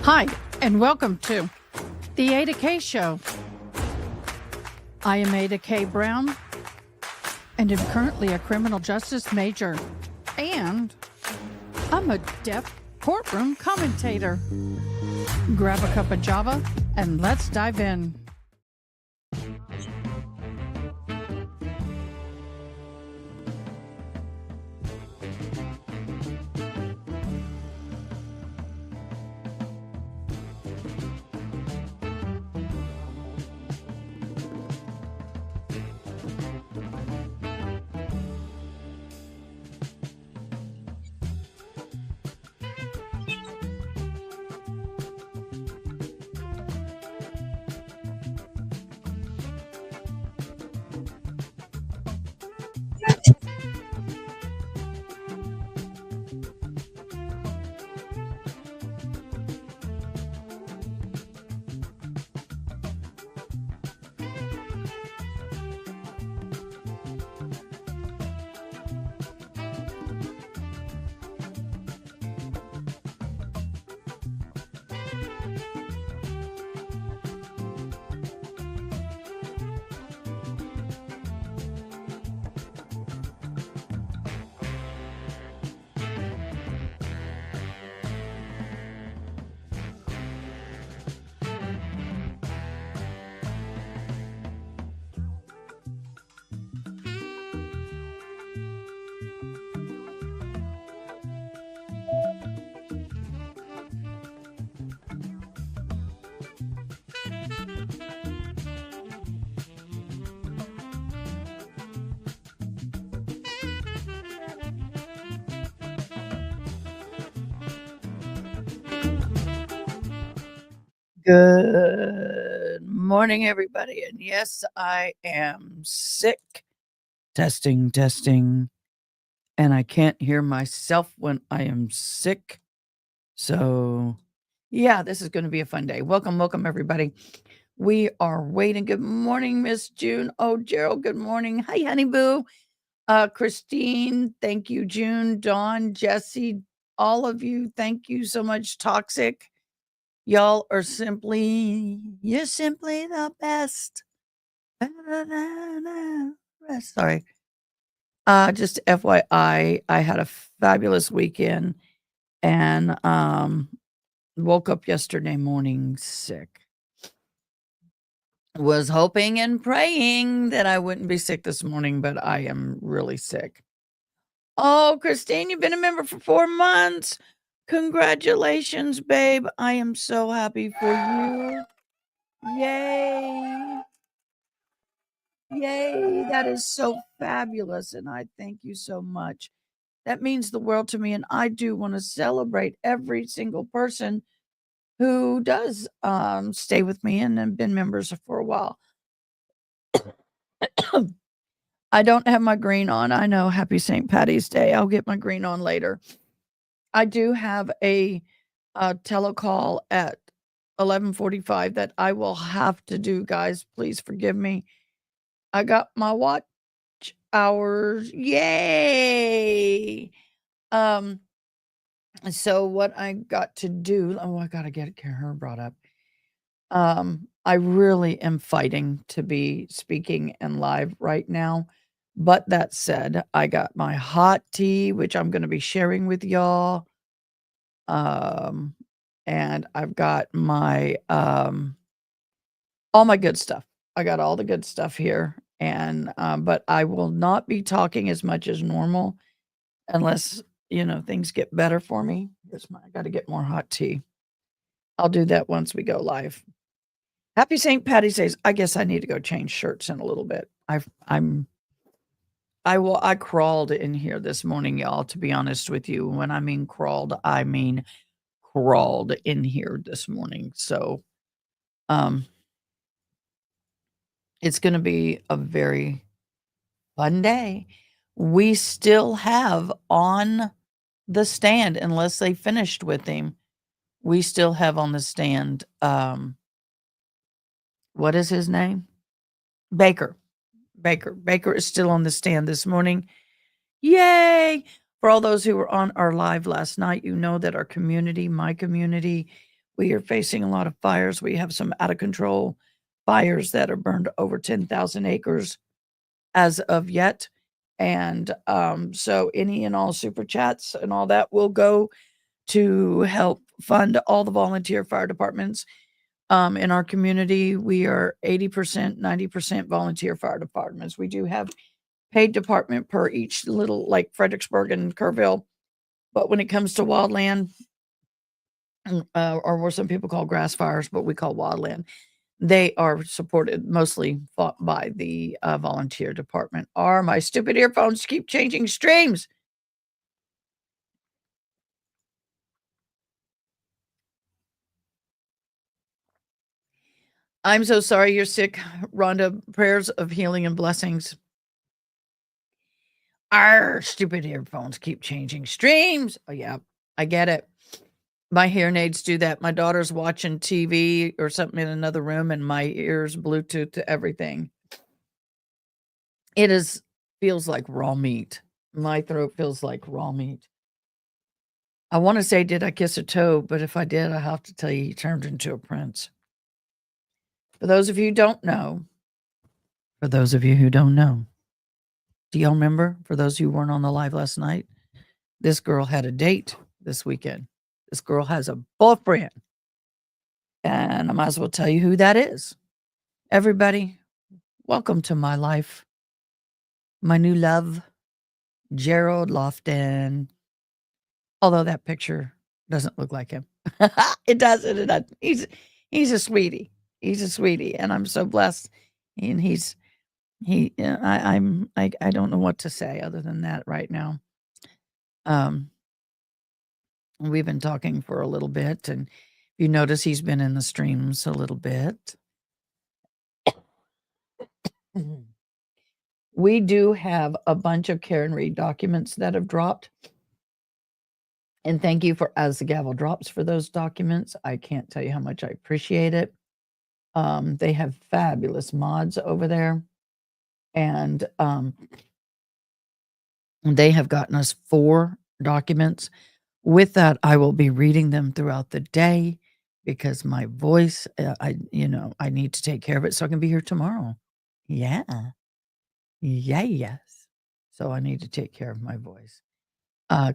Hi, and welcome to the Ada K Show. I am Ada K. Brown, and am currently a criminal justice major, and I'm a deaf courtroom commentator. Grab a cup of Java, and let's dive in. Good morning, everybody. And yes, I am sick. Testing. And I can't hear myself when I am sick. So, yeah, this is going to be a fun day. Welcome, everybody. We are waiting. Good morning, Miss June. Oh, Gerald, good morning. Hi, honey boo. Christine, thank you. June, Dawn, Jesse, all of you, thank you so much. Toxic. Y'all are you're simply the best. Better than the rest. Sorry. Just FYI, I had a fabulous weekend and woke up yesterday morning sick. Was hoping and praying that I wouldn't be sick this morning, but I am really sick. Oh, Christine, you've been a member for 4 months. Congratulations, babe. I am so happy for you. Yay. Yay. That is so fabulous. And I thank you so much. That means the world to me. And I do want to celebrate every single person who does stay with me and have been members for a while. I don't have my green on. I know. Happy St. Patty's Day. I'll get my green on later. I do have a telecall at 11:45 that I will have to do, guys. Please forgive me. I got my watch hours. Yay! So what I got to do, I gotta get her brought up. I really am fighting to be speaking and live right now. But that said, I got my hot tea, which I'm gonna be sharing with y'all. And I've got my all my good stuff. I got all the good stuff here. And but I will not be talking as much as normal unless things get better for me. I got to get more hot tea. I'll do that once we go live. Happy St. Patty's Day. I guess I need to go change shirts in a little bit. I crawled in here this morning, y'all, to be honest with you. When I mean crawled, I mean crawled in here this morning. So it's going to be a very fun day. We still have on the stand, unless they finished with him, we still have on the stand, what is his name? Baker. Baker is still on the stand this morning. Yay! For all those who were on our live last night, you know that our community, my community, We are facing a lot of fires. We have some out of control fires that are burned over 10,000 acres as of yet. And so any and all super chats and all that will go to help fund all the volunteer fire departments in our community. We are 80%, 90% volunteer fire departments. We do have paid department per each little, like Fredericksburg and Kerrville. But when it comes to wildland, or what some people call grass fires, but we call wildland, they are supported mostly by the volunteer department. Are my stupid earphones keep changing streams? I'm so sorry you're sick, Rhonda. Prayers of healing and blessings. Our stupid earphones keep changing streams. Oh, yeah, I get it. My hearing aids do that. My daughter's watching TV or something in another room, and my ears Bluetooth to everything. It feels like raw meat. My throat feels like raw meat. I want to say, did I kiss a toe? But if I did, I have to tell you, he turned into a prince. For those of you who don't know, do y'all remember? For those who weren't on the live last night, this girl had a date this weekend. This girl has a boyfriend. And I might as well tell you who that is. Everybody, welcome to my life. My new love, Gerald Lofton. Although that picture doesn't look like him. It doesn't. It doesn't. He's a sweetie. He's a sweetie. And I'm so blessed. And I don't know what to say other than that right now. We've been talking for a little bit, and you notice he's been in the streams a little bit. We do have a bunch of Karen Reed documents that have dropped. And thank you for, as the gavel drops, for those documents. I can't tell you how much I appreciate it. They have fabulous mods over there. And they have gotten us 4 documents. With that, I will be reading them throughout the day because my voice, I need to take care of it so I can be here tomorrow. Yeah. Yes. So I need to take care of my voice.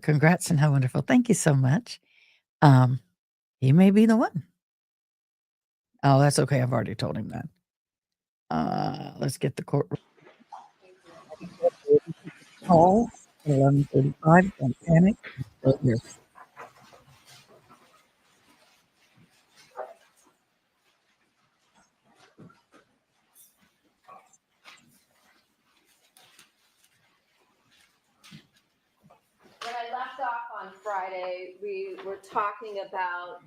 Congrats and how wonderful. Thank you so much. He may be the one. Oh, that's okay. I've already told him that. Let's get the court call at 11:35. Don't panic. Right here. When I left off on Friday, we were talking about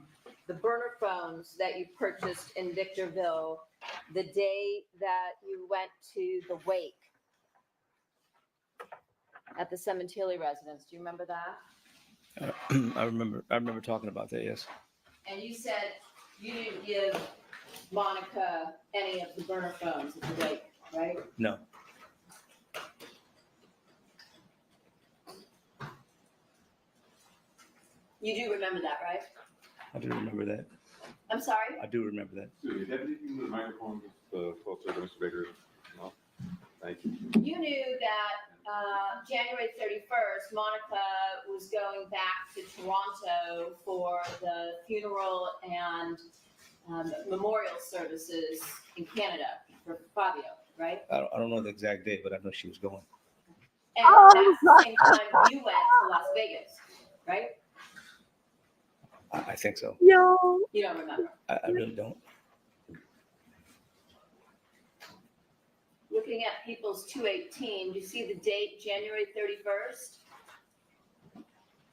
the burner phones that you purchased in Victorville the day that you went to the wake at the Sementilli residence. Do you remember that? I remember talking about that, yes. And you said you didn't give Monica any of the burner phones at the wake, right? No. You do remember that, right? I do remember that. I'm sorry? I do remember that. Deputy, can you move the microphone closer to Mr. Baker? No? Thank you. You knew that January 31st, Monica was going back to Toronto for the funeral and memorial services in Canada for Fabio, right? I don't know the exact date, but I know she was going. And at the same time, you went to Las Vegas, right? I think so. Yo. You don't remember? I really don't. Looking at People's 218, do you see the date, January 31st,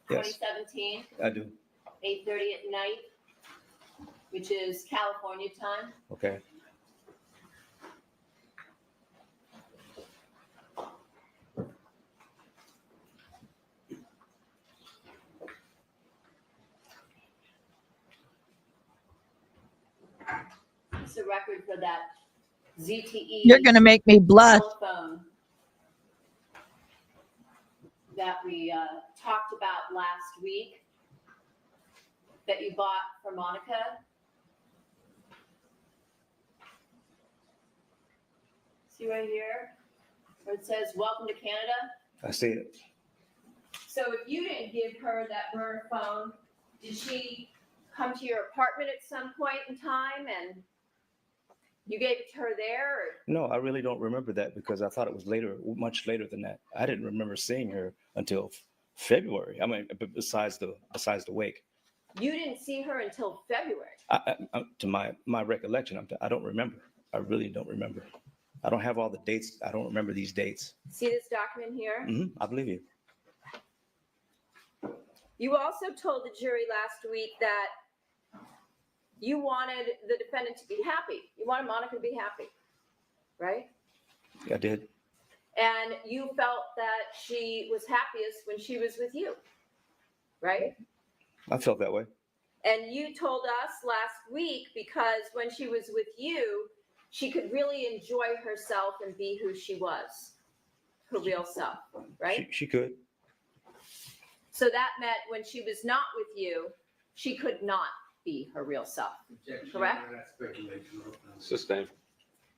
Yes, 2017, I do. 8:30 at night, which is California time? Okay. It's a record for that ZTE. You're going to make me blush. Telephone that we talked about last week. that you bought for Monica? See right here, where it says, "Welcome to Canada." I see it. So if you didn't give her that burner phone, did she come to your apartment at some point in time and you gave it to her there? Or? No, I really don't remember that because I thought it was later, much later than that. I didn't remember seeing her until February. I mean, besides the wake. You didn't see her until February. To my recollection, I don't remember. I really don't remember. I don't have all the dates. I don't remember these dates. See this document here? I believe you. You also told the jury last week that you wanted the defendant to be happy. You wanted Monica to be happy, right? I did. And you felt that she was happiest when she was with you, right? I felt that way. And you told us last week because when she was with you, she could really enjoy herself and be who she was, her real self, right? She could. So that meant when she was not with you, she could not be her real self, correct? Sustained.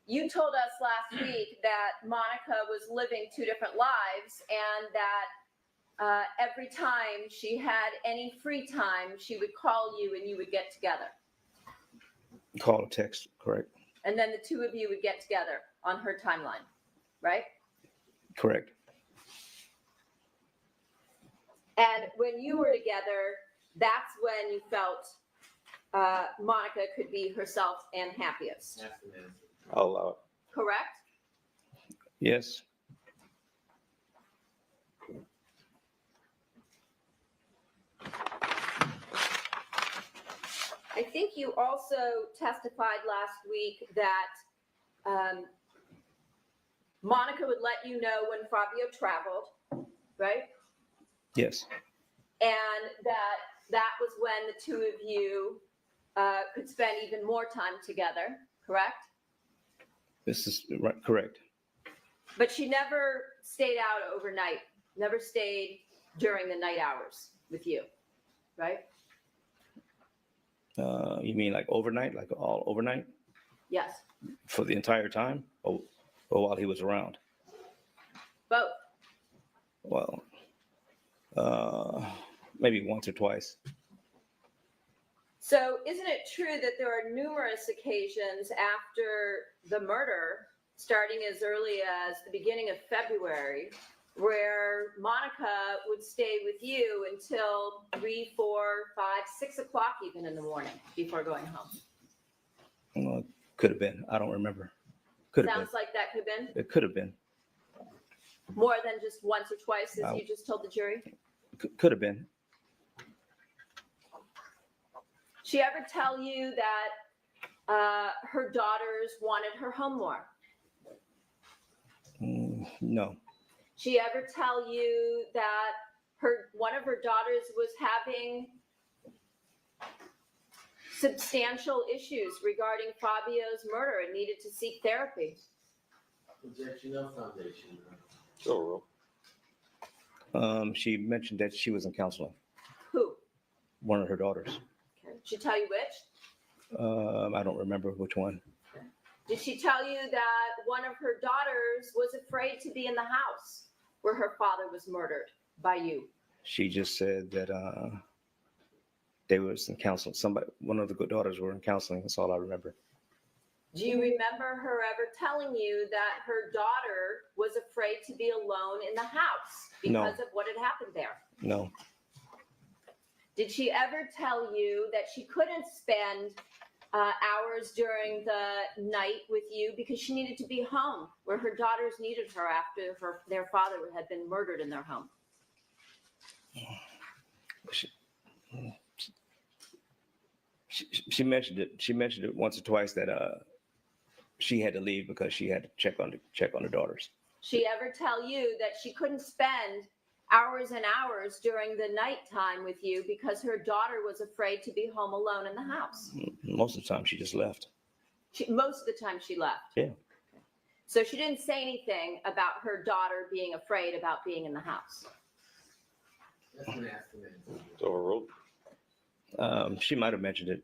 You told us last week that Monica was living two different lives and that every time she had any free time, she would call you and you would get together. Call or text, correct? And then the two of you would get together on her timeline, right? Correct. And when you were together, that's when you felt Monica could be herself and happiest, I'll allow it. correct? Yes. I think you also testified last week that Monica would let you know when Fabio traveled, right? Yes. And that was when the two of you could spend even more time together, correct? This is right, correct. But she never stayed out overnight, never stayed during the night hours with you, right? You mean like overnight, like all overnight Yes, for the entire time, or while he was around? both. Well, maybe once or twice. So isn't it true that there are numerous occasions after the murder, starting as early as the beginning of February, where Monica would stay with you until 3, 4, 5, 6 o'clock even in the morning before going home? Well, could have been. I don't remember. Could have Sounds like that could have been been. It could have been. more than just once or twice, as No. you just told the jury. Could have been. She ever tell you that her daughters wanted her home more? No. She ever tell you that one of her daughters was having substantial issues regarding Fabio's murder and needed to seek therapy? Objection, foundation. So, She mentioned that she was in counseling. Who? One of her daughters. Okay. She tell you which? I don't remember which one. Did she tell you that one of her daughters was afraid to be in the house where her father was murdered by you? She just said that they was in counseling. One of the good daughters were in counseling. That's all I remember. Do you remember her ever telling you that her daughter was afraid to be alone in the house because No. of what had happened there? No. Did she ever tell you that she couldn't spend hours during the night with you because she needed to be home where her daughters needed her after their father had been murdered in their home? She mentioned it. She mentioned it once or twice that she had to leave because she had to check on the daughters. She ever tell you that she couldn't spend hours and hours during the nighttime with you because her daughter was afraid to be home alone in the house? Most of the time, she just left. Most of the time she left. Yeah. So she didn't say anything about her daughter being afraid about being in the house. That's an estimate. it's overruled. She might have mentioned it.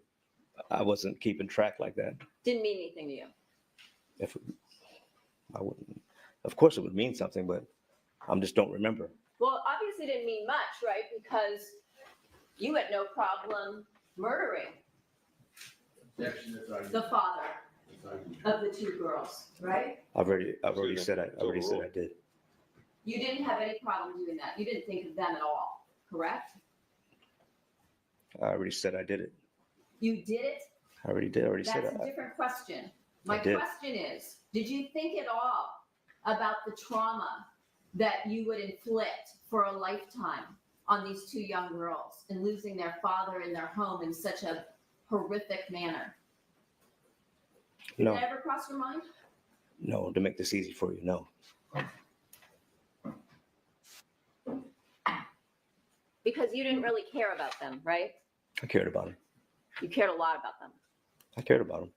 I wasn't keeping track like that. Didn't mean anything to you. If I wouldn't, of course it would mean something, but I just don't remember. Well, obviously didn't mean much, right? Because you had no problem murdering Objection, that's argument. the father That's argument. of the two girls, right? I've already said I did. You didn't have any problem doing that. You didn't think of them at all, correct? I already said I did it. You did it. I already did. I already said That's a it. different question. My did. question is, did you think at all about the trauma that you would inflict for a lifetime on these two young girls and losing their father in their home in such a horrific manner? Did No, that ever cross your mind? no. To make this easy for you, no. Because you didn't really care about them, right? I cared about him. You cared a lot about them. I cared about him.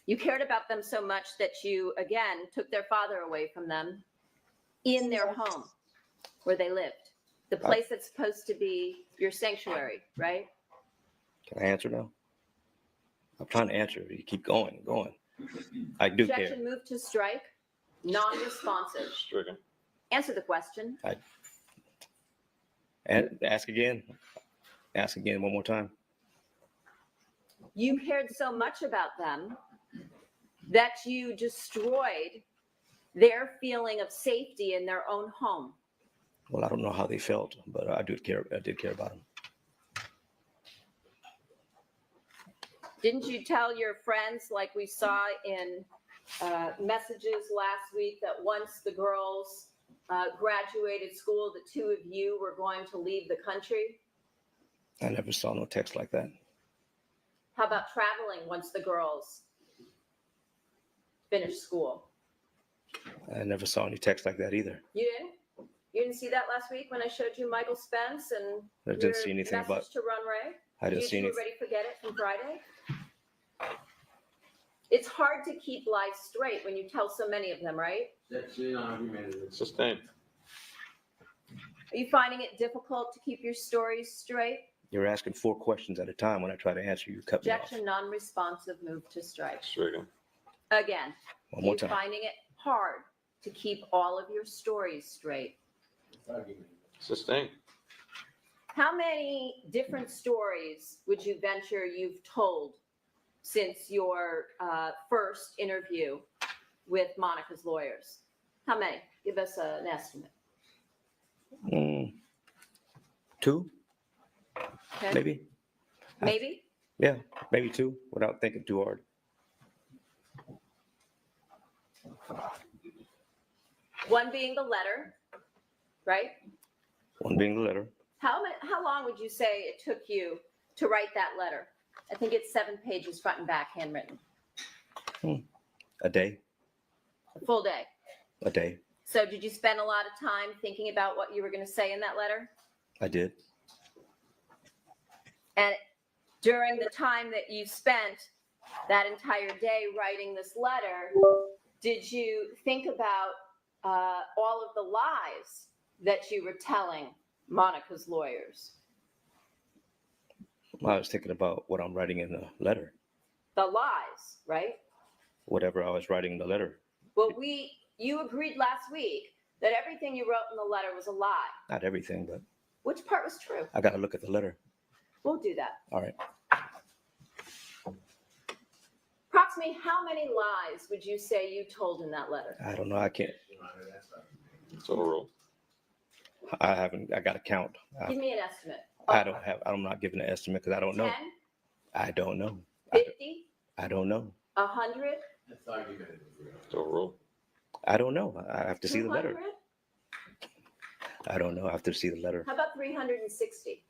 You cared about them so much that you, again, took their father away from them in their home where they lived. The place that's supposed to be your sanctuary, right? Can I answer now? I'm trying to answer. You keep going. I do care. Objection, move to strike. Non-responsive. Stricken. Answer the question. And ask again. Ask again one more time. You cared so much about them that you destroyed their feeling of safety in their own home. Well, I don't know how they felt, but I did care. I did care about them. Didn't you tell your friends, like we saw in messages last week, that once the girls graduated school, the two of you were going to leave the country? I never saw no text like that. How about traveling once the girls finished school? I never saw any text like that either. You didn't? You didn't see that last week when I showed you Michael Spence and I didn't see anything about. message to Run Ray? I didn't see You anything. already forget it from Friday? It's hard to keep lies straight when you tell so many of them, right? Objection, argument. Sustained. Are you finding it difficult to keep your stories straight? You're asking 4 questions at a time. When I try to answer, you cut me off. Objection, non-responsive, move to strike. Stricken. Again, One are more you time. finding it hard to keep all of your stories straight? That's argument. Sustained. How many different stories would you venture you've told since your first interview with Monica's lawyers? How many? Give us an estimate. 2, Okay. maybe. Maybe? Yeah, maybe 2, without thinking too hard. One being the letter, right? 1 being the letter. How long would you say it took you to write that letter? I think it's 7 pages, front and back, handwritten. A day. A full day. A day. So did you spend a lot of time thinking about what you were going to say in that letter? I did. And during the time that you spent that entire day writing this letter, did you think about all of the lies that you were telling Monica's lawyers? I was thinking about what I'm writing in the letter. The lies, right? Whatever I was writing in the letter. Well, you agreed last week that everything you wrote in the letter was a lie. Not everything, but Which part was true? I got to look at the letter. We'll do that. All right. Approximately how many lies would you say you told in that letter? I don't know. I can't. Your Honor, that's argument. Total. I haven't. I got to count. Give me an estimate. I don't have. I'm not giving an estimate because I don't know. 10, I don't know. 50, I don't know. 100, That's argument. Total. I don't know. I have to see the 200? letter. I don't know. I have to see the letter. How about 360?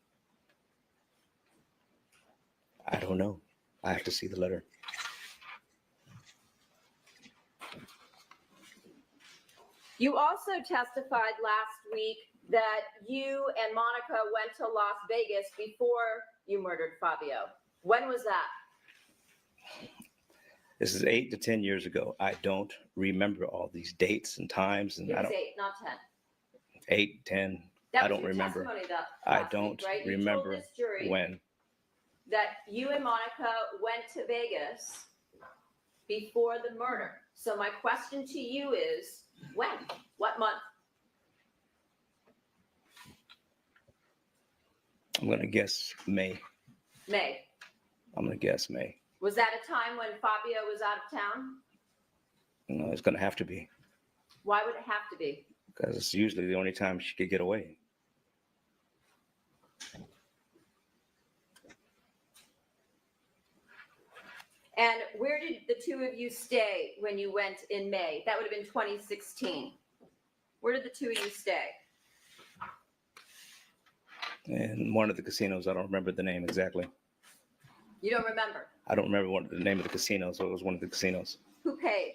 I don't know. I have to see the letter. You also testified last week that you and Monica went to Las Vegas before you murdered Fabio. When was that? This is 8 to 10 years ago. I don't remember all these dates and times, and It I was don't. 8, not 10. 8, 10. That I was don't your remember. testimony that I last don't week, right? You remember told this jury when. that you and Monica went to Vegas before the murder. So my question to you is, when? What month? I'm gonna guess May. May. I'm gonna guess May. Was that a time when Fabio was out of town? No, it's gonna have to be Why would it have to be? because it's usually the only time she could get away. And where did the two of you stay when you went in May? That would have been 2016. Where did the two of you stay? And one of the casinos, I don't remember the name exactly. You don't remember. I don't remember the name of the casino, so it was one of the casinos. Who paid?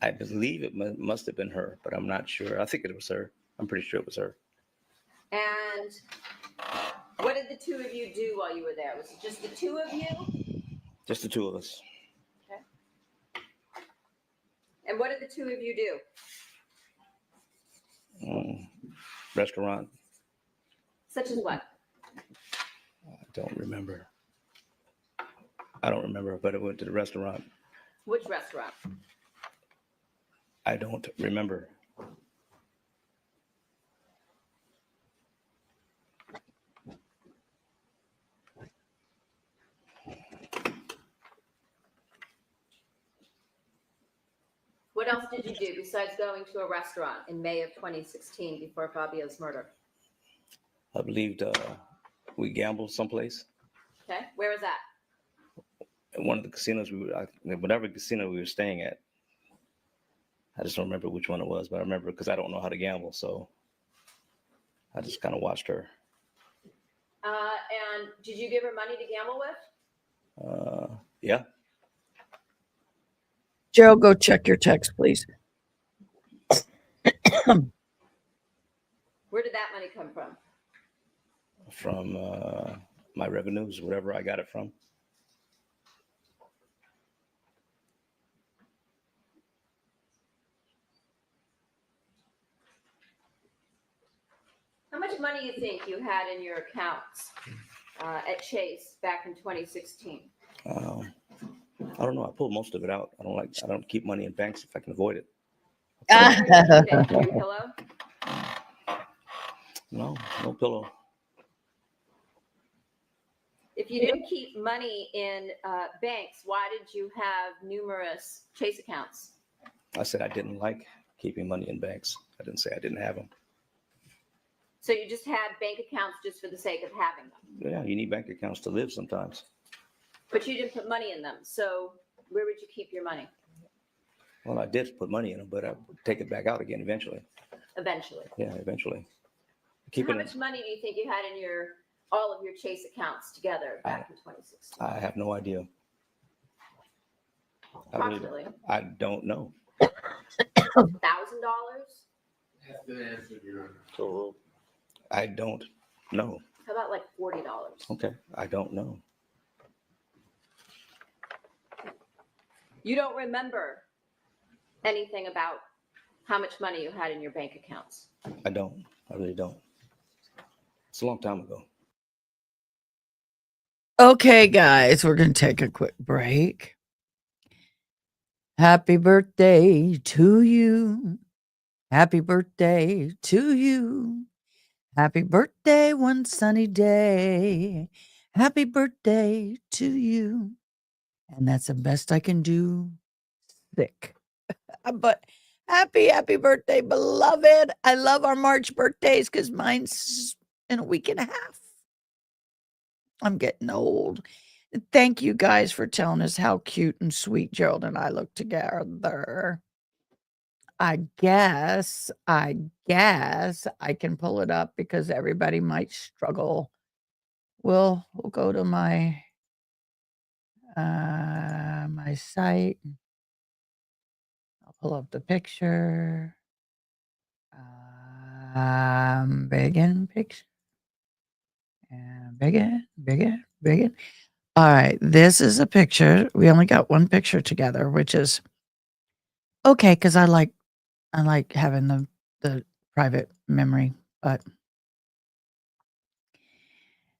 I believe it must have been her, but I'm not sure. I think it was her. I'm pretty sure it was her. And what did the two of you do while you were there? Was it just the two of you? Just the two of us. And what did the two of you do? Restaurant. Such as what? I don't remember. I don't remember, but it went to the restaurant. Which restaurant? I don't remember. What else did you do besides going to a restaurant in May of 2016 before Fabio's murder? I believed we gambled someplace. Okay, where was that? At one of the casinos whatever casino we were staying at. I just don't remember which one it was, but I remember because I don't know how to gamble, so I just kind of watched her. And did you give her money to gamble with? Yeah. Gerald, go check your text, please. Where did that money come from? From my revenues, wherever I got it from. How much money do you think you had in your accounts at Chase back in 2016? I don't know. I pulled most of it out. I don't keep money in banks if I can avoid it. Where did you keep it? In your pillow? No pillow. If you didn't keep money in banks, why did you have numerous Chase accounts? I said I didn't like keeping money in banks. I didn't say I didn't have them. So you just had bank accounts just for the sake of having them, Yeah, you need bank accounts to live sometimes. but you didn't put money in them. So where would you keep your money Well, I did put money in them, but I would take it back out again eventually. eventually? Yeah, eventually. So how much money do you think you had in all of your Chase accounts together back in 2016? I have no idea. Approximately I don't know. $1,000. That's the answer, Your Honor. So, I don't know. How about like $40? Okay, I don't know. You don't remember anything about how much money you had in your bank accounts. I don't. I really don't. It's a long time ago. Okay, guys, we're going to take a quick break. Happy birthday to you. Happy birthday to you. Happy birthday one sunny day. Happy birthday to you. And that's the best I can do. Sick. But happy birthday, beloved. I love our March birthdays because mine's in a week and a half. I'm getting old. Thank you guys for telling us how cute and sweet Gerald and I look together. I guess I can pull it up because everybody might struggle. We'll go to my my site. I'll pull up the picture. Begin picture. And begin. All right, this is a picture. We only got one picture together, which is okay because I like having the private memory, but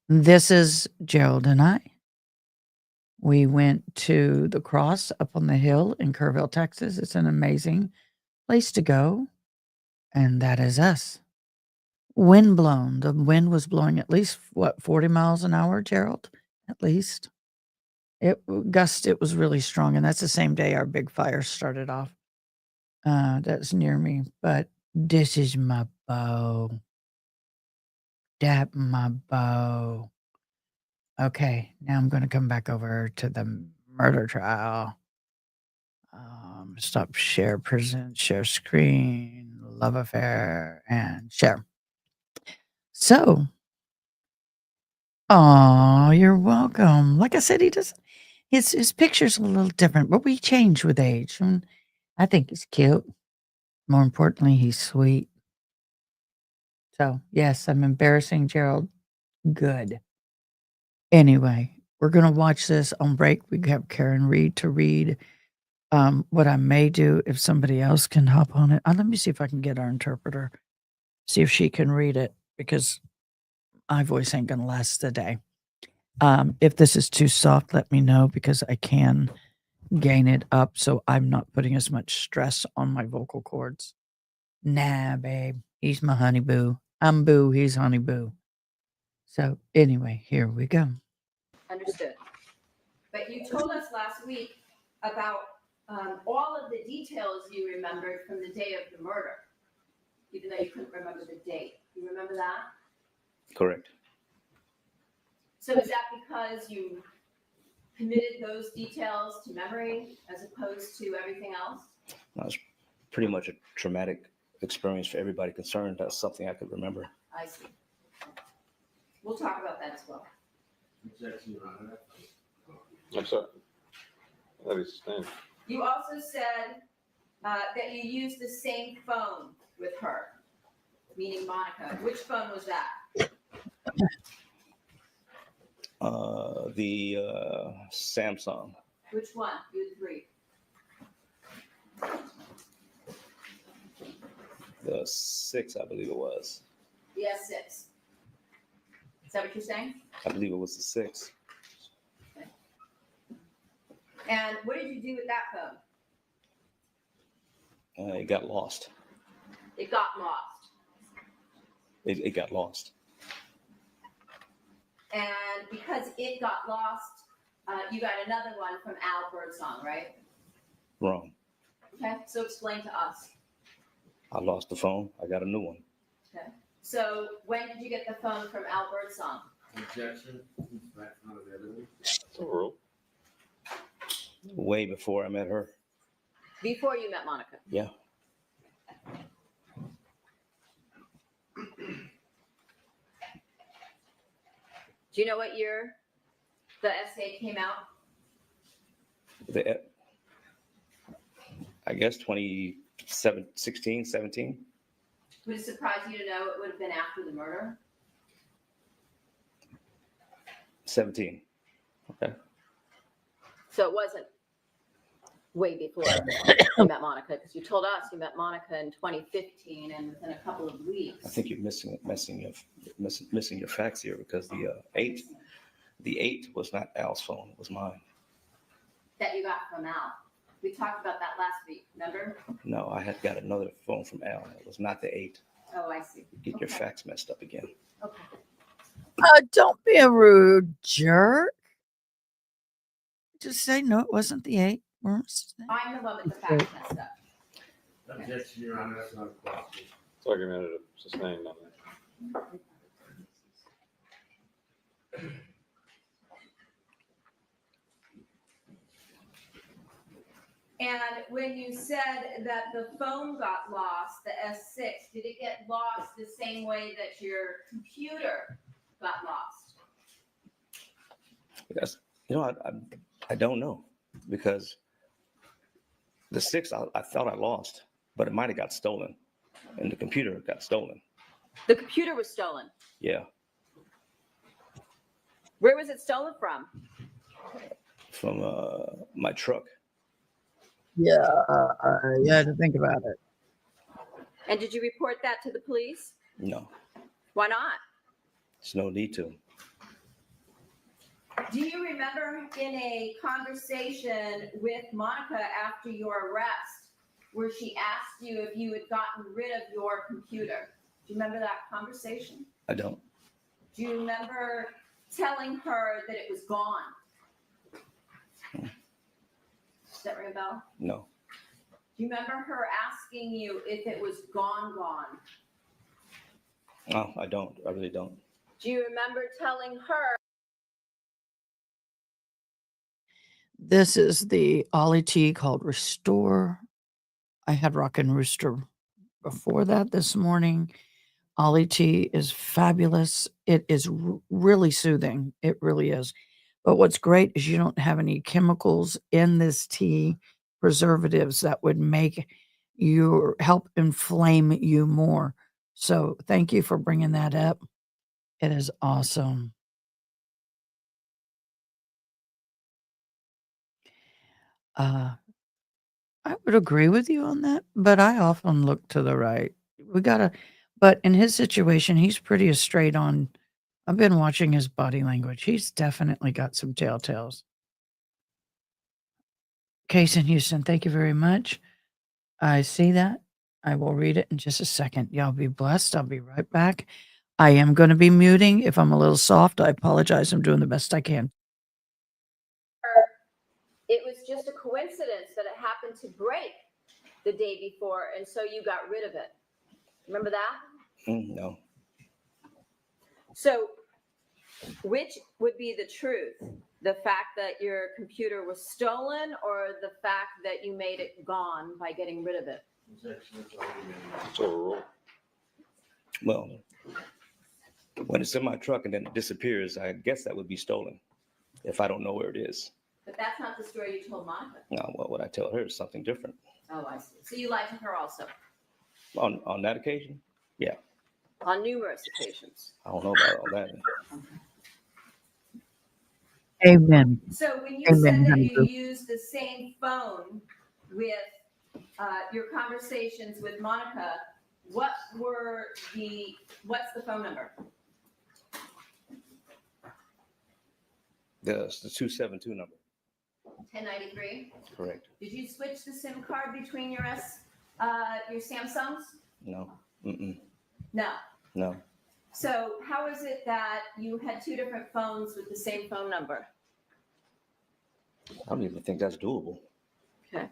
This is Gerald and I. We went to the cross up on the hill in Kerrville, Texas. It's an amazing place to go. And that is us. Wind blown. The wind was blowing at least, 40 miles an hour, Gerald? At least. It was really strong. And that's the same day our big fire started off. That's near me. But this is my bow. That my bow. Okay, now I'm going to come back over to the murder trial. Stop share, present, share screen, love affair, and share. So, oh, you're welcome. Like I said, he does his picture's a little different, but we change with age. And I think he's cute. More importantly, he's sweet. So, yes, I'm embarrassing Gerald. Good. Anyway, we're going to watch this on break. We have Karen Reed to read. What I may do if somebody else can hop on it. Let me see if I can get our interpreter, see if she can read it, because my voice ain't going to last the day. If this is too soft, let me know, because I can gain it up so I'm not putting as much stress on my vocal cords. Nah, babe. He's my honey boo. I'm boo. He's honey boo. So anyway, here we go. Understood. But you told us last week about all of the details you remembered from the day of the murder, even though you couldn't remember the date. You remember that? Correct. So is that because you committed those details to memory as opposed to everything else? That was pretty much a traumatic experience for everybody concerned. That's something I could remember. I see. We'll talk about that as well. Objection, Your Honor. I'm sorry. That is sustained. You also said that you used the same phone with her, meaning Monica. Which phone was that? The Samsung. Which one? You had 3. The 6, I believe it was. The S6. Is that what you're saying? I believe it was the 6. And what did you do with that phone? It got lost. It got lost. It got lost. And because it got lost, you got another one from Al Birdsong, right? Wrong. Okay, so explain to us. I lost the phone. I got a new one. Okay. So when did you get the phone from Al Birdsong? Objection. Back on the evidence. It's a rule. Way before I met her. Before you met Monica. Yeah. Do you know what year the essay came out? I guess 2016, 17. Would it surprise you to know it would have been after the murder? 17. Okay. So it wasn't way before you met Monica, because you told us you met Monica in 2015, and within a couple of weeks. I think you're missing your facts here, because the 8 was not Al's phone. It was mine. That you got from Al. We talked about that last week, remember? No, I had got another phone from Al. It was not the 8. Oh, I see. Get your facts messed up again. Okay. Don't be a rude jerk. Just say no, it wasn't the 8. I'm the one with the facts messed up. Objection, Your Honor. That's not a question. It's argumentative, sustained on that. And when you said that the phone got lost, the S6, did it get lost the same way that your computer got lost? Yes. I don't know, because the 6 I thought I lost, but it might have got stolen, and the computer got stolen. The computer was stolen. Yeah, Where was it stolen from? from my truck. Yeah, you had to think about it. And did you report that to the police? No, Why not? there's no need to. Do you remember in a conversation with Monica after your arrest, where she asked you if you had gotten rid of your computer? Do you remember that conversation? I don't. Do you remember telling her that it was gone? Does that ring a bell? No. Do you remember her asking you if it was gone? No, I don't. I really don't. Do you remember telling her? This is the Ollie tea called Restore. I had Rockin' Rooster before that this morning. Ollie tea is fabulous. It is really soothing. It really is. But what's great is you don't have any chemicals in this tea, preservatives that would make you help inflame you more. So thank you for bringing that up. It is awesome. I would agree with you on that, but I often look to the right. But in his situation, he's pretty straight on. I've been watching his body language. He's definitely got some telltales. Case in Houston, thank you very much. I see that. I will read it in just a second. Y'all be blessed. I'll be right back. I am going to be muting. If I'm a little soft, I apologize. I'm doing the best I can. It was just a coincidence that it happened to break the day before, and so you got rid of it. Remember that? No. So, which would be the truth? The fact that your computer was stolen, or the fact that you made it gone by getting rid of it? Objection is already made. So overruled. Well, when it's in my truck and then it disappears, I guess that would be stolen if I don't know where it is. But that's not the story you told Monica. Now, what I tell her is something different. Oh, I see. So you lied to her also On that occasion, on numerous occasions. I don't know about all that. Amen. So when you Amen, said that honey you boo. used the same phone with your conversations with Monica, what's the phone number? The 272 number, 1093. correct? Did you switch the SIM card between your Samsungs? No. Mm-mm. No. No. So how is it that you had two different phones with the same phone number? I don't even think that's doable. Okay.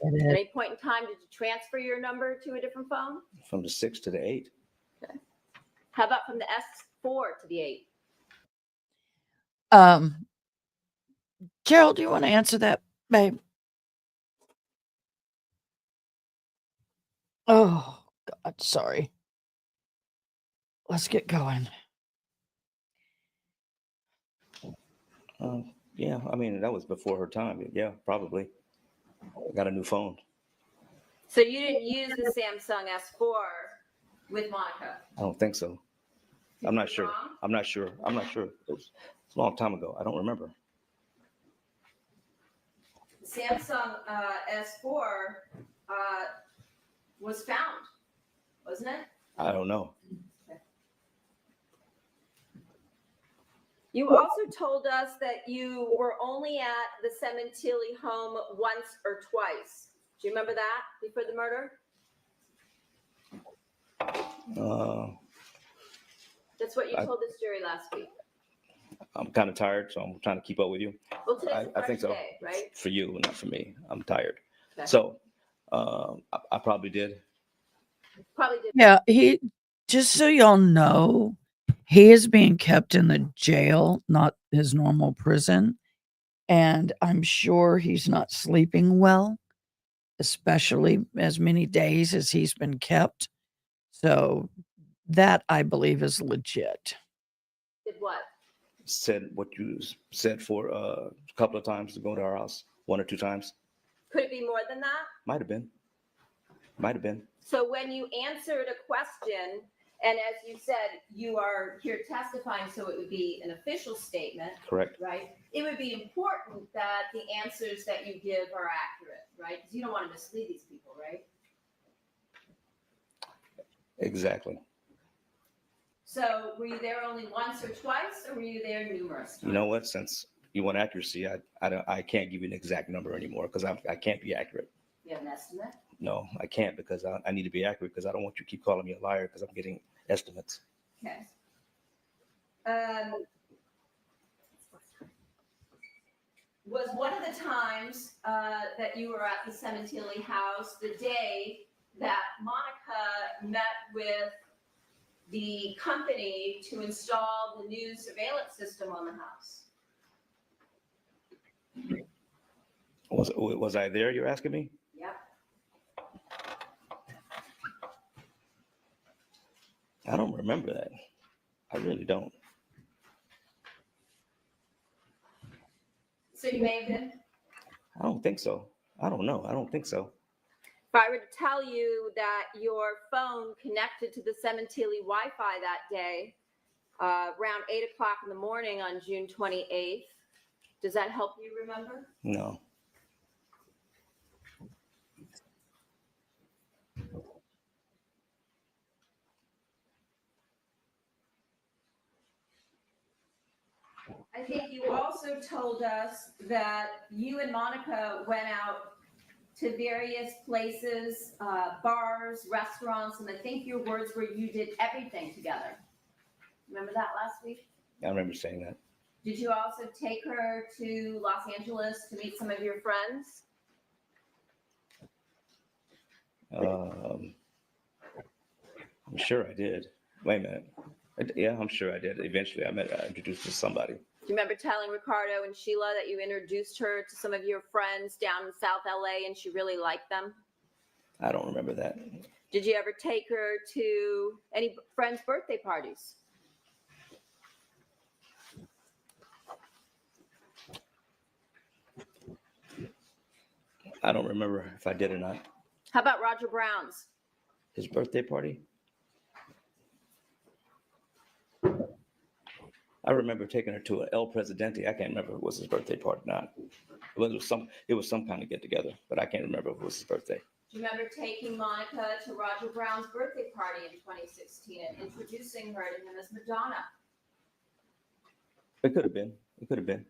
It At is. any point in time, did you transfer your number to a different phone? From the 6 to the 8. How about from the S4 to the 8? Gerald, do you want to answer that, babe? Oh, God, sorry. Let's get going. Yeah, I mean, that was before her time. Yeah, probably. I got a new phone. So you didn't use the Samsung S4 with Monica? I don't think so. Could I'm you not be sure. wrong? I'm not sure. It's a long time ago. I don't remember. The Samsung S4 was found, wasn't it? I don't know. You also told us that you were only at the Sementilli home once or twice. Do you remember that before the murder? That's what you I- told this jury last week. I'm kind of tired, so I'm trying to keep up with you. Well, today's a I fresh think so. day, right? For you, not for me. I'm tired. Okay. So I probably did. Probably did. Yeah, just so y'all know, he is being kept in the jail, not his normal prison. And I'm sure he's not sleeping well, especially as many days as he's been kept. So that I believe is legit. Did what? Said what you said for a couple of times to go to our house, 1 or 2 times. Could it be more than that? Might have been. Might have been. So when you answered a question, and as you said, you are here testifying, so it would be an official statement, Correct. right? It would be important that the answers that you give are accurate, right? Because you don't want to mislead these people, right? Exactly. So were you there only once or twice, or were you there numerous times? You know what? Since you want accuracy, I can't give you an exact number anymore because I can't be accurate. You have an estimate? No, I can't because I need to be accurate because I don't want you to keep calling me a liar because I'm getting estimates. Okay. Was one of the times that you were at the Sementilli house the day that Monica met with the company to install the new surveillance system on the house? Was I there? You're asking me? Yep. I don't remember that. I really don't. So you may have been? I don't think so. I don't know. I don't think so. If I were to tell you that your phone connected to the Sementilli Wi-Fi that day, around 8 o'clock in the morning on June 28th, does that help you remember? No. I think you also told us that you and Monica went out to various places, bars, restaurants, and I think your words were you did everything together. Remember that last week? I remember saying that. Did you also take her to Los Angeles to meet some of your friends? I'm sure I did. Wait a minute. Yeah, I'm sure I did. Eventually, I introduced her to somebody. Do you remember telling Ricardo and Sheila that you introduced her to some of your friends down in South LA and she really liked them? I don't remember that. Did you ever take her to any friends' birthday parties? I don't remember if I did or not. How about Roger Brown's? His birthday party? I remember taking her to an El Presidente. I can't remember if it was his birthday party or not. It was some kind of get together, but I can't remember if it was his birthday. Do you remember taking Monica to Roger Brown's birthday party in 2016 and introducing her to him as Madonna? It could have been. It could have been.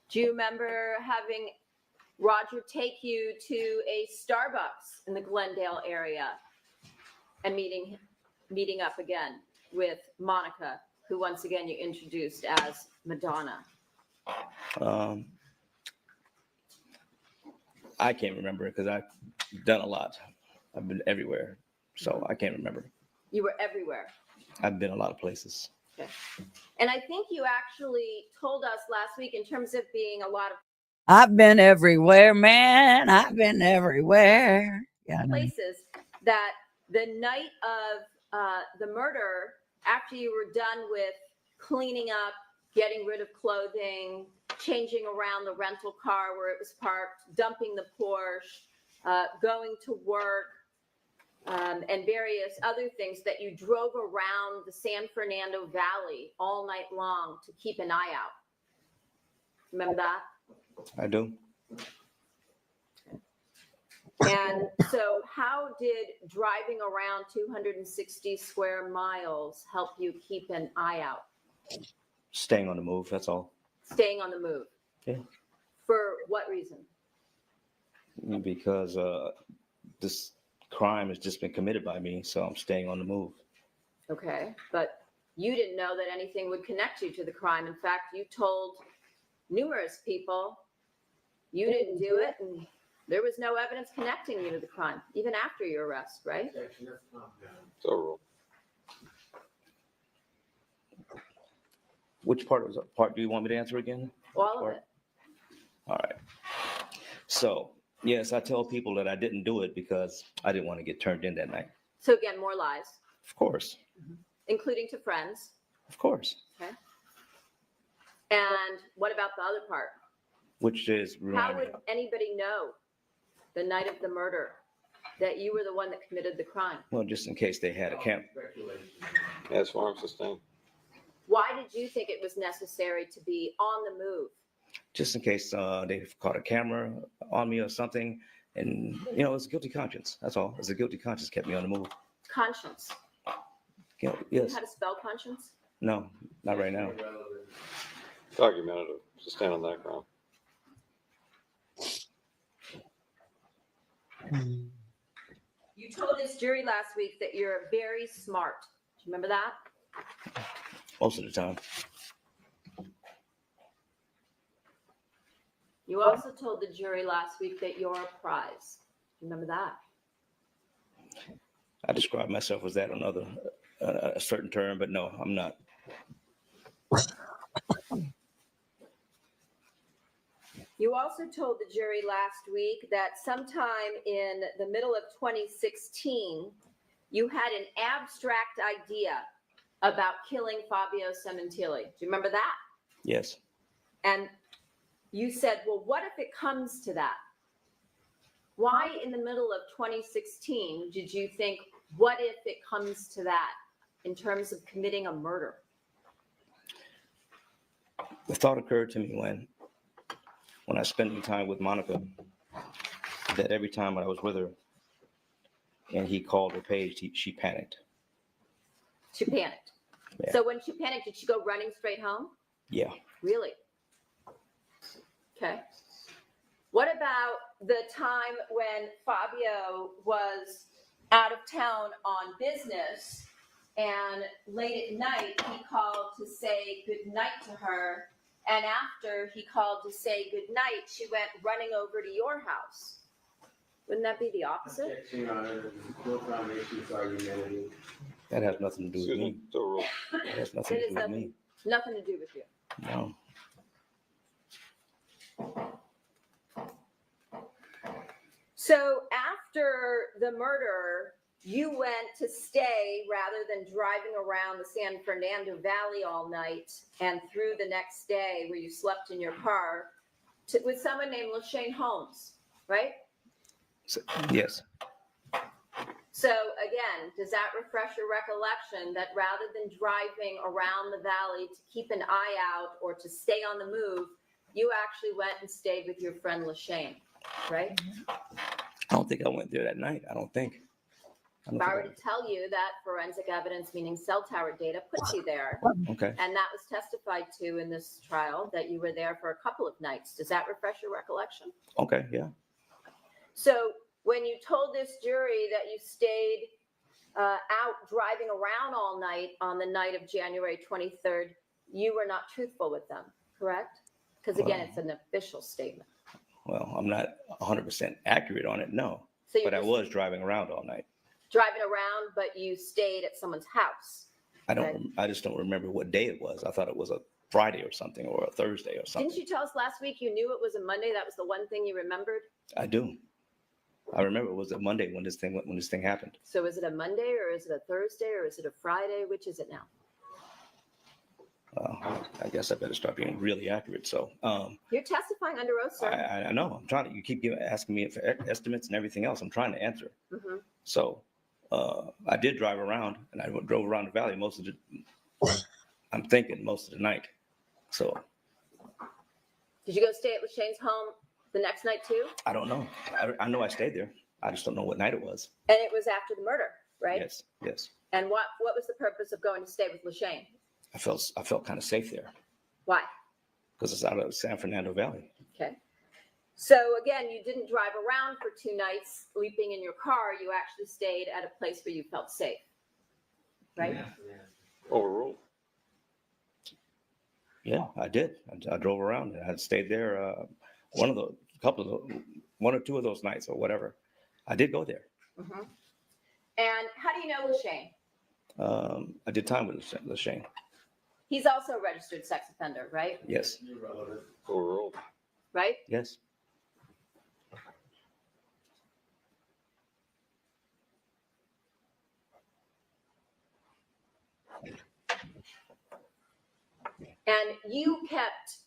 Do you remember having Roger take you to a Starbucks in the Glendale area and meeting up again with Monica, who once again you introduced as Madonna? I can't remember it because I've done a lot. I've been everywhere, so I can't remember. You were everywhere. I've been a lot of places. Okay. And I think you actually told us last week in terms of being a lot of I've been everywhere, man. I've been everywhere. Yeah, I know. places that the night of the murder, after you were done with cleaning up, getting rid of clothing, changing around the rental car where it was parked, dumping the Porsche, going to work, and various other things, that you drove around the San Fernando Valley all night long to keep an eye out. Remember that? I do. And so how did driving around 260 square miles help you keep an eye out? Staying on the move, that's all. Staying on the move? Yeah. For what reason? Because this crime has just been committed by me, so I'm staying on the move. Okay, but you didn't know that anything would connect you to the crime. In fact, you told numerous people you didn't do it, and there was no evidence connecting you to the crime, even after your arrest, right? So, Which part do you want me to answer again? All of Part? it. All right. So, yes, I tell people that I didn't do it because I didn't want to get turned in that night. So again, more lies, Of course. including to friends. Of course. Okay. And what about the other part? Which is, How would anybody know the night of the murder that you were the one that committed the crime? well, just in case they had a camp. Speculation. as farm sustained. Why did you think it was necessary to be on the move? Just in case they caught a camera on me or something. And, it's a guilty conscience. That's all. It's a guilty conscience kept me on the move. Conscience. Yes. How to spell conscience? No, not right now. Irrelevant. It's argumentative to stand on that ground. You told this jury last week that you're very smart. Do you remember that? Most of the time. You also told the jury last week that you're a prize. Do you remember that? I describe myself as that on other a certain term, but no, I'm not. You also told the jury last week that sometime in the middle of 2016, you had an abstract idea about killing Fabio Sementilli. Do you remember that? Yes. And you said, well, what if it comes to that? Why in the middle of 2016 did you think, what if it comes to that in terms of committing a murder? The thought occurred to me when I spent time with Monica, that every time I was with her and he called her page, she panicked. She panicked. Yeah. So when she panicked, did she go running straight home? Yeah. Really? Okay. What about the time when Fabio was out of town on business and late at night he called to say good night to her, and after he called to say good night, she went running over to your house? Wouldn't that be the opposite? Objection, Your Honor. No foundation for argumentative. That has nothing to do with Excuse me. me. It's overruled. That has nothing It to is do with me. nothing to do with you. No. So after the murder, you went to stay rather than driving around the San Fernando Valley all night and through the next day where you slept in your car with someone named LaShane Holmes, right? So, yes. So again, does that refresh your recollection that rather than driving around the valley to keep an eye out or to stay on the move, you actually went and stayed with your friend LaShane, right? I don't think I went there that night. I don't think. If I were to tell you that forensic evidence, meaning cell tower data, puts you there, Okay. and that was testified to in this trial, that you were there for a couple of nights, does that refresh your recollection? Okay. Yeah. So when you told this jury that you stayed out driving around all night on the night of January 23rd, you were not truthful with them, correct? Because again, Well- it's an official statement. Well, I'm not 100% accurate on it. No. So you're But I just was driving around all night. driving around, but you stayed at someone's house. I just don't remember what day it was. I thought it was a Friday or something, or a Thursday or something. Didn't you tell us last week you knew it was a Monday? That was the one thing you remembered. I do. I remember it was a Monday when this thing happened. So is it a Monday or is it a Thursday or is it a Friday? Which is it now? I guess I better start being really accurate. So You're testifying under oath, sir. I know I'm trying to. You keep asking me for estimates and everything else. I'm trying to answer. hmm So I did drive around, and I drove around the valley most of the night. So Did you go stay at LaShane's home the next night too? I don't know. I know I stayed there. I just don't know what night it was. And it was after the murder, right? Yes, yes. And what was the purpose of going to stay with LaShane? I felt kind of safe there Why? because it's out of San Fernando Valley. Okay. So again, you didn't drive around for 2 nights sleeping in your car. You actually stayed at a place where you felt safe, right? Yeah. Overruled. Yeah, I did. I drove around and I stayed there. One or two of those nights or whatever. I did go there. hmm And how do you know LaShane? I did time with LaShane. He's also a registered sex offender, right? Yes, Irrelevant. Overruled. Right? yes. And you kept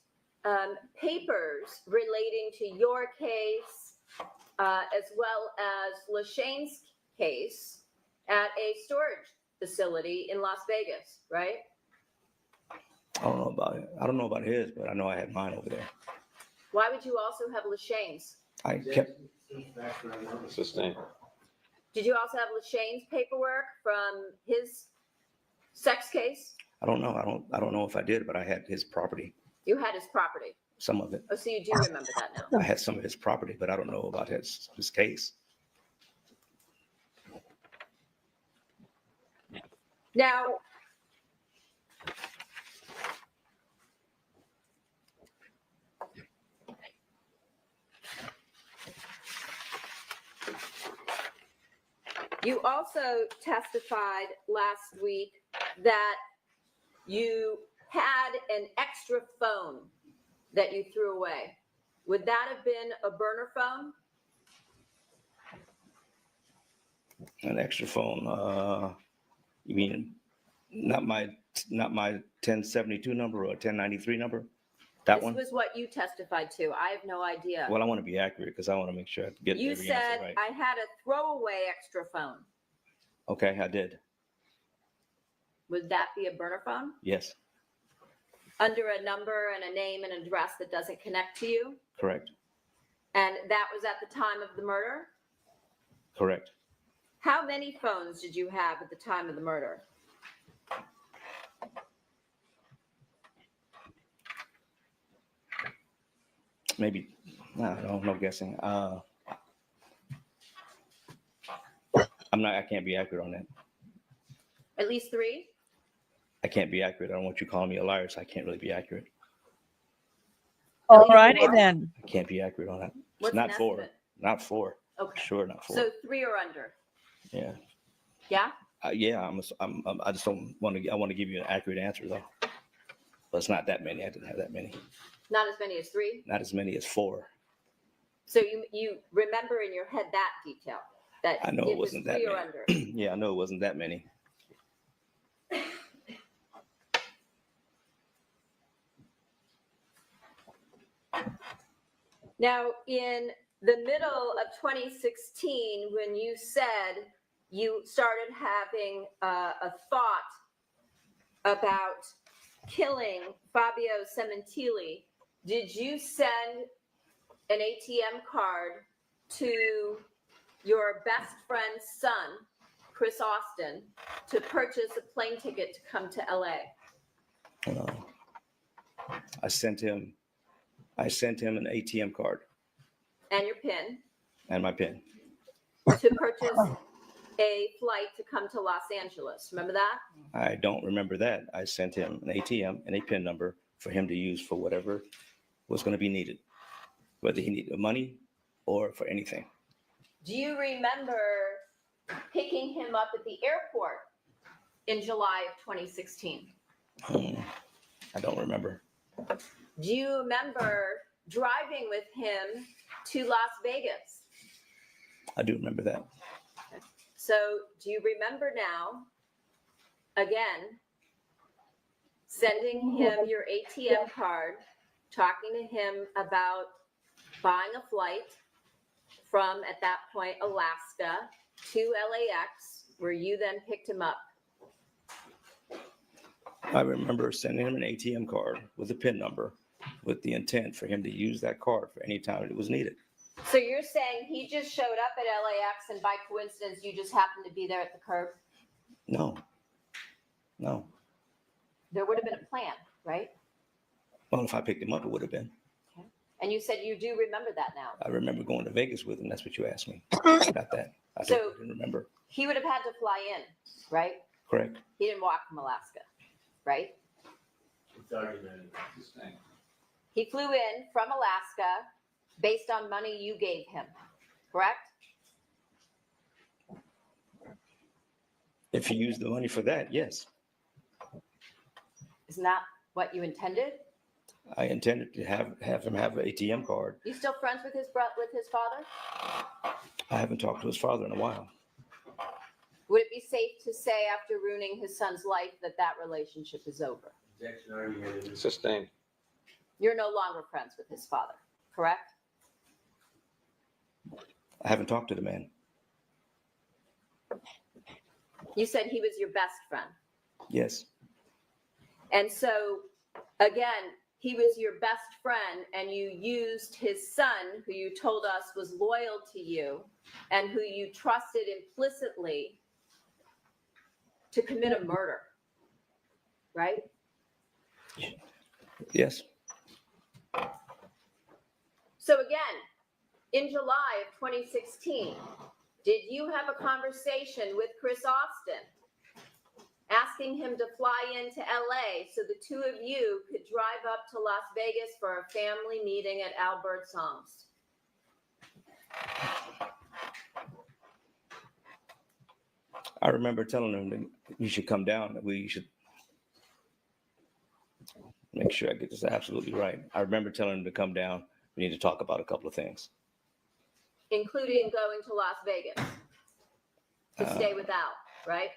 papers relating to your case as well as LaShane's case at a storage facility in Las Vegas, right? I don't know about his, but I know I had mine over there. Why would you also have LaShane's? I kept. Background noise. Sustained. Did you also have LaShane's paperwork from his sex case? I don't know. I don't know if I did, but I had his property, You had his property. some of it. Oh, so you do remember that now. I had some of his property, but I don't know about his case. Now, you also testified last week that you had an extra phone that you threw away. Would that have been a burner phone? An extra phone. You mean not my 1072 number or 1093 number? That This one? was what you testified to. I have no idea. Well, I want to be accurate because I want to make sure I get You every said answer right. I had a throwaway extra phone. Okay, I did. Would that be a burner phone? Yes, Under a number and a name and address that doesn't connect to you? correct, And that was at the time of the murder? correct. How many phones did you have at the time of the murder? Maybe, no guessing. I can't be accurate on that. At least 3? I can't be accurate. I don't want you calling me a liar, so I can't really be accurate. All least righty 4? then. I can't be accurate on that. It's What's not an 4. estimate? Not 4. Okay. Sure, not 4. So 3 or under? Yeah. Yeah? Yeah, I just don't want to. I want to give you an accurate answer though. But it's not that many. I didn't have that many. Not as many as 3? Not as many as 4. So you remember in your head that detail? That I know it was wasn't that 3 or many. under? Yeah, I know it wasn't that many. Now, in the middle of 2016, when you said you started having a thought about killing Fabio Sementilli, did you send an ATM card to your best friend's son, Chris Austin, to purchase a plane ticket to come to LA? No. I sent him an ATM card And your PIN and my PIN. to purchase a flight to come to Los Angeles. Remember that? I don't remember that. I sent him an ATM and a PIN number for him to use for whatever was going to be needed, whether he needed money or for anything. Do you remember picking him up at the airport in July of 2016? I don't remember. Do you remember driving with him to Las Vegas? I do remember that. So do you remember now, again, sending him your ATM card, talking to him about buying a flight from, at that point, Alaska to LAX, where you then picked him up? I remember sending him an ATM card with a PIN number with the intent for him to use that card for any time it was needed. So you're saying he just showed up at LAX and by coincidence you just happened to be there at the curb? No. There would have been a plan, right? Well, if I picked him up, it would have been. And you said you do remember that now. I remember going to Vegas with him. That's what you asked me about that. I said So- I didn't remember. He would have had to fly in, right? Correct. He didn't walk from Alaska, right? It's argumentative. He flew in from Alaska based on money you gave him, correct? If you use the money for that, yes. Isn't that what you intended? I intended to have him have an ATM card. You still friends with his father? I haven't talked to his father in a while. Would it be safe to say after ruining his son's life that that relationship is over? Objection argumentative. Sustained. You're no longer friends with his father, correct? I haven't talked to the man. You said he was your best friend. Yes. And so, again, he was your best friend, and you used his son, who you told us was loyal to you and who you trusted implicitly, to commit a murder. right? Yes. So again, in July of 2016, did you have a conversation with Chris Austin asking him to fly into LA so the two of you could drive up to Las Vegas for a family meeting at Albert Song's? I remember telling him that you should come down, that we should make sure I get this absolutely right. I remember telling him to come down. We need to talk about a couple of things. Including going to Las Vegas to stay with Al, right?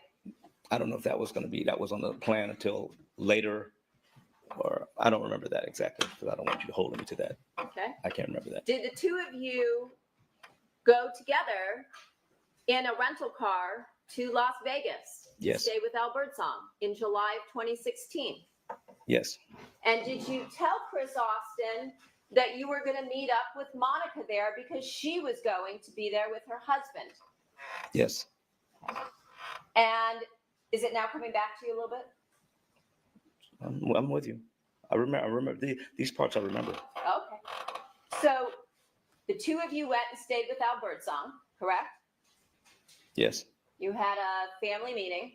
I don't know if that was on the plan until later, or I don't remember that exactly, because I don't want you to hold me to that. Okay. I can't remember that. Did the two of you go together in a rental car to Las Vegas to Yes. stay with Al Birdsong in July of 2016? Yes. And did you tell Chris Austin that you were going to meet up with Monica there because she was going to be there with her husband? Yes. And is it now coming back to you a little bit? I'm with you. I remember these parts I remember. Okay. So the two of you went and stayed with Al Birdsong, correct? Yes. You had a family meeting.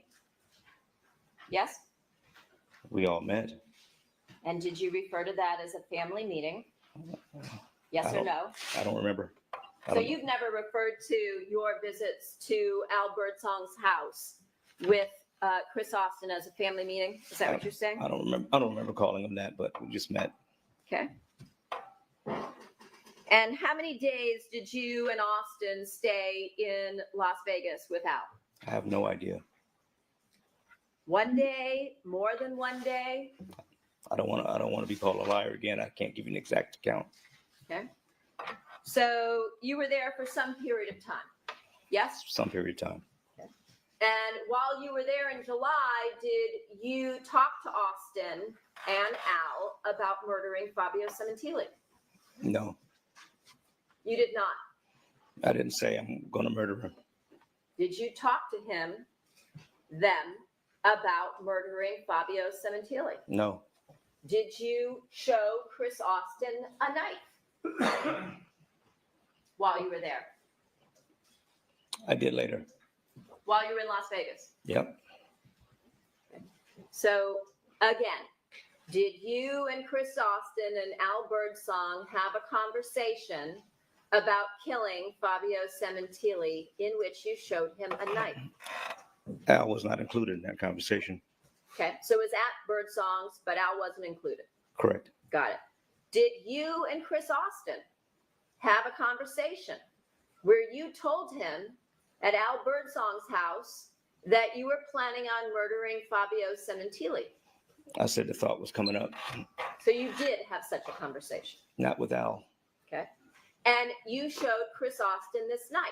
Yes? We all met. And did you refer to that as a family meeting? Yes I or don't- no? I don't remember. I So don't know. you've never referred to your visits to Al Birdsong's house with Chris Austin as a family meeting? Is that what you're saying? I don't remember calling him that, but we just met. Okay. And how many days did you and Austin stay in Las Vegas with Al? I have no idea. 1 day, more than 1 day? I don't want to be called a liar again. I can't give you an exact count. Okay. So you were there for some period of time. Yes? Some period of time. And while you were there in July, did you talk to Austin and Al about murdering Fabio Sementilli? No, You did not. I didn't say I'm going to murder him. Did you talk to them about murdering Fabio Sementilli? No, Did you show Chris Austin a knife while you were there? I did later. While you were in Las Vegas? Yep. So again, did you and Chris Austin and Al Birdsong have a conversation about killing Fabio Sementilli in which you showed him a knife? Al was not included in that conversation. Okay, so it was at Birdsong's, but Al wasn't included. Correct. Got it. Did you and Chris Austin have a conversation where you told him at Al Birdsong's house that you were planning on murdering Fabio Sementilli? I said the thought was coming up. So you did have such a conversation. Not with Al. Okay. And you showed Chris Austin this knife,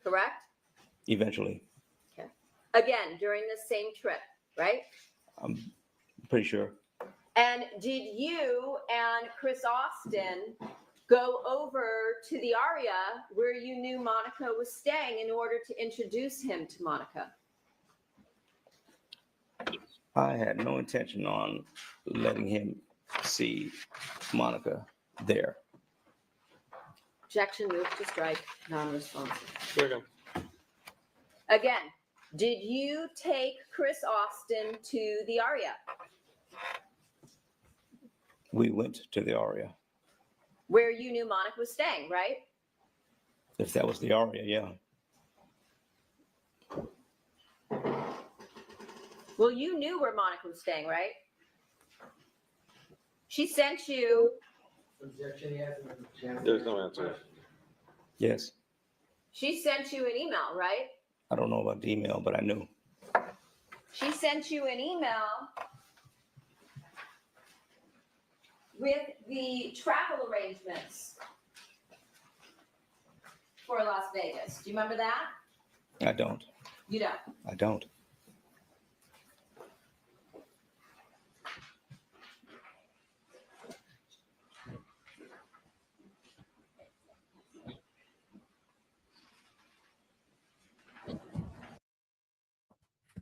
correct? Eventually. Okay. Again, during the same trip, right? I'm pretty sure. And did you and Chris Austin go over to the Aria where you knew Monica was staying in order to introduce him to Monica? I had no intention on letting him see Monica there. Objection, move to strike, non-responsive. Second. Again, did you take Chris Austin to the Aria We went to the Aria. where you knew Monica was staying, right? If that was the Aria, yeah. Well, you knew where Monica was staying, right? She sent you, Objection, you have to. There's no answer. Yes. she sent you an email, right? I don't know about the email, but I knew. She sent you an email with the travel arrangements for Las Vegas. Do you remember that? I don't. You don't. I don't.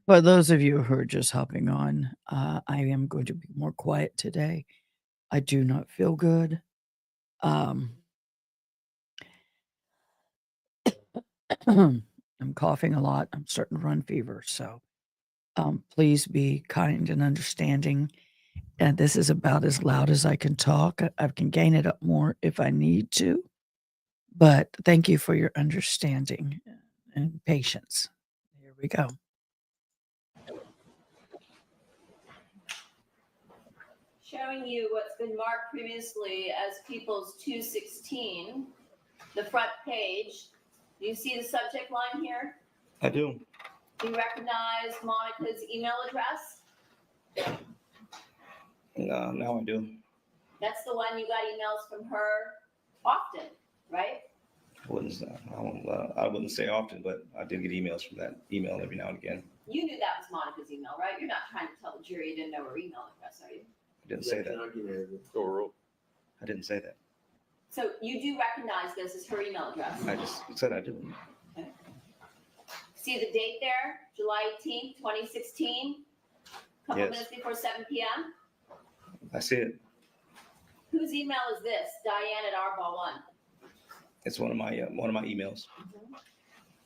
For those of you who are just hopping on, I am going to be more quiet today. I do not feel good. I'm coughing a lot. I'm starting to run fever. So please be kind and understanding. And this is about as loud as I can talk. I can gain it up more if I need to. But thank you for your understanding and patience. Here we go. Showing you what's been marked previously as People's 216, the front page. Do you see the subject line here? I do. Do you recognize Monica's email address? Now I do. That's the one you got emails from her often, right? I wouldn't say often, but I did get emails from that email every now and again. You knew that was Monica's email, right? You're not trying to tell the jury you didn't know her email address, are you? I didn't say that. Overruled. I didn't say that. So you do recognize this as her email address? I just said I do. See the date there, July 18th, 2016? Couple Yes. minutes before 7 p.m.? I see it. Whose email is this? Diane at Arbol1. It's one of my emails.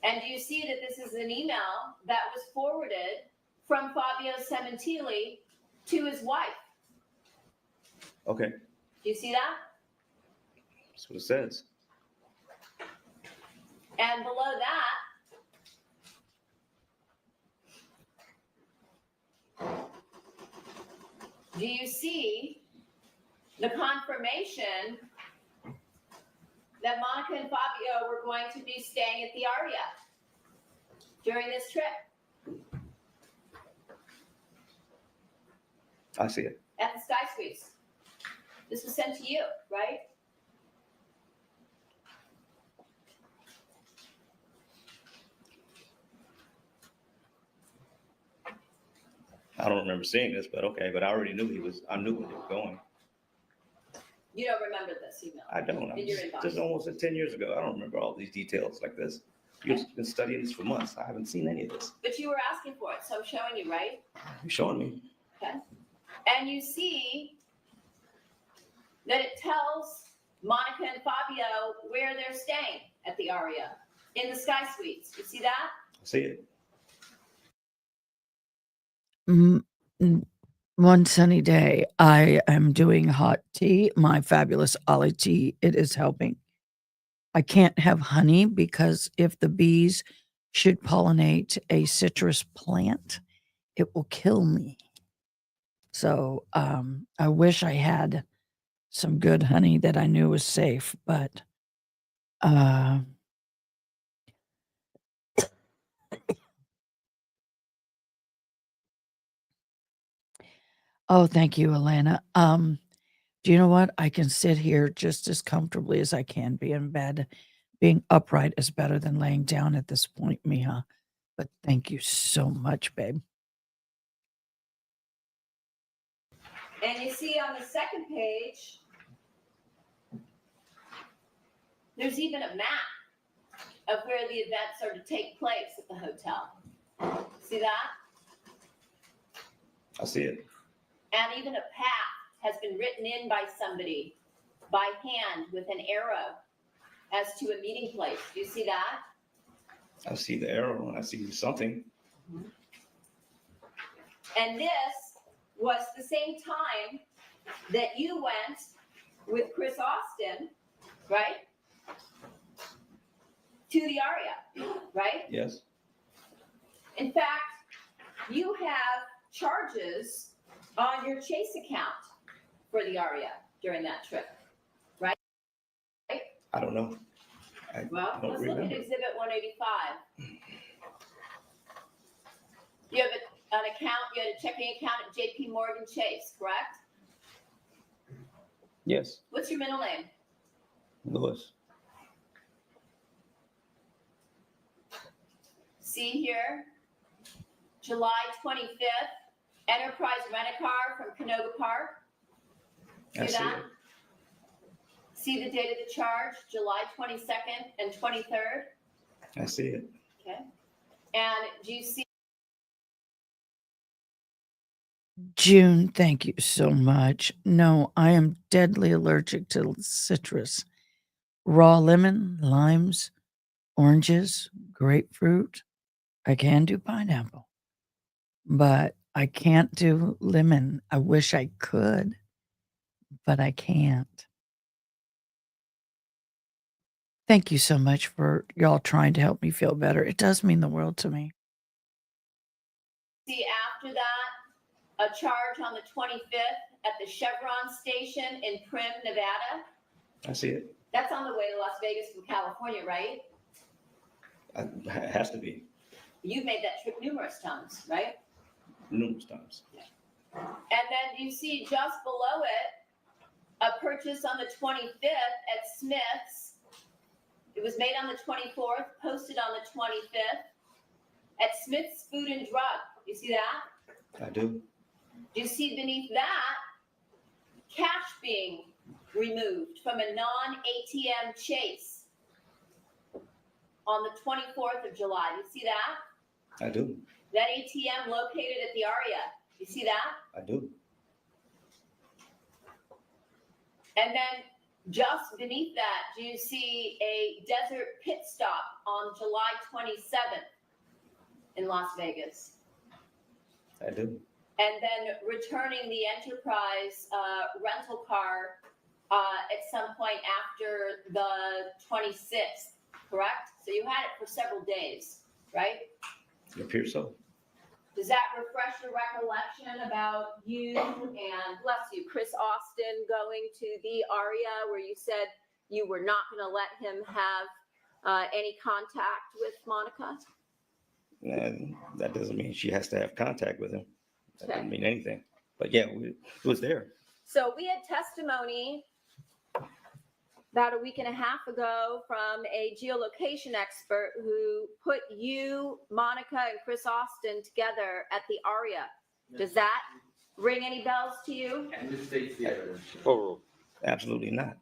And do you see that this is an email that was forwarded from Fabio Sementilli to his wife? Okay, Do you see that? that's what it says. And below that, do you see the confirmation that Monica and Fabio were going to be staying at the Aria during this trip I see it. at the Sky Suites? This was sent to you, right? I don't remember seeing this, but okay. But I already knew I knew where they were going. You don't remember this email? I don't. In your inbox. This is almost 10 years ago. I don't remember all these details like this. You've been studying this for months. I haven't seen any of this. But you were asking for it, so I'm showing you, right? You're showing me. And you see that it tells Monica and Fabio where they're staying at the Aria in the Sky Suites. You see that? I see it. One sunny day, I am doing hot tea, my fabulous Ollie tea. It is helping. I can't have honey because if the bees should pollinate a citrus plant, it will kill me. So I wish I had some good honey that I knew was safe, but oh, thank you, Elena. Do you know what? I can sit here just as comfortably as I can be in bed. Being upright is better than laying down at this point, Miha. But thank you so much, babe. And you see on the second page, there's even a map of where the events are to take place at the hotel. See that? I see it. And even a path has been written in by somebody by hand with an arrow as to a meeting place. Do you see that? I see the arrow and I see something. And this was the same time that you went with Chris Austin, right? To the Aria, right? Yes. In fact, you have charges on your Chase account for the Aria during that trip, right? I don't know. Well, don't let's look at remember. Exhibit 185. You have an account, you had a checking account at JP Morgan Chase, correct? Yes. What's your middle name? Lewis. See here, July 25th, Enterprise Rent-A-Car from Canoga Park. I See see that? it. See the date of the charge, July 22nd and 23rd? I see it. Okay. And do you see June, thank you so much. No, I am deadly allergic to citrus. Raw lemon, limes, oranges, grapefruit. I can do pineapple, but I can't do lemon. I wish I could, but I can't. Thank you so much for y'all trying to help me feel better. It does mean the world to me. See, after that, a charge on the 25th at the Chevron station in Primm, Nevada. I see it. That's on the way to Las Vegas from California, right? It has to be You've made that trip numerous times, right? numerous times. And then you see just below it, a purchase on the 25th at Smith's. It was made on the 24th, posted on the 25th at Smith's Food and Drug. You see that? I do. Do you see beneath that cash being removed from a non-ATM chase on the 24th of July? Do you see that? I do. That ATM located at the Aria. You see that? I do. And then just beneath that, do you see a desert pit stop on July 27th in Las Vegas? I do. And then returning the Enterprise rental car at some point after the 26th, correct? So you had it for several days, right? It appears so. Does that refresh your recollection about you and, bless you, Chris Austin going to the Aria where you said you were not going to let him have any contact with Monica? And that doesn't mean she has to have contact with him. That Okay. doesn't mean anything. But yeah, it was there. So we had testimony about a week and a half ago from a geolocation expert who put you, Monica, and Chris Austin together at the Aria. Does that ring any bells to you? And misstates the evidence. Overruled. Absolutely not.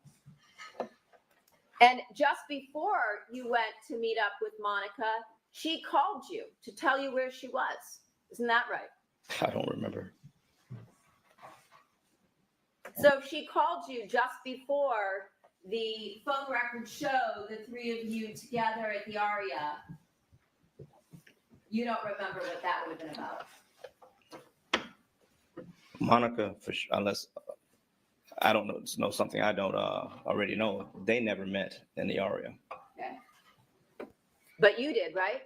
And just before you went to meet up with Monica, she called you to tell you where she was. Isn't that right? I don't remember. So she called you just before the phone records show the three of you together at the Aria. You don't remember what that would have been about. Monica, for sure, unless I don't know something I don't already know. They never met in the Aria. But you did, right?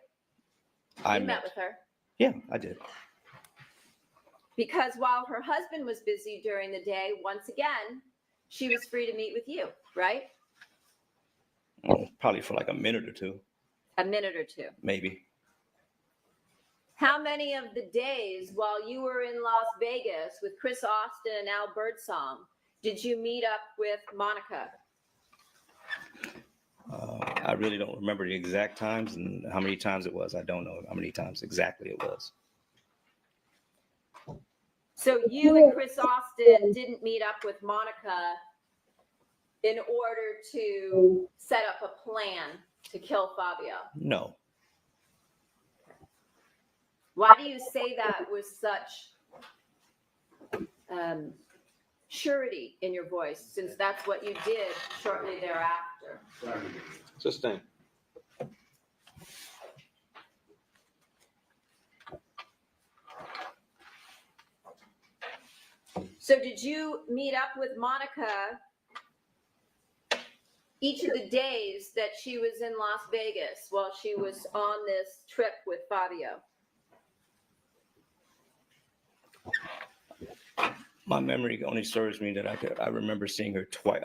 I You met met. with her. Yeah, I did. Because while her husband was busy during the day, once again, she was free to meet with you, right? Well, probably for like a minute or two, A minute or two. maybe. How many of the days while you were in Las Vegas with Chris Austin and Al Birdsong did you meet up with Monica? I really don't remember the exact times and how many times it was. I don't know how many times exactly it was. So you and Chris Austin didn't meet up with Monica in order to set up a plan to kill Fabio. No, Why do you say that with such surety in your voice, since that's what you did shortly thereafter? Sustain. So did you meet up with Monica each of the days that she was in Las Vegas while she was on this trip with Fabio? my memory only serves me that I remember seeing her twice,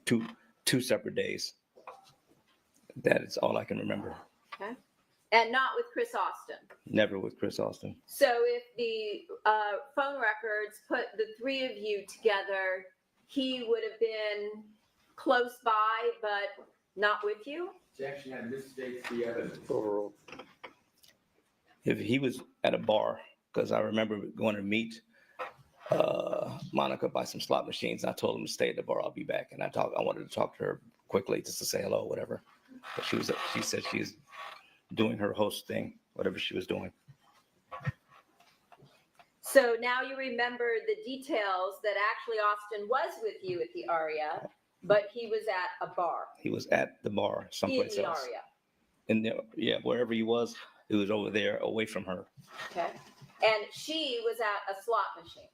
two separate days. That is all I can remember. Okay. And not with Chris Austin. Never with Chris Austin. So if the phone records put the three of you together, he would have been close by, but not with you? Objection, that misstates the evidence. Overruled. If he was at a bar, because I remember going to meet Monica by some slot machines. I told him to stay at the bar. I'll be back. And I wanted to talk to her quickly just to say hello, whatever. But she said she's doing her host thing, whatever she was doing. So now you remember the details that actually Austin was with you at the Aria, but he was at a bar He was at the bar in someplace the else. Aria. And yeah, wherever he was over there away from her. Okay. And she was at a slot machine.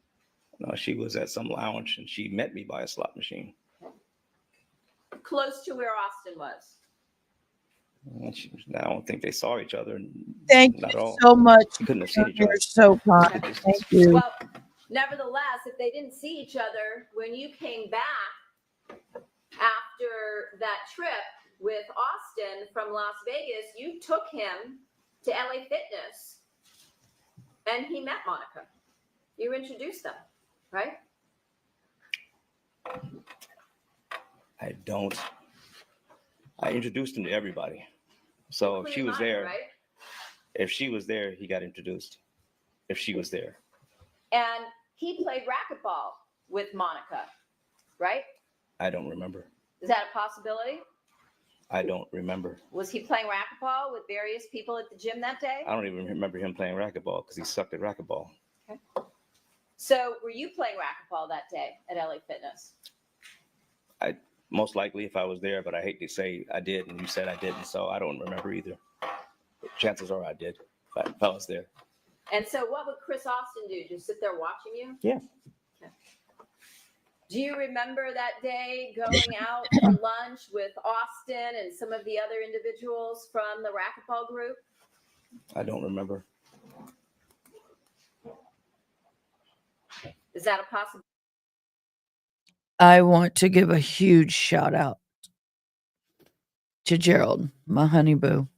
No, she was at some lounge and she met me by a slot machine. Close to where Austin was. And I don't think they saw each other. Thank Not you at all. so much. They couldn't have seen each You're other. so kind. Okay. Thank you. Well, nevertheless, if they didn't see each other when you came back after that trip with Austin from Las Vegas, you took him to LA Fitness and he met Monica. You introduced them, right? I introduced him to everybody. So if she was Monica, there, right? if she was there, he got introduced. If she was there. And he played racquetball with Monica, right? I don't remember. Is that a possibility? I don't remember. Was he playing racquetball with various people at the gym that day? I don't even remember him playing racquetball because he sucked at racquetball. Okay. So were you playing racquetball that day at LA Fitness? Most likely if I was there, but I hate to say I did and you said I didn't, so I don't remember either. But chances are I did if I was there. And so what would Chris Austin do? Just sit there watching you? Yeah. Okay. Do you remember that day going out for lunch with Austin and some of the other individuals from the racquetball group? I don't remember. Is that a possibility? I want to give a huge shout out to Gerald, my honey boo.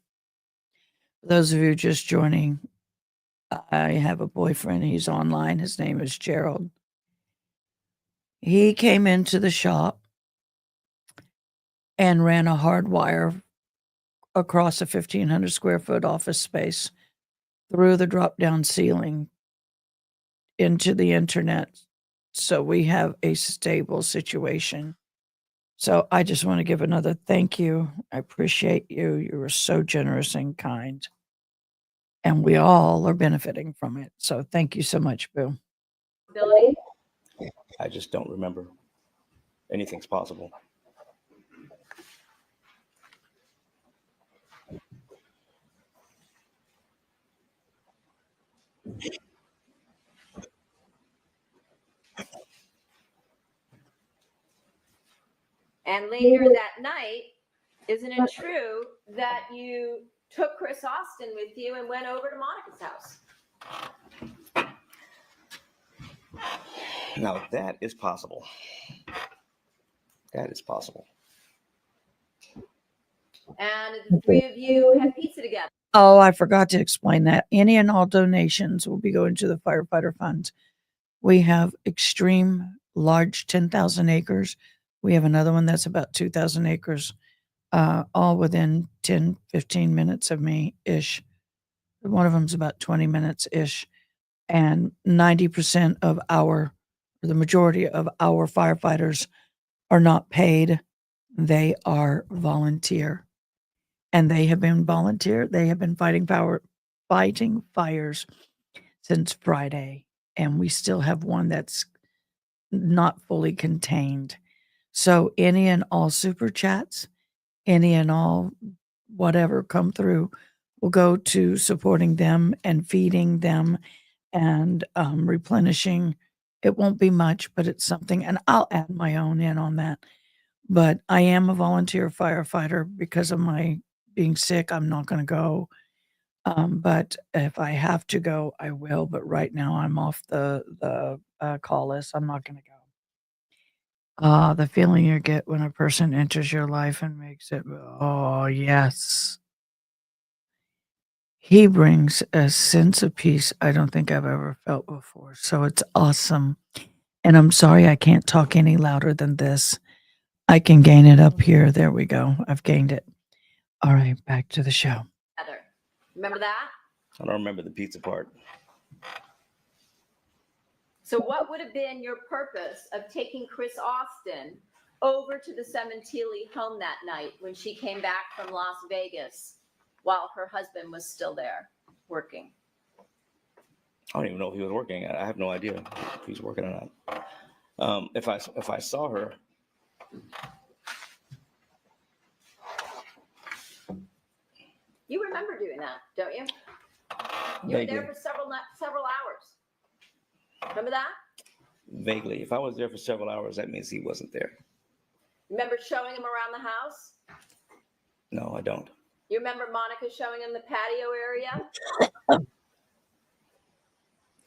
For those of you just joining, I have a boyfriend. He's online. His name is Gerald. He came into the shop and ran a hard wire across a 1,500 square foot office space through the drop down ceiling into the internet. So we have a stable situation. So I just want to give another thank you. I appreciate you. You were so generous and kind. And we all are benefiting from it. So thank you so much, Boo. I just don't remember. Anything's possible. And later that night, isn't it true that you took Chris Austin with you and went over to Monica's house? Now that is possible. That is possible. And the three of you had pizza together. Oh, I forgot to explain that. Any and all donations will be going to the firefighter fund. We have extreme large 10,000 acres. We have another one that's about 2,000 acres, all within 10, 15 minutes of me ish. One of them's about 20 minutes ish. And 90% of the majority of our firefighters are not paid. They are volunteer. And they have been volunteer. They have been fighting fires since Friday. And we still have one that's not fully contained. So any and all super chats, any and all whatever come through will go to supporting them and feeding them and replenishing. It won't be much, but it's something. And I'll add my own in on that. But I am a volunteer firefighter because of my being sick. I'm not going to go. But if I have to go, I will. But right now I'm off the call list. I'm not going to go. The feeling you get when a person enters your life and makes it, oh, yes. He brings a sense of peace I don't think I've ever felt before. So it's awesome. And I'm sorry I can't talk any louder than this. I can gain it up here. There we go. I've gained it. All right, back to the show. Remember that? I don't remember the pizza part. So what would have been your purpose of taking Chris Austin over to the Sementilli home that night when she came back from Las Vegas while her husband was still there working? I don't even know if he was working. I have no idea if he's working or not. If I saw her, You remember doing that, don't you? You were vaguely, there for several hours. Remember that? vaguely, if I was there for several hours, that means he wasn't there. Remember showing him around the house? No, I don't. You remember Monica showing him the patio area?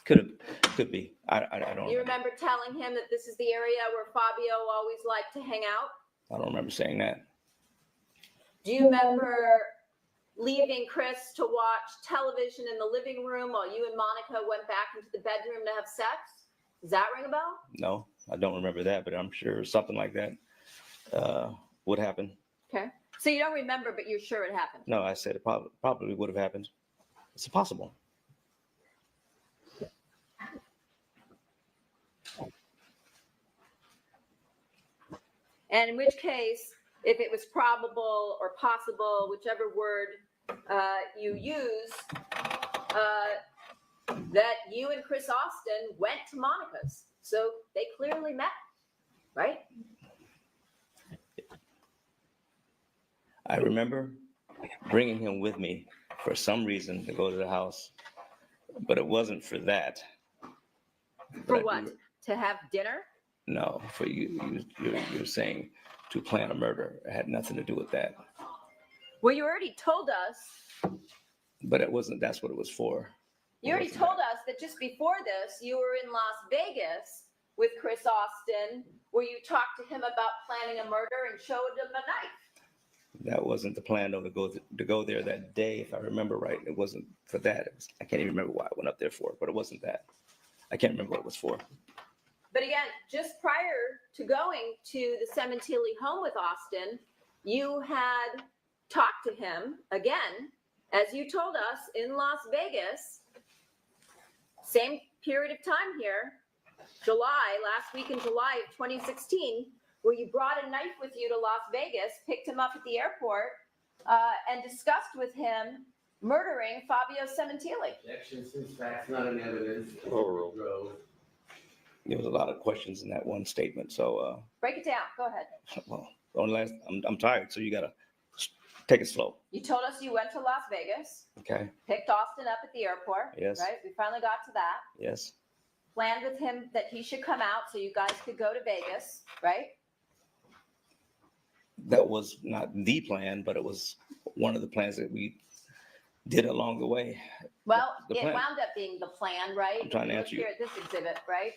Could be. I don't. You remember telling him that this is the area where Fabio always liked to hang out? I don't remember saying that. Do you remember leaving Chris to watch television in the living room while you and Monica went back into the bedroom to have sex? Does that ring a bell? No, I don't remember that, but I'm sure something like that would happen. Okay. So you don't remember, but you're sure it happened. No, I said it probably would have happened. It's possible. And in which case, if it was probable or possible, whichever word you use, that you and Chris Austin went to Monica's. So they clearly met, right? I remember bringing him with me for some reason to go to the house, but it wasn't for that. For But I what? do- To have dinner? No, for you're saying to plan a murder. It had nothing to do with that. Well, you already told us. But it wasn't. That's what it was for. You already told us that just before this, you were in Las Vegas with Chris Austin, where you talked to him about planning a murder and showed him a knife. That wasn't the plan, though, to go there that day. If I remember right, it wasn't for that. I can't even remember why I went up there for it, but it wasn't that. I can't remember what it was for. But again, just prior to going to the Sementilli home with Austin, you had talked to him again, as you told us, in Las Vegas, same period of time here, last week in July of 2016, where you brought a knife with you to Las Vegas, picked him up at the airport, and discussed with him murdering Fabio Sementilli. Objection, since facts not in evidence. Overruled. Drove. There was a lot of questions in that one statement. So, Break it down. Go ahead. well, I'm tired, so you gotta take it slow. You told us you went to Las Vegas, Okay. picked Austin up at the airport. Yes. Right? We finally got to that. Yes. Planned with him that he should come out so you guys could go to Vegas, right? That was not the plan, but it was one of the plans that we did along the way. Well, The it plan. wound up being the plan, right? I'm trying to Look answer you. here at this exhibit, right?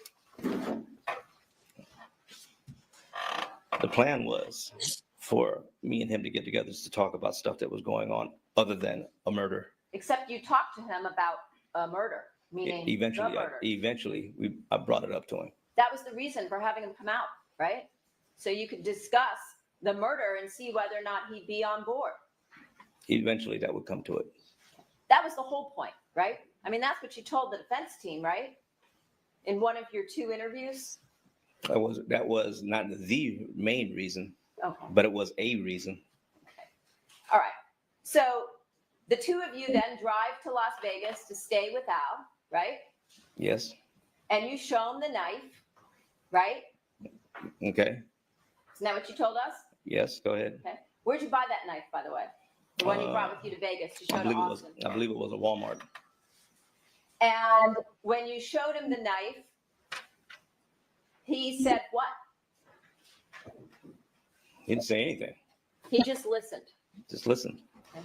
The plan was for me and him to get together to talk about stuff that was going on other than a murder. Except you talked to him about a murder, meaning the murder. Eventually, I brought it up to him. That was the reason for having him come out, right? So you could discuss the murder and see whether or not he'd be on board. Eventually, that would come to it. That was the whole point, right? I mean, that's what you told the defense team, right? In one of your 2 interviews. That was not the main reason, Okay. but it was a reason. All right. So the 2 of you then drive to Las Vegas to stay with Al, right? Yes. And you show him the knife, right? Okay. Isn't that what you told us? Yes. Go ahead. Okay. Where'd you buy that knife, by the way? The one you brought with you to Vegas to show I to believe it Austin. was a Walmart. And when you showed him the knife, he said what? He didn't say anything. He just listened. Just listened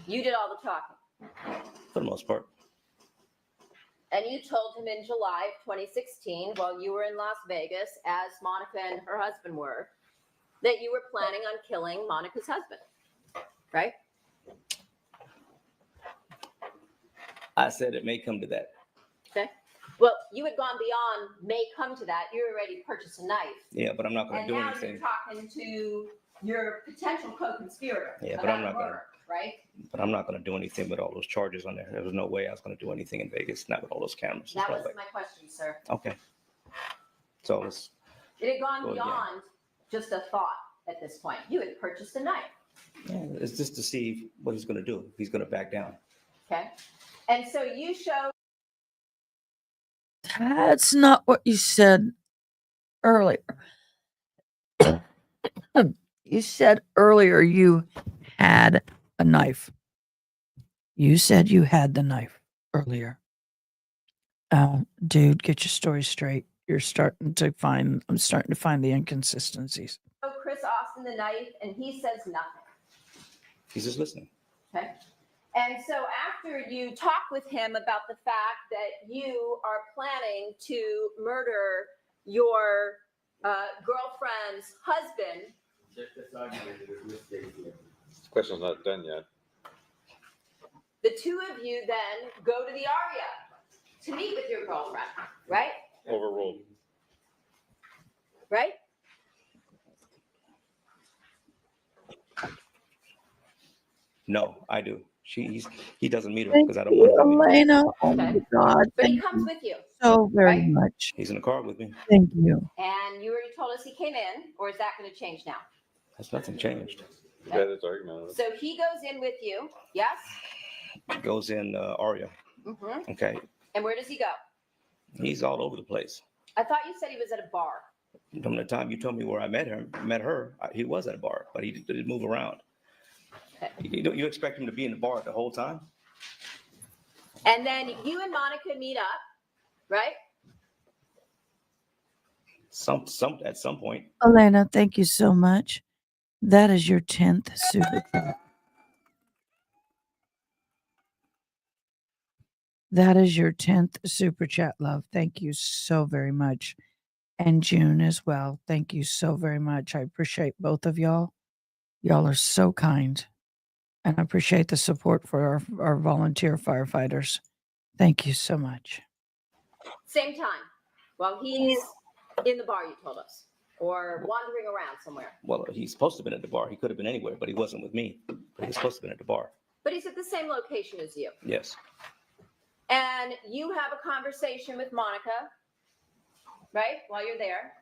You did all the talking. for the most part. And you told him in July of 2016, while you were in Las Vegas, as Monica and her husband were, that you were planning on killing Monica's husband, right? I said it may come to that. Okay. Well, you had gone beyond may come to that. You already purchased a knife. Yeah, but I'm not going And to do now anything. you're talking to your potential co-conspirator. Yeah, but about I'm not gonna- murder, right? But I'm not going to do anything with all those charges on there. There was no way I was going to do anything in Vegas, not with all those cameras. That There's no wasn't my question, sir. way. Okay. So it's It had gone Go again. beyond just a thought at this point. You had purchased a knife, it's just to see what he's going to do. If he's going to back down. okay? And so you showed That's not what you said earlier. You said earlier you had a knife. You said you had the knife earlier. Dude, get your story straight. I'm starting to find the inconsistencies. Show Chris Austin the knife, and he says nothing. He's just listening. Okay. And so after you talk with him about the fact that you are planning to murder your girlfriend's husband, Just this argument, there's mistakes here. This question's not done yet. the two of you then go to the Aria to meet with your girlfriend, right? Overruled. Right? No, I do. He doesn't meet her Thank because I don't want you, him to meet her. Elena. Oh Okay. my God. But he Thank comes you with you. so very right? much. He's in the car with me. Thank you. And you already told us he came in, or is that going to change now? Has nothing changed. That is argument. So he goes in with you, yes? Goes in Aria. Mm-hmm. Okay. And where does he go? He's all over the place. I thought you said he was at a bar. From the time you told me where I met her, he was at a bar, but he didn't move around. Okay. You expect him to be in the bar the whole time? And then you and Monica meet up, right? At some point. Elena, thank you so much. That is your 10th super chat. That is your 10th super chat, love. Thank you so very much. And June as well. Thank you so very much. I appreciate both of y'all. Y'all are so kind. And I appreciate the support for our volunteer firefighters. Thank you so much. Same time, while he's in the bar, you told us, or wandering around somewhere. Well, he's supposed to have been at the bar. He could have been anywhere, but he wasn't with me. But he was supposed to have been at the bar. But he's at the same location as you. Yes. And you have a conversation with Monica, right? While you're there.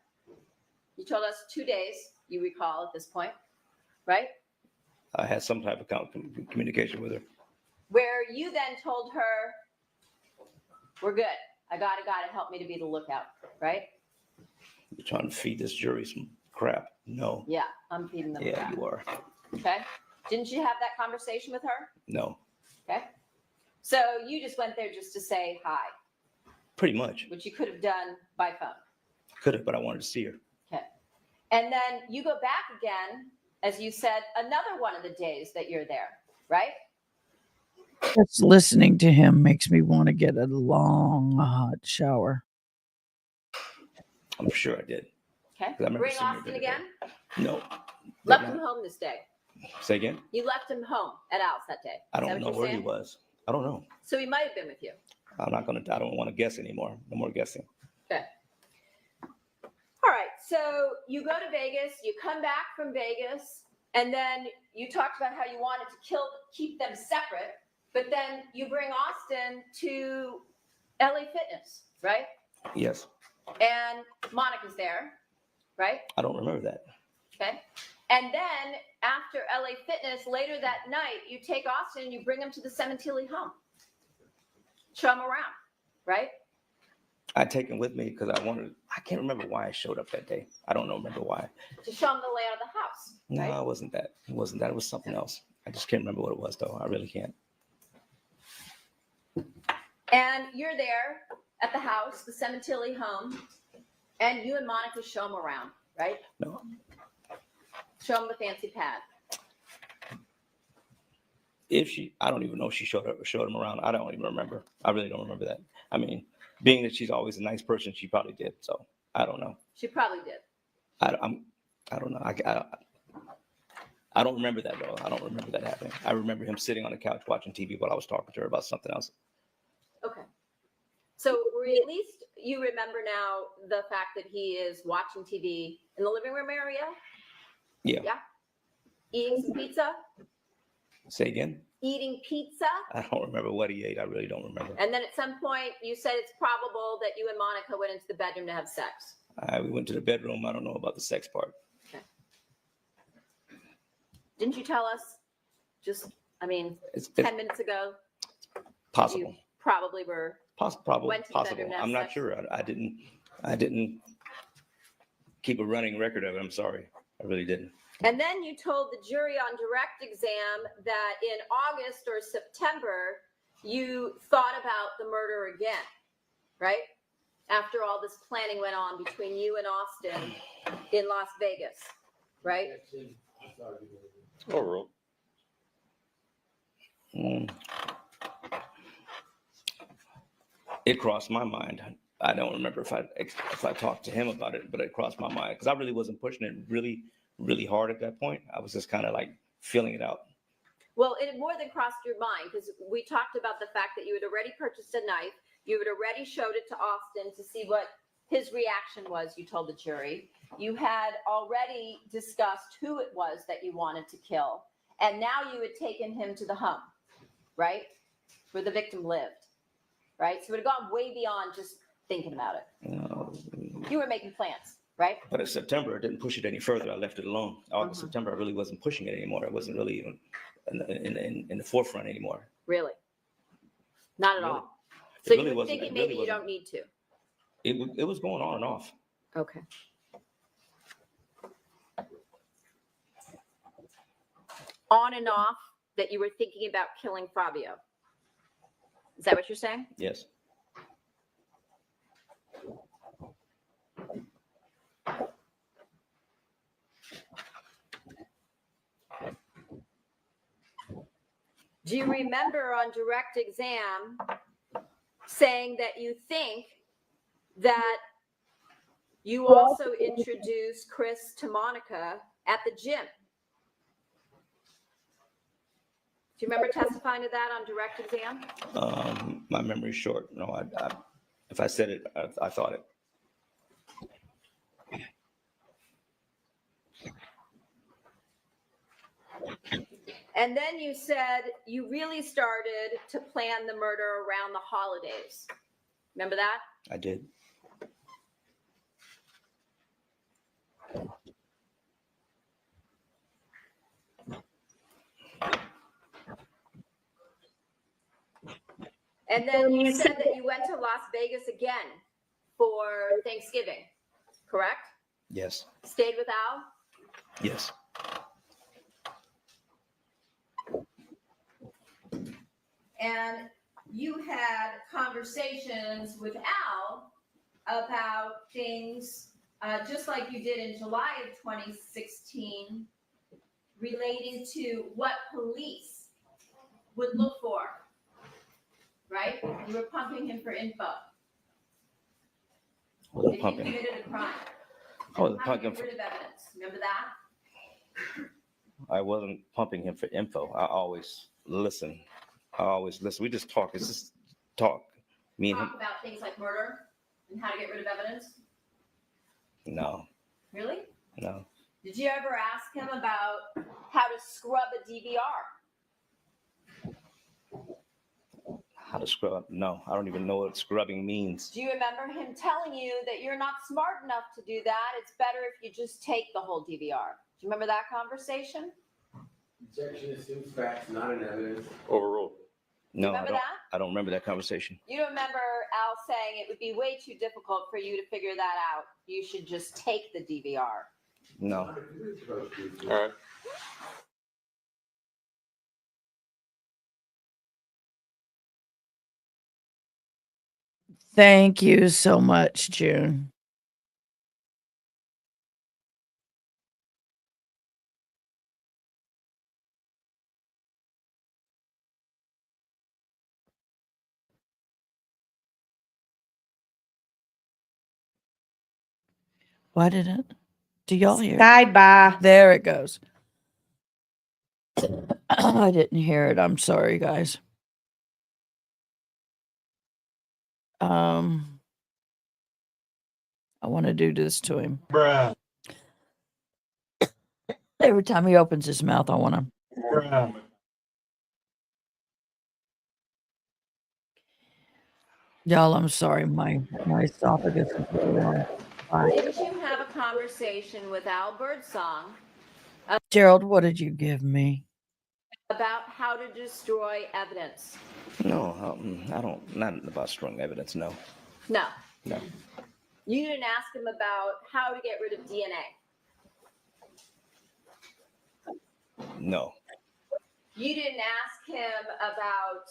You told us 2 days, you recall at this point, right? I had some type of communication with her. Where you then told her, we're good. I got a guy to help me to be the lookout, right? You're trying to feed this jury some crap. No. Yeah, I'm feeding them Yeah, crap. you are. Okay. Didn't you have that conversation with her? No. Okay. So you just went there just to say hi, Pretty much. which you could have done by phone. Could have, but I wanted to see her. Okay. And then you go back again, as you said, another one of the days that you're there, right? Just listening to him makes me want to get a long, hot shower. I'm sure I did. Okay. I remember Bring seeing her Austin the other day. again. No. Left Did him not. home this day. Say again? You left him home at Al's that day. I Is that don't what know you're where he saying? was. I don't know. So he might have been with you. I don't want to guess anymore. No more guessing. Okay. All right. So you go to Vegas, you come back from Vegas, and then you talked about how you wanted to keep them separate, but then you bring Austin to LA Fitness, right? Yes. And Monica's there, right? I don't remember that. Okay. And then after LA Fitness, later that night, you take Austin and you bring him to the Sementilli home. Show him around, right? I take him with me because I can't remember why I showed up that day. I don't remember why. To show him the layout of the house. Right? No, it wasn't that. It wasn't that. It was something else. I just can't remember what it was, though. I really can't. And you're there at the house, the Sementilli home, and you and Monica show him around, right? No. Show him the fancy pad. I don't even know if she showed him around. I don't even remember. I really don't remember that. I mean, being that she's always a nice person, she probably did. So I don't know. She probably did. I don't know. I don't remember that though. I don't remember that happening. I remember him sitting on the couch watching TV while I was talking to her about something else. Okay. So at least you remember now the fact that he is watching TV in the living room area? Yeah. Yeah. Eating some pizza? Say again? Eating pizza? I don't remember what he ate. I really don't remember. And then at some point you said it's probable that you and Monica went into the bedroom to have sex. We went to the bedroom. I don't know about the sex part. Didn't you tell us just, It's 10 minutes ago? possible. You probably were Probably Went to the possible. bedroom to have I'm not sex? sure. I didn't keep a running record of it. I'm sorry. I really didn't. And then you told the jury on direct exam that in August or September, you thought about the murder again, right? After all this planning went on between you and Austin in Las Vegas, right? Overall. It crossed my mind. I don't remember if I talked to him about it, but it crossed my mind because I really wasn't pushing it really hard at that point. I was just kind of like feeling it out. Well, it had more than crossed your mind because we talked about the fact that you had already purchased a knife. You had already showed it to Austin to see what his reaction was, you told the jury. You had already discussed who it was that you wanted to kill. And now you had taken him to the home, right? Where the victim lived, right? So it had gone way beyond just thinking about it. You were making plans, right? But in September, I didn't push it any further. I left it alone. August, Mhm. September, I really wasn't pushing it anymore. I wasn't really even in the forefront anymore. Really? Not at Really? all. It So really you were wasn't- thinking it really maybe you wasn't. don't need to. It was going on and off. Okay. On and off that you were thinking about killing Fabio. Is that what you're saying? Yes. Do you remember on direct exam saying that you think that you also introduced Chris to Monica at the gym? Do you remember testifying to that on direct exam? My memory's short. No, if I said it, I thought it. And then you said you really started to plan the murder around the holidays. Remember that? I did. And then you said that you went to Las Vegas again for Thanksgiving, correct? Yes. Stayed with Al? Yes. And you had conversations with Al about things, just like you did in July of 2016, related to what police would look for, right? You were pumping him for info. I wasn't If you pumping. committed a crime. I wasn't How to pumping. get rid of evidence. Remember that? I wasn't pumping him for info. I always listen. We just talk. It's just talk. Me and him. Talk about things like murder and how to get rid of evidence? No. Really? No. Did you ever ask him about how to scrub a DVR? How to scrub? No, I don't even know what scrubbing means. Do you remember him telling you that you're not smart enough to do that? It's better if you just take the whole DVR. Do you remember that conversation? Objection assumes facts, not an evidence. Overruled. No, Remember that? I don't remember that conversation. You don't remember Al saying it would be way too difficult for you to figure that out. You should just take the DVR. No. All right. Thank you so much, June. Why did it? Do y'all hear? Sidebar. There it goes. I didn't hear it. I'm sorry, guys. I want to do this to him. Bruh. Every time he opens his mouth, I want to. Bruh. Y'all, I'm sorry. My esophagus is really on fire. Didn't you have a conversation with Al Birdsong? Gerald, what did you give me? about how to destroy evidence? No, I don't. Not about strong evidence. No, No. no, You didn't ask him about how to get rid of DNA. no, You didn't ask him about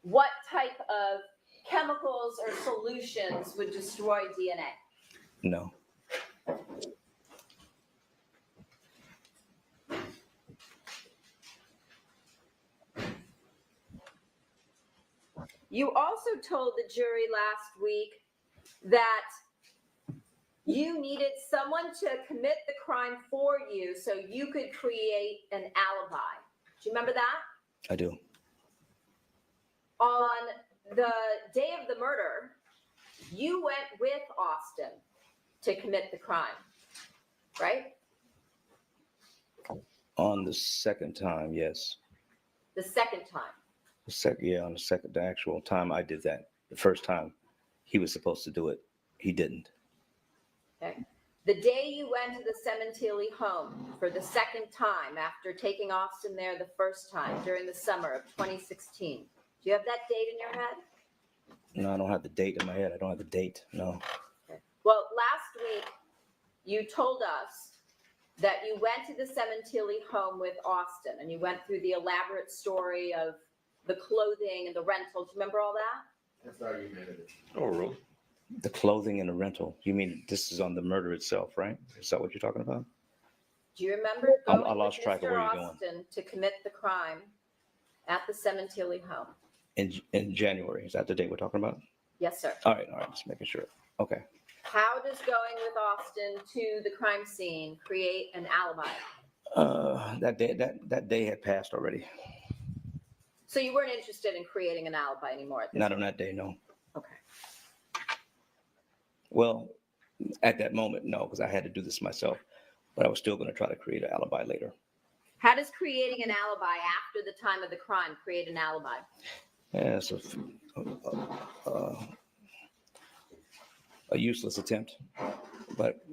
what type of chemicals or solutions would destroy DNA. no. You also told the jury last week that you needed someone to commit the crime for you so you could create an alibi. Do you remember that? I do. On the day of the murder, you went with Austin to commit the crime, right? On the second time, yes. The second time. On the actual time I did that. The first time he was supposed to do it, he didn't. Okay. The day you went to the Sementilli home for the second time after taking Austin there the first time during the summer of 2016. Do you have that date in your head? No, I don't have the date in my head. I don't have the date. No. Okay. Well, last week you told us that you went to the Sementilli home with Austin and you went through the elaborate story of the clothing and the rental. Do you remember all that? That's argumentative. Oh, really? The clothing and the rental. You mean this is on the murder itself, right? Is that what you're talking about? Do you remember I going lost with track of Mr. where you're going. Austin to commit the crime at the Sementilli home? In January. Is that the date we're talking about? Yes, sir. All right. Just making sure. Okay. How does going with Austin to the crime scene create an alibi? That day had passed already. So you weren't interested in creating an alibi anymore at this Not on that day, no. Okay. Well, at that moment, no, because I had to do this myself. But I was still going to try to create an alibi later. How does creating an alibi after the time of the crime create an alibi? Yeah, it's a useless attempt, but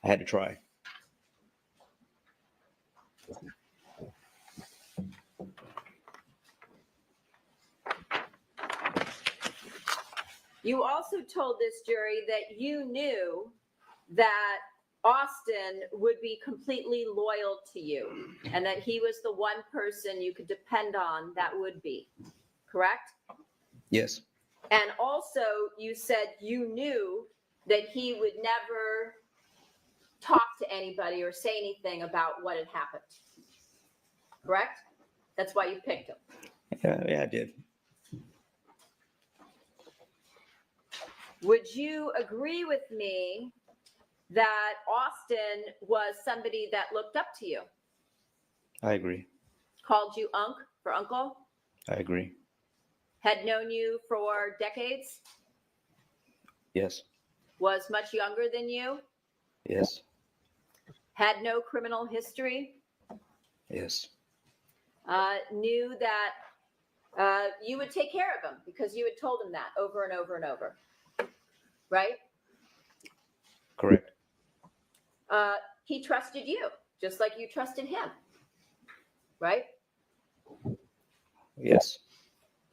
I had to try. You also told this jury that you knew that Austin would be completely loyal to you and that he was the one person you could depend on that would be, correct? Yes, And also you said you knew that he would never talk to anybody or say anything about what had happened, correct? That's why you picked him. yeah, I did. Would you agree with me that Austin was somebody that looked up to you, I agree. called you Unc for uncle, I agree. had known you for decades, Yes, was much younger than you, yes, had no criminal history, yes, knew that you would take care of him because you had told him that over and over and over, right? correct. He trusted you just like you trusted him, right? Yes,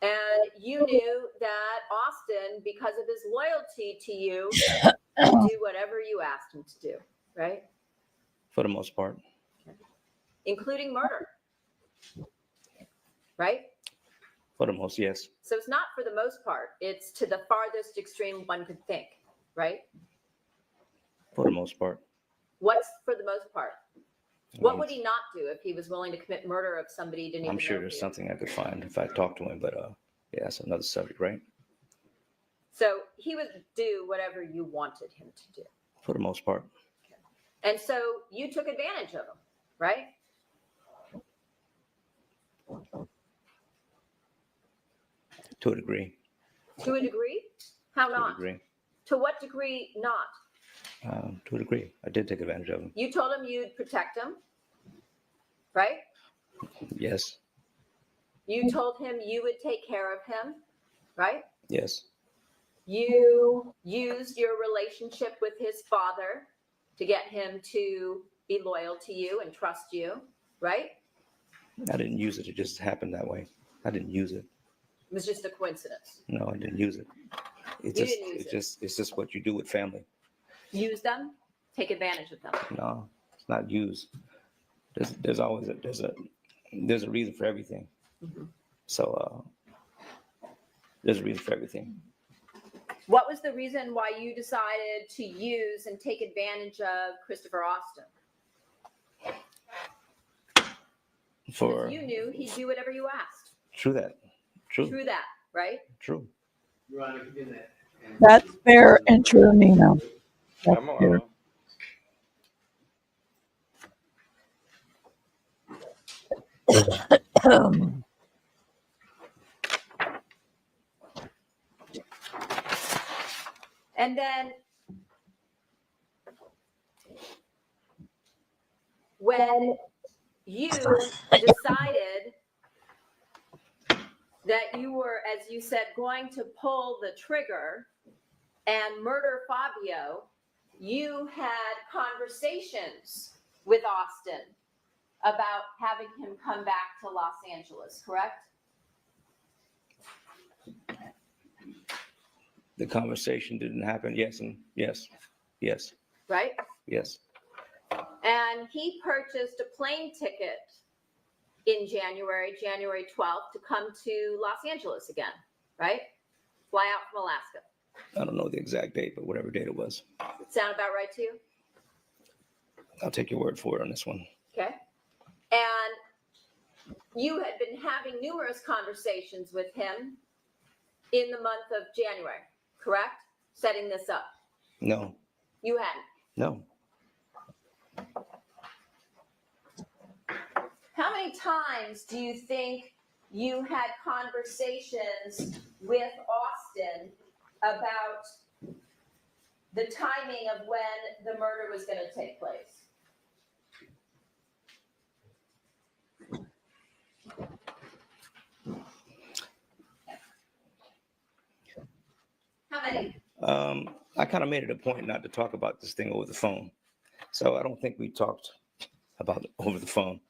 And you knew that Austin, because of his loyalty to you, would do whatever you asked him to do, right? for the most part. Including murder, right? For the most, yes. So it's not for the most part. It's to the farthest extreme one could think, right? For the most part. What's for the most part? What would he not do if he was willing to commit murder of somebody he didn't even I'm sure know there's who? something I could find if I talk to him, but yeah, that's another subject, right? So he would do whatever you wanted him to do. For the most part. And so you took advantage of him, right? To a degree. To a degree? How To a not? degree. To what degree not? To a degree. I did take advantage of him. You told him you'd protect him, right? Yes, You told him you would take care of him, right? yes, You used your relationship with his father to get him to be loyal to you and trust you, right? I didn't use it. It just happened that way. I didn't use it. It was just a coincidence. No, I didn't use it. You didn't use it. It's just what you do with family. Use them, take advantage of them. No, it's not used. There's always there's a reason for everything. Mm-hmm. So there's a reason for everything. What was the reason why you decided to use and take advantage of Christopher Austin? For Because you knew he'd do whatever you asked. true that. True. True that, right? True. Your Honor, if you did that. That's fair and true, Nino. That's I'm fair. And then when you decided that you were, as you said, going to pull the trigger and murder Fabio, you had conversations with Austin about having him come back to Los Angeles, correct? The conversation didn't happen. Yes, and yes, Right? yes. And he purchased a plane ticket in January 12th, to come to Los Angeles again, right? Fly out from Alaska. I don't know the exact date, but whatever date it was, Sound about right to you? I'll take your word for it on this one. Okay. And you had been having numerous conversations with him in the month of January, correct? Setting this up. No, You hadn't. no. How many times do you think you had conversations with Austin about the timing of when the murder was going to take place? How many? I kind of made it a point not to talk about this thing over the phone. So I don't think we talked about it over the phone.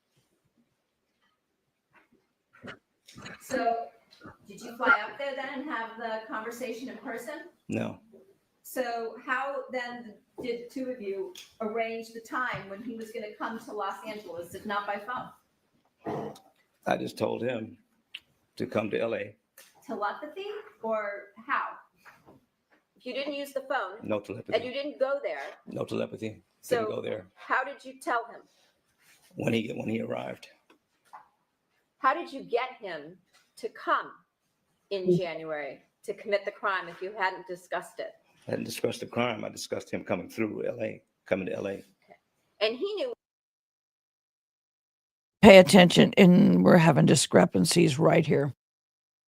So, did you fly up there then and have the conversation in person? No, So, how then did the two of you arrange the time when he was going to come to Los Angeles, if not by phone? I just told him to come to LA. Telepathy or how? If you didn't use the phone No and you telepathy. didn't go there, No telepathy. So- Didn't go there how did you tell him? when he arrived. How did you get him to come in January to commit the crime if you hadn't discussed it? I hadn't discussed the crime. I discussed him coming through LA, coming to LA. And he knew Pay attention, and we're having discrepancies right here.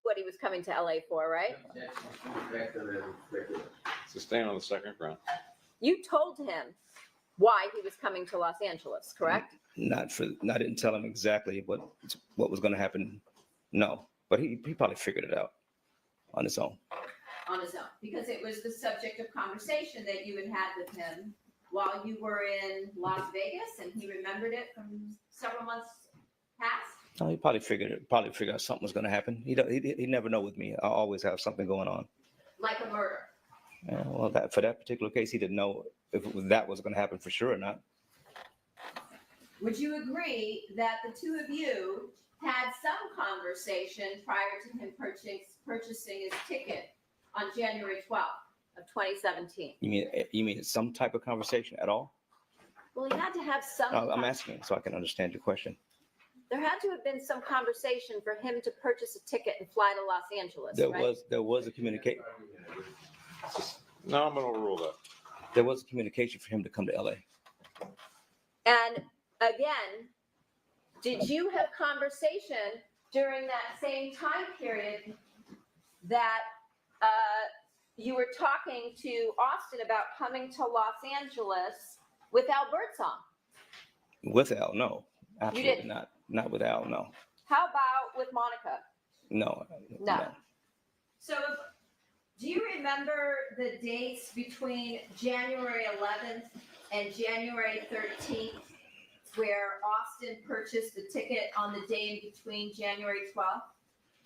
what he was coming to LA for, right? So staying on the second ground. You told him why he was coming to Los Angeles, correct? I didn't tell him exactly what was going to happen. No, but he probably figured it out on his own. On his own, because it was the subject of conversation that you had had with him while you were in Las Vegas, and he remembered it from several months past. No, he probably figured out something was going to happen. He never know with me. I always have something going on. Like a murder. Yeah, well, for that particular case, he didn't know if that was going to happen for sure or not. Would you agree that the two of you had some conversation prior to him purchasing his ticket on January 12th of 2017? You mean some type of conversation at all? Well, he had to have some. No, I'm asking so I can understand your question. There had to have been some conversation for him to purchase a ticket and fly to Los Angeles, right? There was a communication. No, I'm gonna overrule that. There was a communication for him to come to LA. And again, did you have conversation during that same time period that you were talking to Austin about coming to Los Angeles with Al Birdsong? With Al, no, absolutely didn't? not. Not with Al, no. How about with Monica? No. No. So do you remember the dates between January 11th and January 13th, where Austin purchased the ticket on the day in between January 12th?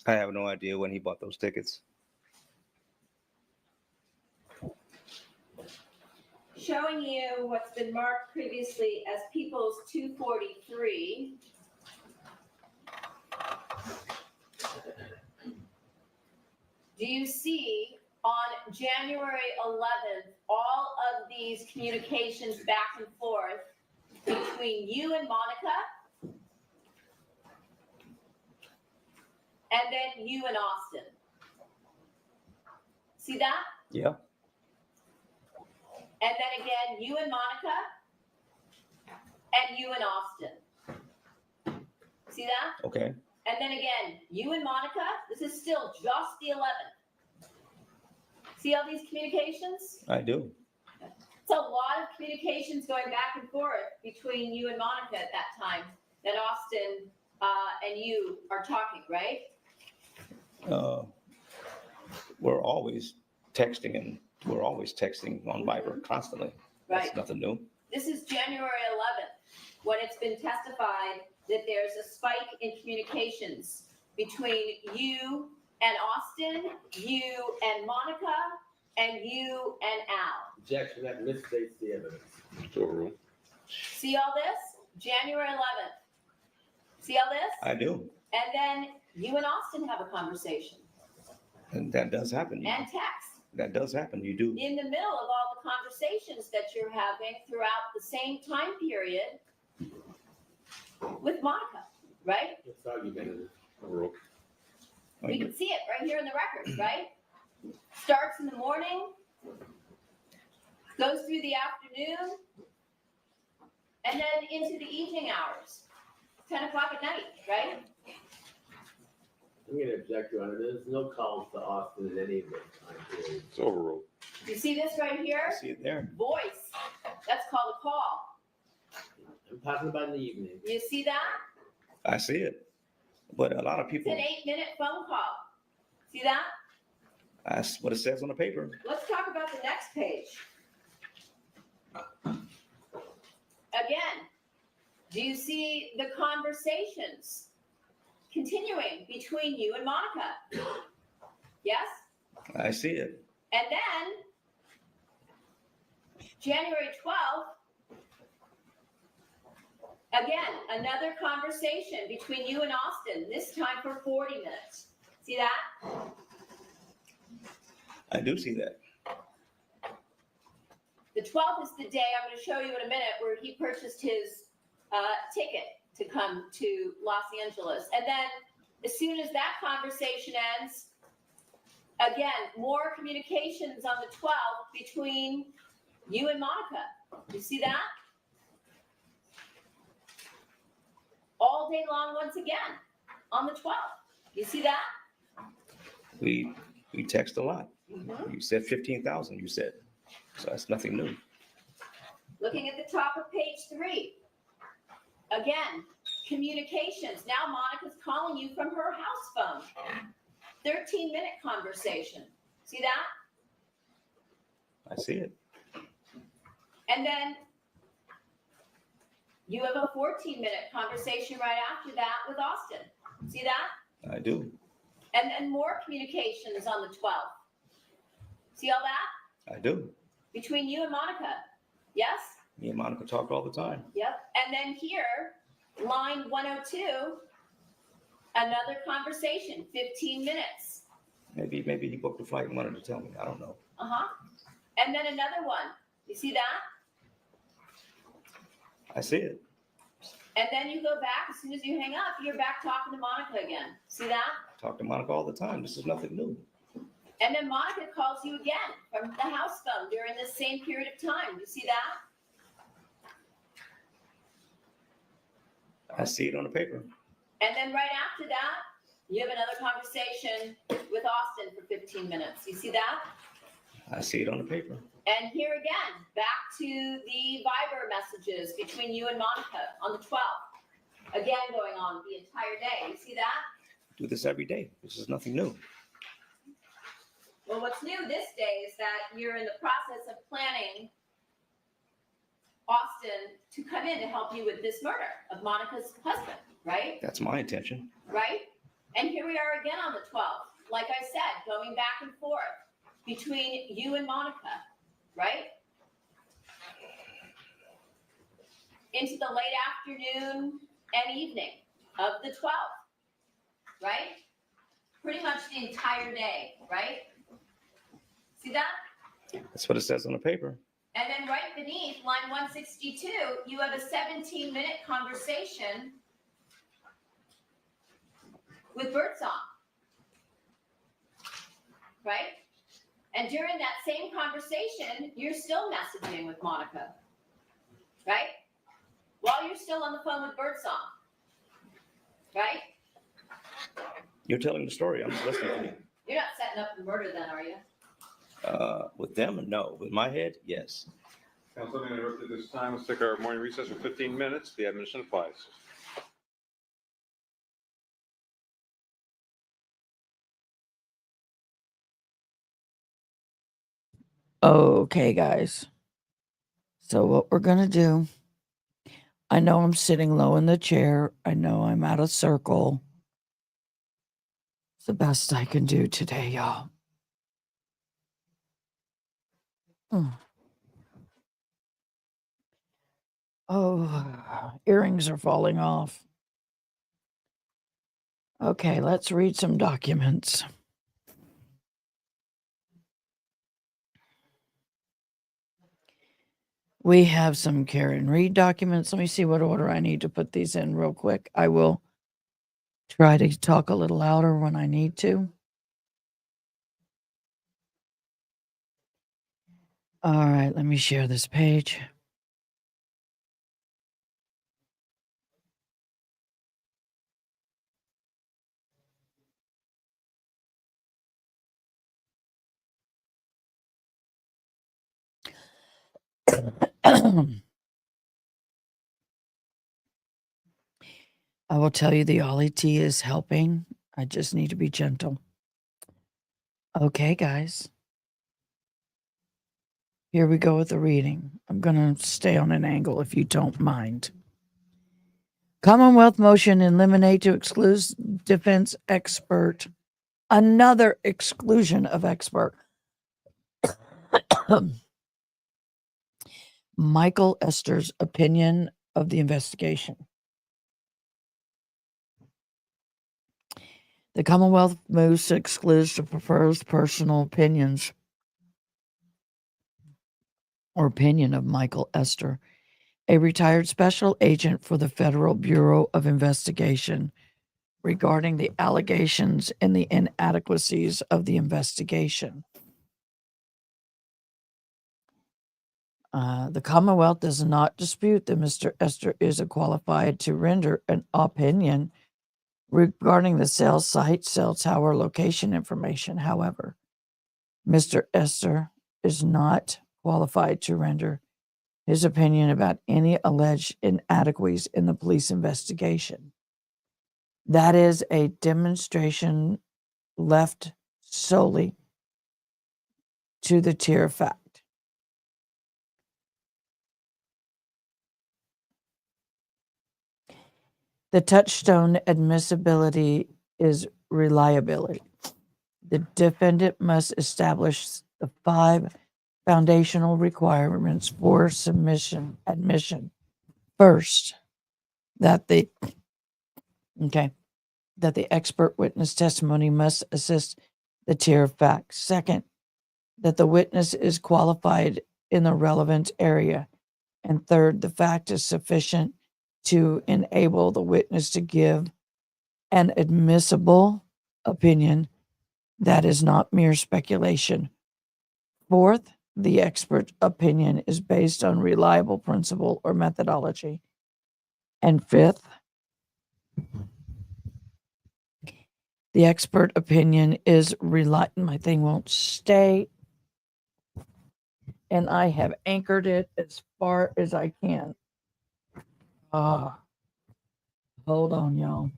I have no idea when he bought those tickets. Showing you what's been marked previously as People's 243. Do you see on January 11th, all of these communications back and forth between you and Monica? And then you and Austin. See that? Yeah. And then again, you and Monica, and you and Austin. See that? Okay. And then again, you and Monica, this is still just the 11th. See all these communications? I do. It's a lot of communications going back and forth between you and Monica at that time that Austin and you are talking, right? We're always texting, and we're always texting on Viber constantly. Right. That's nothing new. This is January 11th, when it's been testified that there's a spike in communications between you and Austin, you and Monica, and you and Al. Objection, that misstates the evidence. It's overruled. See all this? January 11th. See all this? I do. And then you and Austin have a conversation And that does happen. and text That does happen. You do. in the middle of all the conversations that you're having throughout the same time period with Monica, right? It's argumentative. Overruled. We can see it right here in the records, right? Starts in the morning, goes through the afternoon, and then into the evening hours, 10 o'clock at night, right? I'm gonna object, Your Honor. There's no calls to Austin in any of this time period. It's overruled. You see this right here? I see it there. Voice, that's called a call. I'm talking about in the evening. You see that? I see it. But a lot of It's people, an 8-minute phone call. See that? that's what it says on the paper. Let's talk about the next page. Again, do you see the conversations continuing between you and Monica? Yes? I see it. And then, January 12th, again, another conversation between you and Austin, this time for 40 minutes. See that? I do see that. The 12th is the day I'm going to show you in a minute where he purchased his ticket to come to Los Angeles. And then as soon as that conversation ends, again, more communications on the 12th between you and Monica. You see that? All day long once again on the 12th. You see that? We text a lot. Mhm. You said 15,000, you said. So that's nothing new. Looking at the top of page 3. Again, communications. Now Monica's calling you from her house phone. 13-minute conversation. See that? I see it. And then you have a 14-minute conversation right after that with Austin. See that? I do. And then more communications on the 12th. See all that? I do. Between you and Monica. Yes? Me and Monica talk all the time. Yep. And then here, line 102, another conversation, 15 minutes. Maybe he booked a flight and wanted to tell me. I don't know. Uh-huh. And then another one. You see that? I see it. And then you go back, as soon as you hang up, you're back talking to Monica again. See that? Talk to Monica all the time. This is nothing new. And then Monica calls you again from the house phone during this same period of time. You see that? I see it on the paper. And then right after that, you have another conversation with Austin for 15 minutes. You see that? I see it on the paper. And here again, back to the Viber messages between you and Monica on the 12th. Again, going on the entire day. You see that? Do this every day. This is nothing new. Well, what's new this day is that you're in the process of planning Austin Austin to come in to help you with this murder of Monica's husband, right? That's my intention. Right? And here we are again on the 12th. Like I said, going back and forth between you and Monica, right? Into the late afternoon and evening of the 12th, right? Pretty much the entire day, right? See that? That's what it says on the paper. And then right beneath line 162, you have a 17-minute conversation with Birdsong, right? And during that same conversation, you're still messaging with Monica, right? While you're still on the phone with Birdsong, right? You're telling the story. I'm just listening to you. You're not setting up the murder then, are you? With them, no. With my head, yes. Council, I'm going to interrupt at this time. Let's take our morning recess for 15 minutes. The admonition applies. Okay, guys. So what we're going to do, I know I'm sitting low in the chair. I know I'm out of circle. It's the best I can do today, y'all. Oh, earrings are falling off. Okay, let's read some documents. We have some Karen Reed documents. Let me see what order I need to put these in real quick. I will try to talk a little louder when I need to. All right, let me share this page. I will tell you the Ollie tea is helping. I just need to be gentle. Okay, guys. Here we go with the reading. I'm going to stay on an angle if you don't mind. Commonwealth motion eliminate to exclude defense expert. Another exclusion of expert. Michael Esther's opinion of the investigation. The Commonwealth moves to exclude the proposed personal opinions or opinion of Michael Esther, a retired special agent for the Federal Bureau of Investigation, regarding the allegations and the inadequacies of the investigation. The Commonwealth does not dispute that Mr. Esther is qualified to render an opinion regarding the cell site, cell tower location information. However, Mr. Esther is not qualified to render his opinion about any alleged inadequacies in the police investigation. That is a demonstration left solely to the tier of fact. The touchstone admissibility is reliability. The defendant must establish the 5 foundational requirements for admission. First, that the expert witness testimony must assist the tier of fact. Second, that the witness is qualified in the relevant area. And third, the fact is sufficient to enable the witness to give an admissible opinion that is not mere speculation. Fourth, the expert opinion is based on reliable principle or methodology. And fifth, the expert opinion is my thing won't stay, and I have anchored it as far as I can. Hold on, y'all.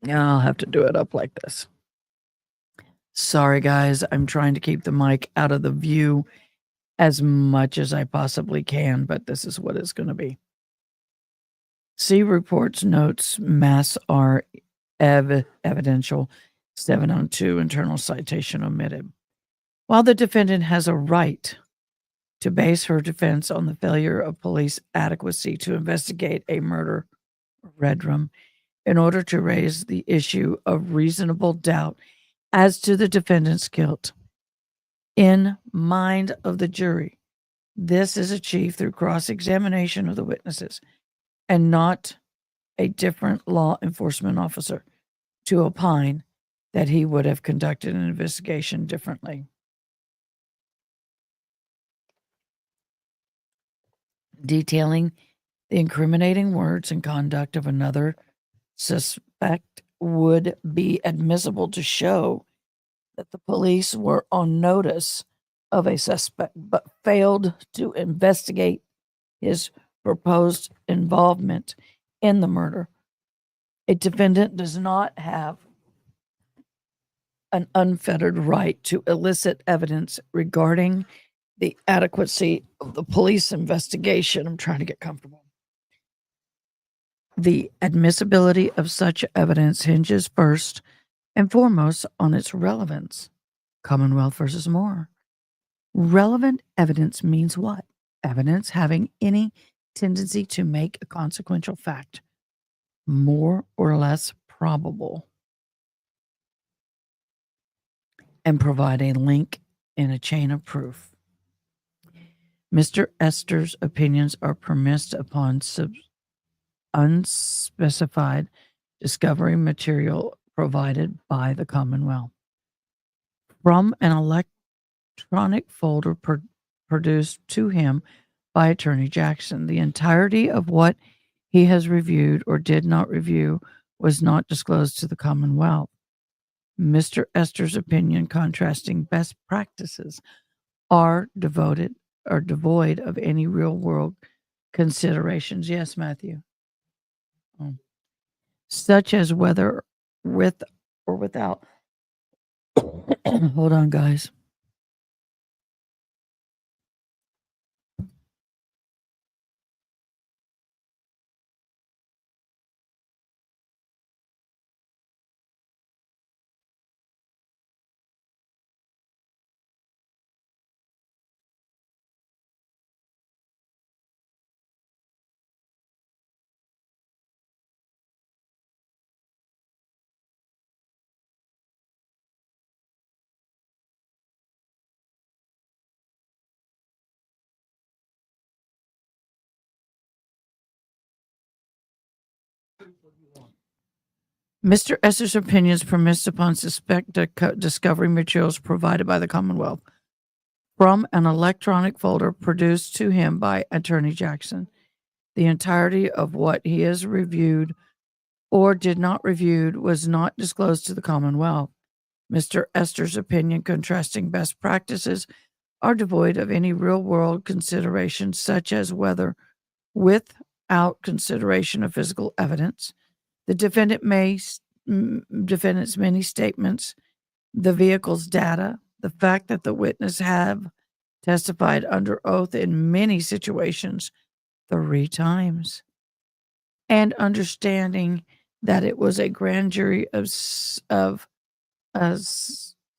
I'll have to do it up like this. Sorry, guys. I'm trying to keep the mic out of the view as much as I possibly can, but this is what it's going to be. See reports, notes, mass are evidential, 702 internal citation omitted. While the defendant has a right to base her defense on the failure of police adequacy to investigate a murder, red room, in order to raise the issue of reasonable doubt as to the defendant's guilt in mind of the jury, this is achieved through cross-examination of the witnesses and not a different law enforcement officer to opine that he would have conducted an investigation differently. Detailing the incriminating words and conduct of another suspect would be admissible to show that the police were on notice of a suspect but failed to investigate his proposed involvement in the murder. A defendant does not have an unfettered right to elicit evidence regarding the adequacy of the police investigation. I'm trying to get comfortable. The admissibility of such evidence hinges first and foremost on its relevance. Commonwealth versus Moore. Relevant evidence means what? Evidence having any tendency to make a consequential fact more or less probable and provide a link in a chain of proof. Mr. Esther's opinions are premised upon unspecified discovery material provided by the Commonwealth. From an electronic folder produced to him by Attorney Jackson, the entirety of what he has reviewed or did not review was not disclosed to the Commonwealth. Mr. Esther's opinion contrasting best practices are devoid of any real world considerations. Yes, Matthew. Such as whether with or without. Hold on, guys. Mr. Esther's opinions premised upon suspected discovery materials provided by the Commonwealth from an electronic folder produced to him by Attorney Jackson. The entirety of what he has reviewed or did not reviewed was not disclosed to the Commonwealth. Mr. Esther's opinion contrasting best practices are devoid of any real-world considerations, such as whether, without consideration of physical evidence, the defendant's many statements, the vehicle's data, the fact that the witness have testified under oath in many situations 3 times, and understanding that it was a grand jury of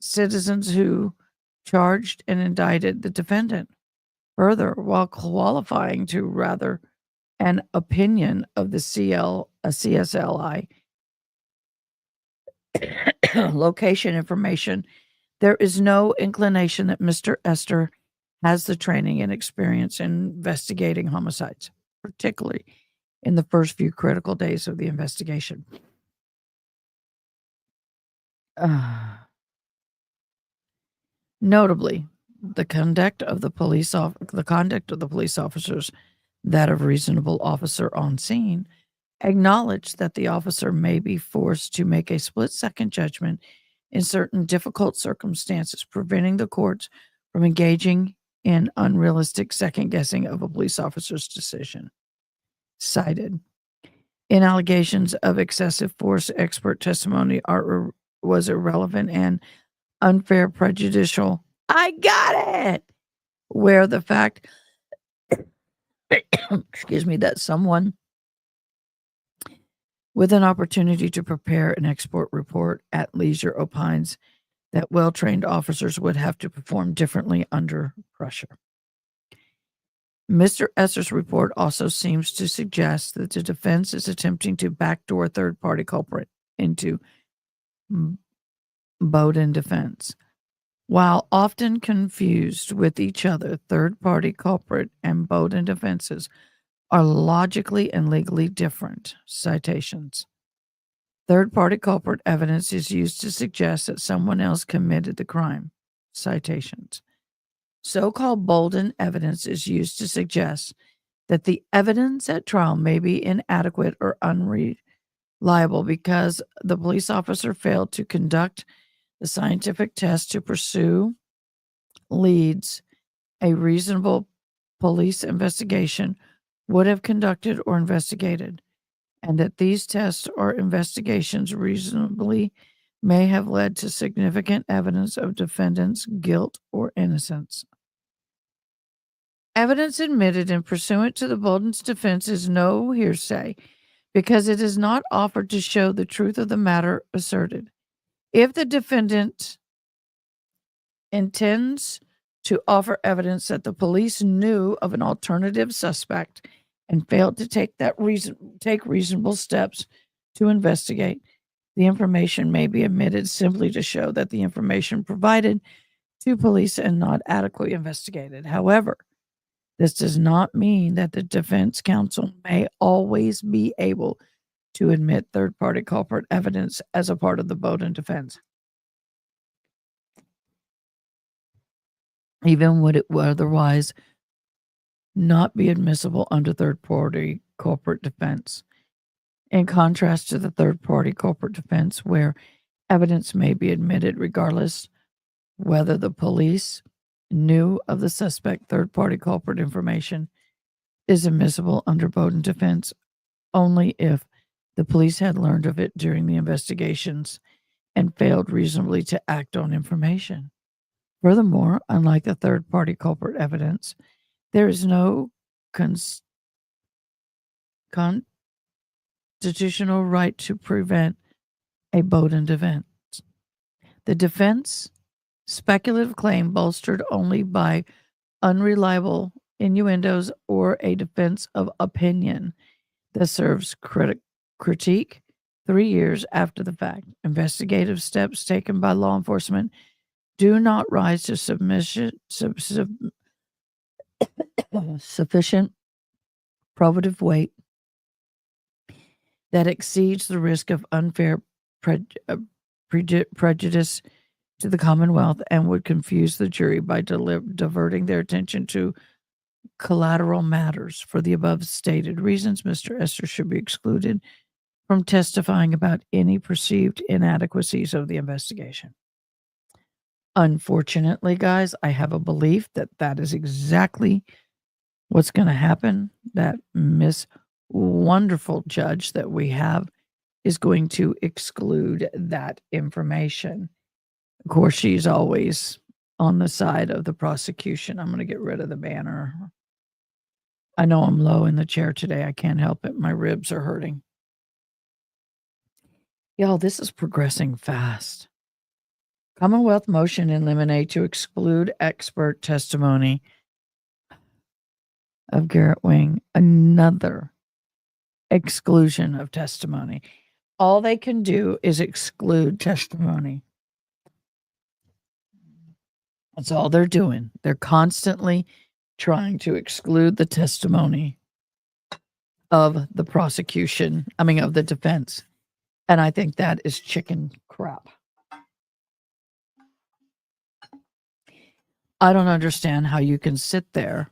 citizens who charged and indicted the defendant. Further, while qualifying to rather an opinion of the CSLI location information, there is no inclination that Mr. Esther has the training and experience in investigating homicides, particularly in the first few critical days of the investigation. Notably, the conduct of the police officers, that of reasonable officer on scene, acknowledge that the officer may be forced to make a split-second judgment in certain difficult circumstances, preventing the courts from engaging in unrealistic second-guessing of a police officer's decision. Cited. In allegations of excessive force, expert testimony was irrelevant and unfair, prejudicial. I got it. Where the fact, excuse me, that someone with an opportunity to prepare an expert report at leisure opines that well-trained officers would have to perform differently under pressure. Mr. Esser's report also seems to suggest that the defense is attempting to backdoor third-party culprit into Bowdoin defense. While often confused with each other, third-party culprit and Bowdoin defenses are logically and legally different. Citations. Third-party culprit evidence is used to suggest that someone else committed the crime. Citations. So-called Bowdoin evidence is used to suggest that the evidence at trial may be inadequate or unreliable because the police officer failed to conduct the scientific test to pursue leads a reasonable police investigation would have conducted or investigated, and that these tests or investigations reasonably may have led to significant evidence of defendant's guilt or innocence. Evidence admitted and pursuant to the Bowdoin's defense is no hearsay because it is not offered to show the truth of the matter asserted. If the defendant intends to offer evidence that the police knew of an alternative suspect and failed to take reasonable steps to investigate, the information may be omitted simply to show that the information provided to police and not adequately investigated. However, this does not mean that the defense counsel may always be able to admit third-party culprit evidence as a part of the Bowdoin defense, even would it otherwise not be admissible under third-party culprit defense. In contrast to the third-party culprit defense, where evidence may be admitted regardless whether the police knew of the suspect, third-party culprit information is admissible under Bowdoin defense only if the police had learned of it during the investigations and failed reasonably to act on information. Furthermore, unlike the third-party culprit evidence, there is no constitutional right to prevent a Bowdoin defense. The defense speculative claim bolstered only by unreliable innuendos or a defense of opinion that serves critique 3 years after the fact. Investigative steps taken by law enforcement do not rise to sufficient probative weight that exceeds the risk of unfair prejudice to the Commonwealth and would confuse the jury by diverting their attention to collateral matters. For the above stated reasons, Mr. Esser should be excluded from testifying about any perceived inadequacies of the investigation. Unfortunately, guys, I have a belief that that is exactly what's going to happen. That Miss Wonderful Judge that we have is going to exclude that information. Of course, she's always on the side of the prosecution. I'm going to get rid of the banner. I know I'm low in the chair today. I can't help it. My ribs are hurting. Y'all, this is progressing fast. Commonwealth motion in limine to exclude expert testimony of Garrett Wing. Another exclusion of testimony. All they can do is exclude testimony. That's all they're doing. They're constantly trying to exclude the testimony of the prosecution, of the defense. And I think that is chicken crap. I don't understand how you can sit there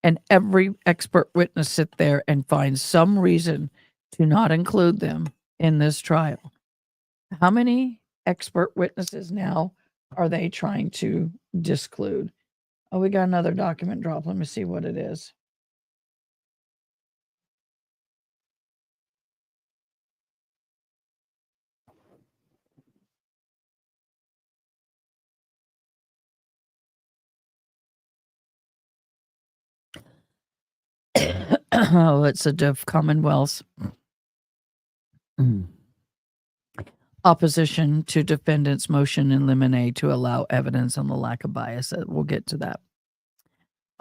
and every expert witness sit there and find some reason to not include them in this trial. How many expert witnesses now are they trying to disclude? Oh, we got another document drop. Let me see what it is. Oh, it's a Commonwealth's opposition to defendant's motion in limine to allow evidence on the lack of bias. We'll get to that.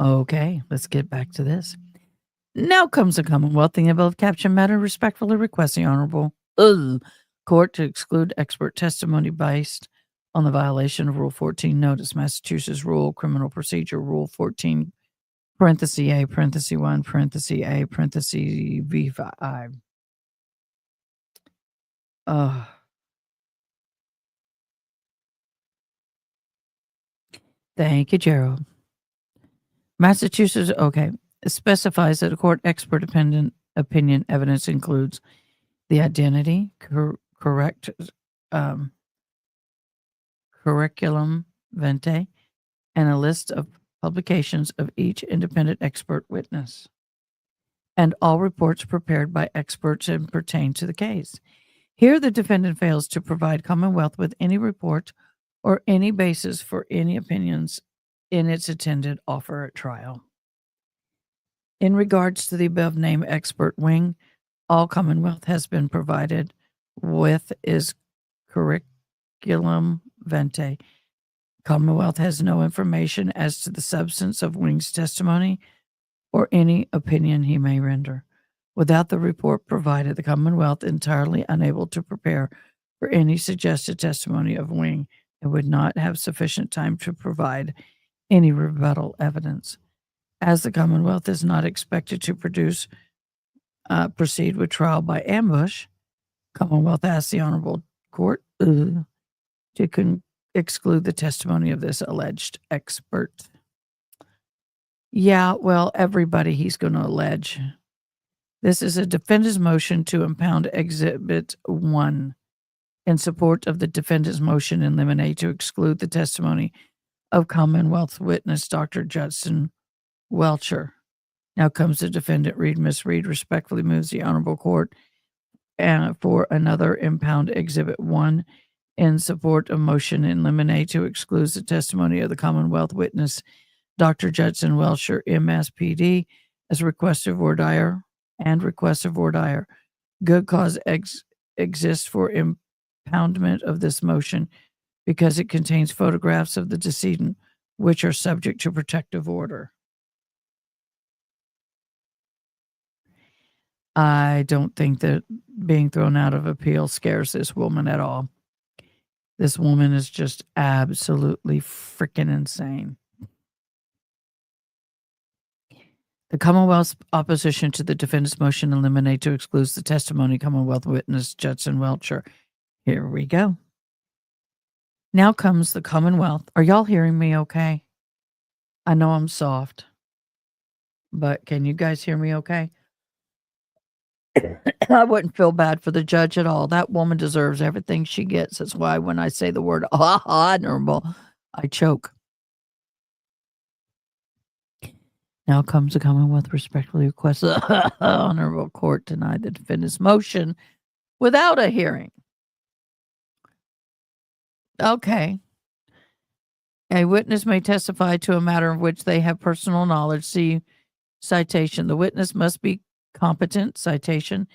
Okay, let's get back to this. Now comes the Commonwealth in the above caption matter, respectfully request the Honorable Court to exclude expert testimony based on the violation of Rule 14 notice, Massachusetts Rule Criminal Procedure, Rule 14, parenthesis A, parenthesis 1, parenthesis A, parenthesis V5. Thank you, Gerald. Massachusetts, okay, specifies that a court expert opinion evidence includes the identity, correct curriculum vitae, and a list of publications of each independent expert witness, and all reports prepared by experts and pertain to the case. Here, the defendant fails to provide Commonwealth with any report or any basis for any opinions in its intended offer at trial. In regards to the above named expert wing, all Commonwealth has been provided with is curriculum vitae. Commonwealth has no information as to the substance of Wing's testimony or any opinion he may render. Without the report provided, the Commonwealth entirely unable to prepare for any suggested testimony of Wing and would not have sufficient time to provide any rebuttal evidence. As the Commonwealth is not expected to proceed with trial by ambush, Commonwealth asks the Honorable Court to exclude the testimony of this alleged expert. Yeah, well, everybody he's going to allege. This is a defendant's motion to impound Exhibit 1 in support of the defendant's motion in limine to exclude the testimony of Commonwealth witness Dr. Judson Welcher. Now comes the defendant. Miss Reed respectfully moves the Honorable Court for another impound Exhibit 1 in support of motion in limine to exclude the testimony of the Commonwealth witness Dr. Judson Welcher, MSPD, as request of voir dire and request of voir dire. Good cause exists for impoundment of this motion because it contains photographs of the decedent, which are subject to protective order. I don't think that being thrown out of appeal scares this woman at all. This woman is just absolutely freaking insane. The Commonwealth's opposition to the defendant's motion to eliminate to exclude the testimony Commonwealth witness Judson Welcher. Here we go. Now comes the Commonwealth. Are y'all hearing me okay? I know I'm soft, but can you guys hear me okay? I wouldn't feel bad for the judge at all. That woman deserves everything she gets. That's why when I say the word honorable, I choke. Now comes the Commonwealth respectfully requests the Honorable Court deny the defendant's motion without a hearing. Okay. A witness may testify to a matter of which they have personal knowledge. See citation. The witness must be competent. Citation.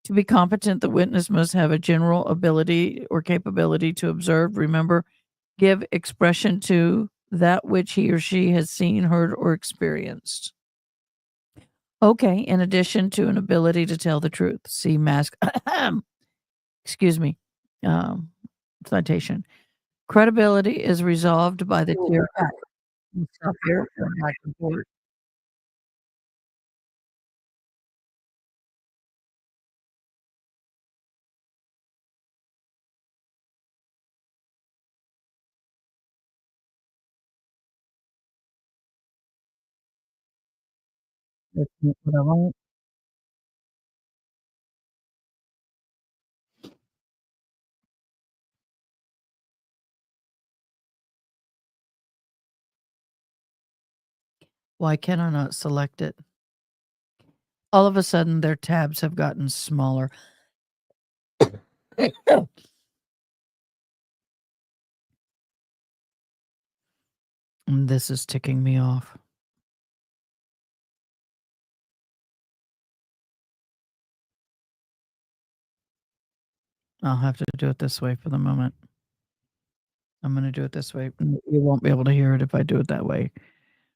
To be competent, the witness must have a general ability or capability to observe, remember, give expression to that which he or she has seen, heard, or experienced. Okay, in addition to an ability to tell the truth. See mask. Excuse me. Citation. Credibility is resolved by the tier. Stop here. Back and forth. That's not what I want. Why can I not select it? All of a sudden, their tabs have gotten smaller. And this is ticking me off. I'll have to do it this way for the moment. I'm going to do it this way. You won't be able to hear it if I do it that way.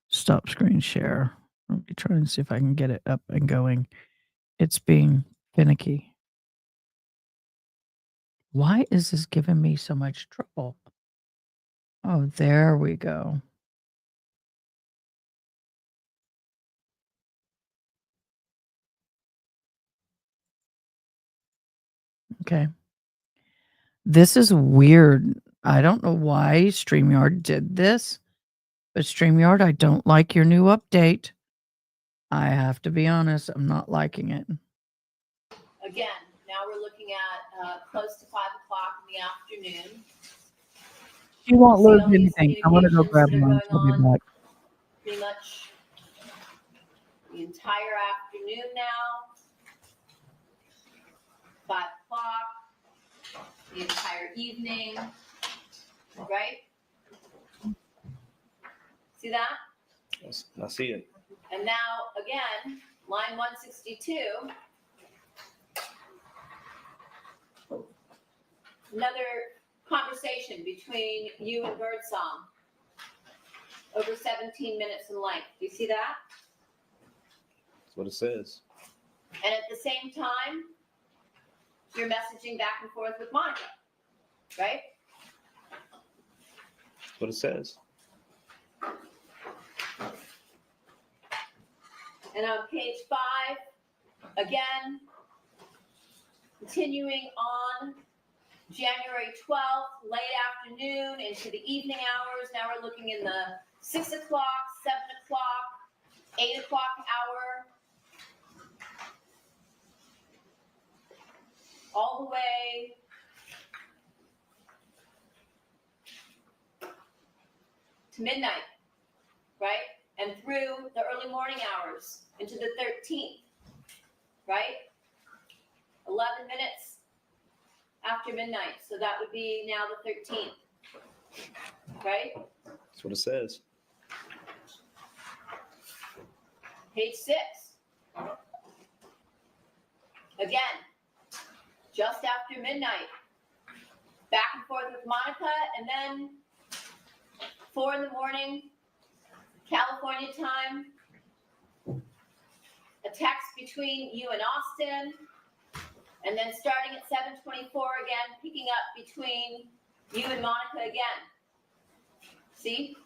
Stop screen share. Let me try and see if I can get it up and going. It's being finicky. Why is this giving me so much trouble? Oh, there we go. Okay. This is weird. I don't know why StreamYard did this, but StreamYard, I don't like your new update. I have to be honest, I'm not liking it. Again, now we're looking at close to 5 o'clock in the afternoon. She won't See lose all these anything. I want to go grab communications that are lunch. going I'll be on. back. Pretty much the entire afternoon now. 5 o'clock, the entire evening, right? See that? Yes, I see it. And now, again, line 162. Another conversation between you and Birdsong. Over 17 minutes in length. Do you see that? That's what it says. And at the same time, you're messaging back and forth with Monica, right? That's what it says. And on page 5, again, continuing on January 12th, late afternoon into the evening hours. Now we're looking in the 6 o'clock, 7 o'clock, 8 o'clock hour. All the way to midnight, right? And through the early morning hours into the 13th, right? 11 minutes after midnight. So that would be now the 13th, right? That's what it says. Page 6. Again, just after midnight. Back and forth with Monica, and then 4 in the morning, California time. A text between you and Austin. And then starting at 7:24 again, picking up between you and Monica again. See?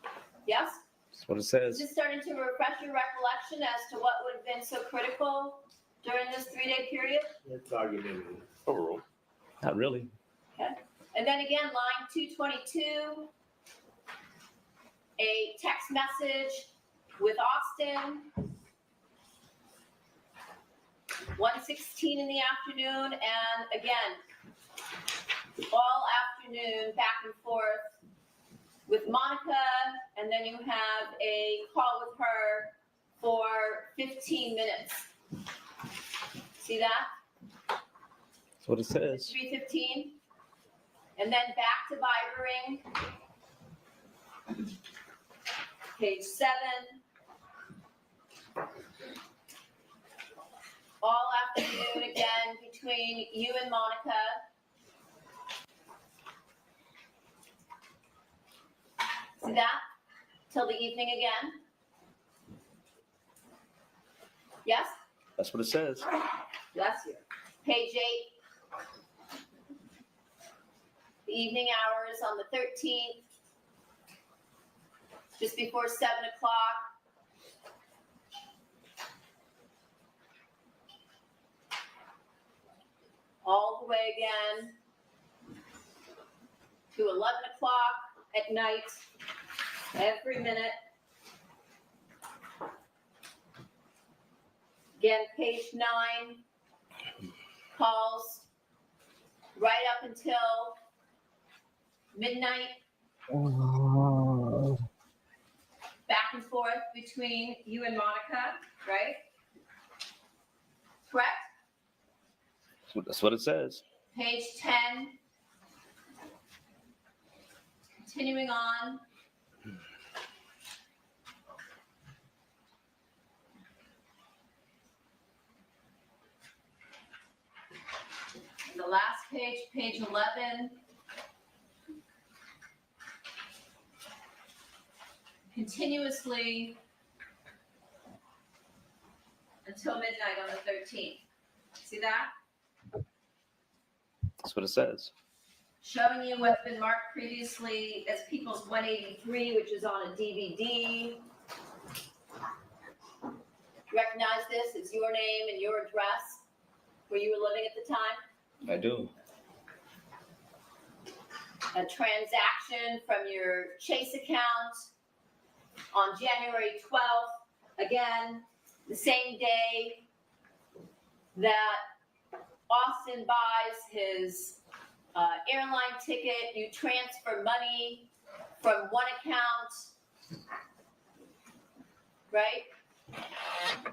Yes? That's what it says. Just starting to refresh your recollection as to what would have been so critical during this 3-day period. Let's argue Overall. Not really. Okay. And then again, line 222, a text message with Austin. 1:16 in the afternoon, and again, all afternoon back and forth with Monica, and then you have a call with her for 15 minutes. See that? That's what it says. 3:15, and then back to vibering. Page 7. All afternoon again between you and Monica. See that? Till the evening again. Yes? That's what it says. Bless you. Page 8. The evening hours on the 13th. Just before 7 o'clock. All the way again to 11 o'clock at night, every minute. Again, page 9, calls right up until midnight, Oh. back and forth between you and Monica, right? Correct? That's what it says. Page 10. Continuing on. And the last page page 11. Continuously until midnight on the 13th. See that? That's what it says. Showing you what's been marked previously as People's 183, which is on a DVD. Recognize this as your name and your address where you were living at the time? I do. A transaction from your Chase account on January 12th, again, the same day that Austin buys his airline ticket. You transfer money from one account, right,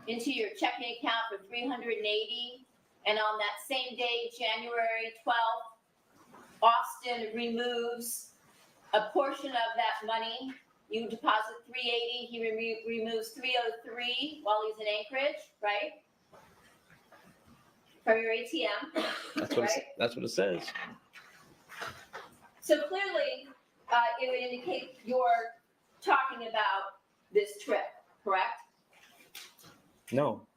into your checking account for $380. And on that same day, January 12th, Austin removes a portion of that money. You deposit $380, he removes $303 while he's in Anchorage, right? From your ATM. That's what it says. So clearly, it would indicate you're talking about this trip, correct? No.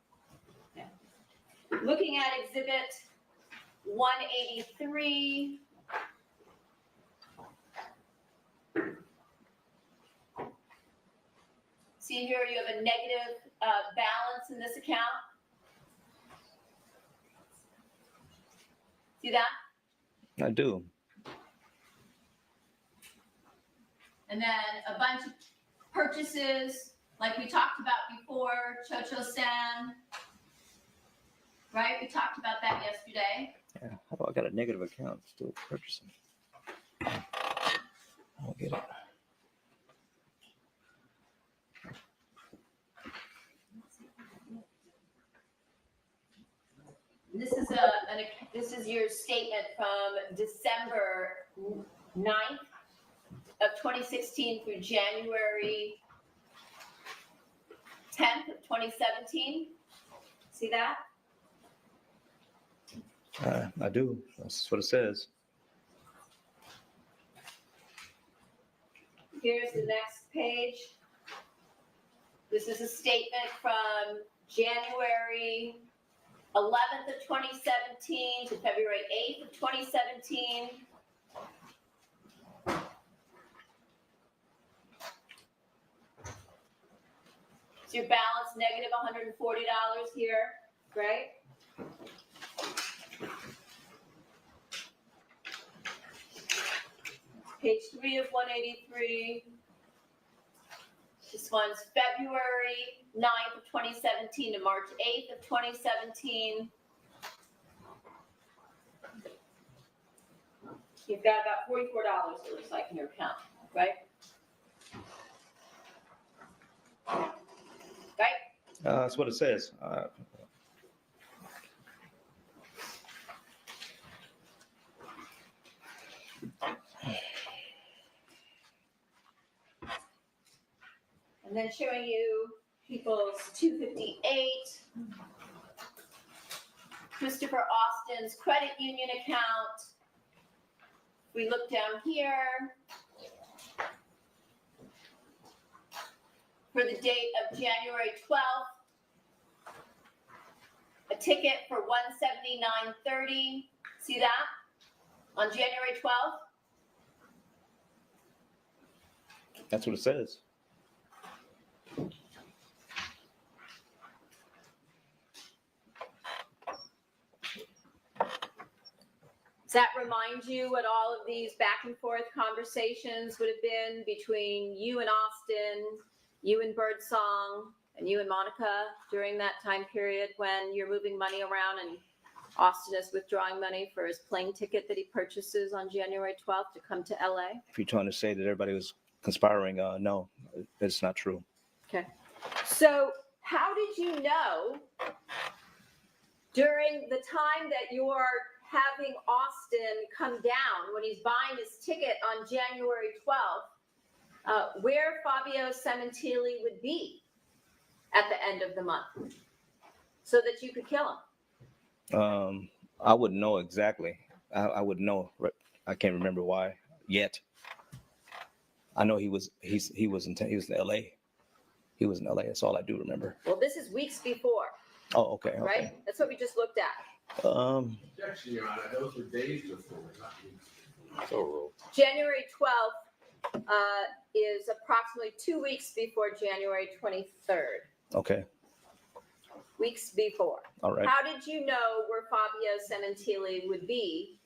Looking at Exhibit 183. See here, you have a negative balance in this account. See that? I do. And then a bunch of purchases, like we talked about before, Chocho-san. Right? We talked about that yesterday. Yeah. How do I got a negative account still purchasing? I don't get it. This is your statement from December 9th of 2016 through January 10th of 2017. See that? I do. That's what it says. Here's the next page. This is a statement from January 11th of 2017 to February 8th of 2017. So your balance negative $140 here, right? Page 3 of 183. This one's February 9th of 2017 to March 8th of 2017. You've got about $44, it looks like, in your account, right? Right? That's what it says. And then showing you People's 258, Christopher Austin's credit union account. We look down here for the date of January 12th, a ticket for $179.30. See that on January 12th? That's what it says. Does that remind you what all of these back and forth conversations would have been between you and Austin, you and Birdsong, and you and Monica during that time period when you're moving money around and Austin is withdrawing money for his plane ticket that he purchases on January 12th to come to LA? If you're trying to say that everybody was conspiring, no, it's not true. Okay. So how did you know during the time that you're having Austin come down when he's buying his ticket on January 12th, where Fabio Sementilli would be at the end of the month so that you could kill him? I wouldn't know exactly. I would know. I can't remember why yet. I know he was in L.A. He was in L.A. That's all I do remember. Well, this is weeks before, Oh, okay. right? That's what we just looked at. Objection, Your Honor, those were days before, not weeks. So rule. January 12th is approximately 2 weeks before January 23rd. Okay. Weeks before. All right. How did you know where Fabio Sementilli would be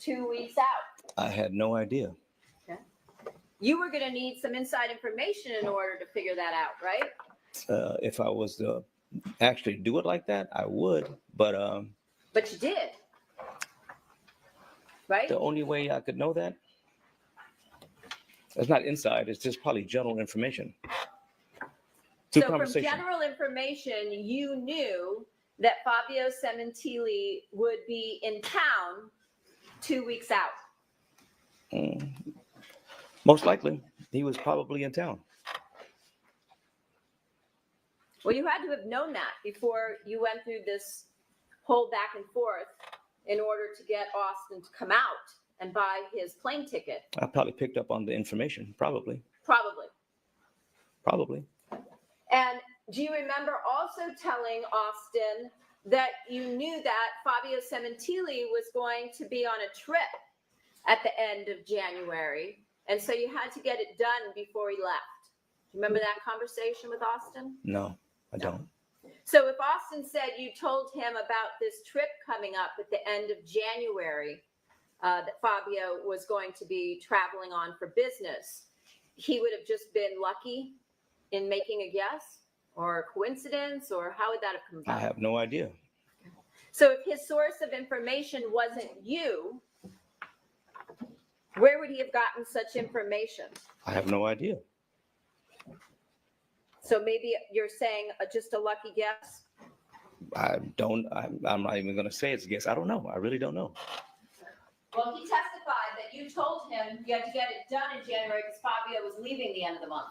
2 weeks out? I had no idea. You were going to need some inside information in order to figure that out, right? If I was to actually do it like that, I would. But But you did, right? the only way I could know that, it's not inside. It's just probably general information. So from general information, you knew that Fabio Sementilli would be in town 2 weeks out. Most likely, he was probably in town. Well, you had to have known that before you went through this whole back and forth in order to get Austin to come out and buy his plane ticket. I probably picked up on the information. Probably. Probably. And do you remember also telling Austin that you knew that Fabio Sementilli was going to be on a trip at the end of January, and so you had to get it done before he left? Do you remember that conversation with Austin? No, I don't. So if Austin said you told him about this trip coming up at the end of January that Fabio was going to be traveling on for business, he would have just been lucky in making a guess or a coincidence, or how would that have come about? I have no idea. So if his source of information wasn't you, where would he have gotten such information? I have no idea. So maybe you're saying just a lucky guess? I'm not even going to say it's a guess. I don't know. I really don't know. Well, he testified that you told him you had to get it done in January because Fabio was leaving the end of the month.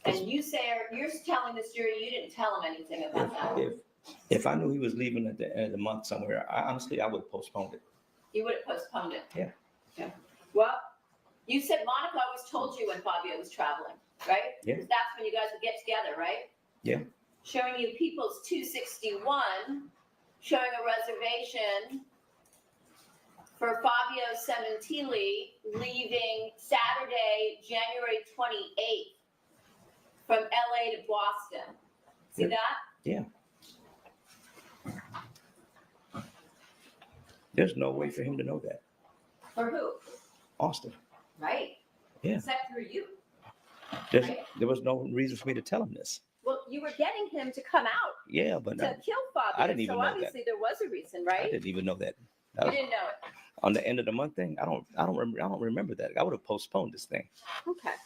And you say, you're telling this jury you didn't tell him anything about that. If I knew he was leaving at the end of the month somewhere, honestly, I would have postponed it. You would have postponed it? Yeah. Okay. Well, you said Monica always told you when Fabio was traveling, right? Yeah. Because that's when you guys would get together, right? Yeah. Showing you People's 261, showing a reservation for Fabio Sementilli leaving Saturday, January 28th from LA to Boston. See that? Yeah. There's no way for him to know that. For who? Austin. Right? Yeah. Except through you. There was no reason for me to tell him this. Well, you were getting him to come out Yeah, but to kill Fabio. I didn't even so know obviously there was a reason, right? I didn't even know that. You didn't know it. On the end of the month thing, I don't remember that. I would have postponed this thing. Okay.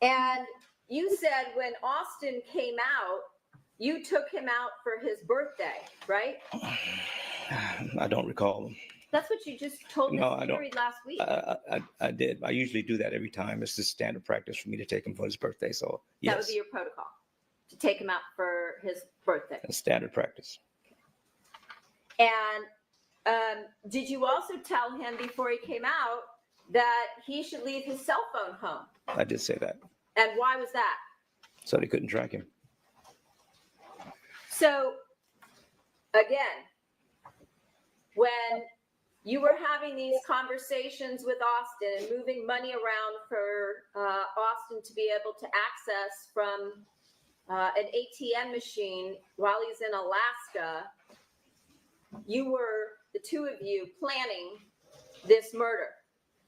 And you said when Austin came out, you took him out for his birthday, right? I don't recall. That's what you just told No, this I don't. jury last week. I did. I usually do that every time. It's just standard practice for me to take him for his birthday. So That would yes, be your protocol, to take him out for his birthday. it's standard practice. And did you also tell him before he came out that he should leave his cell phone home? I did say that. And why was that? So they couldn't track him. So, again, when you were having these conversations with Austin and moving money around for Austin to be able to access from an ATM machine while he's in Alaska, you were, the two of you, planning this murder,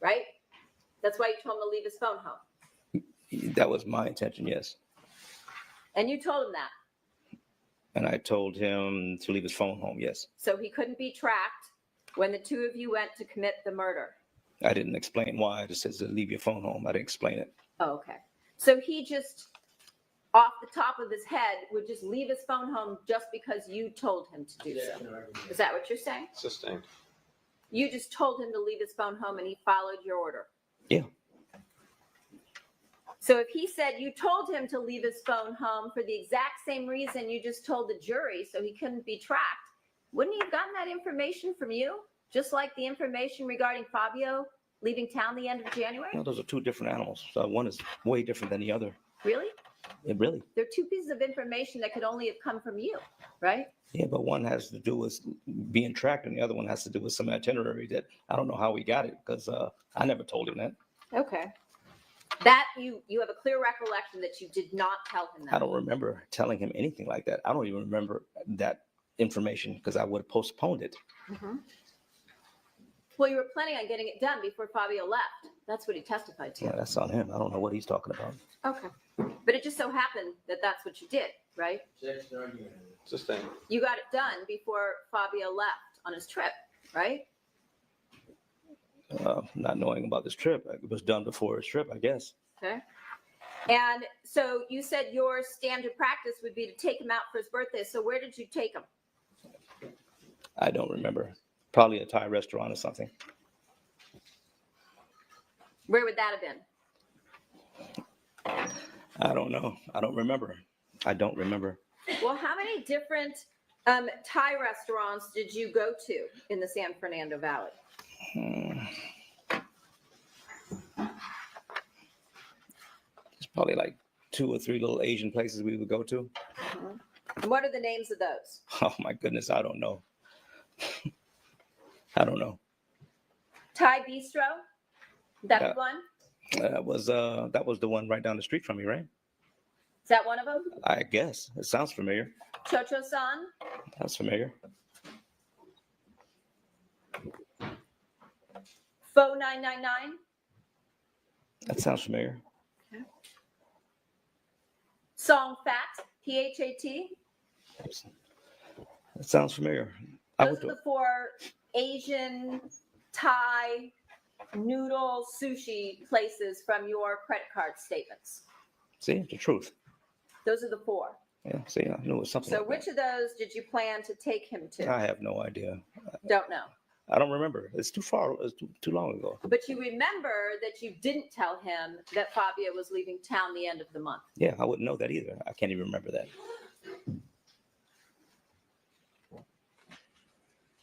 right? That's why you told him to leave his phone home. That was my intention, yes. And you told him that. And I told him to leave his phone home, yes. So he couldn't be tracked when the two of you went to commit the murder. I didn't explain why. I just said to leave your phone home. I didn't explain it. Oh, okay. So he just, off the top of his head, would just leave his phone home just because you told him to do so. Is that what you're saying? Sustained. You just told him to leave his phone home and he followed your order. Yeah. So if he said you told him to leave his phone home for the exact same reason you just told the jury so he couldn't be tracked, wouldn't he have gotten that information from you? Just like the information regarding Fabio leaving town the end of January? No, those are two different animals. So one is way different than the other. Really? It really. They're two pieces of information that could only have come from you, right? Yeah, but one has to do with being tracked, and the other one has to do with some itinerary that I don't know how we got it because I never told him that. Okay. That you have a clear recollection that you did not tell him that. I don't remember telling him anything like that. I don't even remember that information because I would have postponed it. Mhm. Well, you were planning on getting it done before Fabio left. That's what he testified to. Yeah, that's on him. I don't know what he's talking about. Okay. But it just so happened that that's what you did, right? Sustained. You got it done before Fabio left on his trip, right? Not knowing about this trip, it was done before his trip, I guess. Okay. And so you said your standard practice would be to take him out for his birthday. So where did you take him? I don't remember. Probably a Thai restaurant or something. Where would that have been? I don't know. I don't remember. I don't remember. Well, how many different Thai restaurants did you go to in the San Fernando Valley? It's probably like 2 or 3 little Asian places we would go to. And what are the names of those? Oh my goodness, I don't know. I don't know. Thai Bistro? That Yeah. one? That was the one right down the street from me, right? Is that one of them? I guess. It sounds familiar. Chocho-san? That's familiar. Pho 999? That sounds familiar. Song Fat? P-H-A-T? That sounds familiar. I Those would are do the 4 Asian, Thai, noodle, sushi places from your credit card statements. See, the truth. Those are the 4. Yeah, see, I knew it was something So like which of those did you plan to take him that. to? I have no idea. Don't know. I don't remember. It's too far. It's too long ago. But you remember that you didn't tell him that Fabio was leaving town the end of the month. Yeah, I wouldn't know that either. I can't even remember that.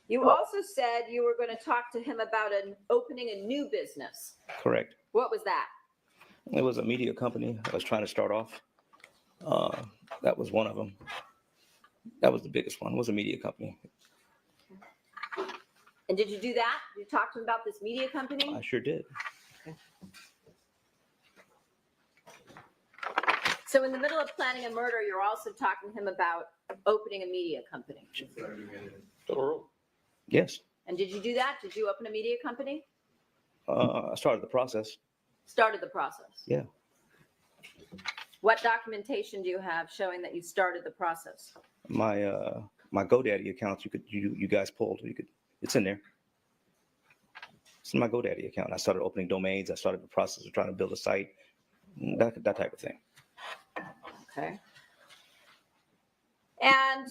You also said you were going to talk to him about opening a new business. Correct. What was that? It was a media company I was trying to start off. That was one of them. That was the biggest one. It was a media company. And did you do that? Did you talk to him about this media company? I sure did. So in the middle of planning a murder, you're also talking to him about opening a media company. Yes. And did you do that? Did you open a media company? I started the process. Started the process. Yeah. What documentation do you have showing that you started the process? My GoDaddy account, you guys pulled. It's in there. It's in my GoDaddy account. I started opening domains. I started the process of trying to build a site. That type of thing. Okay. And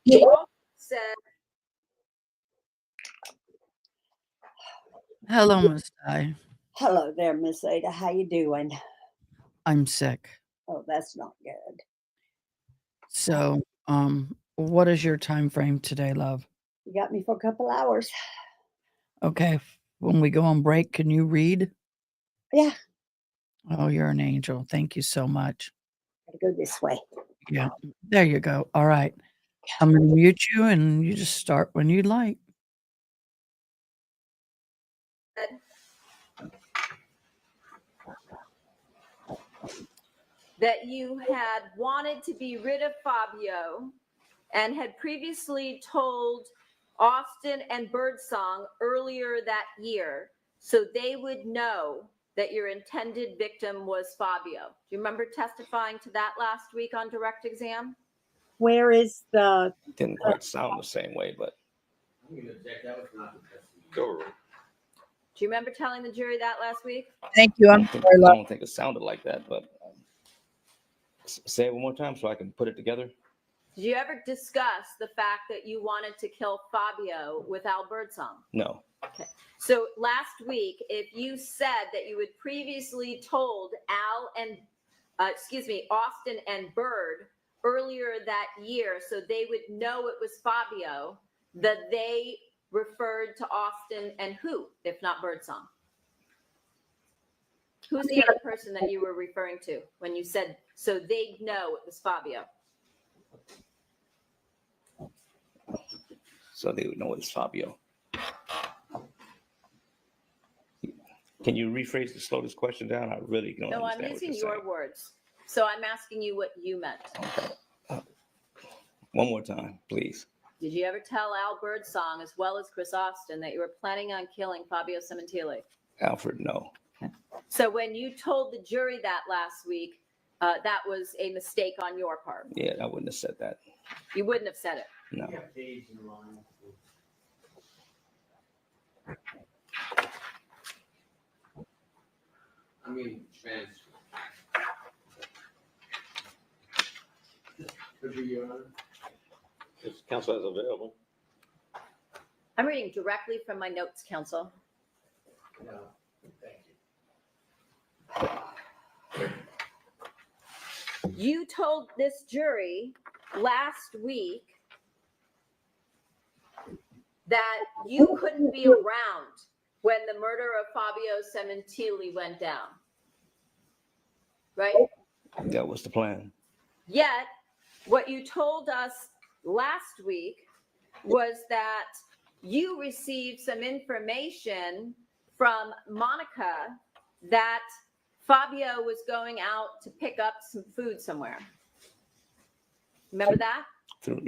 you also said, Hello, Miss Di. Hello there, Miss Ada. How you doing? I'm sick. Oh, that's not good. So, what is your time frame today, love? You got me for a couple hours. Okay. When we go on break, can you read? Yeah, Oh, you're an angel. Thank you so much. gotta go this way. Yeah. There you go. All right. I'm going to mute you and you just start when you'd like. that you had wanted to be rid of Fabio and had previously told Austin and Birdsong earlier that year so they would know that your intended victim was Fabio. Do you remember testifying to that last week on direct exam? Where is the? Didn't quite sound the same way, but I'm gonna object, that was not the testimony. Go. Do you remember telling the jury that last week? Thank you. I I'm don't think, sorry, I love. don't think it sounded like that. But say it one more time so I can put it together. Did you ever discuss the fact that you wanted to kill Fabio with Al Birdsong? No. So last week, if you said that you had previously told Austin and Bird earlier that year, so they would know it was Fabio, that they referred to Austin and who, if not Birdsong? Who's the other person that you were referring to when you said, so they know it was Fabio? So they would know it's Fabio. Can you rephrase slow this question down? I really don't No, I'm understand what using you're your saying. words. So I'm asking you what you meant. Okay. One more time, please. Did you ever tell Al Birdsong, as well as Chris Austin, that you were planning on killing Fabio Sementilli? Alfred, no. So when you told the jury that last week, that was a mistake on your part. Yeah, I wouldn't have said that. You wouldn't have said it. No. I mean, transfer. Could be your honor. If counsel is available. I'm reading directly from my notes, counsel. No, thank you. You told this jury last week that you couldn't be around when the murder of Fabio Sementilli went down. Right? That was the plan. Yet, what you told us last week was that you received some information from Monica that Fabio was going out to pick up some food somewhere. Remember that? Through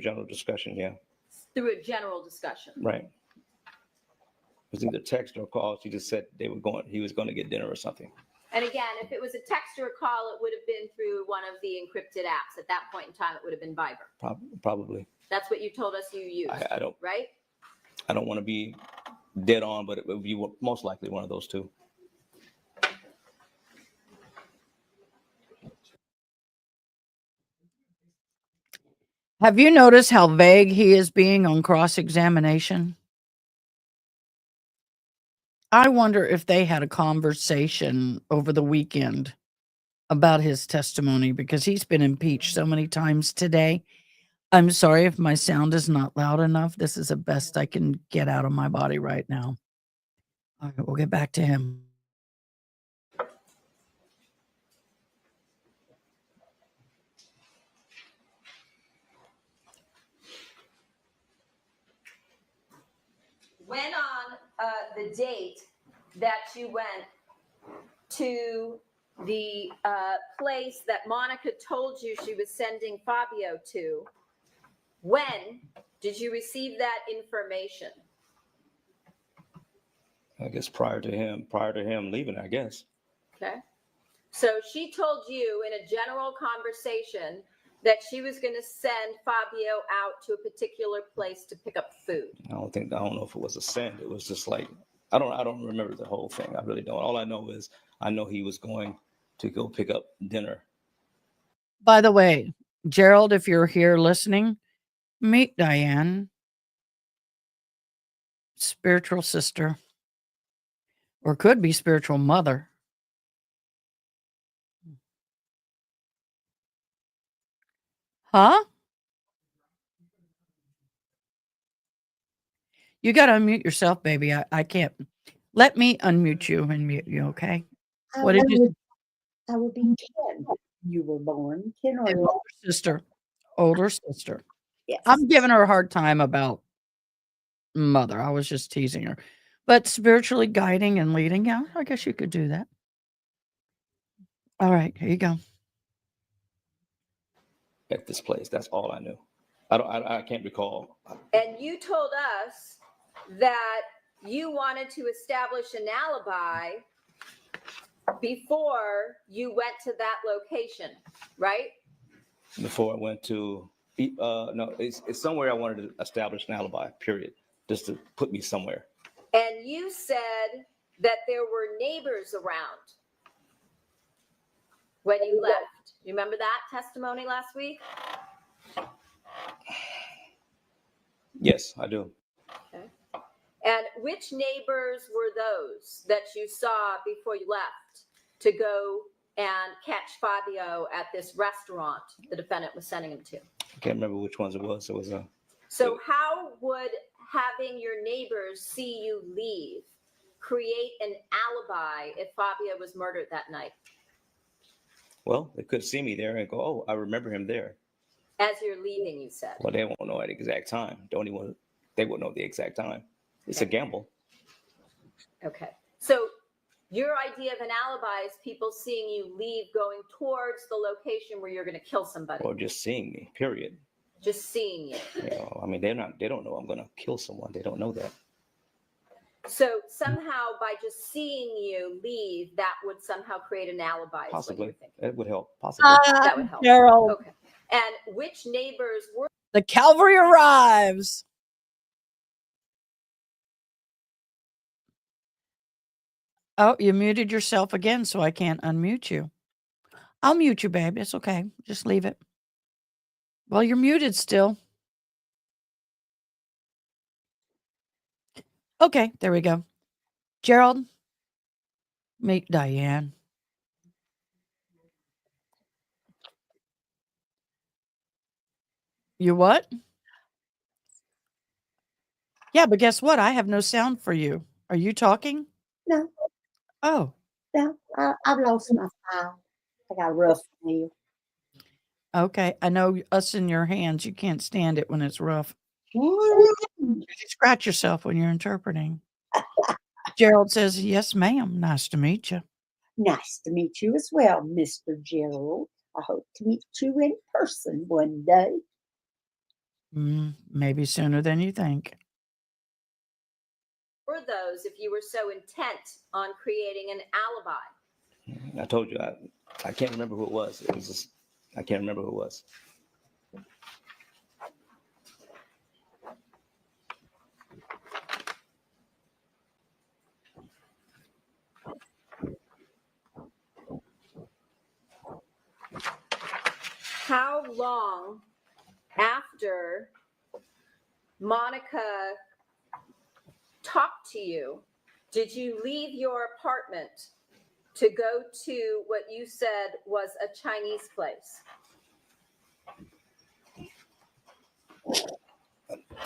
general discussion, yeah. Through a general discussion. Right. It was either text or call. She just said he was going to get dinner or something. And again, if it was a text or a call, it would have been through one of the encrypted apps. At that point in time, it would have been Viber. Probably. That's what you told us you used, right? I don't want to be dead on, but it would be most likely one of those two. Have you noticed how vague he is being on cross-examination? I wonder if they had a conversation over the weekend about his testimony, because he's been impeached so many times today. I'm sorry if my sound is not loud enough. This is the best I can get out of my body right now. All right, we'll get back to him. When on the date that you went to the place that Monica told you she was sending Fabio to, when did you receive that information? I guess prior to him leaving, I guess. Okay. So she told you in a general conversation that she was going to send Fabio out to a particular place to pick up food. I don't know if it was a send. It was just like, I don't remember the whole thing. I really don't. All I know is I know he was going to go pick up dinner. By the way, Gerald, if you're here listening, meet Diane, spiritual sister, or could be spiritual mother. Huh? You got to unmute yourself, baby. I can't. Let me unmute you and mute you, okay? What did you say? I would be 10 when you were born. 10 or 11. Older sister. Older sister. Yes. I'm giving her a hard time about mother. I was just teasing her. But spiritually guiding and leading, yeah, I guess you could do that. All right, here you go. At this place. That's all I knew. I can't recall. And you told us that you wanted to establish an alibi before you went to that location, right? Before I went to, no, it's somewhere I wanted to establish an alibi, period. Just to put me somewhere. And you said that there were neighbors around when you left. You remember that testimony last week? Yes, I do. Okay. And which neighbors were those that you saw before you left to go and catch Fabio at this restaurant the defendant was sending him to? I can't remember which ones it was. It was a. So how would having your neighbors see you leave create an alibi if Fabio was murdered that night? Well, they could see me there and go, "Oh, I remember him there." As you're leaving, you said. Well, they won't know at the exact time. They won't know the exact time. It's a gamble. Okay. So your idea of an alibi is people seeing you leave going towards the location where you're going to kill somebody. Or just seeing me, period. Just seeing you. You know, I mean, they don't know I'm going to kill someone. They don't know that. So somehow by just seeing you leave, that would somehow create an alibi. Is what Possibly. you're thinking. It would help. Possibly. That would help. Gerald, Okay. And which neighbors were the cavalry arrives. Oh, you muted yourself again, so I can't unmute you. I'll mute you, babe. It's okay. Just leave it. Well, you're muted still. Okay, there we go. Gerald, meet Diane. You what? Yeah, but guess what? I have no sound for you. Are you talking? No, Oh, no, I've lost my file. I got a rough nail. okay. I know us in your hands. You can't stand it when it's rough. Mm. You scratch yourself when you're interpreting. Gerald says, "Yes, ma'am. Nice to meet you." Nice to meet you as well, Mr. Gerald. I hope to meet you in person one day. Maybe sooner than you think. those if you were so intent on creating an alibi? I told you, I can't remember who it was. It was just, I can't remember who it was. How long after Monica talked to you did you leave your apartment to go to what you said was a Chinese place?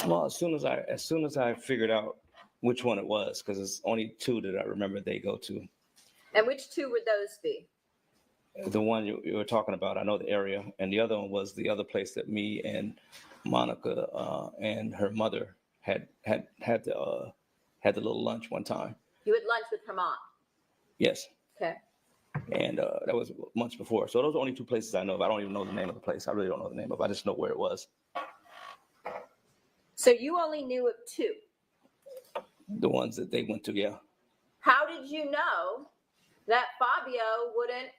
Well, as soon as I figured out which one it was, because it's only two that I remember they go to. And which two would those be? The one you were talking about, I know the area, and the other one was the other place that me and Monica and her mother had the little lunch one time. You had lunch with her mom. Yes. Okay. And that was months before. So those are only two places I know of. I don't even know the name of the place. I really don't know the name of it. I just know where it was. So you only knew of two. The ones that they went to, yeah. How did you know that Fabio wouldn't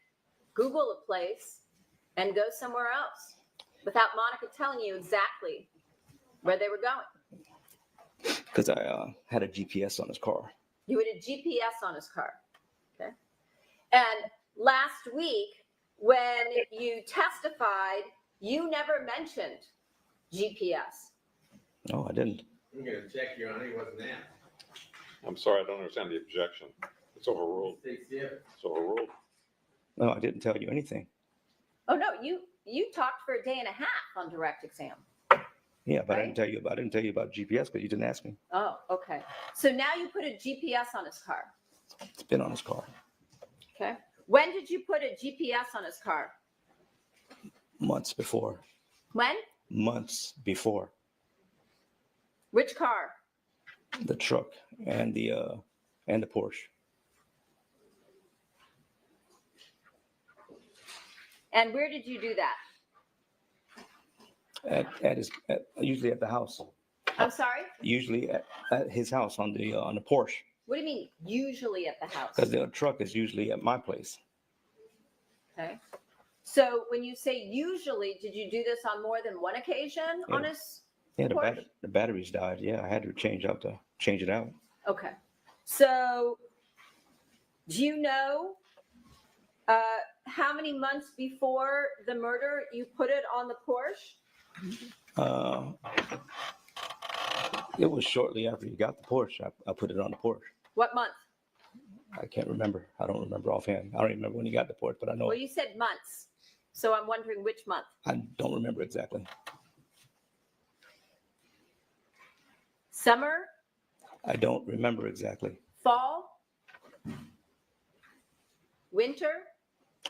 Google a place and go somewhere else without Monica telling you exactly where they were going? Because I had a GPS on his car. You had a GPS on his car. Okay. And last week, when you testified, you never mentioned GPS. No, I didn't. I'm gonna check, Your Honor, he wasn't there. I'm sorry, I don't understand the objection. It's overruled. It's overruled. No, I didn't tell you anything. Oh no, you talked for a day and a half on direct exam. Yeah, but Right? I didn't tell you about GPS because you didn't ask me. Oh, okay. So now you put a GPS on his car. It's been on his car. Okay. When did you put a GPS on his car? Months before. When? Months before. Which car? The truck and the Porsche. And where did you do that? Usually at the house. I'm sorry? Usually at his house on the Porsche. What do you mean usually at the house? Because the truck is usually at my place. Okay. So when you say usually, did you do this on more than one occasion on his Yeah, Porsche? the batteries died. Yeah, I had to change it out. Okay. So do you know how many months before the murder you put it on the Porsche? It was shortly after he got the Porsche. I put it on the Porsche. What month? I can't remember. I don't remember offhand. I don't even remember when he got the Porsche, but I know Well, you said months. So I'm wondering which month. I don't remember exactly. Summer, I don't remember exactly. fall, winter.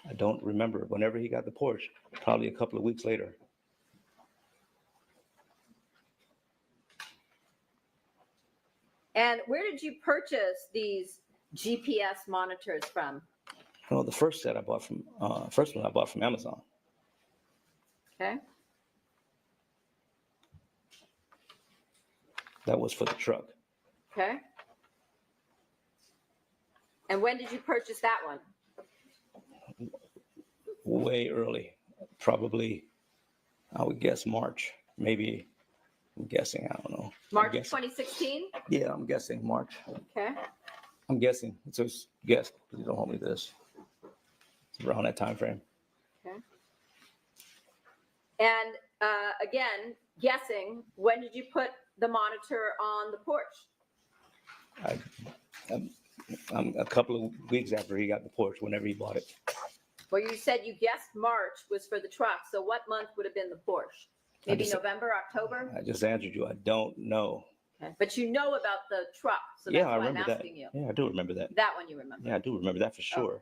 I don't remember. Whenever he got the Porsche, probably a couple of weeks later. And where did you purchase these GPS monitors from? No, the first set I bought from first one I bought from Amazon. Okay. That was for the truck. Okay. And when did you purchase that one? Way early, probably. I would guess March, maybe. I'm guessing. I don't know. I'm March of guessing. 2016? Yeah, I'm guessing March. Okay. I'm guessing. It's just guess. Please don't hold me to this. It's around that time frame. Okay. And again, guessing, when did you put the monitor on the Porsche? I'm a couple of weeks after he got the Porsche, whenever he bought it. Well, you said you guessed March was for the truck. So what month would have been the Porsche? Maybe just- November, October? I just answered you. I don't know. Okay. But you know about the truck. So that's Yeah, I why I'm remember that. asking you. Yeah, I do remember that. That one you remember. Yeah, I do remember that for sure.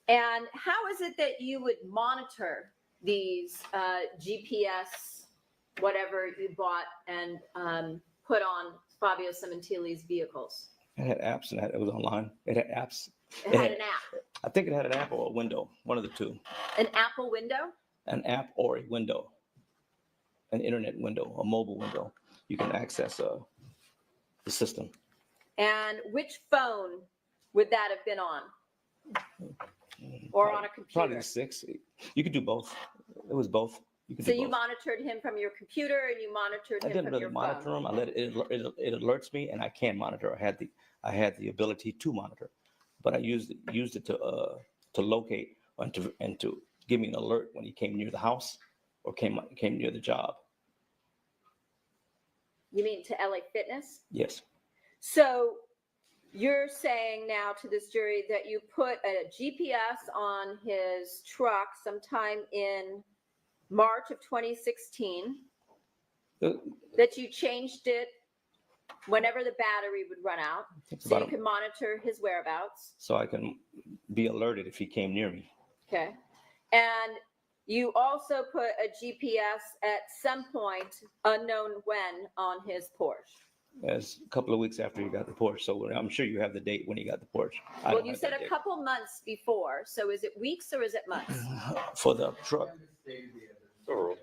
And how is it that you would monitor these GPS, whatever you bought and put on Fabio Sementilli's vehicles? It had apps and it was online. It had apps. It had an app, I think it had an app or a window, one of the two. an Apple window. An app or a window, an internet window, a mobile window. You can access the system. And which phone would that have been on? Or on a computer? Probably the 6. You could do both. It was both. You could So do you both. monitored him from your computer and you monitored I him didn't from really your monitor phone. them. I let it alerts me, and I can monitor. I had the ability to monitor, but I used it to locate and to give me an alert when he came near the house or came near the job. You mean to LA Fitness? Yes, So you're saying now to this jury that you put a GPS on his truck sometime in March of 2016, Uh, that you changed it whenever the battery would run out, it's so you about could monitor his whereabouts. so I can be alerted if he came near me. Okay. And you also put a GPS at some point, unknown when, on his Porsche. As a couple of weeks after he got the Porsche, so I'm sure you have the date when he got the Porsche. I Well, don't you have said that a date. couple months before. So is it weeks or is it months? For the truck. So,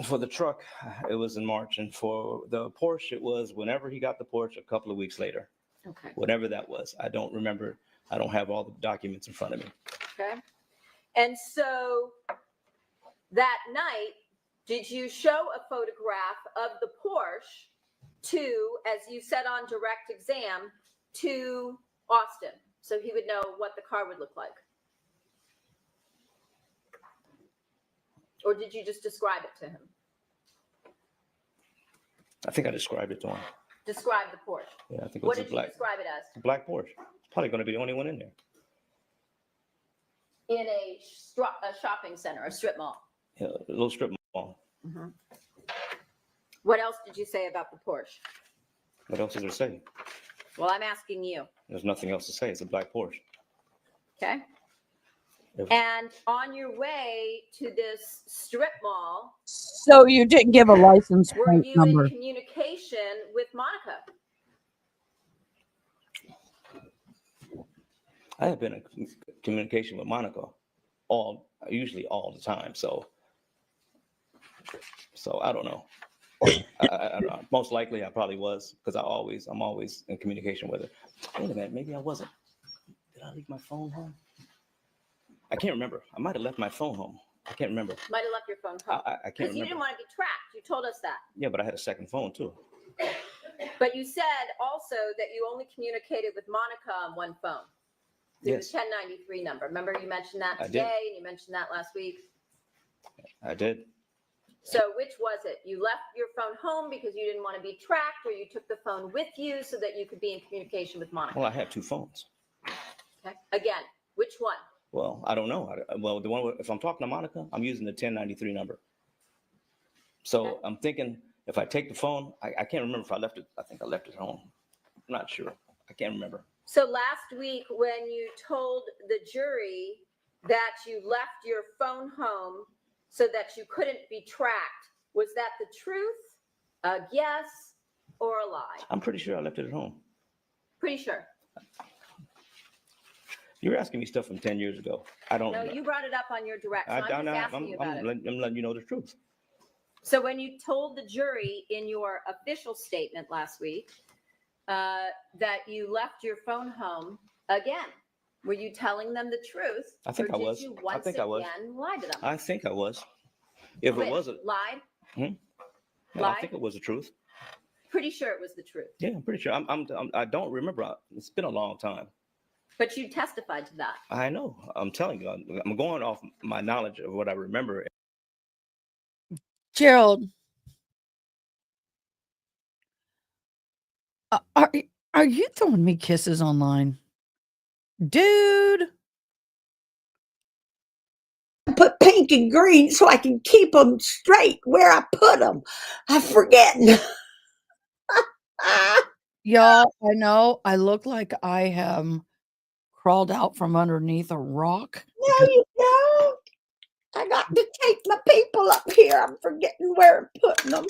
For the truck, it was in March, and for the Porsche, it was whenever he got the Porsche. A couple of weeks later, Okay. whatever that was. I don't remember. I don't have all the documents in front of me. Okay. And so that night, did you show a photograph of the Porsche to, as you said on direct exam, to Austin, so he would know what the car would look like? Or did you just describe it to him? I think I described it to him. Describe the Porsche. Yeah, I think it What was a did you black describe it as? black Porsche. It's probably going to be the only one in there. In a shopping center, a strip mall. Yeah, a little strip mall. What else did you say about the Porsche? What else is there to say? Well, I'm asking you. There's nothing else to say. It's a black Porsche. Okay. If- And on your way to this strip mall, So you didn't give a license were plate you number. in communication with Monica? I have been in communication with Monica usually all the time. So I don't know. I don't know. Most likely I probably was, because I'm always in communication with her. Wait a minute, maybe I wasn't. Did I leave my phone home? I can't remember. I might have left my phone home. I can't remember. Might have left your phone home. I can't Because you didn't remember. want to be tracked. You told us that. Yeah, but I had a second phone too. But you said also that you only communicated with Monica on one phone. Through Yes. the 1093 number. Remember you mentioned that I did. today and you mentioned that last week. I did. So which was it? You left your phone home because you didn't want to be tracked, or you took the phone with you so that you could be in communication with Monica? Well, I had two phones. Okay. Again, which one? Well, I don't know. Well, the one, if I'm talking to Monica, I'm using the 1093 number. So Okay. I'm thinking if I take the phone, I can't remember if I left it. I think I left it home. I'm not sure. I can't remember. So last week, when you told the jury that you left your phone home so that you couldn't be tracked, was that the truth, a yes, or a lie? I'm pretty sure I left it at home. Pretty sure. You're asking me stuff from 10 years ago. I don't No, know. you brought it up on your direct, so I'm just asking you about it. I'm letting you know the truth. So when you told the jury in your official statement last week that you left your phone home again, were you telling them the truth? I think or I was. Did you I once think I was. again lie to them? I think I was. If it Quit. wasn't, Lied? no, I Lied? think it was the truth. Pretty sure it was the truth. Yeah, I'm pretty sure. I don't remember. It's been a long time. But you testified to that. I know. I'm telling you. I'm going off my knowledge of what I remember. Gerald, are you throwing me kisses online? Dude. Put pink and green so I can keep them straight where I put them. I'm forgetting. Y'all, I know I look like I have crawled out from underneath a rock. No, you don't. I got to take my people up here. I'm forgetting where I'm putting them.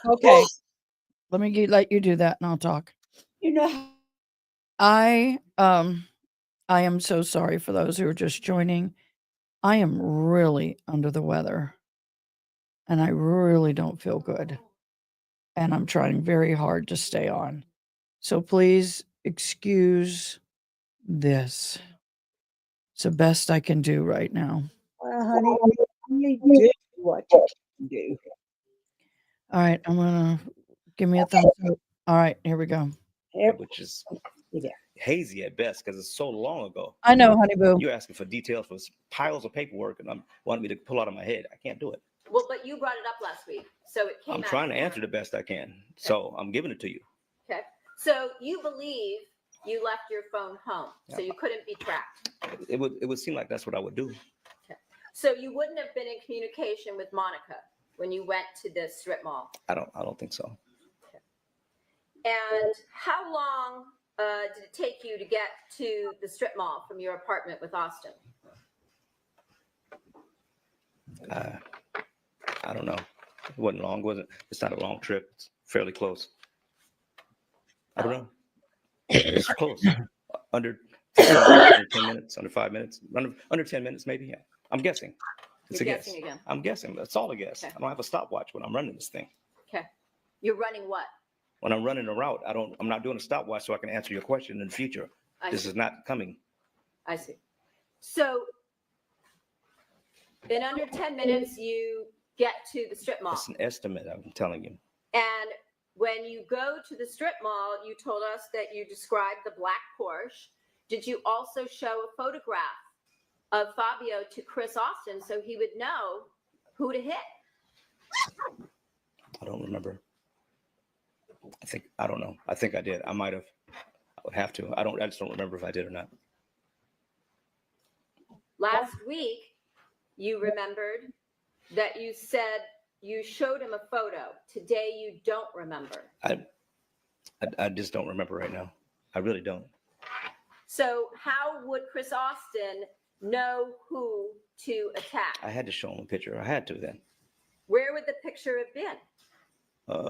Okay. Let me let you do that and I'll talk. You know, I am so sorry for those who are just joining. I am really under the weather and I really don't feel good. And I'm trying very hard to stay on. So please excuse this. It's the best I can do right now. well, honey, you do what you can do. All right, I'm gonna give me a thumbs up. All right, here we go. Which is Yeah. hazy at best because it's so long ago. I know, honey boo. You're asking for details for piles of paperwork and I'm wanting me to pull out of my head. I can't do it. Well, but you brought it up last week, so it came I'm out trying to clear. answer the best I can. So I'm giving it to you. Okay. So you believe you left your phone home, so you couldn't be tracked. It would seem like that's what I would do. So you wouldn't have been in communication with Monica when you went to the strip mall. I don't think so. And how long did it take you to get to the strip mall from your apartment with Austin? I don't know. It wasn't long, was it? It's not a long trip. It's fairly close. I don't know. It's close. Under 10 minutes, under 5 minutes, under 10 minutes, maybe. Yeah. I'm guessing. It's You're a guess. guessing again. I'm guessing. That's all a guess. Okay. I don't have a stopwatch when I'm running this thing. Okay. You're running what? When I'm running a route, I'm not doing a stopwatch so I can answer your question in the future. This see. is not coming. I see. So in under 10 minutes, you get to the strip mall. It's an estimate, I'm telling you. And when you go to the strip mall, you told us that you described the black Porsche. Did you also show a photograph of Fabio to Chris Austin so he would know who to hit? I don't remember. I don't know. I think I did. I might have. I would have to. I just don't remember if I did or not. Last week, you remembered that you said you showed him a photo. Today, you don't remember. I just don't remember right now. I really don't. So how would Chris Austin know who to attack? I had to show him a picture. I had to then. Where would the picture have been?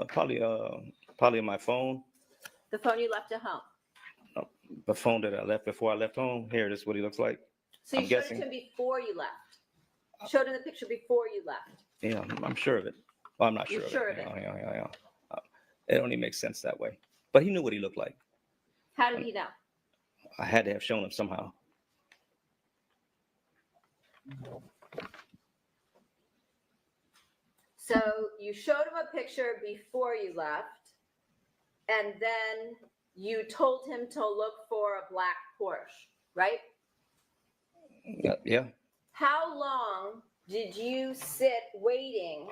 Probably on my phone. The phone you left at home. The phone that I left before I left home. Here, this is what he looks like. So you I'm showed guessing. it to him before you left. Showed him the picture before you left. Yeah, I'm sure of it. Well, I'm not sure You're of sure it. of it? Yeah. It only makes sense that way. But he knew what he looked like. How did he know? I had to have shown him somehow. So you showed him a picture before you left, and then you told him to look for a black Porsche, right? Yeah. How long did you sit waiting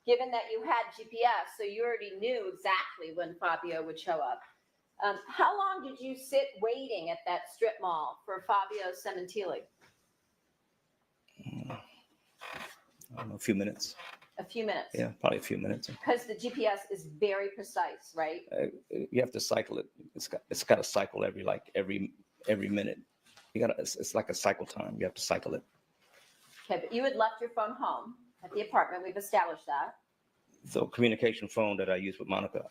given that you had GPS, so you already knew exactly when Fabio would show up. How long did you sit waiting at that strip mall for Fabio Sementilli? I don't know, a few minutes. A few minutes. Yeah, probably a few minutes. Because the GPS is very precise, right? You have to cycle it. It's got to cycle every minute. It's like a cycle time. You have to cycle it. Okay, but you had left your phone home at the apartment. We've established that. The communication phone that I use with Monica,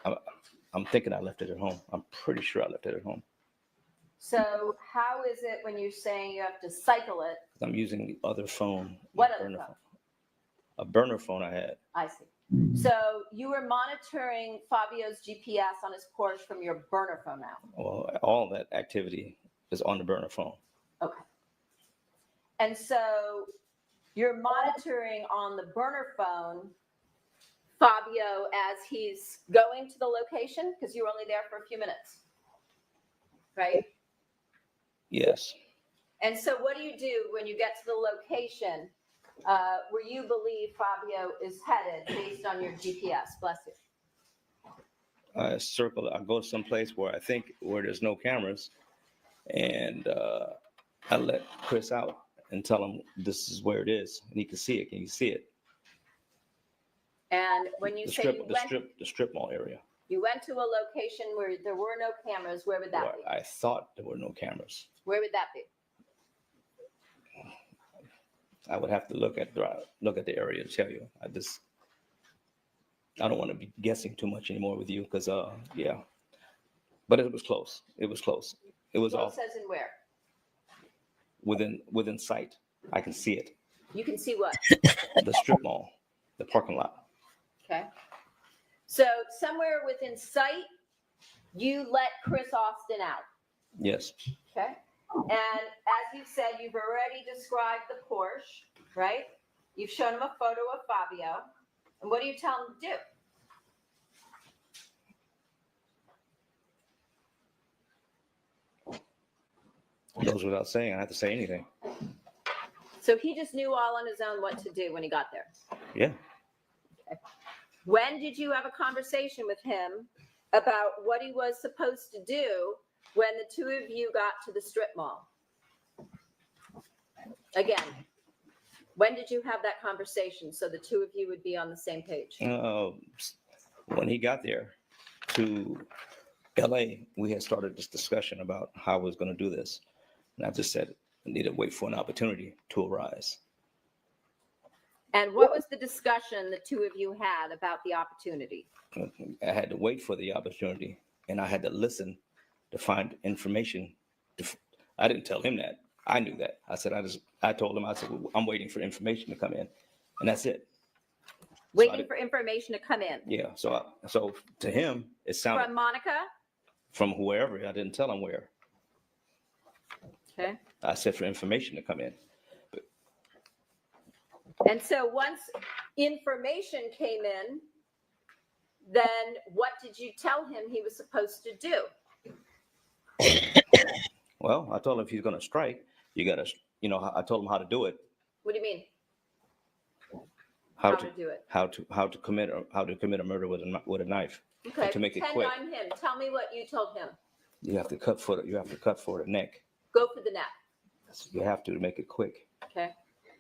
I'm thinking I left it at home. I'm pretty sure I left it at home. So how is it when you're saying you have to cycle it? I'm using the other phone. What a other burner phone? A burner phone I had. I see. So you were monitoring Fabio's GPS on his Porsche from your burner phone now. Well, all that activity is on the burner phone. Okay. And so you're monitoring on the burner phone Fabio as he's going to the location because you were only there for a few minutes, right? Yes. And so what do you do when you get to the location where you believe Fabio is headed based on your GPS? Bless you. I go someplace where I think where there's no cameras, and I let Chris out and tell him this is where it is, and he can see it. Can you see it? And when you The say strip mall area. you went to a location where there were no cameras, where would that Where be? I thought there were no cameras. Where would that be? I would have to look at the area to tell you. I don't want to be guessing too much anymore with you because yeah. But it was close. It was close. It was all Close as in where? within sight. I can see it. You can see what? The strip mall, the parking lot. Okay. So somewhere within sight, you let Chris Austin out. Yes. Okay. And as you said, you've already described the Porsche, right? You've shown him a photo of Fabio. And what do you tell him to do? Goes without saying. I don't have to say anything. So he just knew all on his own what to do when he got there. Yeah. When did you have a conversation with him about what he was supposed to do when the two of you got to the strip mall? Again, when did you have that conversation so the two of you would be on the same page? When he got there to LA, we had started this discussion about how I was going to do this. And I just said, I need to wait for an opportunity to arise. And what was the discussion the two of you had about the opportunity? I had to wait for the opportunity, and I had to listen to find information. I didn't tell him that. I knew that. I told him, well, I'm waiting for information to come in, and that's it. Waiting for information to come in. Yeah. So to him, it sounded From Monica? from whoever. I didn't tell him where. Okay. I said for information to come in. And so once information came in, then what did you tell him he was supposed to do? Well, I told him if he's going to strike, you got to, I told him how to do it. What do you mean? How to do it? How to commit a murder with a knife. Okay. To make it Pretend quick. I'm him. Tell me what you told him. You have to cut for the neck. Go for the neck. You have to make it quick. Okay.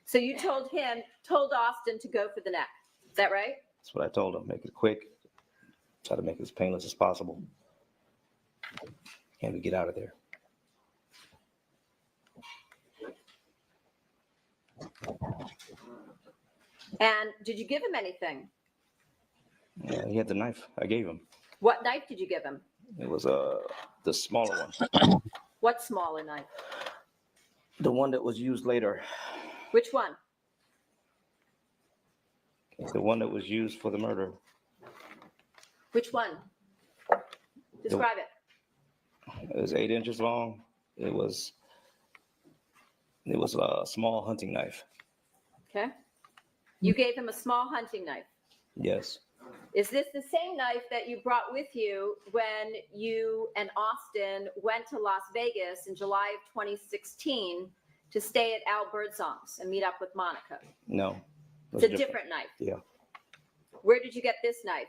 So you told Austin to go for the neck. Is that right? That's what I told him. Make it quick. Try to make it as painless as possible. And we get out of there. And did you give him anything? Yeah, he had the knife. I gave him. What knife did you give him? It was the smaller one. What smaller knife? The one that was used later. Which one? The one that was used for the murder. Which one? Describe it. It was 8 inches long. It was a small hunting knife. Okay. You gave him a small hunting knife. Yes. Is this the same knife that you brought with you when you and Austin went to Las Vegas in July of 2016 to stay at Al Birdsong's and meet up with Monica? No. It's a different knife. Yeah. Where did you get this knife?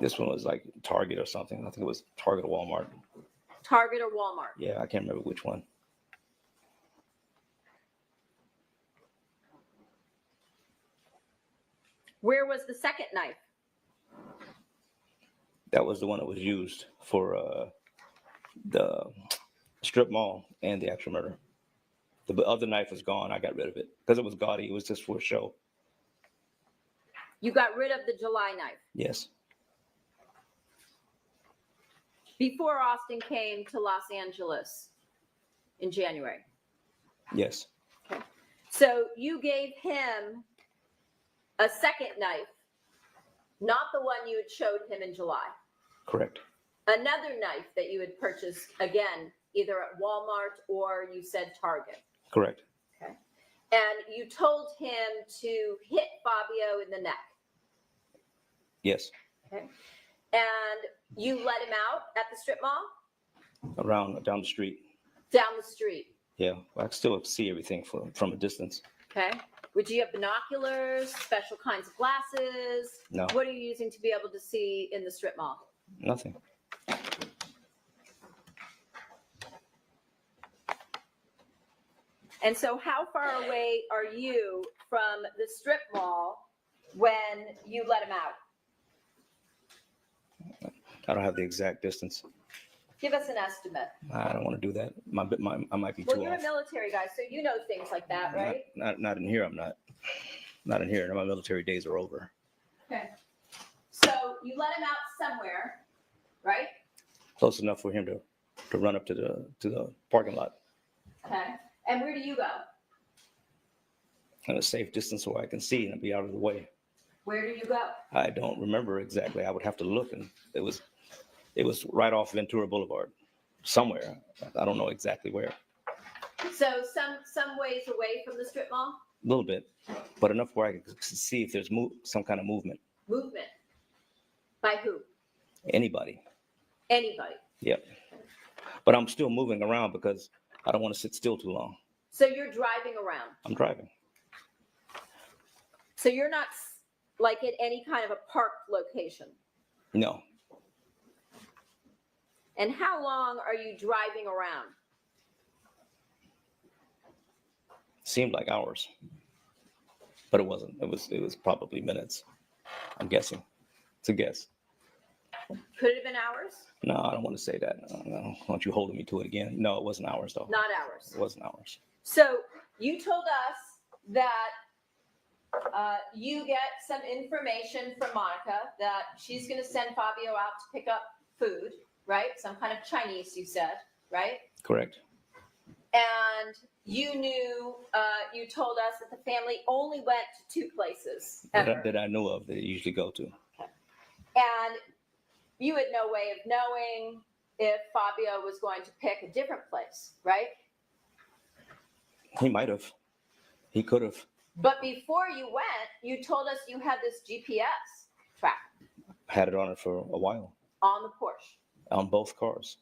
This one was like Target or something. I think it was Target or Walmart. Target or Walmart? Yeah, I can't remember which one. Where was the second knife? That was the one that was used for the strip mall and the actual murder. The other knife was gone. I got rid of it because it was gaudy. It was just for show. You got rid of the July knife Yes. before Austin came to Los Angeles in January. Yes. So you gave him a second knife, not the one you had showed him in July. Correct. Another knife that you had purchased, again, either at Walmart or you said Target. Correct. Okay. And you told him to hit Fabio in the neck. Yes. Okay. And you let him out at the strip mall? Around down the street. Down the street. Yeah. I can still see everything from a distance. Okay. Would you have binoculars, special kinds of glasses? No. What are you using to be able to see in the strip mall? Nothing. And so how far away are you from the strip mall when you let him out? I don't have the exact distance. Give us an estimate. I don't want to do that. I might be Well, too you're a off. military guy, so you know things like that, right? Not in here. I'm not. Not in here. My military days are over. Okay. So you let him out somewhere, right? Close enough for him to run up to the parking lot. Okay. And where do you go? At a safe distance so I can see and be out of the way. Where do you go? I don't remember exactly. I would have to look, and it was right off Ventura Boulevard, somewhere. I don't know exactly where. So some ways away from the strip mall? A little bit, but enough where I can see if there's some kind of movement. Movement. By who? Anybody. Anybody. Yep. But I'm still moving around because I don't want to sit still too long. So you're driving around. I'm driving. So you're not like at any kind of a park location. No. And how long are you driving around? Seemed like hours, but it wasn't. It was probably minutes. I'm guessing. It's a guess. Could it have been hours? No, I don't want to say that. No, aren't you holding me to it again? No, it wasn't hours though. Not hours. It wasn't hours. So you told us that you get some information from Monica that she's going to send Fabio out to pick up food, right? Some kind of Chinese, you said, right? Correct. And you knew, you told us that the family only went to 2 places ever. That I know of that they usually go to. And you had no way of knowing if Fabio was going to pick a different place, right? He might have. He could have. But before you went, you told us you had this GPS track Had it on it for a while. on the Porsche. On both cars.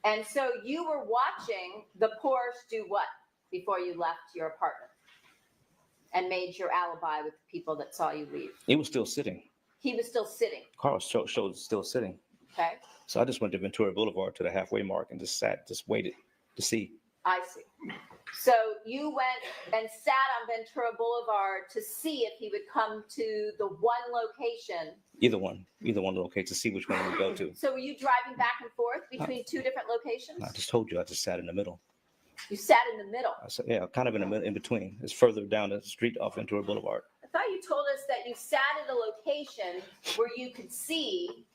And so you were watching the Porsche do what before you left your apartment and made your alibi with the people that saw you leave? He was still sitting. He was still sitting. Car showed still sitting. Okay. So I just went to Ventura Boulevard to the halfway mark and just waited to see. I see. So you went and sat on Ventura Boulevard to see if he would come to the one location. Either one okay, to see which one we would go to. So were you driving back and forth between 2 different locations? I just told you I just sat in the middle. You sat in the middle. I said, yeah, kind of in between. It's further down the street off Ventura Boulevard. I thought you told us that you sat at a location where you could see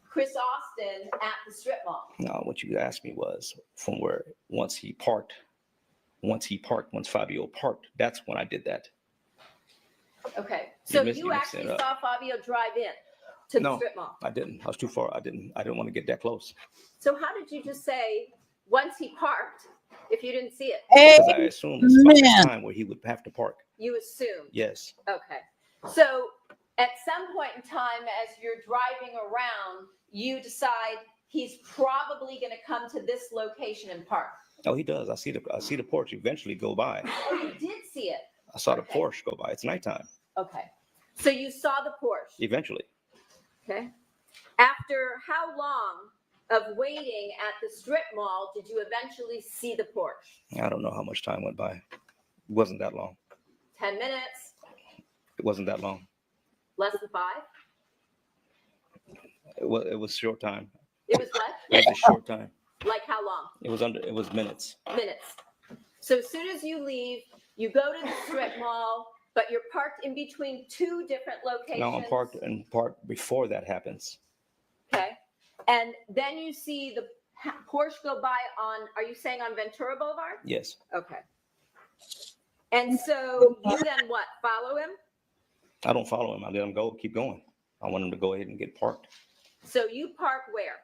Chris Austin at the strip mall. No, what you asked me was from where once Fabio parked, that's when I did that. Okay. So mixed you it actually up. saw Fabio drive in to the No. strip mall. I didn't. I was too far. I didn't want to get that close. So how did you just say once he parked if you didn't see it? Because I assumed it's about the time where he would have to park. You assumed. Yes. Okay. So at some point in time, as you're driving around, you decide he's probably going to come to this location and park. Oh, he does. I see the Porsche eventually go by. Oh, you did see it. I saw the Okay. Porsche go by. It's nighttime. Okay. So you saw the Porsche. Eventually, Okay. After how long of waiting at the strip mall did you eventually see the Porsche? I don't know how much time went by. It wasn't that long. 10 minutes? It wasn't that long. Less than 5? It was short time. It was what? It was a short time. Like how long? It was minutes. Minutes. So as soon as you leave, you go to the strip mall, but you're parked in between 2 different locations. No, I'm parked in park before that happens. Okay. And then you see the Porsche go by on, are you saying on Ventura Boulevard? Yes. Okay. And so you then what? Follow him? I don't follow him. I let him go. Keep going. I want him to go ahead and get parked. So you park where?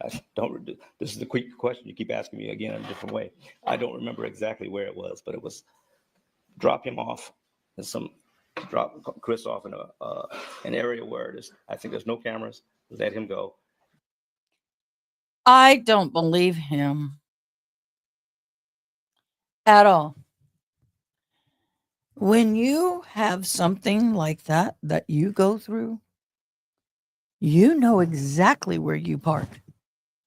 I don't. This is the quick question you keep asking me again in a different way. I don't remember exactly where it was, but it was drop him off and drop Chris off in an area where I think there's no cameras. Let him go. I don't believe him at all. When you have something like that you go through, you know exactly where you parked.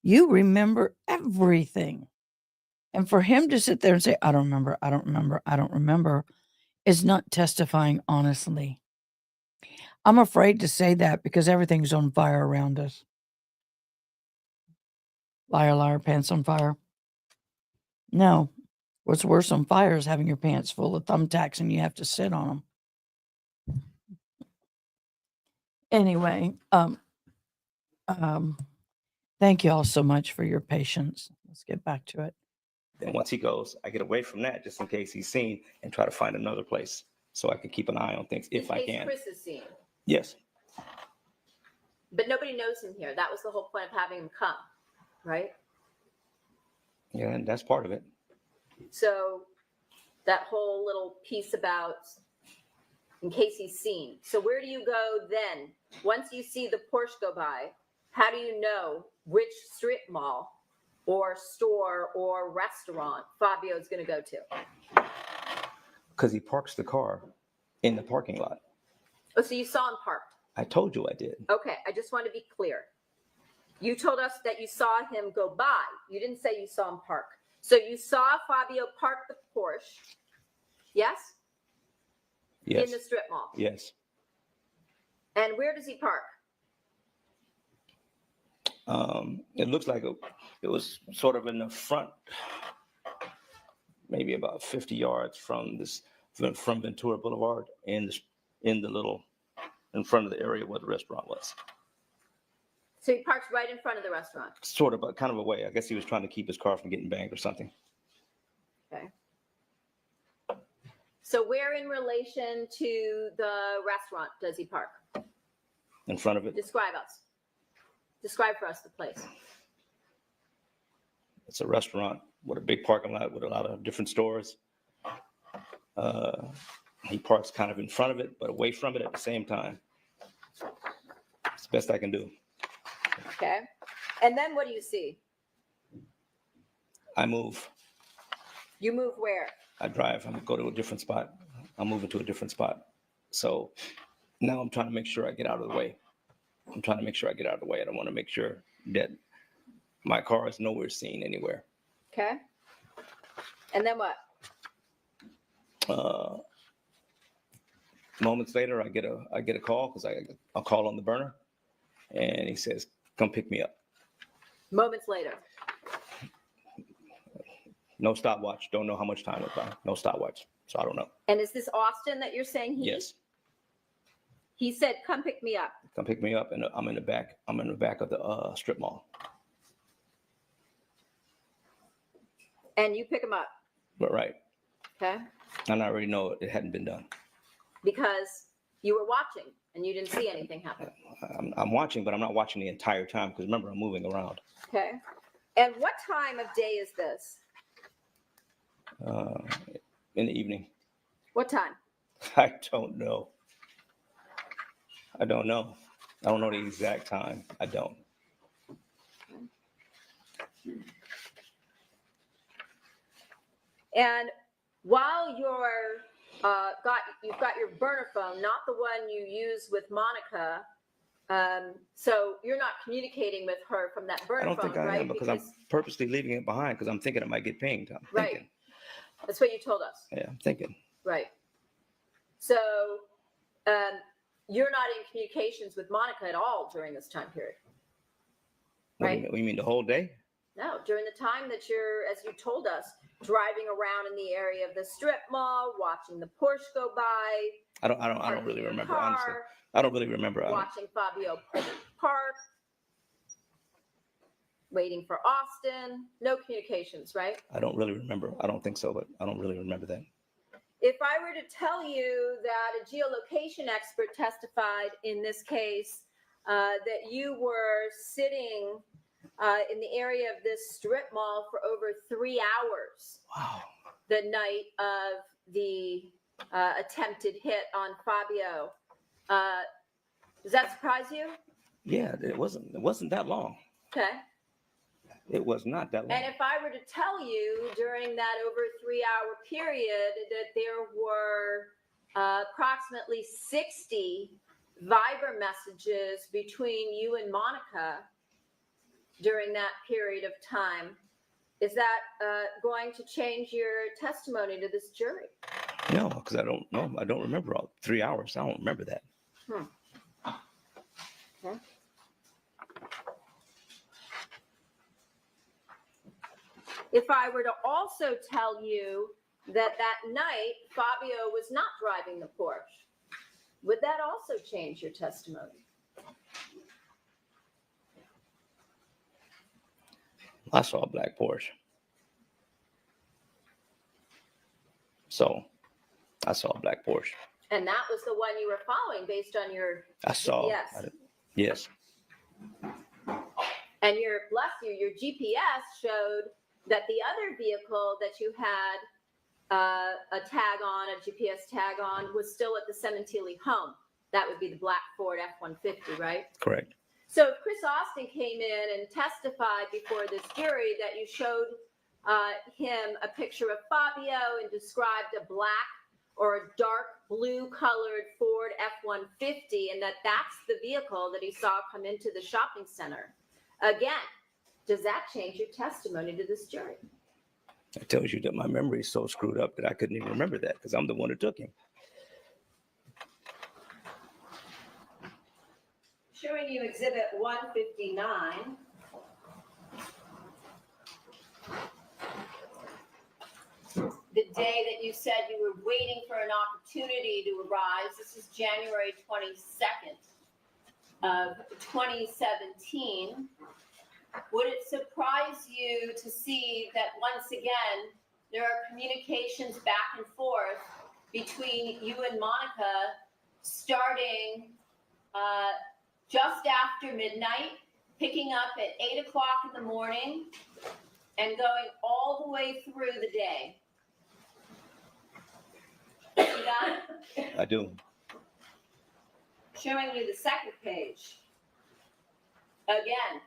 You remember everything. And for him to sit there and say, I don't remember, is not testifying honestly. I'm afraid to say that because everything's on fire around us. Liar, liar, pants on fire. No. What's worse on fire is having your pants full of thumbtacks and you have to sit on them. Anyway, thank you all so much for your patience. Let's get back to it. Then once he goes, I get away from that just in case he's seen and try to find another place so I can keep an eye on things if I can. Chris is seen. Yes. But nobody knows him here. That was the whole point of having him come, right? Yeah, and that's part of it. So that whole little piece about in case he's seen. So where do you go then? Once you see the Porsche go by, how do you know which strip mall or store or restaurant Fabio is going to go to? Because he parks the car in the parking lot. Oh, so you saw him parked. I told you I did. Okay, I just want to be clear. You told us that you saw him go by. You didn't say you saw him park. So you saw Fabio park the Porsche, yes? Yes. In the strip mall. Yes. And where does he park? It looks like it was sort of in the front, maybe about 50 yards from Ventura Boulevard in front of the area where the restaurant was. So he parks right in front of the restaurant. Sort of, but kind of a way. I guess he was trying to keep his car from getting banged or something. Okay. So where in relation to the restaurant does he park? In front of it. Describe for us the place. It's a restaurant with a big parking lot with a lot of different stores. He parks kind of in front of it, but away from it at the same time. It's the best I can do. Okay. And then what do you see? I move. You move where? I drive. I'm go to a different spot. I'm moving to a different spot. So now I'm trying to make sure I get out of the way. I don't want to make sure that my car is nowhere seen anywhere. Okay. And then what? Moments later, I get a call because I'll call on the burner, and he says, "Come pick me up." Moments later. No stopwatch. Don't know how much time went by. No stopwatch. So I don't know. And is this Austin that you're saying he? Yes. He said, "Come pick me up." Come pick me up, and I'm in the back. I'm in the back of the strip mall. And you pick him up. But right. Okay. And I already know it hadn't been done. Because you were watching and you didn't see anything happen. I'm watching, but I'm not watching the entire time because remember, I'm moving around. Okay. And what time of day is this? In the evening. What time? I don't know. I don't know the exact time. I don't. And while you're you've got your burner phone, not the one you use with Monica. So you're not communicating with her from that burner I don't phone, think I right? am because I'm purposely leaving it behind because I'm thinking it might get pinged. I'm Right. thinking. That's what you told us. Yeah, I'm thinking. Right. So you're not in communications with Monica at all during this time period. What do Right. you mean the whole day? No, during the time that you're, as you told us, driving around in the area of the strip mall, watching the Porsche go by. I don't parking really your remember, car, honestly. I don't really remember. Watching Fabio park, waiting for Austin. No communications, right? I don't really remember. I don't think so, but I don't really remember that. If I were to tell you that a geolocation expert testified in this case that you were sitting in the area of this strip mall for over 3 hours Wow. the night of the attempted hit on Fabio, does that surprise you? Yeah, it wasn't that long. Okay. It was not that long. And if I were to tell you during that over 3 hour period that there were approximately 60 Viber messages between you and Monica during that period of time, is that going to change your testimony to this jury? No, because I don't know. I don't remember all 3 hours. I don't remember that. Okay. If I were to also tell you that that night Fabio was not driving the Porsche, would that also change your testimony? I saw a black Porsche. So I saw a black Porsche. And that was the one you were following based on your I saw. GPS. Yes. And your GPS showed that the other vehicle that you had a GPS tag on, was still at the Sementilli home. That would be the black Ford F-150, right? Correct. So if Chris Austin came in and testified before this jury that you showed him a picture of Fabio and described a black or a dark blue colored Ford F-150 and that's the vehicle that he saw come into the shopping center, again, does that change your testimony to this jury? It tells you that my memory is so screwed up that I couldn't even remember that because I'm the one who took him. Showing you Exhibit 159. The day that you said you were waiting for an opportunity to arise. This is January 22nd of 2017. Would it surprise you to see that once again, there are communications back and forth between you and Monica starting just after midnight, picking up at 8 o'clock in the morning, and going all the way through the day? See that? I do. Showing you the second page. Again,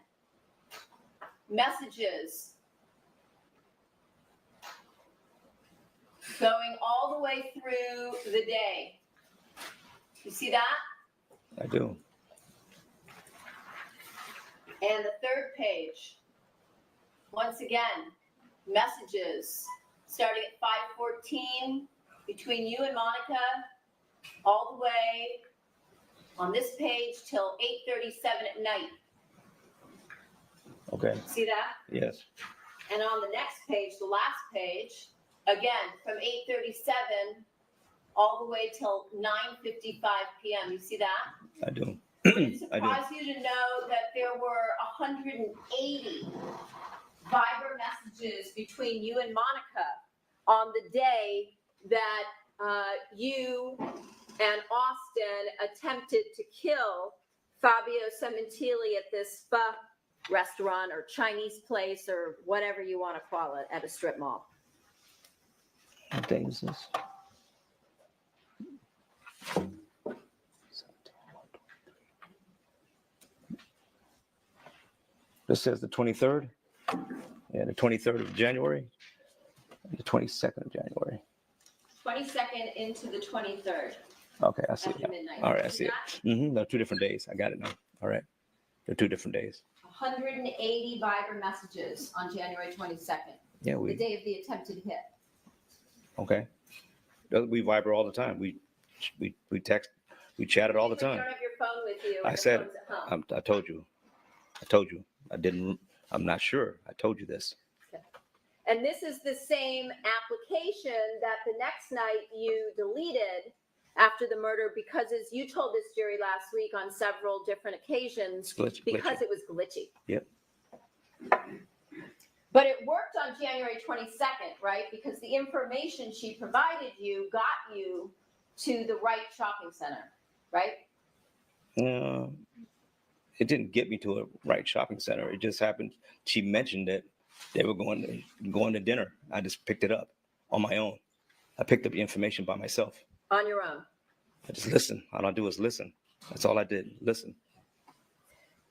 messages going all the way through the day. You see that? I do. And the third page, once again, messages starting at 5:14 between you and Monica, all the way on this page till 8:37 at night. Okay. See that? Yes. And on the next page, the last page, again, from 8:37 all the way till 9:55 p.m. You see that? I do. Would it I do. surprise you to know that there were 180 Viber messages between you and Monica on the day that you and Austin attempted to kill Fabio Sementilli at this spa restaurant or Chinese place or whatever you want to call it at a strip mall? What day is this? This says the 23rd. Yeah, the 23rd of January and the 22nd of January. 23rd 22nd into the 23rd Okay, I see it after now. midnight. All right, I See see it. that? They're 2 different days. I got it now. All right. They're 2 different days. 180 Viber messages on January 22nd, Yeah, the we, day of the attempted hit. okay. We Viber all the time. We text, we chatted all the You time. don't have your phone with you. I and the said phone's at home. I told you. I told you. I didn't, I'm not sure. I told you this. And this is the same application that the next night you deleted after the murder because, as you told this jury last week on several different occasions, Glitchy. because it was glitchy. Yep. But it worked on January 22nd, right? Because the information she provided you got you to the right shopping center, right? It didn't get me to a right shopping center. It just happened. She mentioned that they were going to dinner. I just picked it up on my own. I picked up the information by myself. On your own. I just listened. All I do is listen. That's all I did. Listen.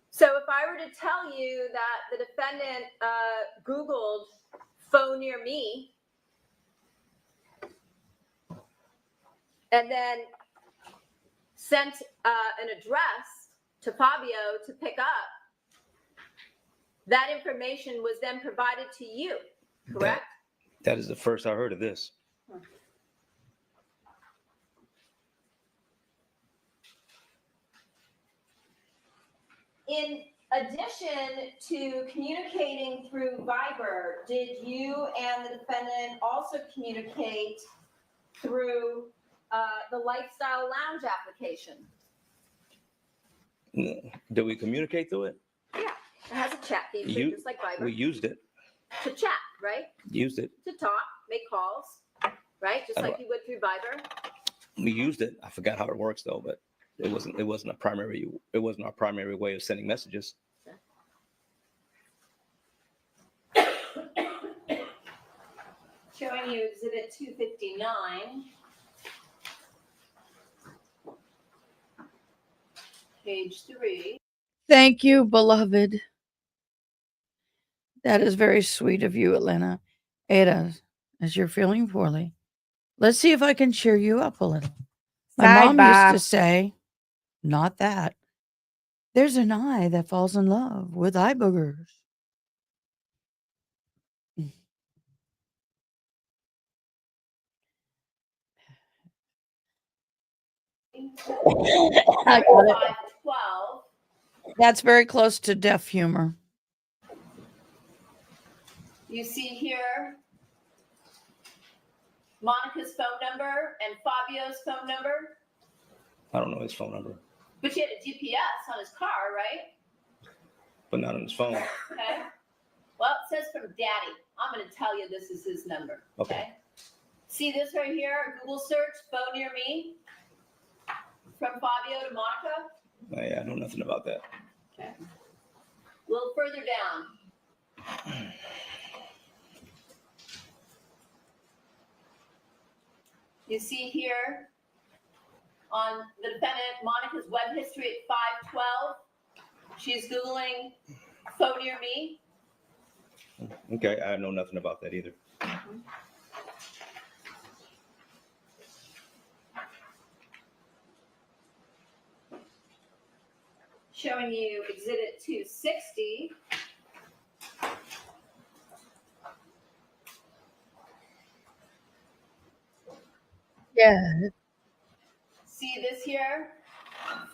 So if I were to tell you that the defendant Googled phone near me and then sent an address to Fabio to pick up, that information was then provided to you, correct? That is the first I heard of this. In addition to communicating through Viber, did you and the defendant also communicate through the Lifestyle Lounge application? Did we communicate through it? Yeah, it has a chat feature, You- just like Viber. We used it. To chat, right? Used it. To talk, make calls, right? Just I like don't- you would through Viber. We used it. I forgot how it works though, but it wasn't our primary way of sending messages. Showing you exhibit 259. Page 3. Thank you, beloved. That is very sweet of you, Atlanta. Ada, as you're feeling poorly, let's see if I can cheer you up a little. My mom used to say, not that. There's an eye that falls in love with eye boogers. I got it. 512. That's very close to deaf humor. You see here Monica's phone number and Fabio's phone number, I don't know his phone number, but she had a GPS on his car, right? but not on his phone. Okay. Well, it says from Daddy. I'm going to tell you this is his number. Okay. See this right here? Google search, phone near me, from Fabio to Monica. Yeah, I know nothing about that. Okay. A little further down. You see here on the defendant Monica's web history at 512. She's Googling phone near me. Okay, I know nothing about that either. Showing you exhibit 260. Yeah. See this here?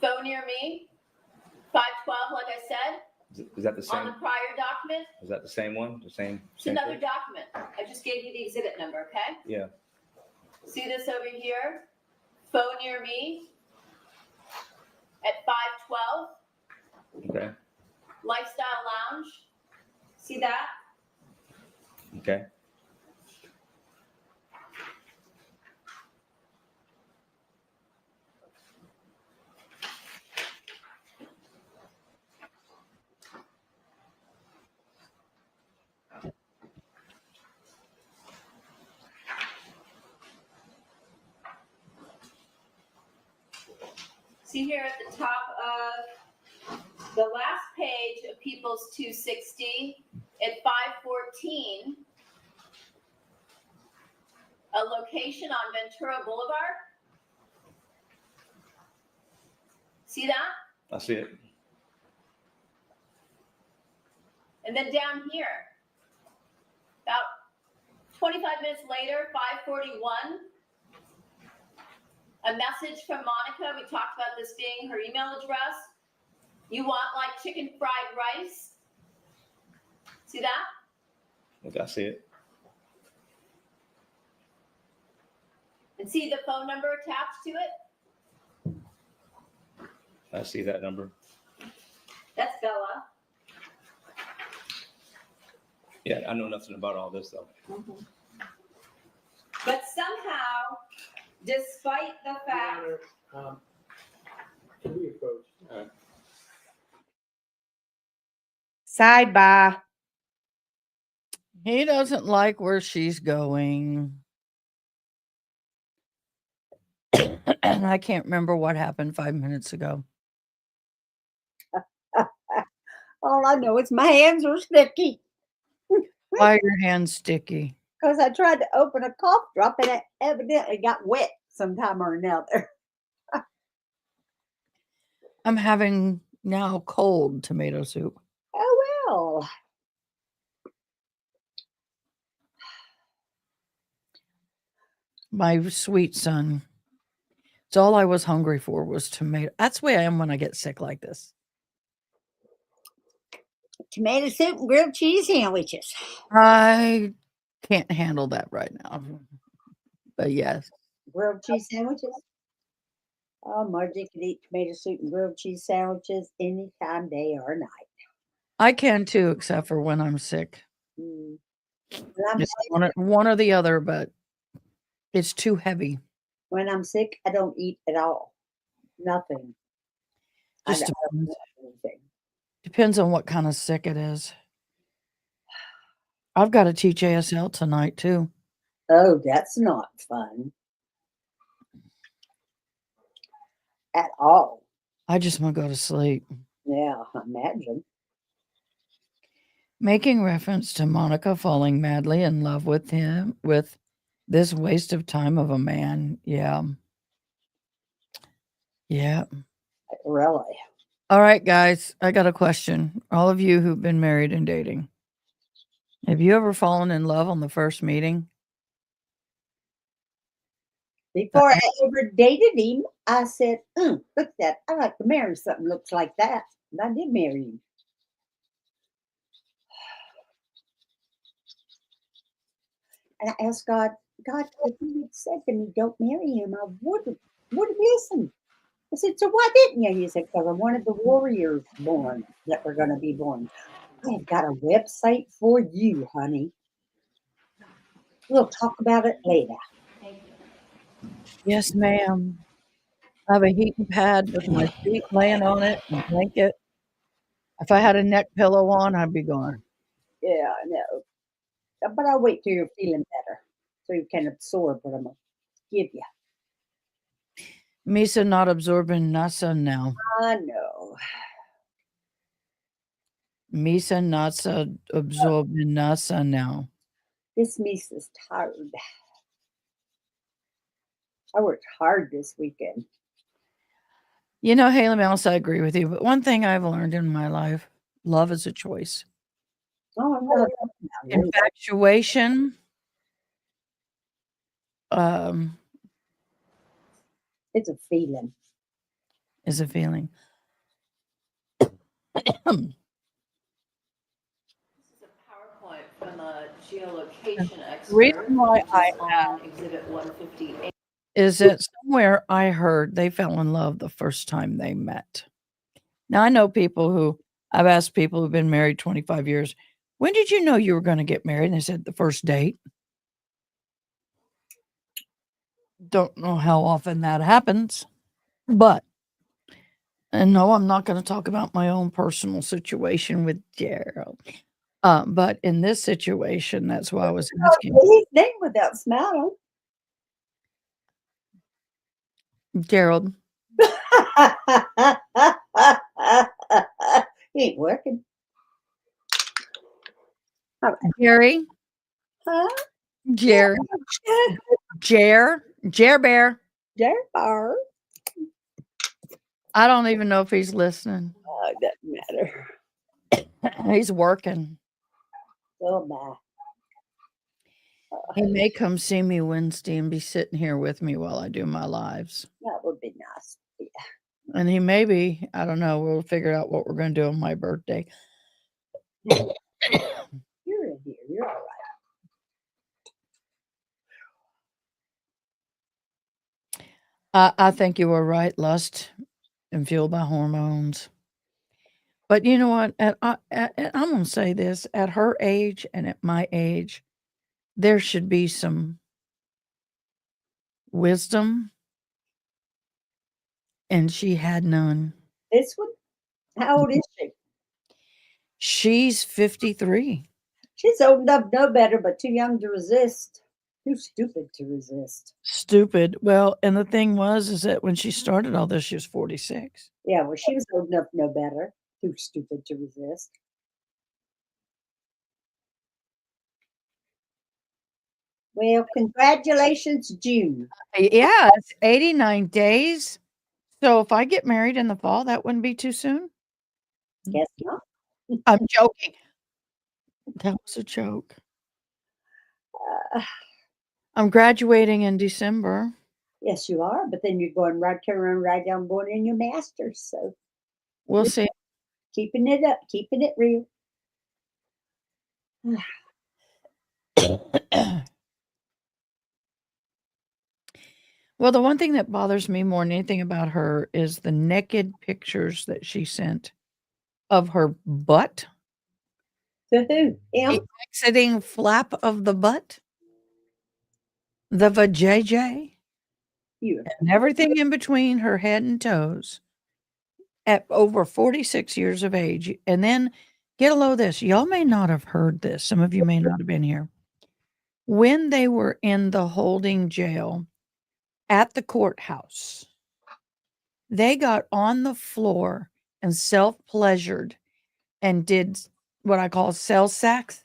Phone near me. 512, like I said, Is that the on the same? prior document. Is that the same one? The same? It's same another thing? document. I just gave you the exhibit number, okay? Yeah. See this over here? Phone near me at 512. Okay. Lifestyle Lounge. See that? Okay. See here at the top of the last page of People's 260 at 514. a location on Ventura Boulevard. See that? I see it. And then down here, about 25 minutes later, 5:41, a message from Monica. We talked about this being her email address. You want like chicken fried rice? See that? Look, I see it. And see the phone number attached to it? I see that number. That's Bella. Yeah, I know nothing about all this though. But somehow, despite the fact, Can we approach? Sidebar. He doesn't like where she's going. And I can't remember what happened 5 minutes ago. All I know is my hands are sticky Why are your hands sticky? because I tried to open a cough drop and it evidently got wet sometime or another. I'm having now cold tomato soup. Oh well. My sweet son. It's all I was hungry for was tomato. That's the way I am when I get sick like this. Tomato soup and grilled cheese sandwiches. I can't handle that right now. But yes. Grilled cheese sandwiches. Oh, Margie could eat tomato soup and grilled cheese sandwiches any time, day or night. I can too, except for when I'm sick. Mm. When It's one or the other, but it's too heavy. I'm sick, I don't eat at all. Nothing. I Just don't eat anything. depends on what kind of sick it is. I've got to teach ASL tonight too. Oh, that's not fun at all. I just want to go to sleep. Yeah, imagine. Making reference to Monica falling madly in love with him, with this waste of time of a man. Yeah. Yeah. Really. All right, guys, I got a question. All of you who've been married and dating, have you ever fallen in love on the first meeting? Before I ever dated him, I said, look at that. I like to marry something looks like that. And I did marry him. And I asked God, if he had said to me, don't marry him, I would have listened. I said, so why didn't you? He said, because I wanted the warriors born that were going to be born. I have got a website for you, honey. We'll talk about it later. Yes, ma'am. I have a heating pad with my feet laying on it and a blanket. If I had a neck pillow on, I'd be gone. Yeah, I know. But I'll wait till you're feeling better so you can absorb what I'm going to give you. Misa not absorbing nasa now. I know. Misa not absorbing nasa now. This niece is tired. I worked hard this weekend. You know, Haley Mouse, I agree with you. But one thing I've learned in my life, love is a choice. Oh, I'm not Infatuation. It's a feeling. Is a feeling. this is a PowerPoint from a geolocation expert. Reason why I on Exhibit 158. is that somewhere I heard they fell in love the first time they met. Now I know people who I've asked people who've been married 25 years, when did you know you were going to get married? And they said the first date. Don't know how often that happens, but and no, I'm not going to talk about my own personal situation with Gerald. But in this situation, that's why I was asking His name without smiling. Gerald. He ain't working. Jerry. Huh? Jerry. Jer Bear. Bar. I don't even know if he's listening. It doesn't matter. He's working. Oh, my. He may come see me Wednesday and be sitting here with me while I do my lives. That would be nice. Yeah. And he may be, I don't know, we'll figure out what we're going to do on my birthday. You're in here. You're all right. I think you were right. Lust and fueled by hormones. But you know what? I'm going to say this. At her age and at my age, there should be some wisdom. And she had none. This one? How old is she? She's 53. She's old enough to know better, but too young to resist. Too stupid to resist. Stupid. Well, and the thing is that when she started all this, she was 46. Yeah, well, she was old enough to know better. Too stupid to resist. Well, congratulations, June. Yeah, it's 89 days. So if I get married in the fall, that wouldn't be too soon. Guess not. I'm joking. That was a joke. I'm graduating in December. Yes, you are, but then you're going right turn around, right down, going in your master's. So We'll see. keeping it up, keeping it real. Well, the one thing that bothers me more than anything about her is the naked pictures that she sent of her butt. To who? Him? The exiting flap of the butt. The vajayjay. You. And everything in between her head and toes at over 46 years of age. And then get a load of this. Y'all may not have heard this. Some of you may not have been here. When they were in the holding jail at the courthouse, they got on the floor and self-pleasured and did what I call cell sex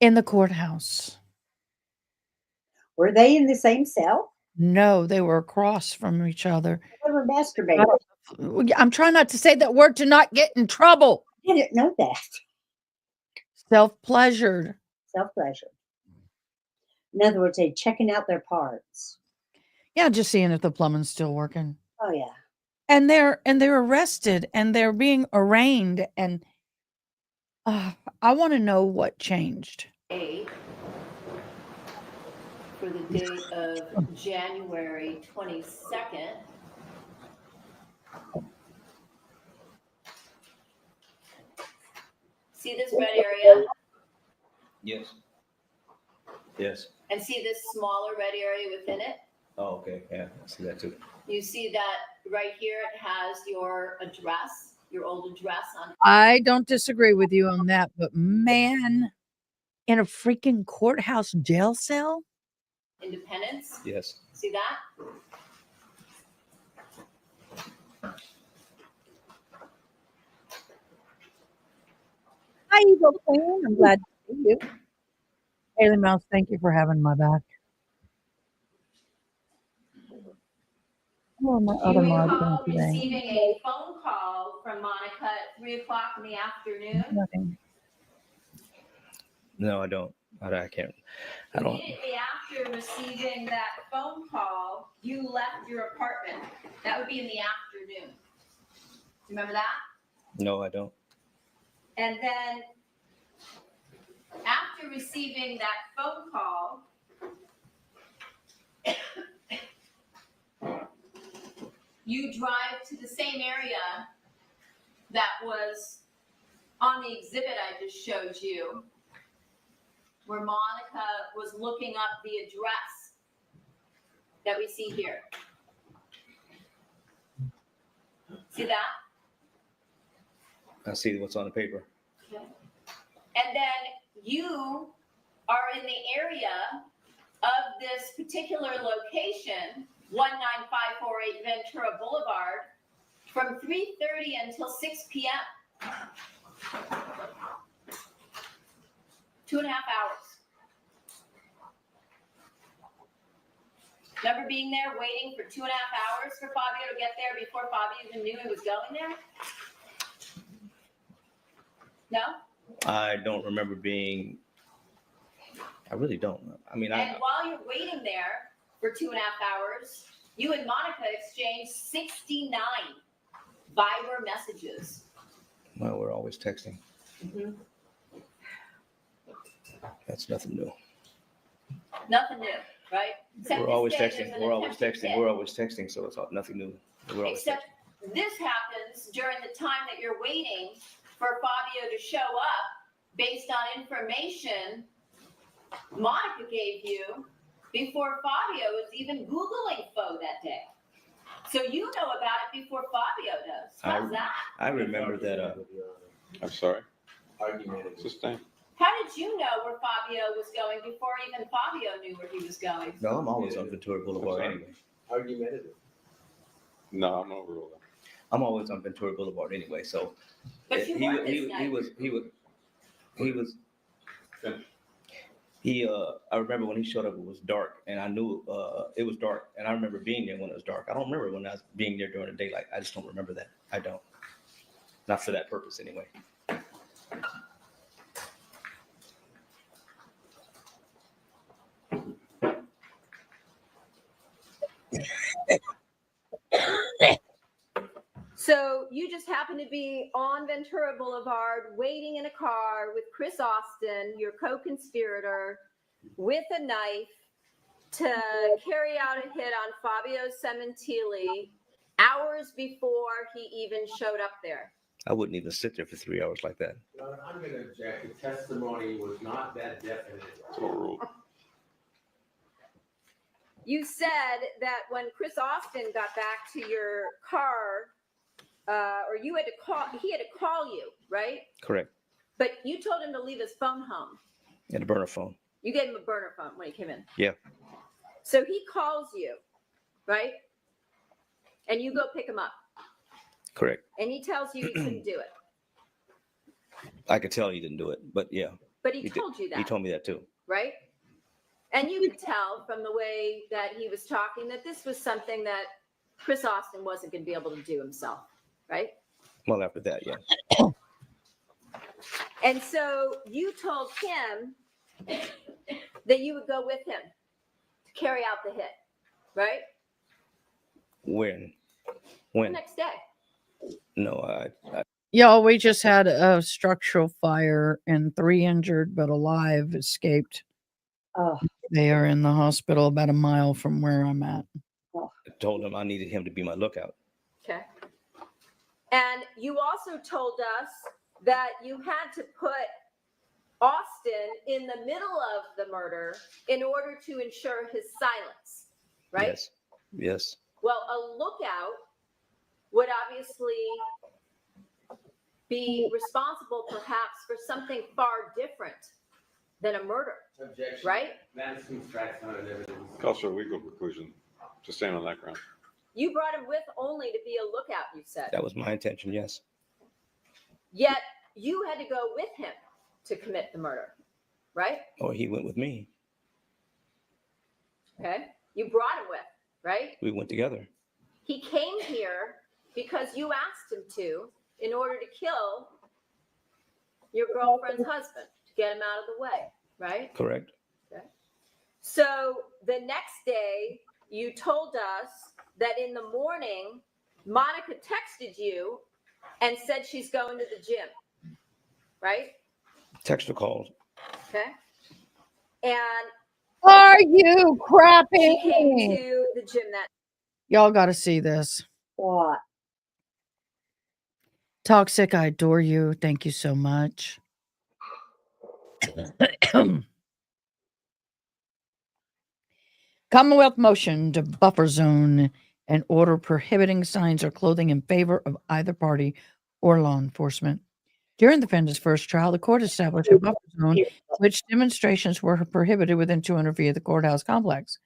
in the courthouse. Were they in the same cell? No, they were across from each other. They were masturbating. I'm trying not to say that word to not get in trouble. I didn't know that. Self-pleasured. Self-pleasure. In other words, they're checking out their parts. Yeah, just seeing if the plumbing's still working. Oh, yeah. And they're arrested and they're being arraigned. And I want to know what changed. For the date of January 22nd. See this red area? Yes. Yes. And see this smaller red area within it? Oh, okay. Yeah, I see that too. You see that right here, it has your address, your old address on it. I don't disagree with you on that, but man, in a freaking courthouse jail cell? Independence. Yes. See that? Hi, Eagle Queen. I'm glad to see you. Haley Mouse, thank you for having my back. Oh, my Do other you mod recall came today. receiving a phone call from Monica at 3 o'clock in the afternoon? Nothing. No, I don't. I can't. I don't. Immediately after receiving that phone call, you left your apartment. That would be in the afternoon. Remember that? No, I don't. And then after receiving that phone call, you drive to the same area that was on the exhibit I just showed you, where Monica was looking up the address that we see here. See that? I see what's on the paper. Okay. And then you are in the area of this particular location, 19548 Ventura Boulevard, from 3:30 until 6 p.m. 2.5 hours. Remember being there waiting for 2.5 hours for Fabio to get there before Fabio even knew he was going there? No? I don't remember being. I really don't. I mean, And while you're waiting there for 2.5 hours, you and Monica exchanged 69 Viber messages. well, we're always texting. Mm-hmm. That's nothing new. Nothing new, right? Except We're this always day there's texting. an We're always attempted texting. hit. We're always texting. So it's nothing new. We're always Except texting. this happens during the time that you're waiting for Fabio to show up based on information Monica gave you before Fabio was even Googling Fo that day. So you know about it before Fabio does. How's that? I remember that. I'm sorry. Argumentative. Sustain. How did you know where Fabio was going before even Fabio knew where he was going? No, I'm always on Ventura Boulevard sorry? anyway. Argumentative. No, I'm over all that. I'm always on Ventura Boulevard anyway. So But you weren't this night. I remember when he showed up, it was dark, and I knew it was dark, and I remember being there when it was dark. I don't remember when I was being there during the daylight. I just don't remember that. I don't. Not for that purpose, anyway. So you just happen to be on Ventura Boulevard, waiting in a car with Chris Austin, your co-conspirator, with a knife to carry out a hit on Fabio Sementilli hours before he even showed up there. I wouldn't even sit there for 3 hours like that. I'm going to object. The testimony was not that definite. It's overruled. You said that when Chris Austin got back to your car, or you had to call, he had to call you, right? Correct. But you told him to leave his phone home. And a burner phone. You gave him a burner phone when he came in. Yeah. So he calls you, right? And you go pick him up. Correct. And he tells you he couldn't do it. I could tell he didn't do it, but yeah, But he He did. told you that, he told me that too. right? And you could tell from the way that he was talking that this was something that Chris Austin wasn't going to be able to do himself, right? Well, after that, yeah. And so you told him that you would go with him to carry out the hit, right? When? The next day. No, I Y'all, we just had a structural fire and 3 injured but alive escaped. Oh, They are in the hospital about a mile from where I'm at. told him I needed him to be my lookout. Okay. And you also told us that you had to put Austin in the middle of the murder in order to ensure his silence, right? Yes. Yes. Well, a lookout would obviously be responsible perhaps for something far different than a murder, Objection. right? Madison strikes on an evidence. Calls for a legal conclusion. Sustain on that ground. You brought him with only to be a lookout, you said. That was my intention. Yes. Yet you had to go with him to commit the murder, right? Or he went with me. Okay. You brought him with, right? We went together. He came here because you asked him to in order to kill your girlfriend's husband, to get him out of the way, right? Correct. So the next day, you told us that in the morning, Monica texted you and said she's going to the gym, right? Text or calls. Okay. And Are you she came crapping? to the gym that Y'all got to see this. what? Toxic, I adore you. Thank you so much. Commonwealth motion to buffer zone and order prohibiting signs or clothing in favor of either party or law enforcement. During the defendant's first trial, the court established a buffer zone in which demonstrations were prohibited within 200 feet of the courthouse complex.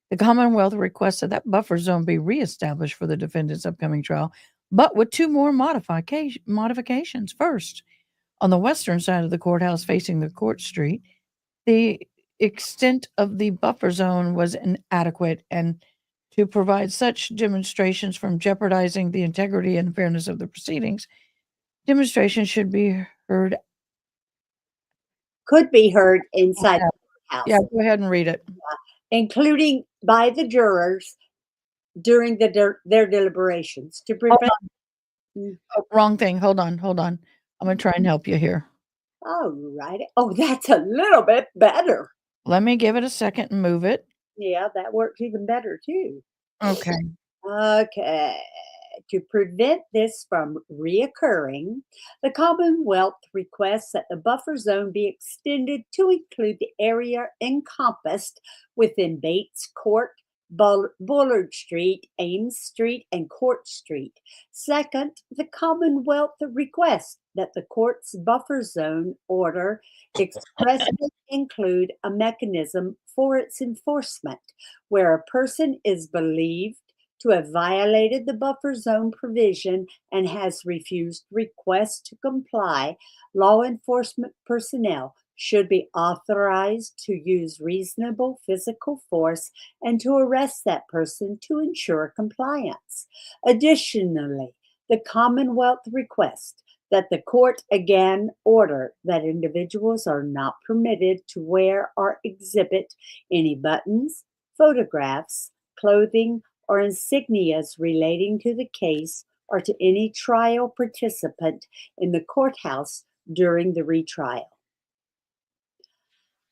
The Commonwealth requested that buffer zone be reestablished for the defendant's upcoming trial, but with 2 more modifications. First, on the western side of the courthouse facing the court street, the extent of the buffer zone was inadequate and to provide such demonstrations from jeopardizing the integrity and fairness of the proceedings, demonstrations should be heard. Could be heard inside the courthouse, Yeah, go ahead and read it. including by the jurors during their deliberations to prevent. Oh, wrong thing. Hold on. I'm going to try and help you here. All right. Oh, that's a little bit better. Let me give it a second and move it. Yeah, that works even better too. Okay. Okay. To prevent this from reoccurring, the Commonwealth requests that the buffer zone be extended to include the area encompassed within Bates Court, Bullard Street, Ames Street, and Court Street. Second, the Commonwealth requests that the court's buffer zone order expressly include a mechanism for its enforcement where a person is believed to have violated the buffer zone provision and has refused requests to comply. Law enforcement personnel should be authorized to use reasonable physical force and to arrest that person to ensure compliance. Additionally, the Commonwealth requests that the court again order that individuals are not permitted to wear or exhibit any buttons, photographs, clothing, or insignias relating to the case or to any trial participant in the courthouse during the retrial.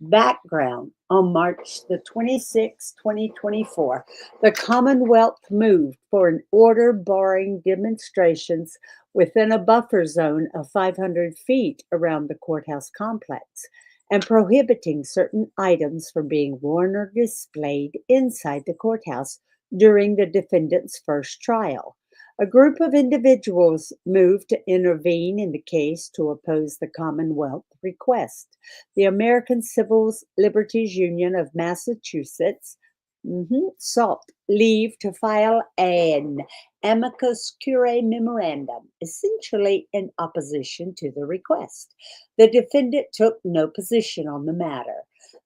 Background: on March the 26th, 2024, the Commonwealth moved for an order barring demonstrations within a buffer zone of 500 feet around the courthouse complex and prohibiting certain items from being worn or displayed inside the courthouse during the defendant's first trial. A group of individuals moved to intervene in the case to oppose the Commonwealth request. The American Civil Liberties Union of Massachusetts sought leave to file an amicus curiae memorandum, essentially in opposition to the request. The defendant took no position on the matter.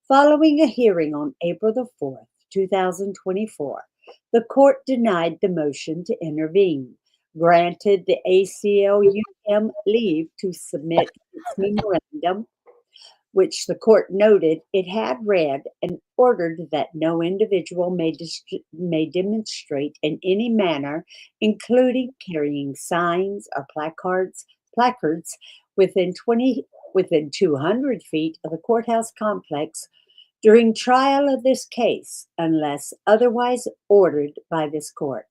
Following a hearing on April the 4th, 2024, the court denied the motion to intervene, granted the ACLUM leave to submit its memorandum, which the court noted it had read, and ordered that no individual may demonstrate in any manner, including carrying signs or placards within 200 feet of the courthouse complex during trial of this case, unless otherwise ordered by this court.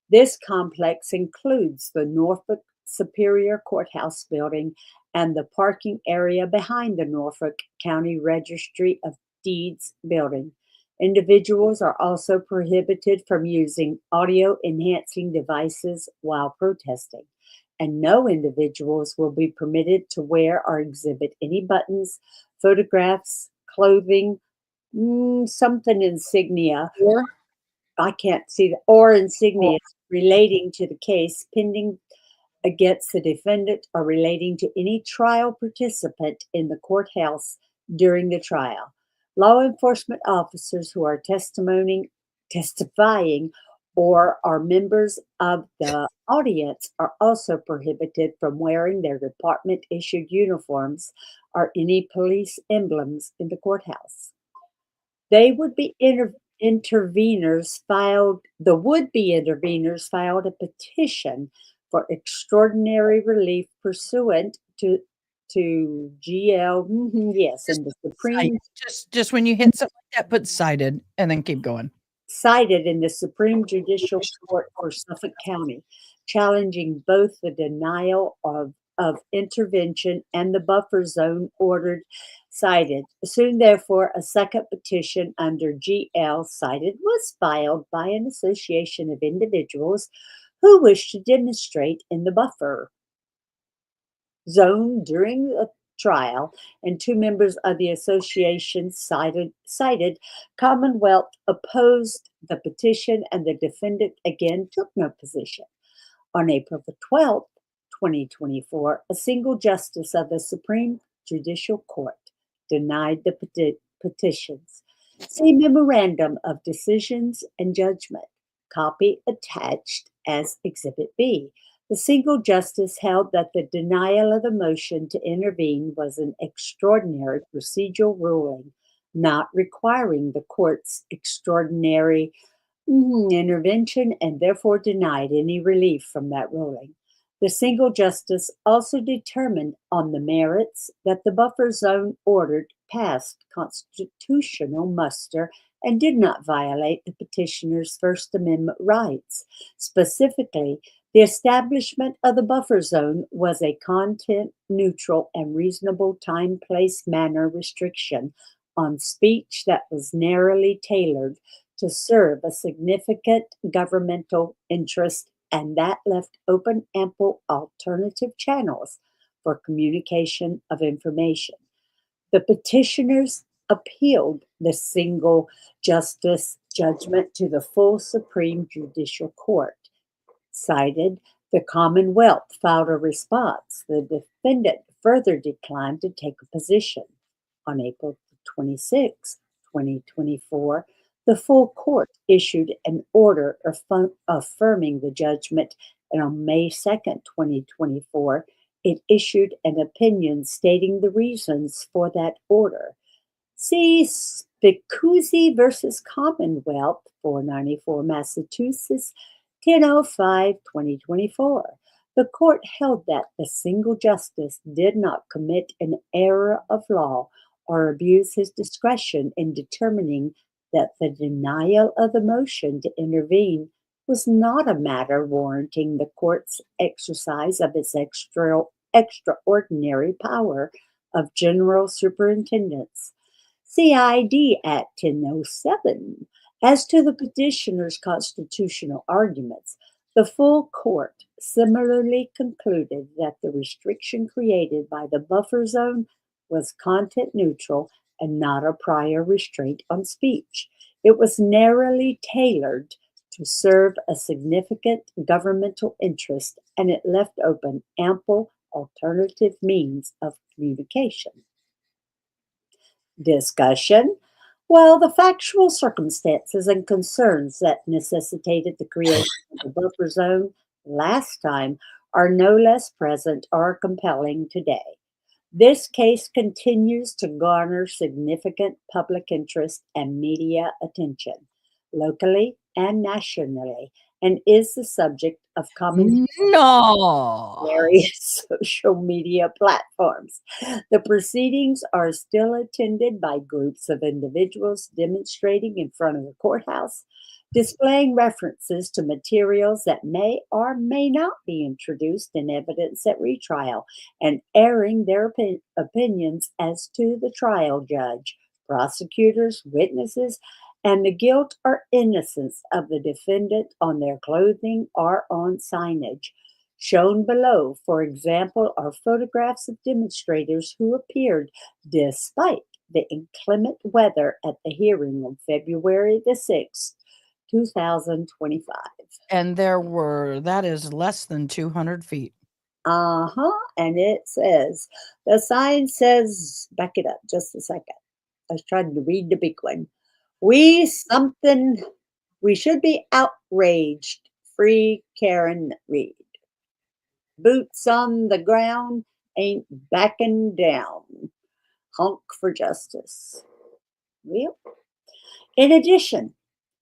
This complex includes the Norfolk Superior Courthouse building and the parking area behind the Norfolk County Registry of Deeds building. Individuals are also prohibited from using audio enhancing devices while protesting, and no individuals will be permitted to wear or exhibit any buttons, photographs, clothing, something insignia. Or I can't see that, or insignia relating to the case pending against the defendant or relating to any trial participant in the courthouse during the trial. Law enforcement officers who are testifying or are members of the audience are also prohibited from wearing their department issued uniforms or any police emblems in the courthouse. The would-be interveners filed a petition for extraordinary relief pursuant to GL, yes, and the Supreme just when you hit something like that, put cited and then keep going. cited in the Supreme Judicial Court for Suffolk County, challenging both the denial of intervention and the buffer zone ordered cited. Soon, therefore, a second petition under GL cited was filed by an association of individuals who wish to demonstrate in the buffer zone during the trial, and two members of the association cited. Commonwealth opposed the petition, and the defendant again took no position. On April the 12th, 2024, a single justice of the Supreme Judicial Court denied the petitions. See Memorandum of Decisions and Judgment. Copy attached as Exhibit B. The single justice held that the denial of the motion to intervene was an extraordinary procedural ruling, not requiring the court's extraordinary intervention, and therefore denied any relief from that ruling. The single justice also determined on the merits that the buffer zone ordered passed constitutional muster and did not violate the petitioner's First Amendment rights. Specifically, the establishment of the buffer zone was a content neutral and reasonable time, place, manner restriction on speech that was narrowly tailored to serve a significant governmental interest, and that left open ample alternative channels for communication of information. The petitioners appealed the single justice judgment to the full Supreme Judicial Court. Cited, the Commonwealth filed a response. The defendant further declined to take a position. On April 26, 2024, the full court issued an order affirming the judgment, and on May 2nd, 2024, it issued an opinion stating the reasons for that order. See Spicuzzi versus Commonwealth, 494 Massachusetts, 1005, 2024. The court held that the single justice did not commit an error of law or abuse his discretion in determining that the denial of the motion to intervene was not a matter warranting the court's exercise of its extraordinary power of general superintendence. CID Act 1007. As to the petitioner's constitutional arguments, the full court similarly concluded that the restriction created by the buffer zone was content neutral and not a prior restraint on speech. It was narrowly tailored to serve a significant governmental interest, and it left open ample alternative means of communication. Discussion. Well, the factual circumstances and concerns that necessitated the creation of the buffer zone last time are no less present or compelling today. This case continues to garner significant public interest and media attention, locally and nationally, and is the subject of commentary No. various social media platforms. The proceedings are still attended by groups of individuals demonstrating in front of the courthouse, displaying references to materials that may or may not be introduced in evidence at retrial, and airing their opinions as to the trial judge, prosecutors, witnesses, and the guilt or innocence of the defendant on their clothing or on signage. Shown below, for example, are photographs of demonstrators who appeared despite the inclement weather at the hearing on February the 6th, 2025. And that is less than 200 feet. And it says, the sign says, back it up just a second. I was trying to read the big one. We should be outraged. Free Karen Reed. Boots on the ground, ain't backing down. Honk for justice. Well, in addition,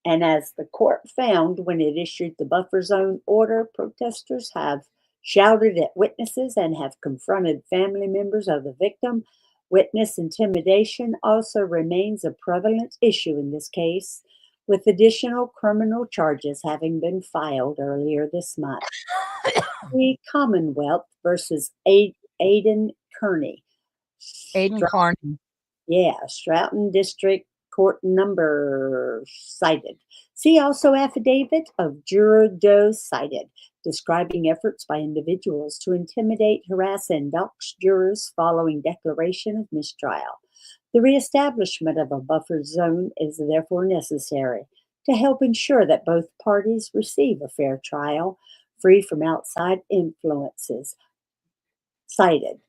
and as the court found when it issued the buffer zone order, protesters have shouted at witnesses and have confronted family members of the victim. Witness intimidation also remains a prevalent issue in this case, with additional criminal charges having been filed earlier this month. The Commonwealth versus Aidan Kearney. Aiden Carney. Stratton District Court number cited. See also affidavit of Juror Doe cited, describing efforts by individuals to intimidate, harass, and dox jurors following declaration of mistrial. The reestablishment of a buffer zone is therefore necessary to help ensure that both parties receive a fair trial, free from outside influences. Cited.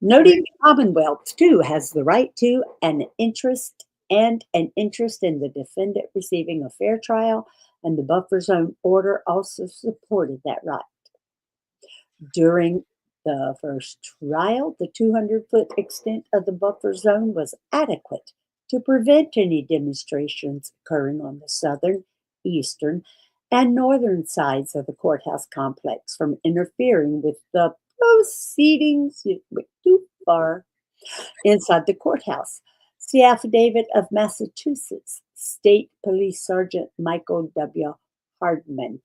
Noting the Commonwealth, too, has the right to an interest in the defendant receiving a fair trial, and the buffer zone order also supported that right. During the first trial, the 200-foot extent of the buffer zone was adequate to prevent any demonstrations occurring on the southern, eastern, and northern sides of the courthouse complex from interfering with the proceedings. It went too far inside the courthouse. See affidavit of Massachusetts State Police Sergeant Michael W. Hardman,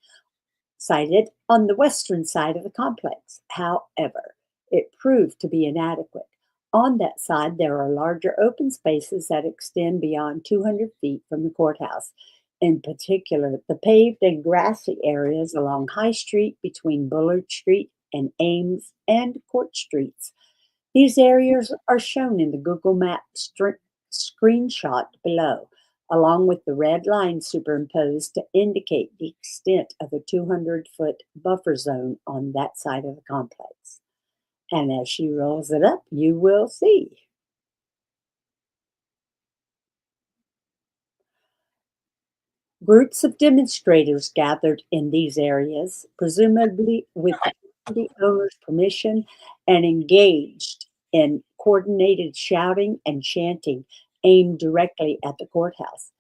cited on the western side of the complex. However, it proved to be inadequate. On that side, there are larger open spaces that extend beyond 200 feet from the courthouse. In particular, the paved and grassy areas along High Street between Bullard Street and Ames and Court Streets. These areas are shown in the Google Maps screenshot below, along with the red line superimposed to indicate the extent of the 200-foot buffer zone on that side of the complex. And as she rolls it up, you will see. Groups of demonstrators gathered in these areas, presumably with the property owner's permission, and engaged in coordinated shouting and chanting aimed directly at the courthouse.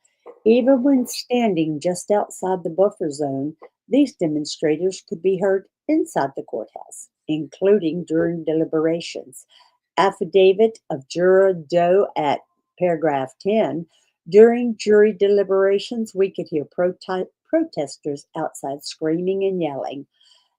Even when standing just outside the buffer zone, these demonstrators could be heard inside the courthouse, including during deliberations. Affidavit of Juror Doe at paragraph 10. During jury deliberations, we could hear protesters outside screaming and yelling.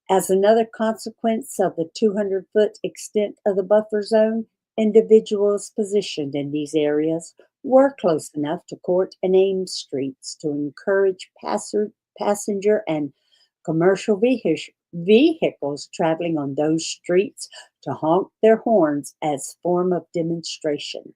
As another consequence of the 200-foot extent of the buffer zone, individuals positioned in these areas were close enough to Court and Ames streets to encourage passenger and commercial vehicles traveling on those streets to honk their horns as form of demonstration.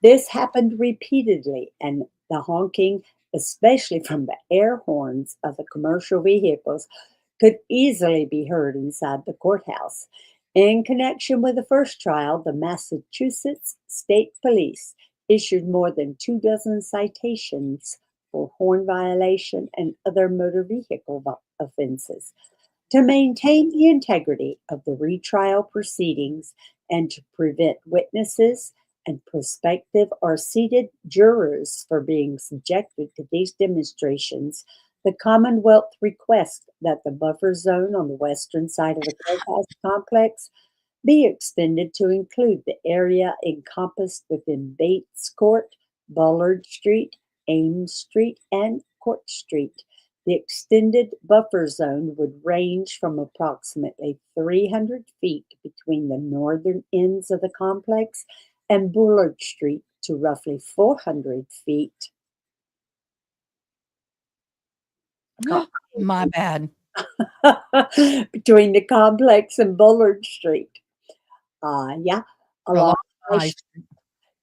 This happened repeatedly, and the honking, especially from the air horns of the commercial vehicles, could easily be heard inside the courthouse. In connection with the first trial, the Massachusetts State Police issued more than 24 citations for horn violation and other motor vehicle offenses. To maintain the integrity of the retrial proceedings and to prevent witnesses and prospective or seated jurors for being subjected to these demonstrations, the Commonwealth requests that the buffer zone on the western side of the courthouse complex be extended to include the area encompassed within Bates Court, Bullard Street, Ames Street, and Court Street. The extended buffer zone would range from approximately 300 feet between the northern ends of the complex and Bullard Street to roughly 400 feet. My bad. Between the complex and Bullard Street. Along Along High High Street.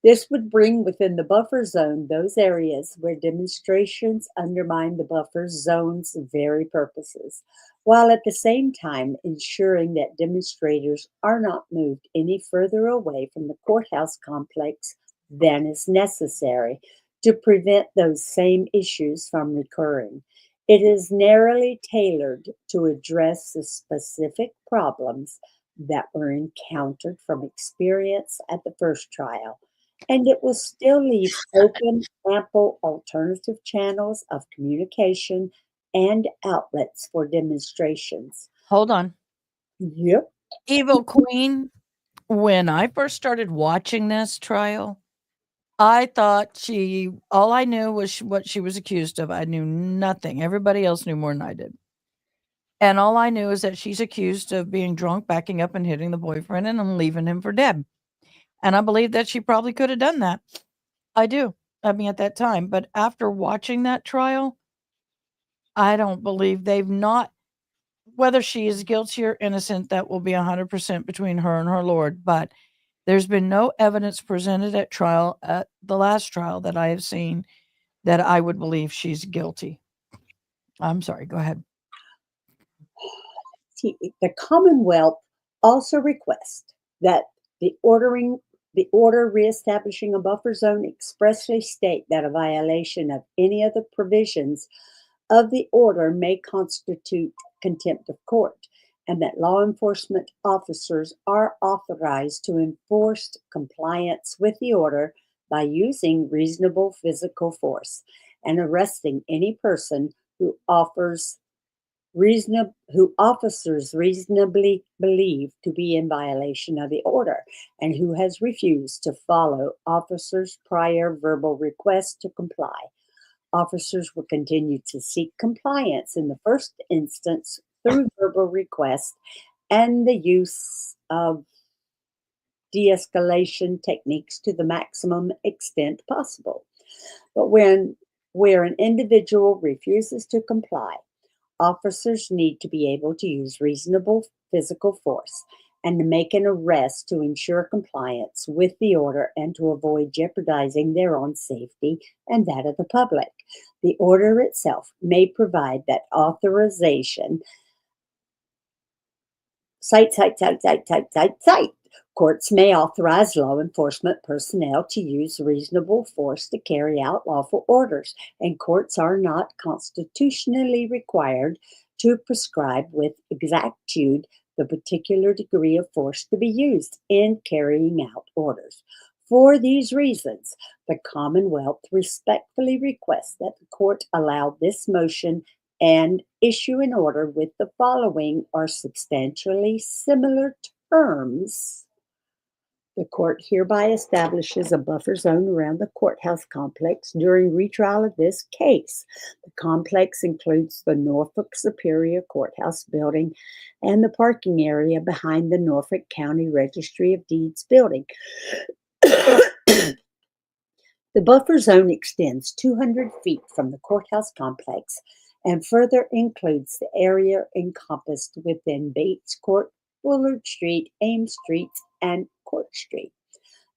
This would bring within the buffer zone those areas where demonstrations undermine the buffer zone's very purposes, while at the same time ensuring that demonstrators are not moved any further away from the courthouse complex than is necessary to prevent those same issues from recurring. It is narrowly tailored to address the specific problems that were encountered from experience at the first trial, and it will still leave open, ample alternative channels of communication and outlets for demonstrations. Hold on. Yep. Evil Queen, when I first started watching this trial, I thought all I knew was what she was accused of. I knew nothing. Everybody else knew more than I did. And all I knew is that she's accused of being drunk, backing up and hitting the boyfriend and then leaving him for dead. And I believe that she probably could have done that. I do. I mean, at that time. But after watching that trial, I don't believe they've not, whether she is guilty or innocent, that will be 100% between her and her Lord. But there's been no evidence presented at trial, at the last trial that I have seen, that I would believe she's guilty. I'm sorry. Go ahead. the Commonwealth also requests that the order reestablishing a buffer zone expressly state that a violation of any of the provisions of the order may constitute contempt of court, and that law enforcement officers are authorized to enforce compliance with the order by using reasonable physical force and arresting any person who officers reasonably believe to be in violation of the order and who has refused to follow officers' prior verbal request to comply. Officers will continue to seek compliance in the first instance through verbal request and the use of de-escalation techniques to the maximum extent possible. But where an individual refuses to comply, officers need to be able to use reasonable physical force and to make an arrest to ensure compliance with the order and to avoid jeopardizing their own safety and that of the public. The order itself may provide that authorization. Cite. Courts may authorize law enforcement personnel to use reasonable force to carry out lawful orders, and courts are not constitutionally required to prescribe with exactitude the particular degree of force to be used in carrying out orders. For these reasons, the Commonwealth respectfully requests that the court allow this motion and issue an order with the following or substantially similar terms. The court hereby establishes a buffer zone around the courthouse complex during retrial of this case. The complex includes the Norfolk Superior Courthouse building and the parking area behind the Norfolk County Registry of Deeds building. The buffer zone extends 200 feet from the courthouse complex and further includes the area encompassed within Bates Court, Willard Street, Ames Street, and Court Street.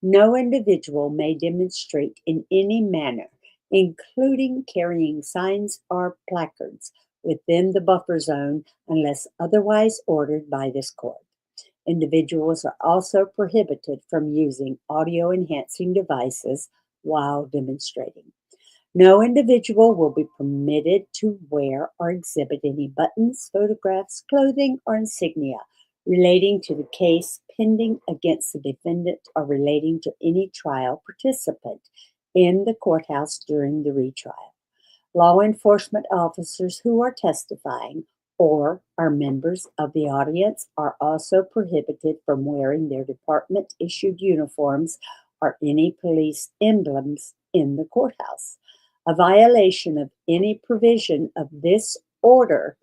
No individual may demonstrate in any manner, including carrying signs or placards, within the buffer zone unless otherwise ordered by this court. Individuals are also prohibited from using audio enhancing devices while demonstrating. No individual will be permitted to wear or exhibit any buttons, photographs, clothing, or insignia relating to the case pending against the defendant or relating to any trial participant in the courthouse during the retrial. Law enforcement officers who are testifying or are members of the audience are also prohibited from wearing their department-issued uniforms or any police emblems in the courthouse. A violation of any provision of this order,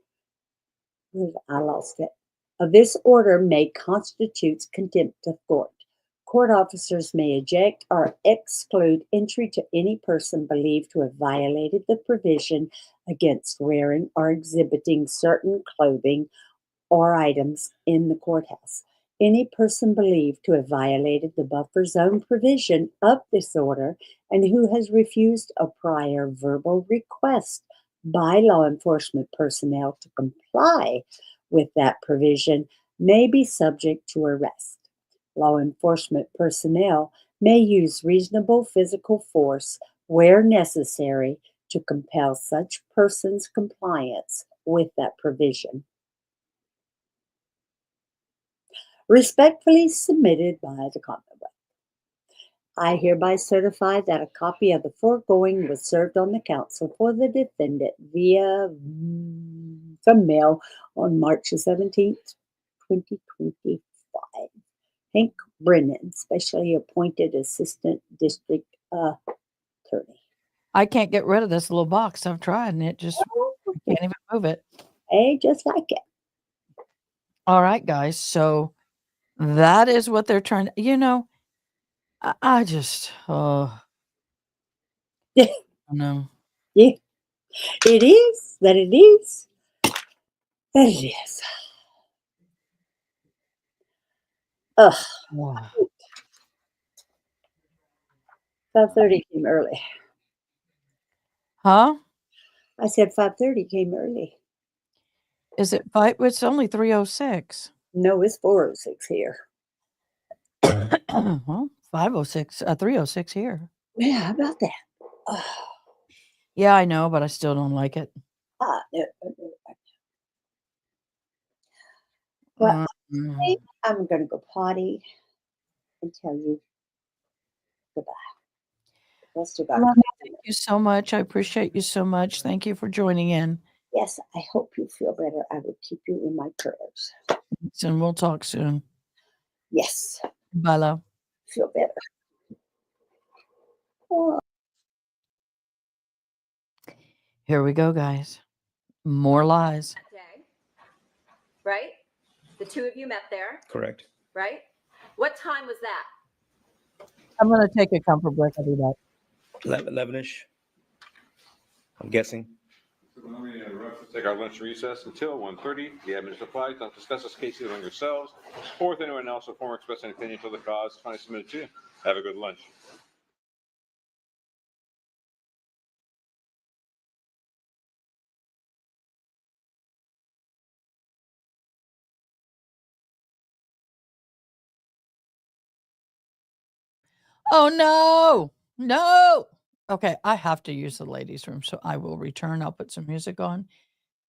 this order may constitute contempt of court. Court officers may eject or exclude entry to any person believed to have violated the provision against wearing or exhibiting certain clothing or items in the courthouse. Any person believed to have violated the buffer zone provision of this order and who has refused a prior verbal request by law enforcement personnel to comply with that provision may be subject to arrest. Law enforcement personnel may use reasonable physical force where necessary to compel such person's compliance with that provision. Respectfully submitted by the Commonwealth. I hereby certify that a copy of the foregoing was served on the counsel for the defendant via some mail on March 17th, 2025. Hank Brennan, specially appointed Assistant District Attorney. I can't get rid of this little box. I've tried and it just I can't even move it. Hey, just like it. All right, guys. So that is what they're trying to, I just, Yeah. no. Yeah, it is. That it is. That it is. Ugh. Wow. 5:30 came early. Huh? I said 5:30 came early. Is it five? It's only 3:06. No, it's 4:06 here. Well, 5:06, 3:06 here. Yeah, how about that? Yeah, I know, but I still don't like it. Well, Mm. hey, I'm going to go potty and tell you goodbye. Rest of our Love you. Thank you so much. I appreciate you so much. Thank you for joining in. Yes, I hope you feel better. I will keep you in my prayers. And we'll talk soon. Yes, Bye, love. feel better. Oh. Here we go, guys. More lies. That day, right? The two of you met there, Correct. right? What time was that? I'm going to take a comfort break. I'll be back. 11-ish. I'm guessing. So let me take our lunch recess until 1:30. The admin applies. Don't discuss this case either among yourselves or with anyone else or form express any opinion until the cause is finally submitted to you. Have a good lunch. Oh, no. No. Okay, I have to use the ladies' room, so I will return. I'll put some music on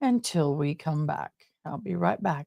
until we come back. I'll be right back.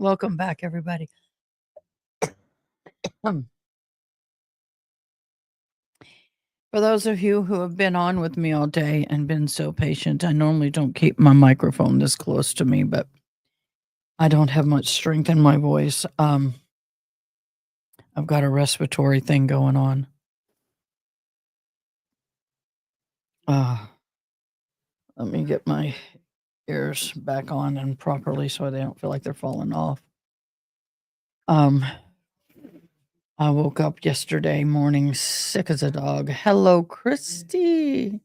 Welcome back, everybody. For those of you who have been on with me all day and been so patient, I normally don't keep my microphone this close to me, but I don't have much strength in my voice. I've got a respiratory thing going on. Let me get my ears back on and properly so they don't feel like they're falling off. I woke up yesterday morning sick as a dog. Hello, Christy.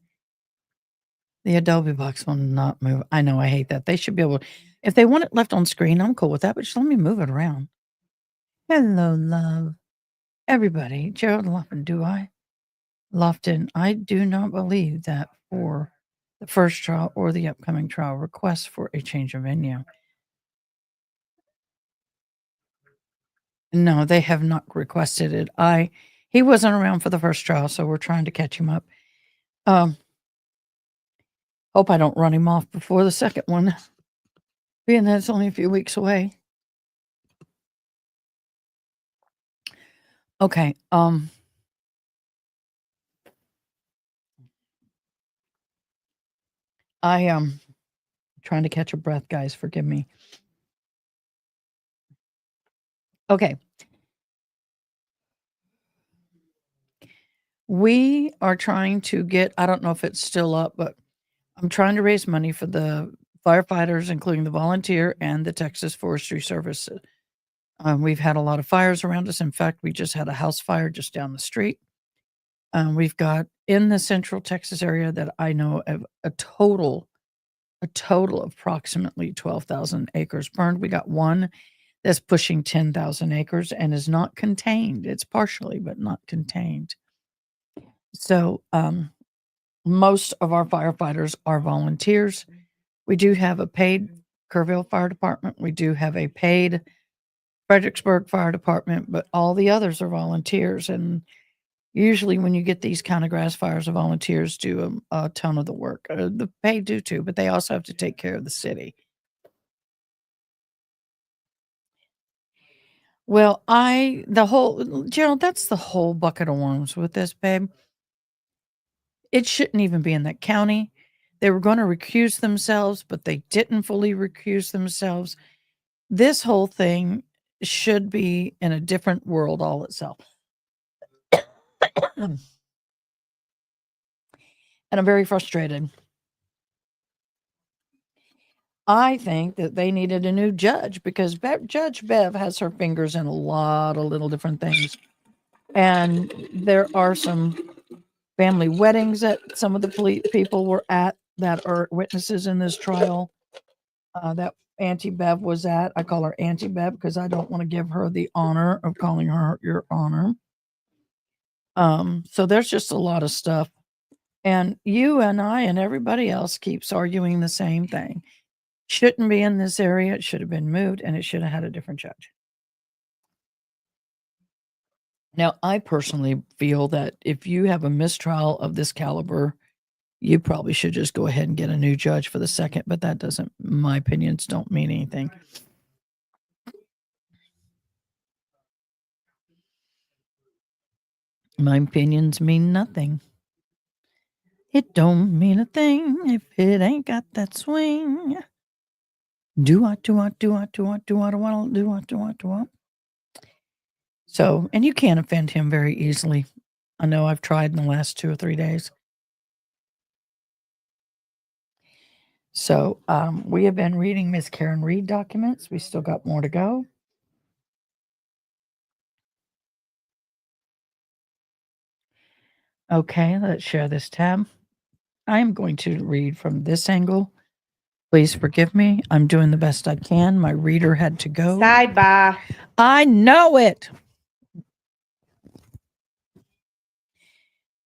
The Adobe box will not move. I know, I hate that. They should be able, if they want it left on screen, I'm cool with that, but just let me move it around. Hello, love. Everybody, Gerald Lofton, do I? Lofton, I do not believe that for the first trial or the upcoming trial request for a change of venue. No, they have not requested it. He wasn't around for the first trial, so we're trying to catch him up. Hope I don't run him off before the second one, being that it's only a few weeks away. Okay. I am trying to catch a breath, guys. Forgive me. Okay. We are trying to get, I don't know if it's still up, but I'm trying to raise money for the firefighters, including the volunteer and the Texas Forestry Service. We've had a lot of fires around us. In fact, we just had a house fire just down the street. We've got in the central Texas area that I know of a total of approximately 12,000 acres burned. We got one that's pushing 10,000 acres and is not contained. It's partially, but not contained. So, most of our firefighters are volunteers. We do have a paid Kerrville Fire Department. We do have a paid Fredericksburg Fire Department, but all the others are volunteers. And usually when you get these kind of grass fires, the volunteers do a ton of the work. The paid do too, but they also have to take care of the city. Well, Gerald, that's the whole bucket of worms with this, babe. It shouldn't even be in that county. They were going to recuse themselves, but they didn't fully recuse themselves. This whole thing should be in a different world all itself. And I'm very frustrated. I think that they needed a new judge because Judge Bev has her fingers in a lot of little different things. And there are some family weddings that some of the people were at that are witnesses in this trial that Auntie Bev was at. I call her Auntie Bev because I don't want to give her the honor of calling her Your Honor. So there's just a lot of stuff. And you and I and everybody else keeps arguing the same thing. Shouldn't be in this area. It should have been moved and it should have had a different judge. Now, I personally feel that if you have a mistrial of this caliber, you probably should just go ahead and get a new judge for the second, but that doesn't, my opinions don't mean anything. My opinions mean nothing. It don't mean a thing if it ain't got that swing. So, and you can't offend him very easily. I know I've tried in the last 2 or 3 days. So, we have been reading Miss Karen Reed documents. We still got more to go. Okay, let's share this tab. I am going to read from this angle. Please forgive me. I'm doing the best I can. My reader had to go. Sidebar. I know it.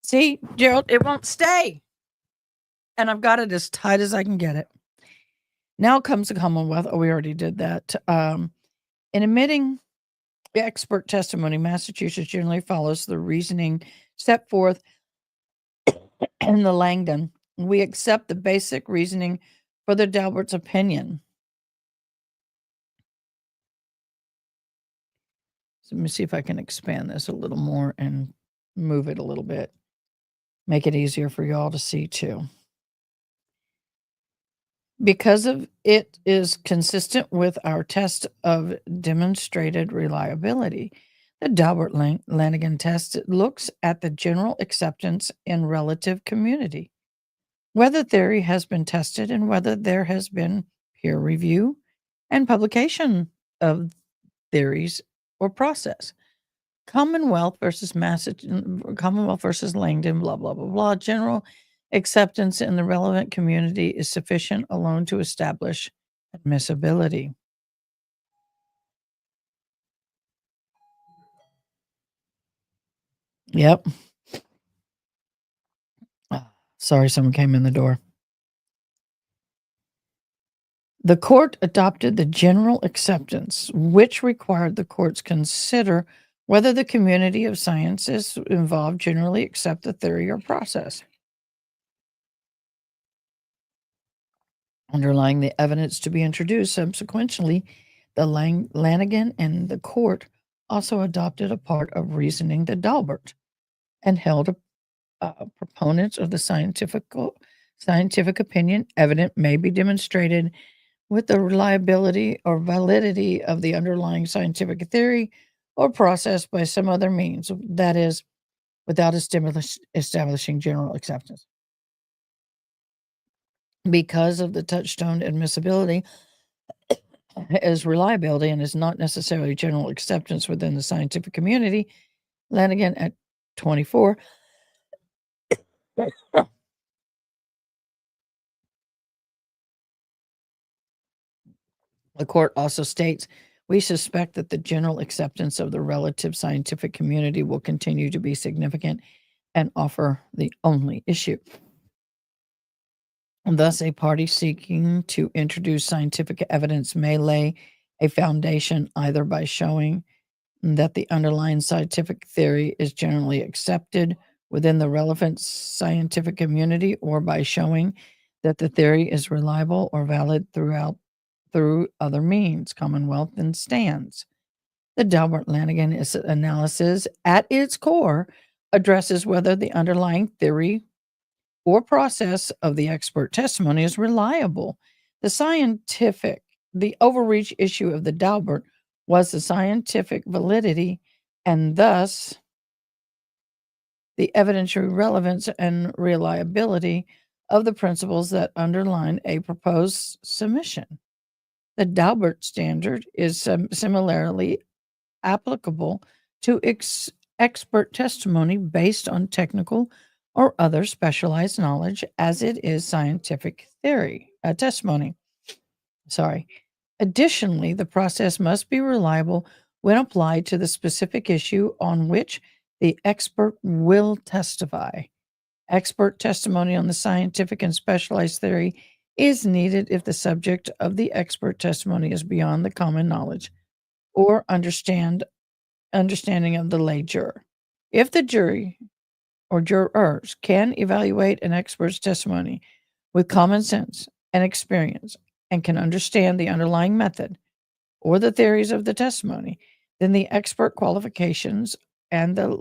See, Gerald, it won't stay. And I've got it as tight as I can get it. Now comes the Commonwealth. Oh, we already did that. In admitting expert testimony, Massachusetts generally follows the reasoning set forth in the Langdon. We accept the basic reasoning for the Dalbert's opinion. So let me see if I can expand this a little more and move it a little bit. Make it easier for y'all to see too. Because of it is consistent with our test of demonstrated reliability. The Dalbert-Lanigan test looks at the general acceptance in relative community, whether theory has been tested and whether there has been peer review and publication of theories or process. Commonwealth versus Commonwealth versus Langdon, blah, blah, blah, blah. General acceptance in the relevant community is sufficient alone to establish admissibility. Yep. Sorry, someone came in the door. The court adopted the general acceptance, which required the courts consider whether the community of scientists involved generally accept the theory or process underlying the evidence to be introduced. Subsequently, the Lanigan and the court also adopted a part of reasoning the Dalbert and held proponents of the scientific opinion evident may be demonstrated with the reliability or validity of the underlying scientific theory or process by some other means, that is, without establishing general acceptance. Because of the touchstone admissibility is reliability and is not necessarily general acceptance within the scientific community, Lanigan at 24 The court also states, we suspect that the general acceptance of the relative scientific community will continue to be significant and offer the only issue. Thus, a party seeking to introduce scientific evidence may lay a foundation either by showing that the underlying scientific theory is generally accepted within the relevant scientific community or by showing that the theory is reliable or valid through other means, Commonwealth and stands. The Dalbert-Lanigan analysis at its core addresses whether the underlying theory or process of the expert testimony is reliable. The overreach issue of the Dalbert was the scientific validity and thus the evidentiary relevance and reliability of the principles that underline a proposed submission. The Dalbert standard is similarly applicable to expert testimony based on technical or other specialized knowledge as it is scientific testimony. Additionally, the process must be reliable when applied to the specific issue on which the expert will testify. Expert testimony on the scientific and specialized theory is needed if the subject of the expert testimony is beyond the common knowledge or understanding of the lay juror. If the jury or jurors can evaluate an expert's testimony with common sense and experience and can understand the underlying method or the theories of the testimony, then the expert qualifications and the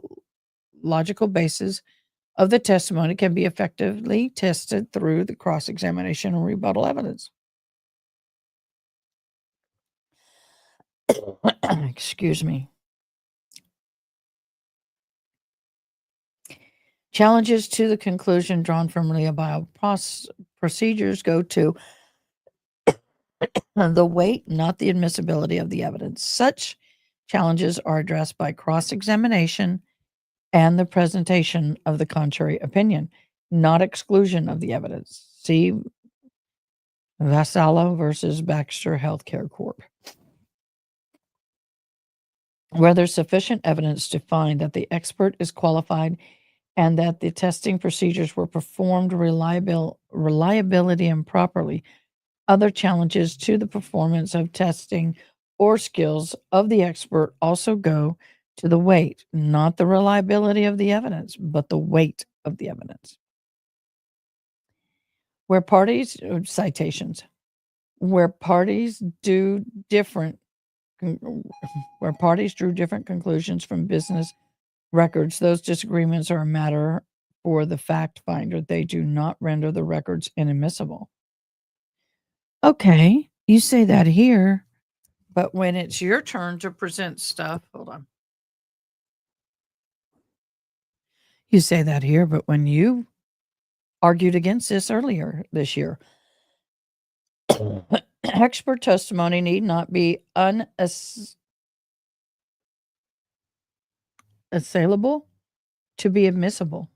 logical basis of the testimony can be effectively tested through the cross-examination and rebuttal evidence. Excuse me. Challenges to the conclusion drawn from reliable procedures go to the weight, not the admissibility of the evidence. Such challenges are addressed by cross-examination and the presentation of the contrary opinion, not exclusion of the evidence. See Vassallo versus Baxter Healthcare Corp. Where there's sufficient evidence to find that the expert is qualified and that the testing procedures were performed reliability and properly. Other challenges to the performance of testing or skills of the expert also go to the weight, not the reliability of the evidence, but the weight of the evidence. Where parties do different where parties drew different conclusions from business records, those disagreements are a matter for the fact finder. They do not render the records inadmissible. Okay, you say that here, but when it's your turn to present stuff, hold on. You say that here, but when you argued against this earlier this year, expert testimony need not be unassailable to be admissible.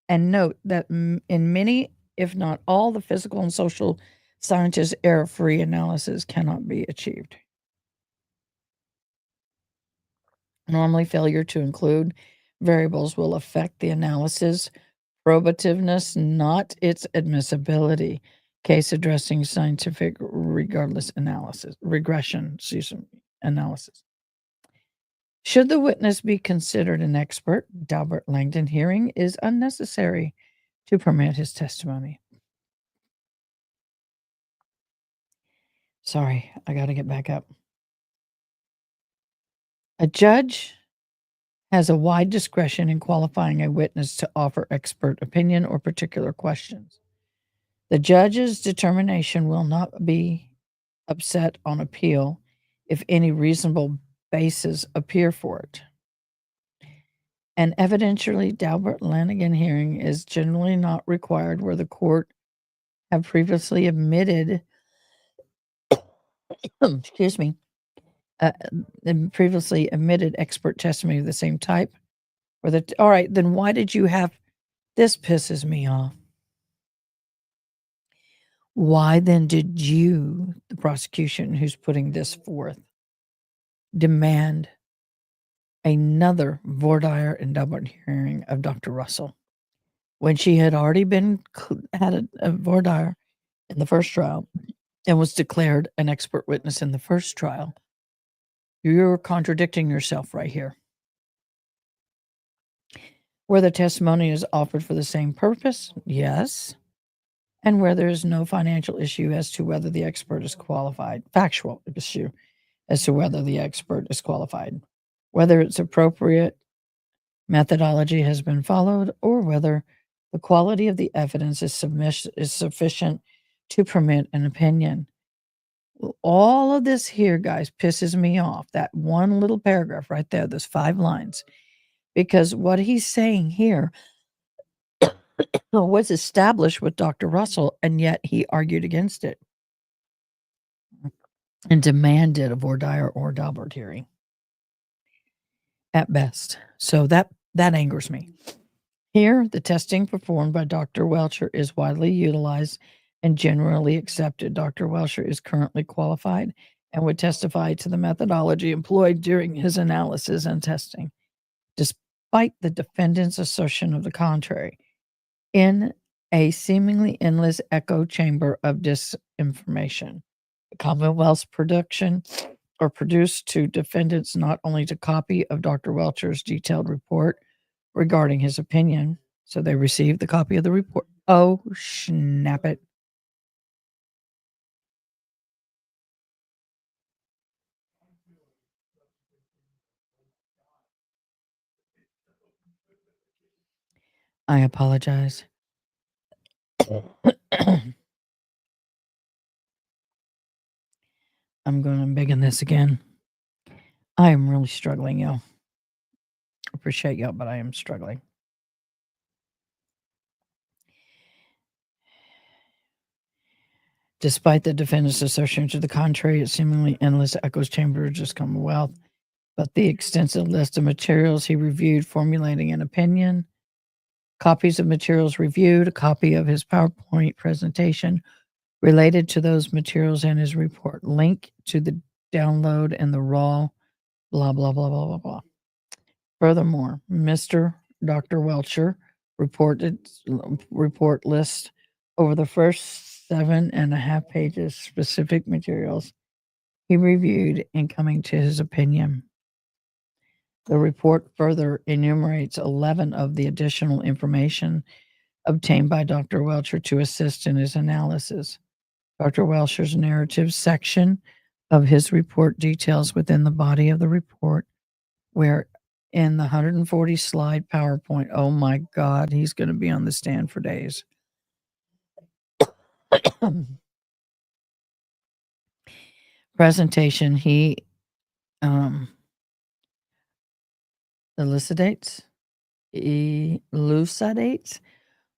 And note that in many, if not all, the physical and social sciences, error-free analysis cannot be achieved. Normally, failure to include variables will affect the analysis probativeness, not its admissibility. Case addressing scientific regardless analysis, analysis. Should the witness be considered an expert, Dalbert Langdon hearing is unnecessary to permit his testimony. Sorry, I got to get back up. A judge has a wide discretion in qualifying a witness to offer expert opinion or particular questions. The judge's determination will not be upset on appeal if any reasonable basis appear for it. An evidentiary Dalbert Lanigan hearing is generally not required where the court have previously admitted, excuse me, previously admitted expert testimony of the same type. All right, then why did you have, this pisses me off. Why then did you, the prosecution who's putting this forth, demand another voir dire and Dalbert hearing of Dr. Russell when she had already had a voir dire in the first trial and was declared an expert witness in the first trial? You're contradicting yourself right here. Where the testimony is offered for the same purpose, yes. And where there is no financial issue as to whether the expert is qualified, factual issue as to whether the expert is qualified, whether it's appropriate methodology has been followed, or whether the quality of the evidence is sufficient to permit an opinion. All of this here, guys, pisses me off. That one little paragraph right there, those 5 lines, because what he's saying here was established with Dr. Russell, and yet he argued against it and demanded a voir dire or Dalbert hearing at best. So that angers me. Here, the testing performed by Dr. Welcher is widely utilized and generally accepted. Dr. Welcher is currently qualified and would testify to the methodology employed during his analysis and testing, despite the defendant's assertion of the contrary, in a seemingly endless echo chamber of disinformation. The Commonwealth's production or produced to defendants not only a copy of Dr. Welcher's detailed report regarding his opinion, so they received the copy of the report. Oh, snap it. I apologize. I'm going to begin this again. I am really struggling, y'all. Appreciate y'all, but I am struggling. Despite the defendant's assertion to the contrary, it seemingly endless echoes chamber of just Commonwealth, but the extensive list of materials he reviewed formulating an opinion, copies of materials reviewed, a copy of his PowerPoint presentation related to those materials and his report, link to the download and the raw, blah, blah, blah, blah, blah, blah. Furthermore, Mr. Dr. Welcher report list over the first 7.5 pages specific materials he reviewed in coming to his opinion. The report further enumerates 11 of the additional information obtained by Dr. Welcher to assist in his analysis. Dr. Welcher's narrative section of his report details within the body of the report where in the 140 slide PowerPoint, oh my God, he's going to be on the stand for days. Presentation, he elucidates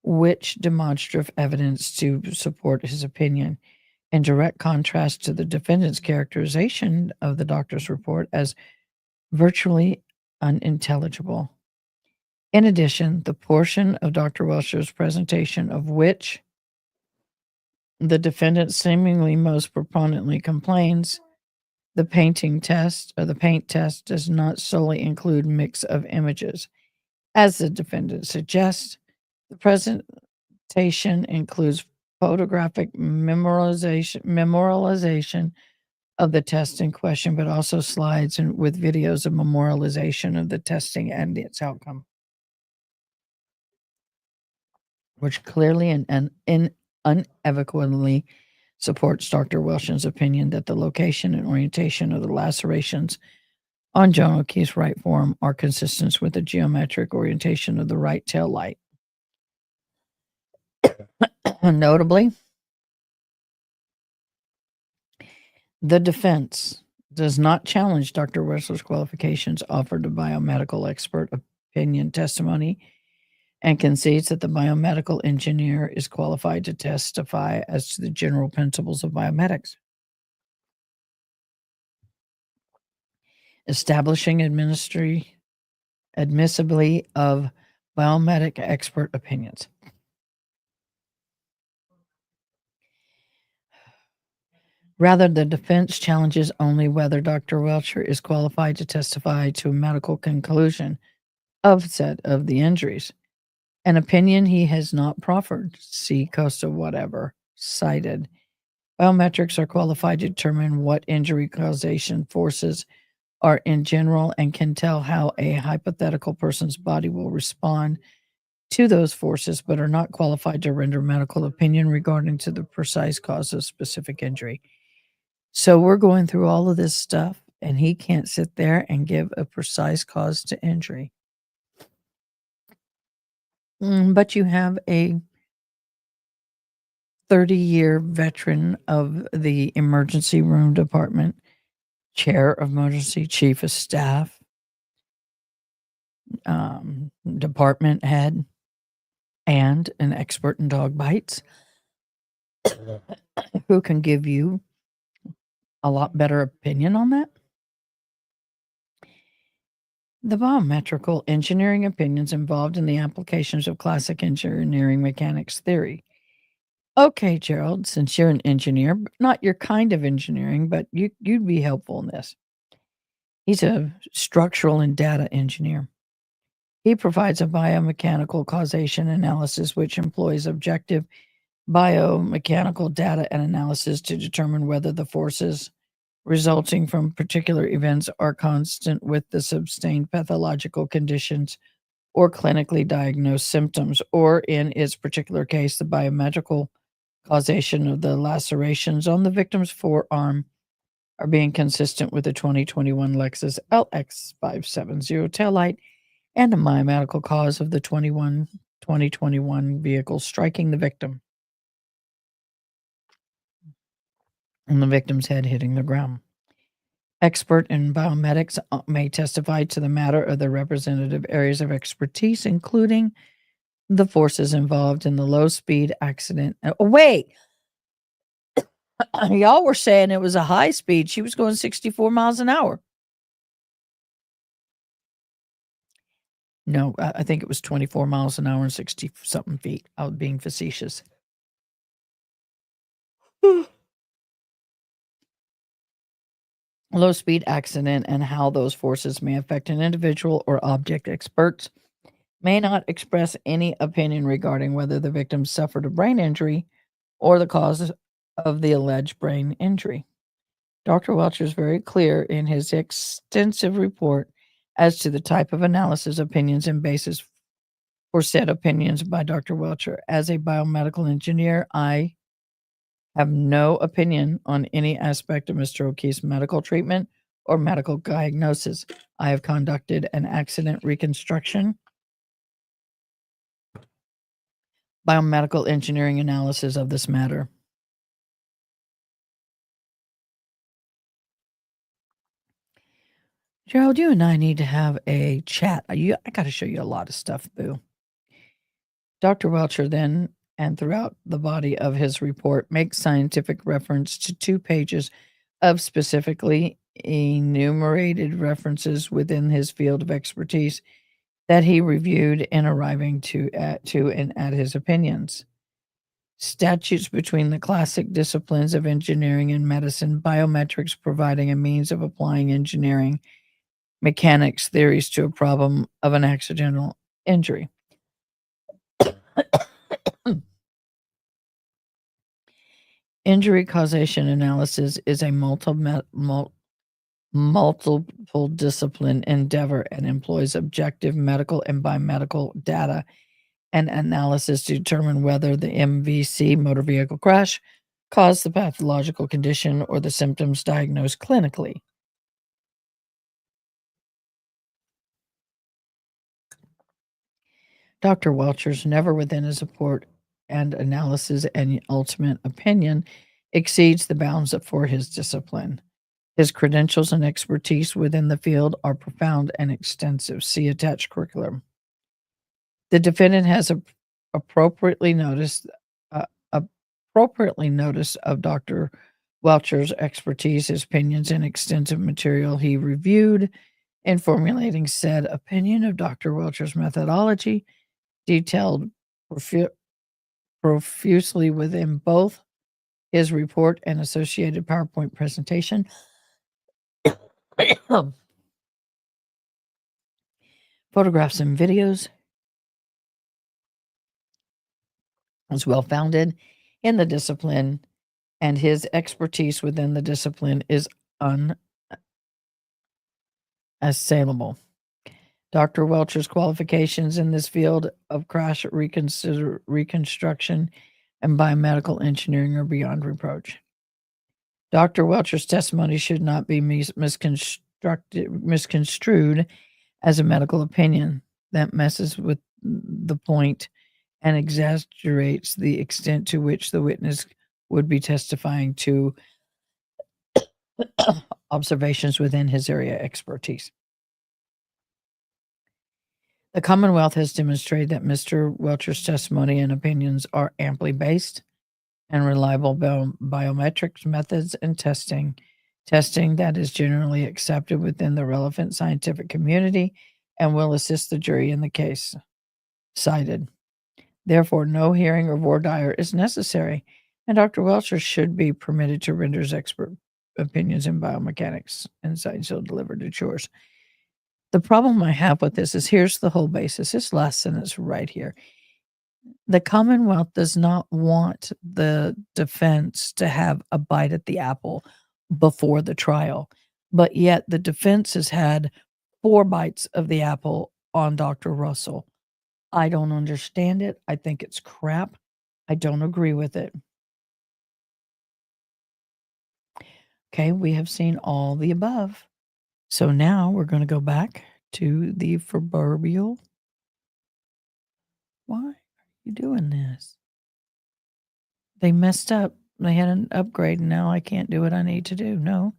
which demonstrative evidence to support his opinion, in direct contrast to the defendant's characterization of the doctor's report as virtually unintelligible. In addition, the portion of Dr. Welcher's presentation of which the defendant seemingly most proponently complains, the painting test or the paint test does not solely include mix of images. As the defendant suggests, the presentation includes photographic memorialization of the test in question, but also slides and with videos of memorialization of the testing and its outcome, which clearly and unequivocally supports Dr. Welsh's opinion that the location and orientation of the lacerations on Joan O'Keefe's right forearm are consistent with the geometric orientation of the right tail light. Notably, the defense does not challenge Dr. Wessler's qualifications offered to biomedical expert opinion testimony and concedes that the biomedical engineer is qualified to testify as to the general principles of biomedics. Establishing admissibly of biomedic expert opinions. Rather, the defense challenges only whether Dr. Welcher is qualified to testify to a medical conclusion of the injuries, an opinion he has not proffered. See Costa whatever cited. Biometrics are qualified to determine what injury causation forces are in general and can tell how a hypothetical person's body will respond to those forces, but are not qualified to render medical opinion regarding to the precise cause of specific injury. So we're going through all of this stuff, and he can't sit there and give a precise cause to injury. But you have a 30-year veteran of the emergency room department, chair of emergency, chief of staff, department head, and an expert in dog bites who can give you a lot better opinion on that. The biometrical engineering opinions involved in the applications of classic engineering mechanics theory. Okay, Gerald, since you're an engineer, not your kind of engineering, but you'd be helpful in this. He's a structural and data engineer. He provides a biomechanical causation analysis which employs objective biomechanical data and analysis to determine whether the forces resulting from particular events are constant with the sustained pathological conditions or clinically diagnosed symptoms, or in its particular case, the biomedical causation of the lacerations on the victim's forearm are being consistent with the 2021 Lexus LX570 taillight and the biomedical cause of the 2021 vehicle striking the victim and the victim's head hitting the ground. Expert in biomedics may testify to the matter of the representative areas of expertise, including the forces involved in the low-speed accident. Wait! Y'all were saying it was a high speed. She was going 64 miles an hour. No, I think it was 24 miles an hour and 60-something feet. I was being facetious. Low-speed accident and how those forces may affect an individual or object. Experts may not express any opinion regarding whether the victim suffered a brain injury or the cause of the alleged brain injury. Dr. Welcher is very clear in his extensive report as to the type of analysis, opinions, and basis for said opinions by Dr. Welcher. As a biomedical engineer, I have no opinion on any aspect of Mr. O'Keefe's medical treatment or medical diagnosis. I have conducted an accident reconstruction, biomedical engineering analysis of this matter. Gerald, you and I need to have a chat. I got to show you a lot of stuff, boo. Dr. Welcher then, and throughout the body of his report, makes scientific reference to 2 pages of specifically enumerated references within his field of expertise that he reviewed in arriving to and at his opinions. Statutes between the classic disciplines of engineering and medicine, biometrics providing a means of applying engineering mechanics theories to a problem of an accidental injury. Injury causation analysis is a multiple discipline endeavor and employs objective medical and biomedical data and analysis to determine whether the MVC, motor vehicle crash, caused the pathological condition or the symptoms diagnosed clinically. Dr. Welcher's never within his report and analysis and ultimate opinion exceeds the bounds for his discipline. His credentials and expertise within the field are profound and extensive. See attached curriculum. The defendant has appropriately noticed of Dr. Welcher's expertise, his opinions, and extensive material he reviewed in formulating said opinion of Dr. Welcher's methodology, detailed profusely within both his report and associated PowerPoint presentation. Photographs and videos is well founded in the discipline, and his expertise within the discipline is unassailable. Dr. Welcher's qualifications in this field of crash reconstruction and biomedical engineering are beyond reproach. Dr. Welcher's testimony should not be misconstrued as a medical opinion that messes with the point and exaggerates the extent to which the witness would be testifying to observations within his area of expertise. The Commonwealth has demonstrated that Mr. Welcher's testimony and opinions are amply based and reliable biometrics methods and testing that is generally accepted within the relevant scientific community and will assist the jury in the case cited. Therefore, no hearing of voir dire is necessary, and Dr. Welcher should be permitted to render his expert opinions in biomechanics and science he'll deliver to yours. The problem I have with this is here's the whole basis. This last sentence right here. The Commonwealth does not want the defense to have a bite at the apple before the trial, but yet the defense has had 4 bites of the apple on Dr. Russell. I don't understand it. I think it's crap. I don't agree with it. Okay, we have seen all the above. So now we're going to go back to the proverbial. Why are you doing this? They messed up. They had an upgrade and now I can't do what I need to do. No,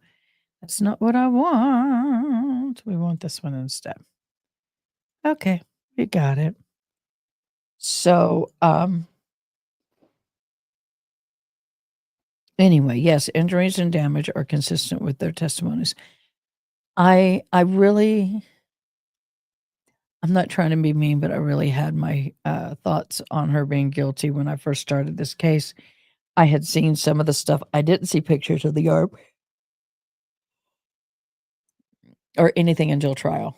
that's not what I want. We want this one instead. Okay, we got it. So, anyway, yes, injuries and damage are consistent with their testimonies. I'm not trying to be mean, but I really had my thoughts on her being guilty when I first started this case. I had seen some of the stuff. I didn't see pictures of the arm or anything until trial.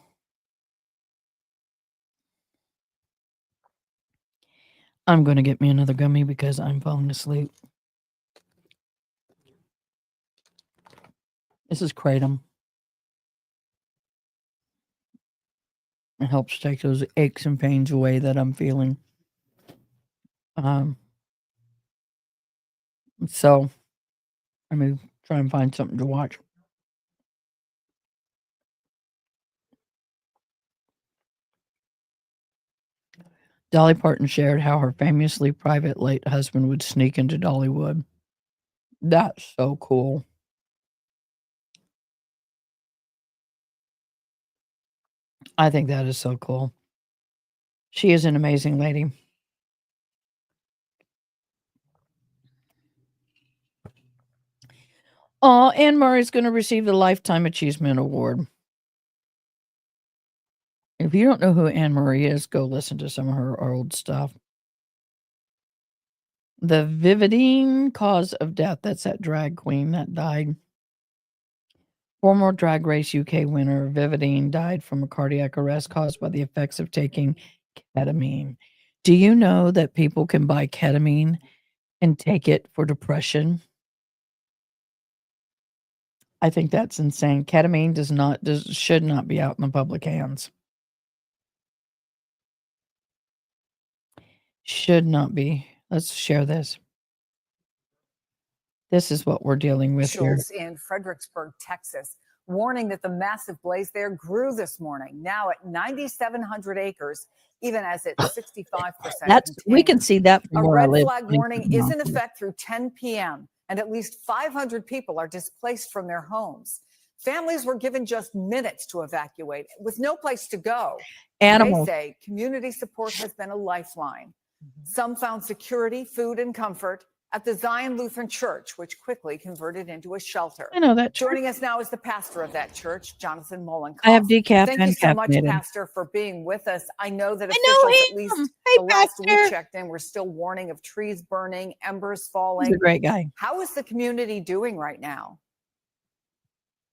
I'm going to get me another gummy because I'm falling asleep. This is Kratom. It helps take those aches and pains away that I'm feeling. So, I mean, try and find something to watch. Dolly Parton shared how her famously private late husband would sneak into Dollywood. That's so cool. I think that is so cool. She is an amazing lady. Oh, Anne Murray's going to receive the Lifetime Achievement Award. If you don't know who Anne Murray is, go listen to some of her old stuff. The Vividine cause of death. That's that drag queen that died. Former Drag Race UK winner Vividine died from a cardiac arrest caused by the effects of taking ketamine. Do you know that people can buy ketamine and take it for depression? I think that's insane. Ketamine should not be out in the public hands. Should not be. Let's share this. This is what we're dealing with here. Officials in Fredericksburg, Texas, warning that the massive blaze there grew this morning, now at 9,700 acres, even as it's 65%. We can see that from A where I red live. flag warning is in effect through 10 p.m., and at least 500 people are displaced from their homes. Families were given just minutes to evacuate with no place to go. Animals. They say community support has been a lifeline. Some found security, food, and comfort at the Zion Lutheran Church, which quickly converted into a shelter. I know that church. Joining us now is the pastor of that church, Jonathan Molenkoff. I have decaf Thank and you so much, caffeinated. Pastor, for being with us. I know that I know officials, at him. least Hey, the last we Pastor. checked in, were still warning of trees burning, embers He's falling. a great guy. How is the community doing right now?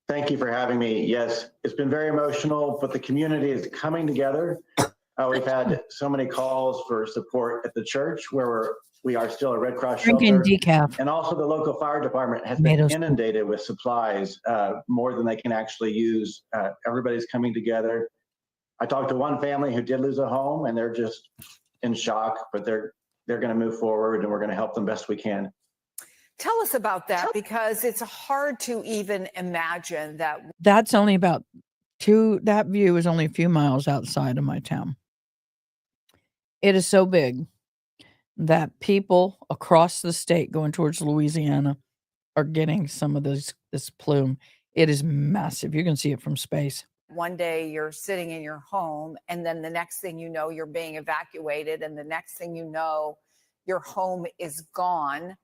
Thank you for having me. Yes, it's been very emotional, but the community is coming together. We've had so many calls for support at the church where we are still a Red Cross Drinking shelter. decaf. And also the local fire department has been Tomatoes. inundated with supplies, more than they can actually use. Everybody's coming together. I talked to one family who did lose a home and they're just in shock, but they're going to move forward and we're going to help them best we can. Tell us about that, because it's hard to even imagine that. That's only about that view is only a few miles outside of my town. It is so big that people across the state going towards Louisiana are getting some of this plume. It is massive. You can see it from space. One day you're sitting in your home, and then the next thing you know, you're being evacuated, and the next thing you know, your home is gone.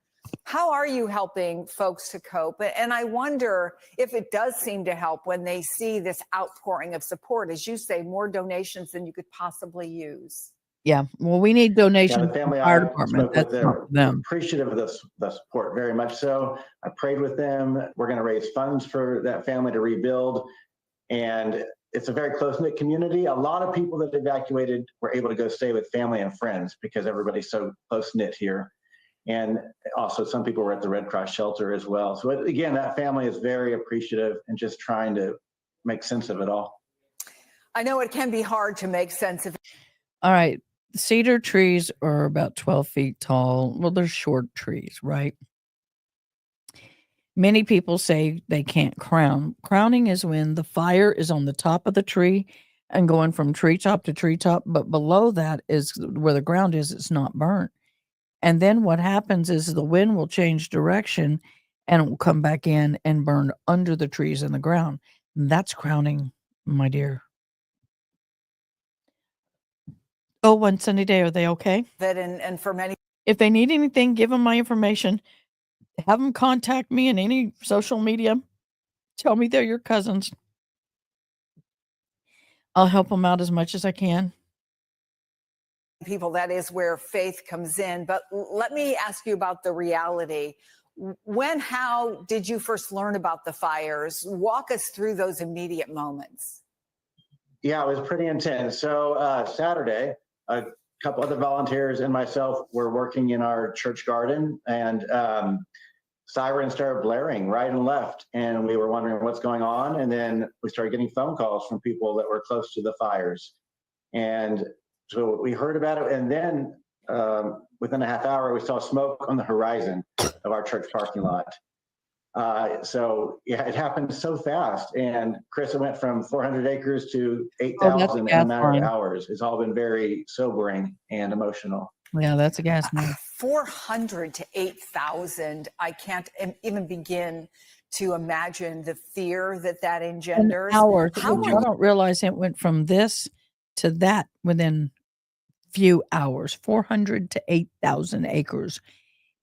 How are you helping folks to cope? And I wonder if it does seem to help when they see this outpouring of support, as you say, more donations than you could possibly use. Yeah, well, we need donations The family from the fire I department. spoke with That's not them. appreciative of the support, very much so. I prayed with them. We're going to raise funds for that family to rebuild. And it's a very close-knit community. A lot of people that evacuated were able to go stay with family and friends because everybody's so close-knit here. And also some people were at the Red Cross shelter as well. So again, that family is very appreciative and just trying to make sense of it all. I know it can be hard to make sense of it. All right. Cedar trees are about 12 feet tall. Well, they're short trees, right? Many people say they can't crown. Crowning is when the fire is on the top of the tree and going from treetop to treetop, but below that is where the ground is. It's not burnt. And then what happens is the wind will change direction and it will come back in and burn under the trees in the ground. That's crowning, my dear. Oh, one sunny day, are they okay? And for many, If they need anything, give them my information. Have them contact me in any social media. Tell me they're your cousins. I'll help them out as much as I can. people, that is where faith comes in. But let me ask you about the reality. How did you first learn about the fires? Walk us through those immediate moments. Yeah, it was pretty intense. So Saturday, a couple other volunteers and myself were working in our church garden, and sirens started blaring right and left, and we were wondering what's going on. And then we started getting phone calls from people that were close to the fires. And so we heard about it, and then within a half hour, we saw smoke on the horizon of our church parking lot. So yeah, it happened so fast. And Chris, it went from 400 acres to Oh, that's a 8,000 in a gas matter of line. hours. It's all been very sobering and emotional. Yeah, that's a gas line. 400 to 8,000. I can't even begin to imagine the fear that In engenders. hours. How But are y'all don't realize it went from this to that within few hours. 400 to 8,000 acres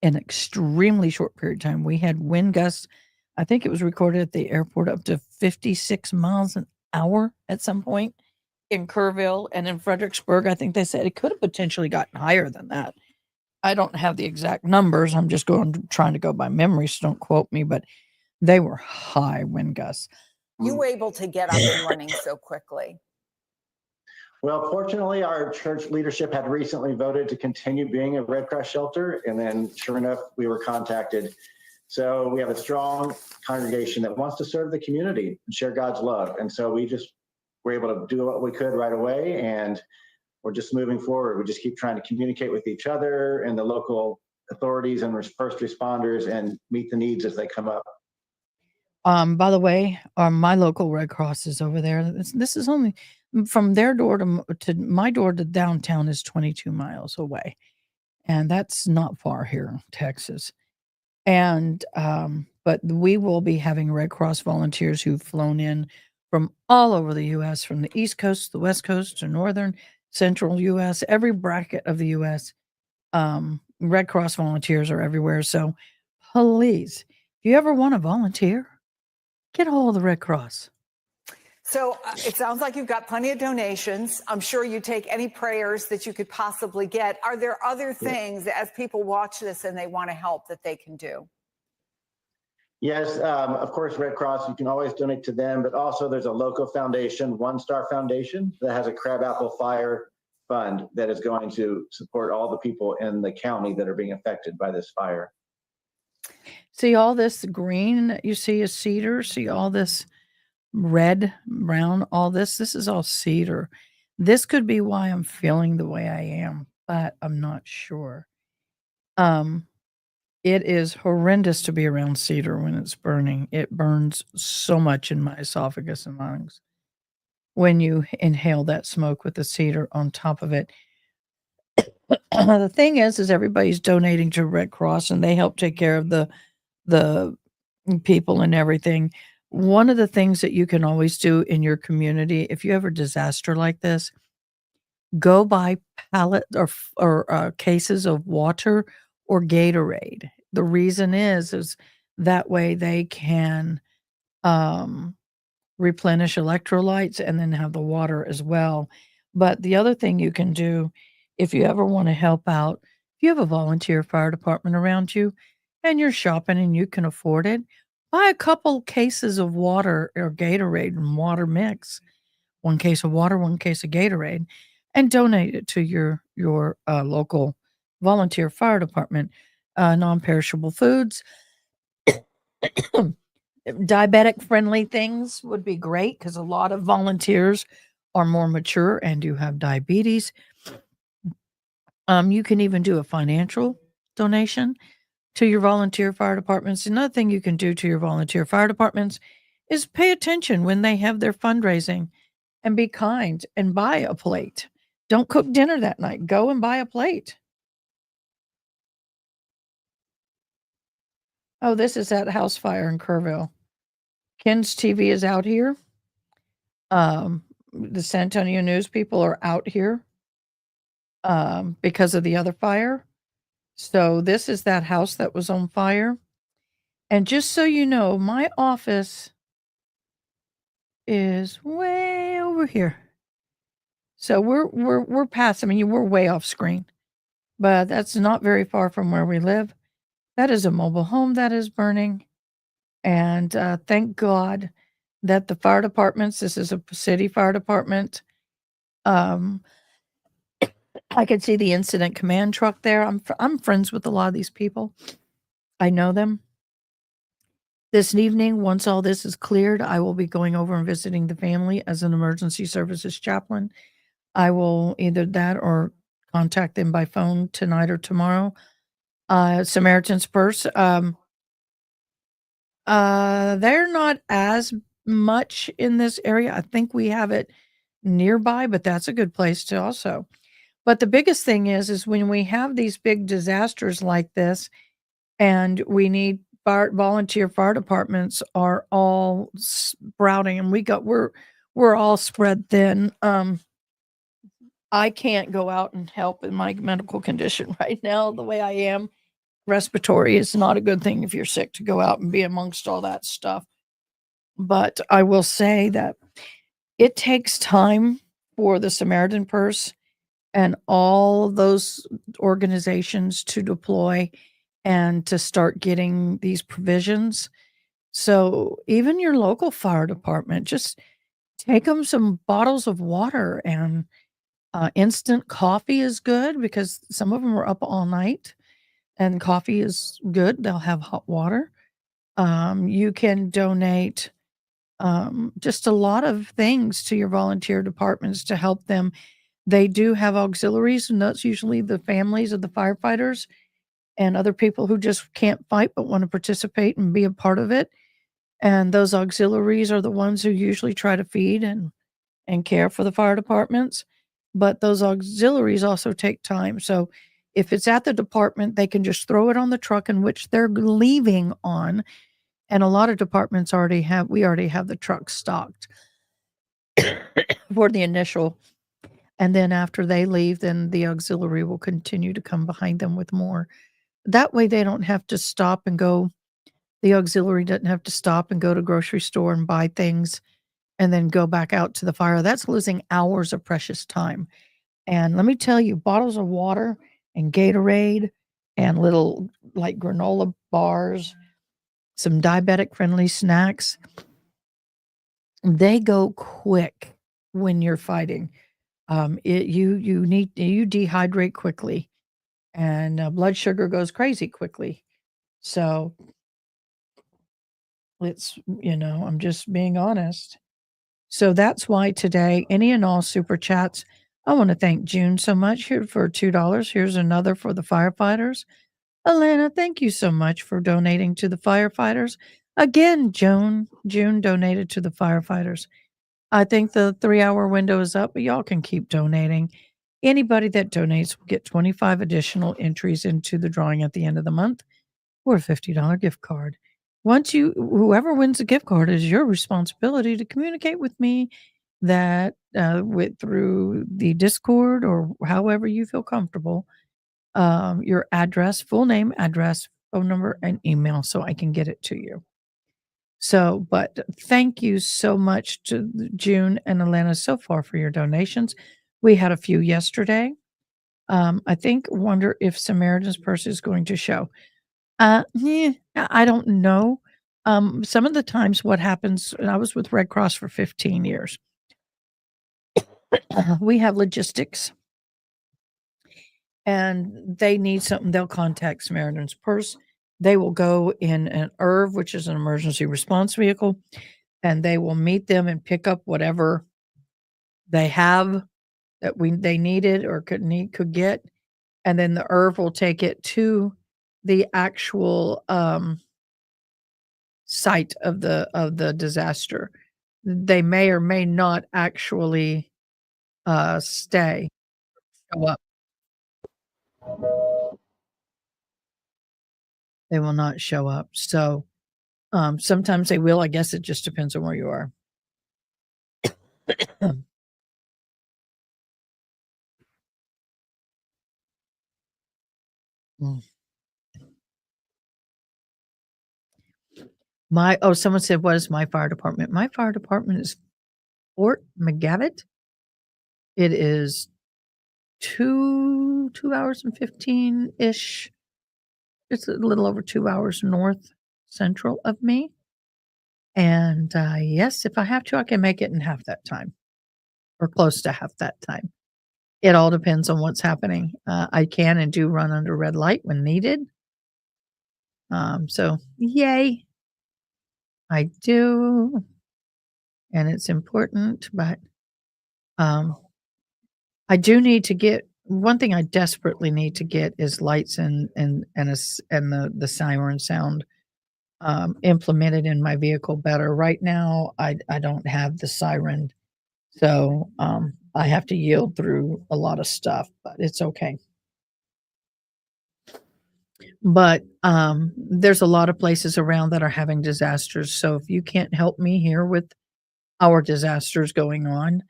in an extremely short period of time. We had wind gusts. I think it was recorded at the airport up to 56 miles an hour at some point in Kerrville and in Fredericksburg. I think they said it could have potentially gotten higher than that. I don't have the exact numbers. I'm just trying to go by memory, so don't quote me, but they were high wind gusts. you able to get up and running so quickly? Well, fortunately, our church leadership had recently voted to continue being a Red Cross shelter. And then sure enough, we were contacted. So we have a strong congregation that wants to serve the community and share God's love. And so we just were able to do what we could right away. And we're just moving forward. We just keep trying to communicate with each other and the local authorities and first responders and meet the needs as they come up. By the way, my local Red Cross is over there. This is only from their door to my door to downtown is 22 miles away. And that's not far here in Texas. And, but we will be having Red Cross volunteers who've flown in from all over the U.S., from the East Coast, the West Coast, to Northern, Central U.S., every bracket of the U.S. Red Cross volunteers are everywhere. So please, if you ever want to volunteer, get a hold of the Red Cross. So it sounds like you've got plenty of donations. I'm sure you take any prayers that you could possibly get. Are there other things that as people watch this and they want to help that they can do? Yes, of course, Red Cross, you can always donate to them, but also there's a local foundation, One Star Foundation, that has a crabapple fire fund that is going to support all the people in the county that are being affected by this fire. See all this green that you see is cedar. See all this red, brown, all this. This is all cedar. This could be why I'm feeling the way I am, but I'm not sure. It is horrendous to be around cedar when it's burning. It burns so much in my esophagus and lungs when you inhale that smoke with the cedar on top of it. The thing is everybody's donating to Red Cross and they help take care of the people and everything. One of the things that you can always do in your community, if you have a disaster like this, go buy pallets or cases of water or Gatorade. The reason is that way they can replenish electrolytes and then have the water as well. But the other thing you can do, if you ever want to help out, if you have a volunteer fire department around you and you're shopping and you can afford it, buy a couple cases of water or Gatorade and water mix. One case of water, one case of Gatorade, and donate it to your local volunteer fire department. Non-perishable foods, diabetic friendly things would be great because a lot of volunteers are more mature and do have diabetes. You can even do a financial donation to your volunteer fire departments. Another thing you can do to your volunteer fire departments is pay attention when they have their fundraising and be kind and buy a plate. Don't cook dinner that night. Go and buy a plate. Oh, this is that house fire in Kerrville. Ken's TV is out here. The San Antonio News people are out here because of the other fire. So this is that house that was on fire. And just so you know, my office is way over here. So we're past. I mean, we're way off screen, but that's not very far from where we live. That is a mobile home that is burning, and thank God that the fire departments. This is a city fire department. I could see the incident command truck there. I'm friends with a lot of these people. I know them. This evening, once all this is cleared, I will be going over and visiting the family as an emergency services chaplain. I will either that or contact them by phone tonight or tomorrow. Samaritan's Purse, they're not as much in this area. I think we have it nearby, but that's a good place to also. But the biggest thing is when we have these big disasters like this, and we need volunteer fire departments are all sprouting, and we're all spread thin. I can't go out and help in my medical condition right now the way I am. Respiratory is not a good thing if you're sick to go out and be amongst all that stuff. But I will say that it takes time for the Samaritan Purse and all those organizations to deploy and to start getting these provisions. So even your local fire department, just take them some bottles of water, and instant coffee is good because some of them are up all night, and coffee is good. They'll have hot water. You can donate just a lot of things to your volunteer departments to help them. They do have auxiliaries, and that's usually the families of the firefighters and other people who just can't fight but want to participate and be a part of it. And those auxiliaries are the ones who usually try to feed and care for the fire departments. But those auxiliaries also take time. So if it's at the department, they can just throw it on the truck in which they're leaving on. And a lot of departments already have the truck stocked for the initial. And then after they leave, then the auxiliary will continue to come behind them with more. That way they don't have to stop and go. The auxiliary doesn't have to stop and go to grocery store and buy things and then go back out to the fire. That's losing hours of precious time. And let me tell you, bottles of water and Gatorade and little like granola bars, some diabetic friendly snacks, they go quick when you're fighting. You dehydrate quickly, and blood sugar goes crazy quickly. So it's, I'm just being honest. So that's why today, any and all super chats, I want to thank June so much here for $2. Here's another for the firefighters. Alana, thank you so much for donating to the firefighters. Again, June donated to the firefighters. I think the 3-hour window is up, but y'all can keep donating. Anybody that donates will get 25 additional entries into the drawing at the end of the month, or a $50 gift card. Whoever wins the gift card, is your responsibility to communicate with me that through the Discord or however you feel comfortable, your address, full name, address, phone number, and email so I can get it to you. So, but thank you so much to June and Alana so far for your donations. We had a few yesterday. Wonder if Samaritan's Purse is going to show. I don't know. Some of the times what happens, and I was with Red Cross for 15 years. We have logistics, and they need something, they'll contact Samaritan's Purse. They will go in an ERV, which is an emergency response vehicle, and they will meet them and pick up whatever they have that they needed or could get, and then the ERV will take it to the actual site of the disaster. They may or may not actually show up. They will not show up. So sometimes they will. I guess it just depends on where you are. Someone said, what is my fire department? My fire department is Fort McGavitt. It is 2 hours and 15-ish. It's a little over 2 hours north central of me. And yes, if I have to, I can make it in half that time or close to half that time. It all depends on what's happening. I can and do run under red light when needed. So yay. I do. And it's important, but I do need to get one thing I desperately need to get is lights and the siren sound implemented in my vehicle better. Right now, I don't have the siren, so I have to yield through a lot of stuff, but it's okay. But there's a lot of places around that are having disasters. So if you can't help me here with our disasters going on,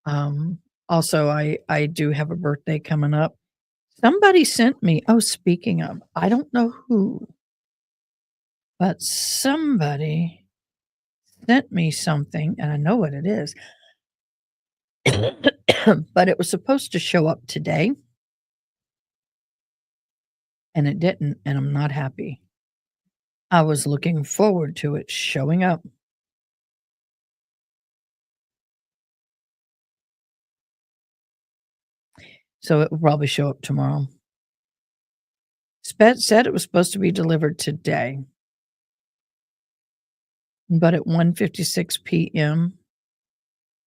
um, also I do have a birthday coming up. Somebody sent me. Oh, speaking of, I don't know who, but somebody sent me something, and I know what it is. But it was supposed to show up today, and it didn't, and I'm not happy. I was looking forward to it showing up. So it will probably show up tomorrow. Spet said it was supposed to be delivered today. But at 1:56 p.m.,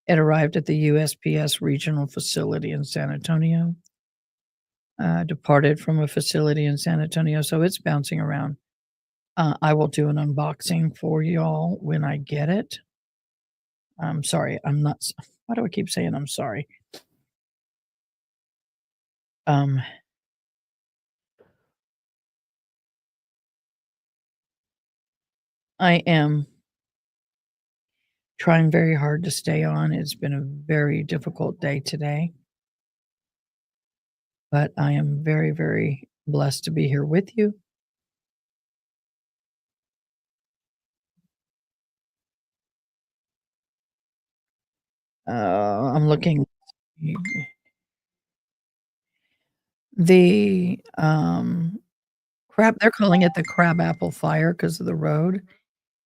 it arrived at the USPS regional facility in San Antonio. Departed from a facility in San Antonio, so it's bouncing around. I will do an unboxing for y'all when I get it. I'm sorry, I'm not. Why do I keep saying I'm sorry? I am trying very hard to stay on. It's been a very difficult day today, but I am very, very blessed to be here with you. I'm looking. The crab, they're calling it the crabapple fire because of the road.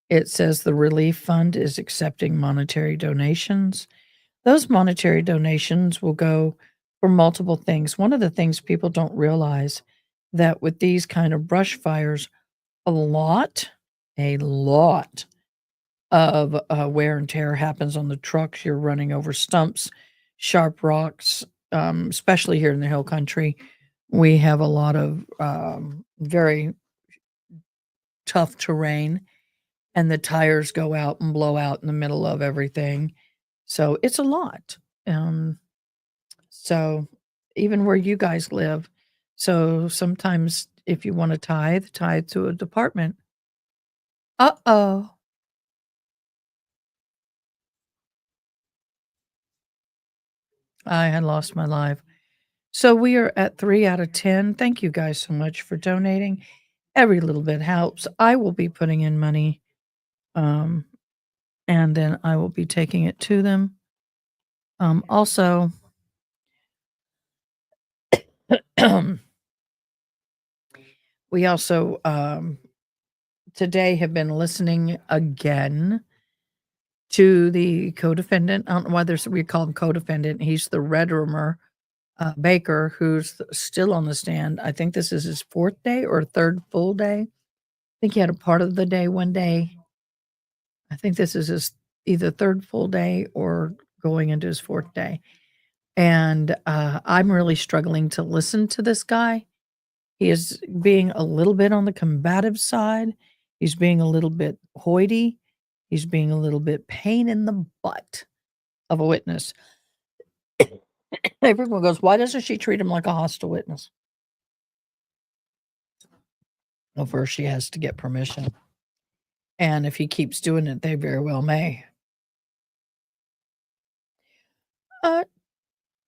It says the relief fund is accepting monetary donations. Those monetary donations will go for multiple things. One of the things people don't realize that with these kind of brush fires, a lot of wear and tear happens on the trucks. You're running over stumps, sharp rocks, especially here in the hill country. We have a lot of very tough terrain, and the tires go out and blow out in the middle of everything. So it's a lot. So even where you guys live, so sometimes if you want to tithe to a department. Uh-oh. I had lost my life. So we are at 3 out of 10. Thank you guys so much for donating. Every little bit helps. I will be putting in money, and then I will be taking it to them. Also, we also today have been listening again to the co-defendant. I don't know why we call him co-defendant. He's the Red Roomer Baker, who's still on the stand. I think this is his 4th day or 3rd full day. I think he had a part of the day one day. I think this is his either 3rd full day or going into his 4th day. And I'm really struggling to listen to this guy. He is being a little bit on the combative side. He's being a little bit hoity. He's being a little bit pain in the butt of a witness. Everyone goes, why doesn't she treat him like a hostile witness? Well, first she has to get permission. And if he keeps doing it, they very well may.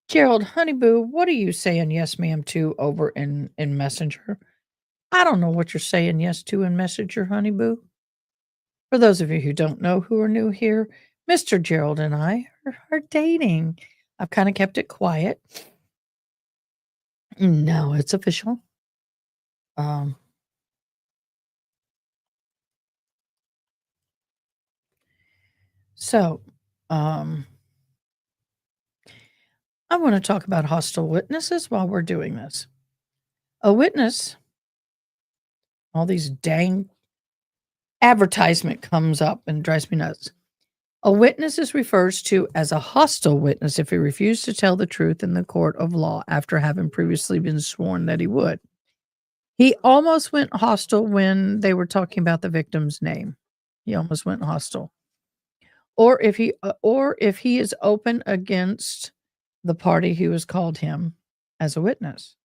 Gerald, Honeyboo, what are you saying yes, ma'am, to over in Messenger? I don't know what you're saying yes to in Messenger, Honeyboo. For those of you who don't know, who are new here, Mr. Gerald and I are dating. I've kind of kept it quiet. No, it's official. So, I want to talk about hostile witnesses while we're doing this. A witness, all these dang advertisement comes up and drives me nuts. A witness is referred to as a hostile witness if he refused to tell the truth in the court of law after having previously been sworn that he would. He almost went hostile when they were talking about the victim's name. He almost went hostile. Or if he is open against the party who has called him as a witness.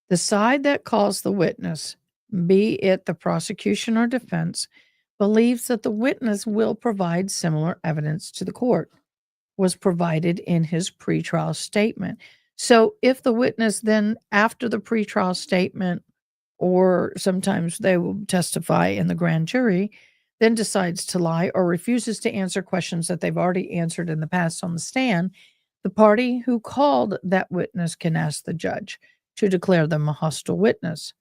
The side that calls the witness, be it the prosecution or defense, believes that the witness will provide similar evidence to the court was provided in his pretrial statement. So if the witness then, after the pretrial statement, or sometimes they will testify in the grand jury, then decides to lie or refuses to answer questions that they've already answered in the past on the stand, the party who called that witness can ask the judge to declare them a hostile witness.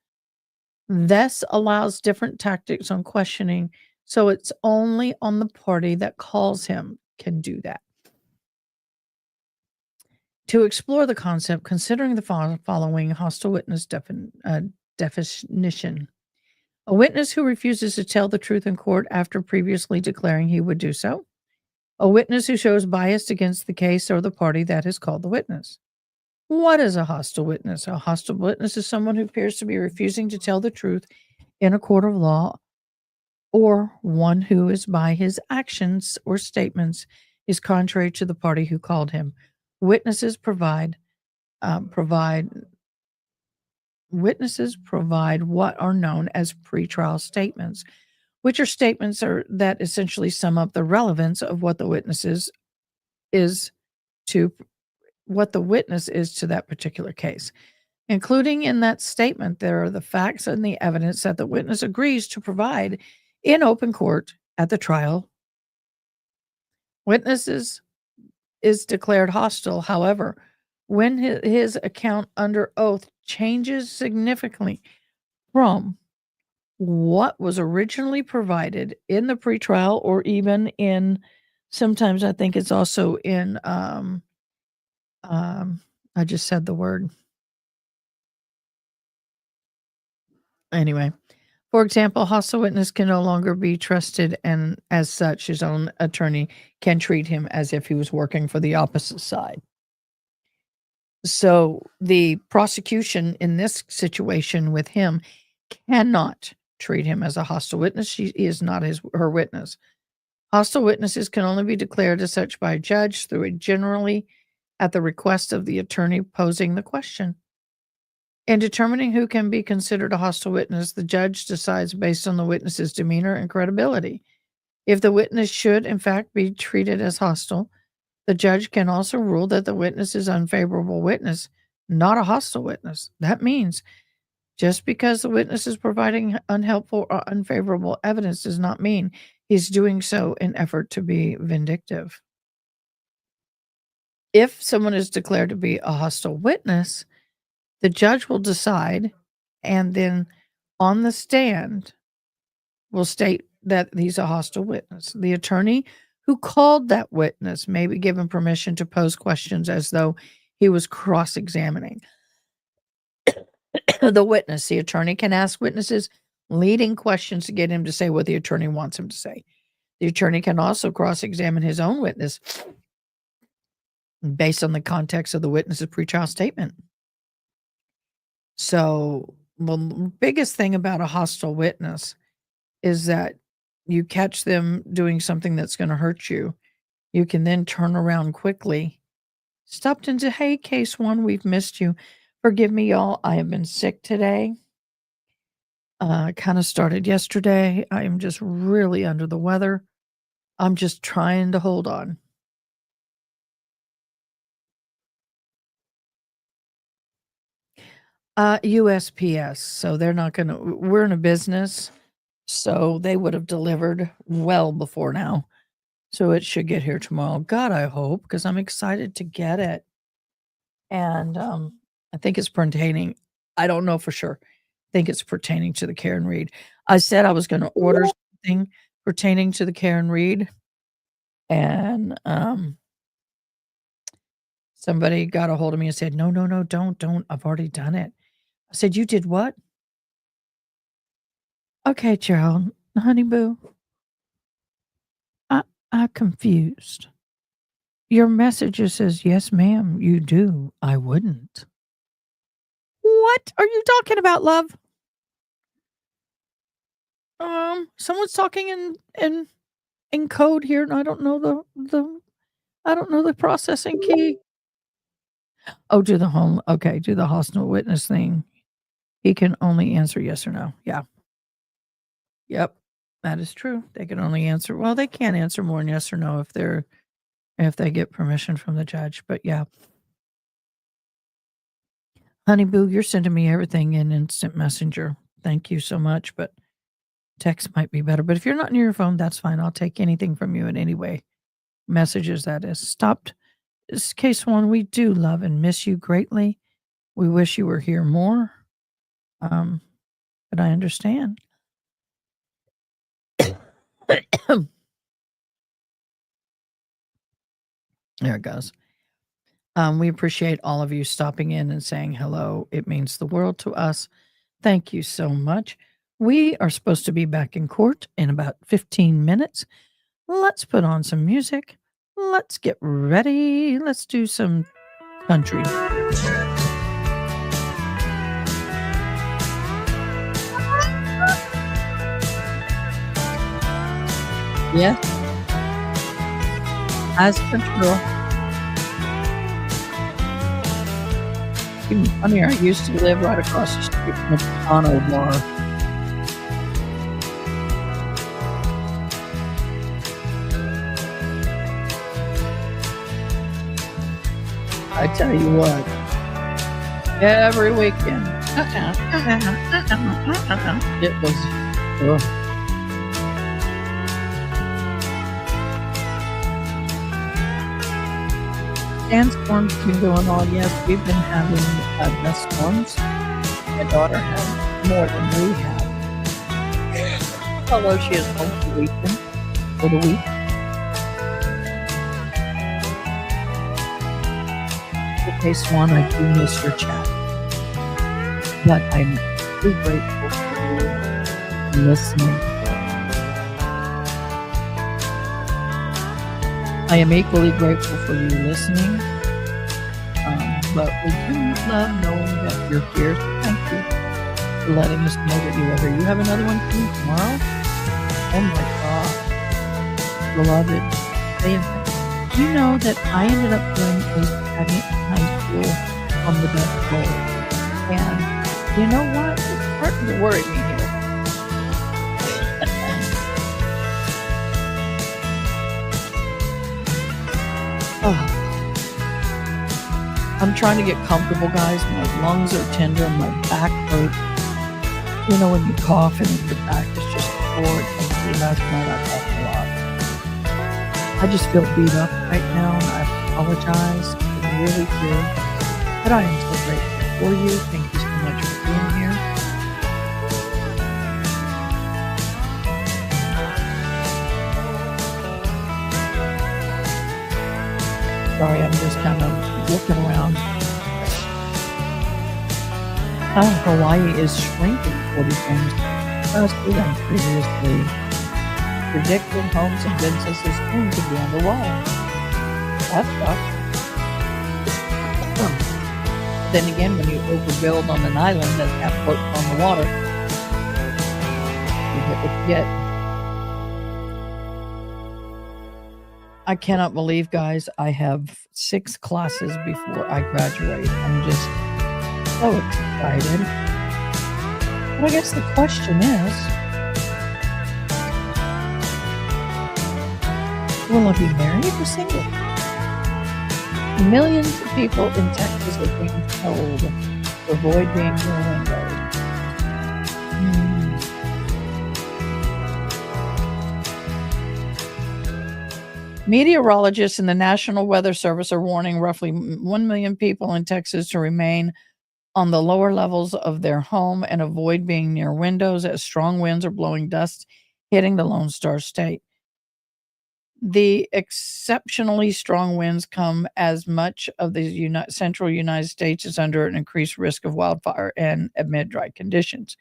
This allows different tactics on questioning, so it's only on the party that calls him can do that. To explore the concept, considering the following hostile witness definition. A witness who refuses to tell the truth in court after previously declaring he would do so. A witness who shows bias against the case or the party that has called the witness. What is a hostile witness? A hostile witness is someone who appears to be refusing to tell the truth in a court of law, or one who is by his actions or statements is contrary to the party who called him. Witnesses provide what are known as pretrial statements, which are statements that essentially sum up the relevance of what the witness is to that particular case. Including in that statement, there are the facts and the evidence that the witness agrees to provide in open court at the trial. Witnesses is declared hostile, however, when his account under oath changes significantly from what was originally provided in the pretrial, or even in, sometimes I think it's also in, I just said the word. Anyway, for example, hostile witness can no longer be trusted, and as such, his own attorney can treat him as if he was working for the opposite side. So the prosecution in this situation with him cannot treat him as a hostile witness. She is not her witness. Hostile witnesses can only be declared as such by a judge through it, generally at the request of the attorney posing the question. In determining who can be considered a hostile witness, the judge decides based on the witness's demeanor and credibility. If the witness should, in fact, be treated as hostile, the judge can also rule that the witness is an unfavorable witness, not a hostile witness. That means just because the witness is providing unhelpful or unfavorable evidence does not mean he's doing so in effort to be vindictive. If someone is declared to be a hostile witness, the judge will decide, and then on the stand will state that he's a hostile witness. The attorney who called that witness may be given permission to pose questions as though he was cross-examining the witness. The attorney can ask witnesses leading questions to get him to say what the attorney wants him to say. The attorney can also cross-examine his own witness based on the context of the witness's pretrial statement. So the biggest thing about a hostile witness is that you catch them doing something that's going to hurt you. You can then turn around quickly. Stopped into, hey, case one, we've missed you. Forgive me, y'all. I have been sick today. Kind of started yesterday. I am just really under the weather. I'm just trying to hold on. USPS. So they're not going to, we're in a business. So they would have delivered well before now. So it should get here tomorrow. God, I hope, because I'm excited to get it. And I think it's pertaining. I don't know for sure. I think it's pertaining to the care and read. I said I was going to order something pertaining to the care and read. And somebody got a hold of me and said, no, don't. I've already done it. I said, you did what? Okay, child, honey boo. I'm confused. Your message just says, yes, ma'am, you do. I wouldn't. What are you talking about, love? Someone's talking in code here, and I don't know the processing key. Oh, do the hostile witness thing. He can only answer yes or no. Yeah. Yep. That is true. They can only answer, well, they can't answer more than yes or no if they get permission from the judge. But yeah. Honey Boo, you're sending me everything in instant messenger. Thank you so much. But text might be better. But if you're not near your phone, that's fine. I'll take anything from you in any way. Messages, that is. Stopped. This is case one. We do love and miss you greatly. We wish you were here more. But I understand. There it goes. We appreciate all of you stopping in and saying hello. It means the world to us. Thank you so much. We are supposed to be back in court in about 15 minutes. Let's put on some music. Let's get ready. Let's do some country. Yes. As country girl. Even funnier, I used to live right across the street from a Chicano bar. I tell you what, every weekend, it was, ugh. Sandstorms been going on. Yes, we've been having dust storms. My daughter has more than we have. Although she is home for the weekend, for the week. For case one, I do miss your chat. But I'm so grateful for you listening. I am equally grateful for you listening, but we do love knowing that you're here. So thank you for letting us know that you are here. You have another one for me tomorrow? Oh my God. Beloved, you know that I ended up doing a study in high school on the Dutch Bowl. And you know what? It's starting to worry me here. Oh. I'm trying to get comfortable, guys. My lungs are tender and my back hurts. You know, when you cough and your back is just sore. And last night I coughed a lot. I just feel beat up right now, and I apologize. I really do. But I am so grateful for you. Thank you so much for being here. Sorry, I'm just kind of looking around. Hawaii is shrinking 40 times faster than previously predicted. Homes and businesses soon to be underwater. That sucks. Then again, when you overbuild on an island that half floats on the water, you get what you get. I cannot believe, guys, I have 6 classes before I graduate. I'm just so excited. But I guess the question is, will I be married or single? Millions of people in Texas are being told to avoid being near windows. Meteorologists and the National Weather Service are warning roughly 1 million people in Texas to remain on the lower levels of their home and avoid being near windows as strong winds are blowing dust, hitting the Lone Star State. The exceptionally strong winds come as much of the central United States is under an increased risk of wildfire and amid dry conditions.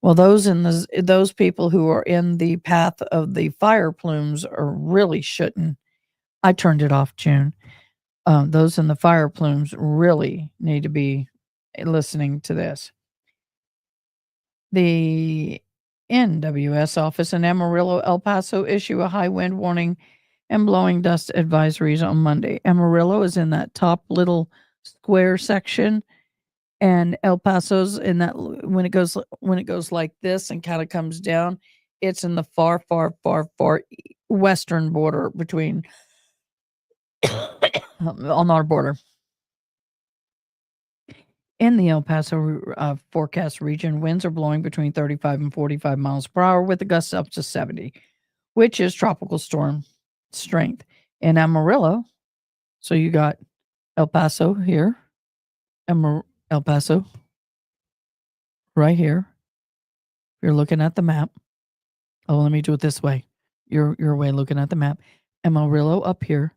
Well, those people who are in the path of the fire plumes are really shouldn't. I turned it off, June. Those in the fire plumes really need to be listening to this. The NWS office in Amarillo, El Paso issue a high wind warning and blowing dust advisories on Monday. Amarillo is in that top little square section, and El Paso's in that when it goes like this and kind of comes down, it's in the far western border between on our border. In the El Paso forecast region, winds are blowing between 35 and 45 miles per hour with the gusts up to 70, which is tropical storm strength. In Amarillo, so you got El Paso here, El Paso right here. You're looking at the map. Oh, let me do it this way. You're away looking at the map. Amarillo up here,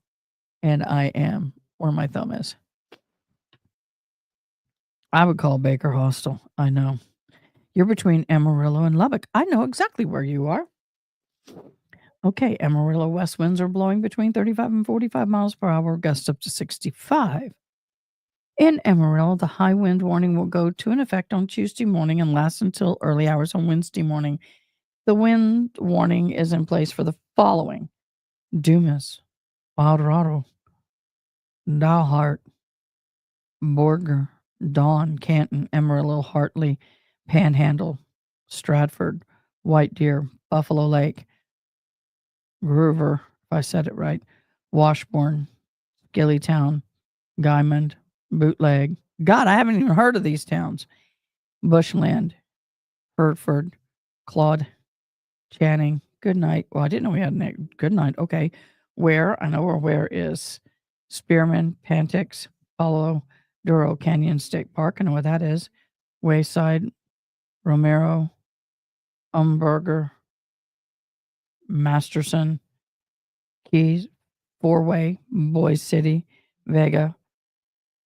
and I am where my thumb is. I would call Baker hostile. I know. You're between Amarillo and Lubbock. I know exactly where you are. Okay, Amarillo west winds are blowing between 35 and 45 miles per hour, gusts up to 65. In Amarillo, the high wind warning will go to an effect on Tuesday morning and last until early hours on Wednesday morning. The wind warning is in place for the following: Dumas, Colorado, Dalhart, Borger, Dawn, Canton, Amarillo, Hartley, Panhandle, Stratford, White Deer, Buffalo Lake, Groover, if I said it right, Washburn, Gillytown, Guymond, Bootleg. God, I haven't even heard of these towns. Bushland, Hertford, Claude, Channing, Good Night. Well, I didn't know we had a Good Night. Okay. Where? I know where is. Spearman, Pantix, Palo, Duro Canyon State Park. I know what that is. Wayside, Romero, Umberger, Masterson, Keys, Four-Way, Boys City, Vega,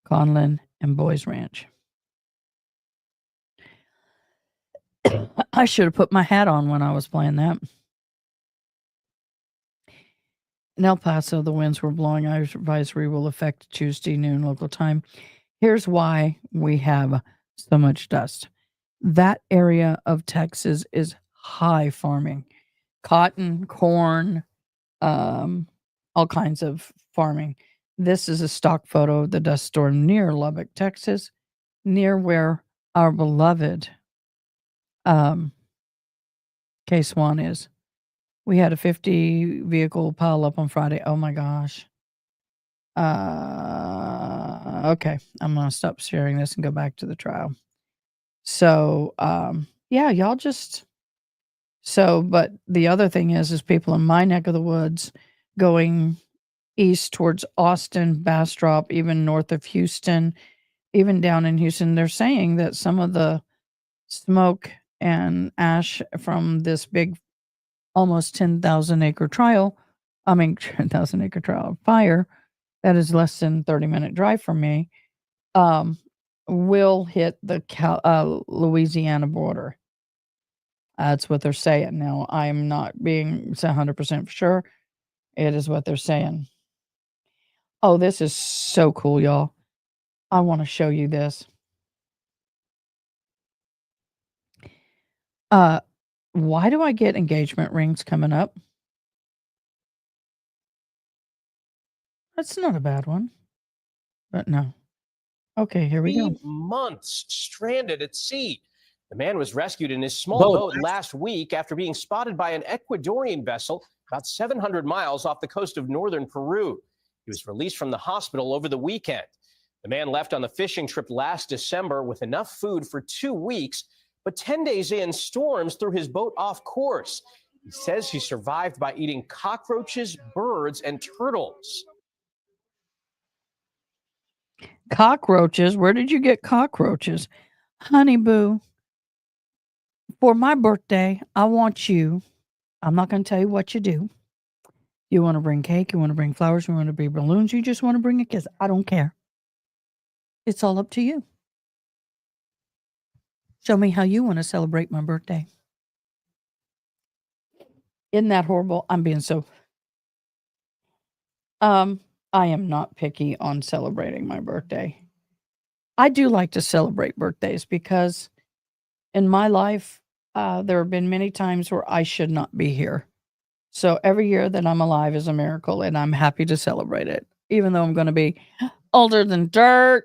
Conlin, and Boys Ranch. I should have put my hat on when I was playing that. In El Paso, the winds were blowing. Advisory will affect Tuesday noon local time. Here's why we have so much dust. That area of Texas is high farming. Cotton, corn, all kinds of farming. This is a stock photo of the dust storm near Lubbock, Texas, near where our beloved K-Swan is. We had a 50 vehicle pile up on Friday. Oh my gosh. Okay. I'm going to stop sharing this and go back to the trial. So, yeah, y'all just, but the other thing is people in my neck of the woods going east towards Austin, Bastrop, even north of Houston, even down in Houston, they're saying that some of the smoke and ash from this big, almost 10,000 acre trial, 10,000 acre trial of fire, that is less than 30-minute drive from me, will hit the Louisiana border. That's what they're saying. Now, I'm not being 100% sure. It is what they're saying. Oh, this is so cool, y'all. I want to show you this. Why do I get engagement rings coming up? That's not a bad one. But no. Okay, here we go. 3 months stranded at sea. The man was rescued in his small boat last week after being spotted by an Ecuadorian vessel about 700 miles off the coast of northern Peru. He was released from the hospital over the weekend. The man left on the fishing trip last December with enough food for 2 weeks, but 10 days in, storms threw his boat off course. He says he survived by eating cockroaches, birds, and turtles. Cockroaches? Where did you get cockroaches? Honey boo, for my birthday, I want you, I'm not going to tell you what you do. You want to bring cake, you want to bring flowers, you want to bring balloons, you just want to bring a kiss. I don't care. It's all up to you. Show me how you want to celebrate my birthday. Isn't that horrible? I'm being so. I am not picky on celebrating my birthday. I do like to celebrate birthdays because in my life, there have been many times where I should not be here. So every year that I'm alive is a miracle, and I'm happy to celebrate it, even though I'm going to be older than dirt.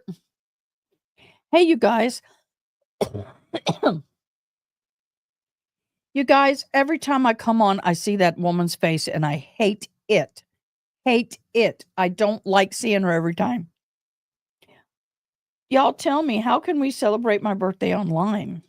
Hey, you guys. You guys, every time I come on, I see that woman's face, and I hate it. Hate it. I don't like seeing her every time. Y'all tell me, how can we celebrate my birthday online?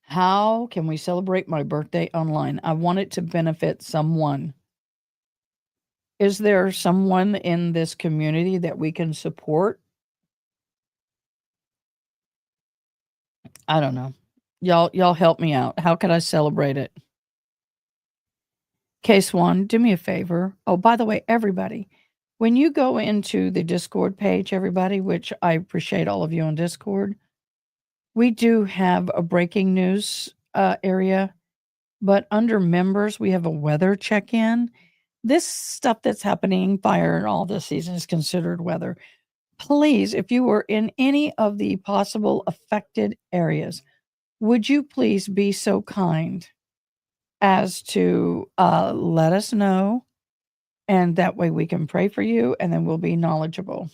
How can we celebrate my birthday online? I want it to benefit someone. Is there someone in this community that we can support? I don't know. Y'all help me out. How could I celebrate it? Case one, do me a favor. Oh, by the way, everybody, when you go into the Discord page, everybody, which I appreciate all of you on Discord, we do have a breaking news area, but under members, we have a weather check-in. This stuff that's happening, fire and all this season is considered weather. Please, if you were in any of the possible affected areas, would you please be so kind as to let us know, and that way we can pray for you, and then we'll be knowledgeable.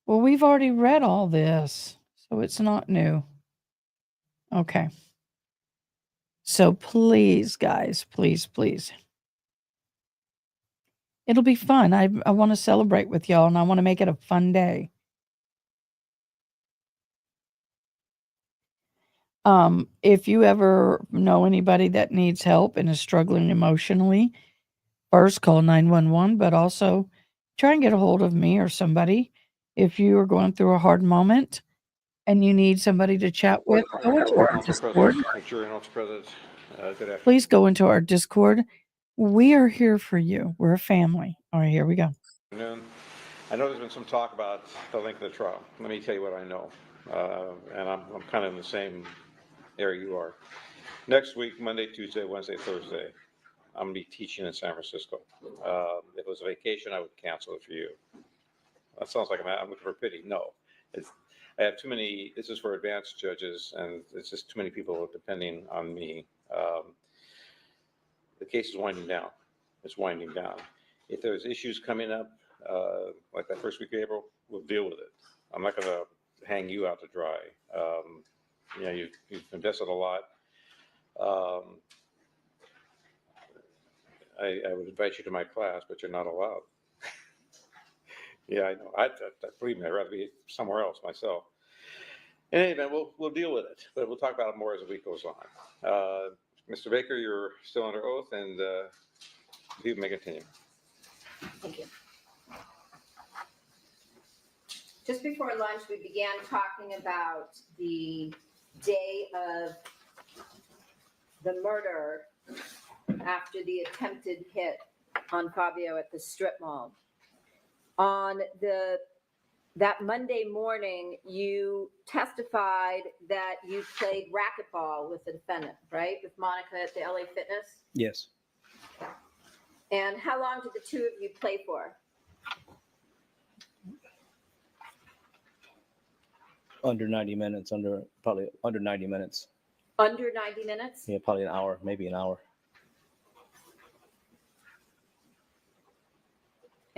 Well, we've already read all this, so it's not new. Okay. So please, guys, please, please. It'll be fun. I want to celebrate with y'all, and I want to make it a fun day. If you ever know anybody that needs help and is struggling emotionally, first call 911, but also try and get a hold of me or somebody. If you are going through a hard moment and you need somebody to chat with, go into our Discord. Please go into our Discord. We are here for you. We're a family. All right, here we go. I know there's been some talk about the length of the trial. Let me tell you what I know. And I'm kind of in the same area you are. Next week, Monday, Tuesday, Wednesday, Thursday, I'm going to be teaching in San Francisco. If it was a vacation, I would cancel it for you. That sounds like I'm looking for pity. No, I have too many. This is for advanced judges, and it's just too many people depending on me. The case is winding down. It's winding down. If there's issues coming up, like that first week of April, we'll deal with it. I'm not going to hang you out to dry. You've invested a lot. I would invite you to my class, but you're not allowed. Yeah, I know. Believe me, I'd rather be somewhere else myself. In any event, we'll deal with it, but we'll talk about it more as the week goes on. Mr. Baker, you're still under oath, and you may continue. Thank you. Just before lunch, we began talking about the day of the murder after the attempted hit on Fabio at the strip mall. On that Monday morning, you testified that you played racquetball with the defendant, right? With Monica at the LA Fitness? Yes. And how long did the two of you play for? Under 90 minutes, probably under 90 minutes. Under 90 minutes? Yeah, probably an hour, maybe an hour.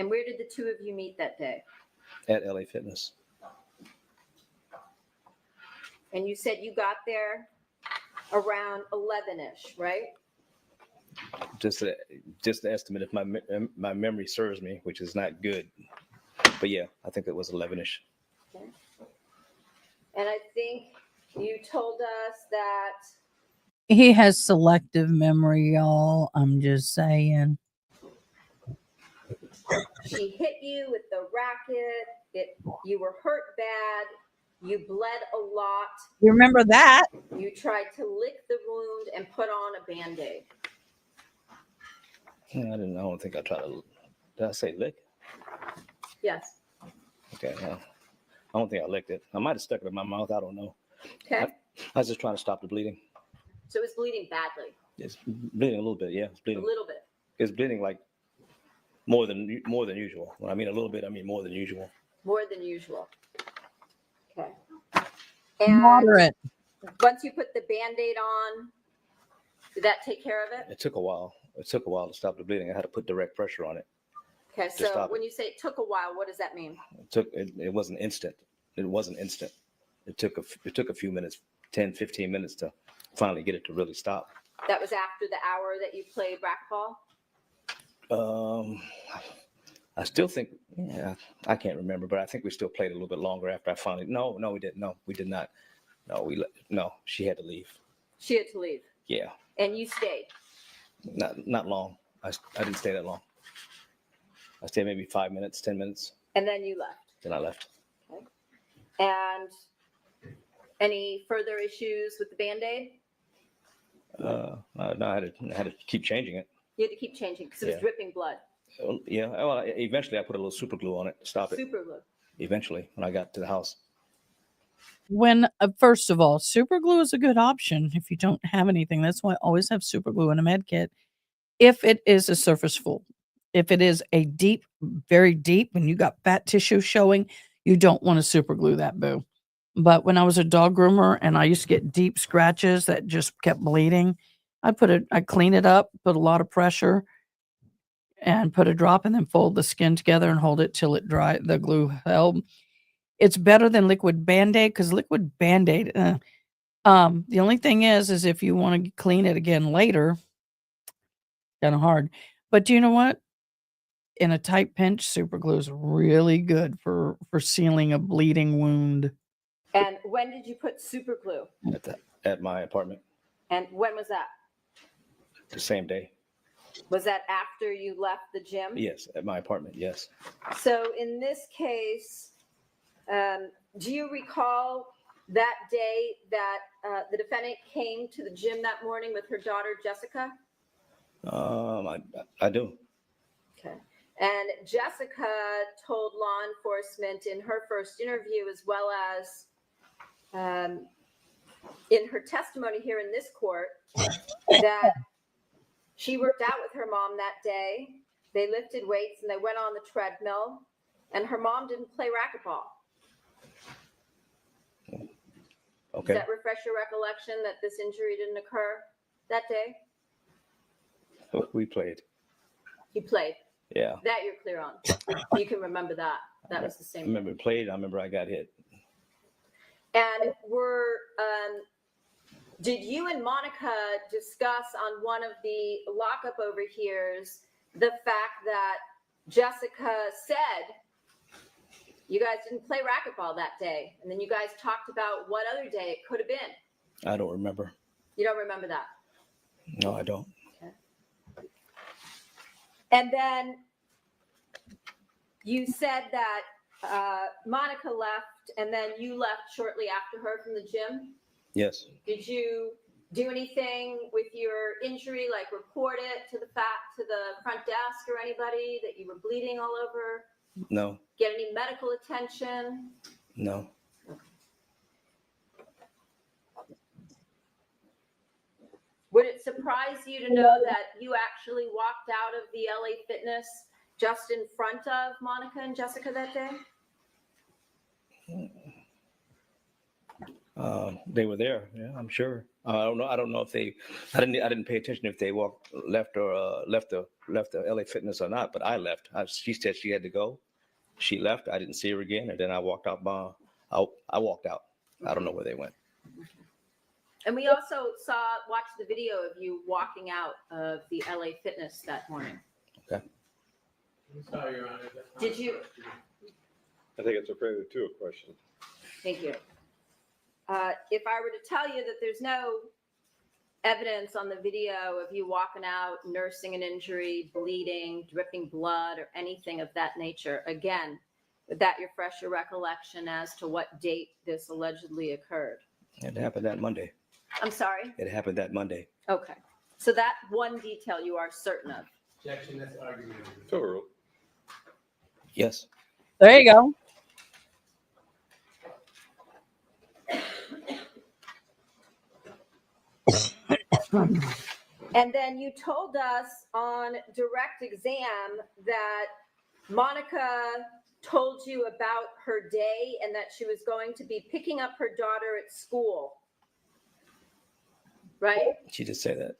And where did the two of you meet that day? At LA Fitness. And you said you got there around 11-ish, right? Just the estimate, if my memory serves me, which is not good. But yeah, I think it was 11-ish. Okay. And I think you told us that he has selective memory, y'all. I'm just saying. she hit you with the racket. You were hurt bad. You bled a lot. You remember that? You tried to lick the wound and put on a Band-Aid. I don't think I tried to. Did I say lick? Yes. Okay. I don't think I licked it. I might have stuck it in my mouth. I don't know. Okay. I was just trying to stop the bleeding. So it was bleeding badly. It's bleeding a little bit. Yeah, it's A bleeding. little bit. It's bleeding like more than usual. When I mean a little bit, I mean more than usual. More than usual. Okay. And Moderate. once you put the Band-Aid on, did that take care of it? It took a while. It took a while to stop the bleeding. I had to put direct pressure on it. Okay, To so stop when you say it took a while, what does that mean? It wasn't instant. It wasn't instant. It took a few minutes, 10, 15 minutes to finally get it to really stop. That was after the hour that you played racquetball? I still think, I can't remember, but I think we still played a little bit longer after I finally. No, we didn't. No, we did not. No, she had to leave. She had to leave. Yeah, And you stayed. not long. I didn't stay that long. I stayed maybe 5 minutes, 10 minutes. And then you left. Then I left. Okay. And any further issues with the Band-Aid? No, I had to keep changing it. You had to keep changing because it was Yeah. dripping blood. Yeah. Well, eventually I put a little super glue on it to stop it. Super glue. Eventually, when I got to the house. When first of all, super glue is a good option if you don't have anything. That's why I always have super glue in a med kit. If it is a surface full, if it is a deep, very deep, when you got fat tissue showing, you don't want to super glue that, boo. But when I was a dog groomer and I used to get deep scratches that just kept bleeding, I clean it up, put a lot of pressure, and put a drop, and then fold the skin together and hold it till it dry. The glue held. It's better than liquid Band-Aid because liquid Band-Aid. The only thing is if you want to clean it again later, kind of hard. But do you know what? In a tight pinch, super glue is really good for sealing a bleeding wound. And when did you put super glue? At my apartment. And when was that? The same day. Was that after you left the gym? Yes, at my apartment. Yes. So in this case, do you recall that day that the defendant came to the gym that morning with her daughter, Jessica? I do. Okay. And Jessica told law enforcement in her first interview, as well as in her testimony here in this court, that she worked out with her mom that day. They lifted weights and they went on the treadmill, and her mom didn't play racquetball. Okay. Does that refresh your recollection that this injury didn't occur that day? We played. You played. Yeah. That you're clear on. You can remember that. That was the I same. remember we played. I remember I got hit. And did you and Monica discuss on one of the lockup overhears the fact that Jessica said you guys didn't play racquetball that day? And then you guys talked about what other day it could have been. I don't remember. You don't remember that? No, I don't. Okay. And then you said that Monica left and then you left shortly after her from the gym. Yes. Did you do anything with your injury, like report it to the front desk or anybody that you were bleeding all over? No. Get any medical attention? No. Would it surprise you to know that you actually walked out of the LA Fitness just in front of Monica and Jessica that day? They were there. Yeah, I'm sure. I don't know. I don't know if they. I didn't pay attention if they left the LA Fitness or not. But I left. She said she had to go. She left. I didn't see her again, and then I walked out. I walked out. I don't know where they went. And we also watched the video of you walking out of the LA Fitness that morning. Okay. I'm sorry, Your Honor. Did you? I think it's a prelude to a question. Thank you. If I were to tell you that there's no evidence on the video of you walking out, nursing an injury, bleeding, dripping blood, or anything of that nature, again, Would that refresh your recollection as to what date this allegedly occurred? It happened that Monday. I'm sorry? It happened that Monday. Okay. So that one detail you are certain of. Objection, that's argument. So rule. Yes. There you go. And then you told us on direct exam that Monica told you about her day and that she was going to be picking up her daughter at school. Right? She did say that.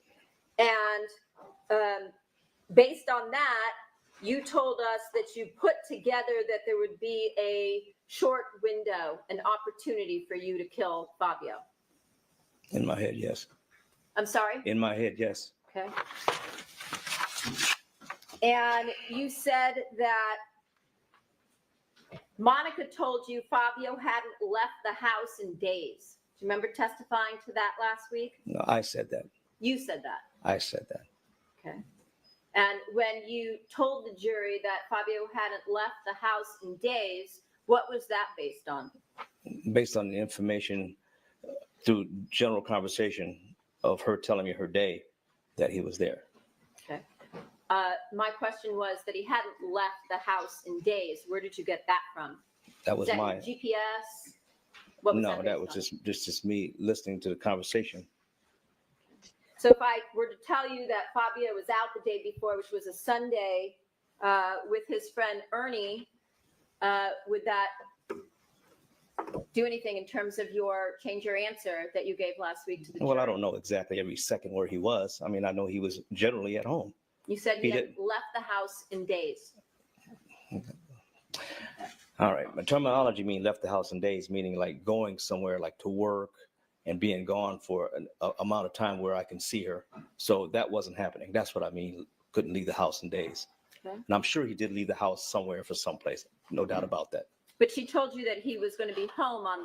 And based on that, you told us that you put together that there would be a short window, an opportunity for you to kill Fabio. In my head, yes. I'm sorry? In my head, yes. Okay. And you said that Monica told you Fabio hadn't left the house in days. Do you remember testifying to that last week? No, I said that. You said that. I said that. Okay. And when you told the jury that Fabio hadn't left the house in days, what was that based on? Based on the information through general conversation of her telling me her day that he was there. Okay. My question was that he hadn't left the house in days. Where did you get that from? That was Is that my GPS? What was no. that That based was on? just me listening to the conversation. So if I were to tell you that Fabio was out the day before, which was a Sunday, with his friend Ernie, would that do anything in terms of change your answer that you gave last week to the Well, jury? I don't know exactly every second where he was. I mean, I know he was generally at home. You said he He had left the house in days. All right. My terminology mean left the house in days, meaning like going somewhere like to work and being gone for an amount of time where I can see her. So that wasn't happening. That's what I mean. Couldn't leave the house in days. Okay. And I'm sure he did leave the house somewhere for someplace. No doubt about that. But she told you that he was going to be home on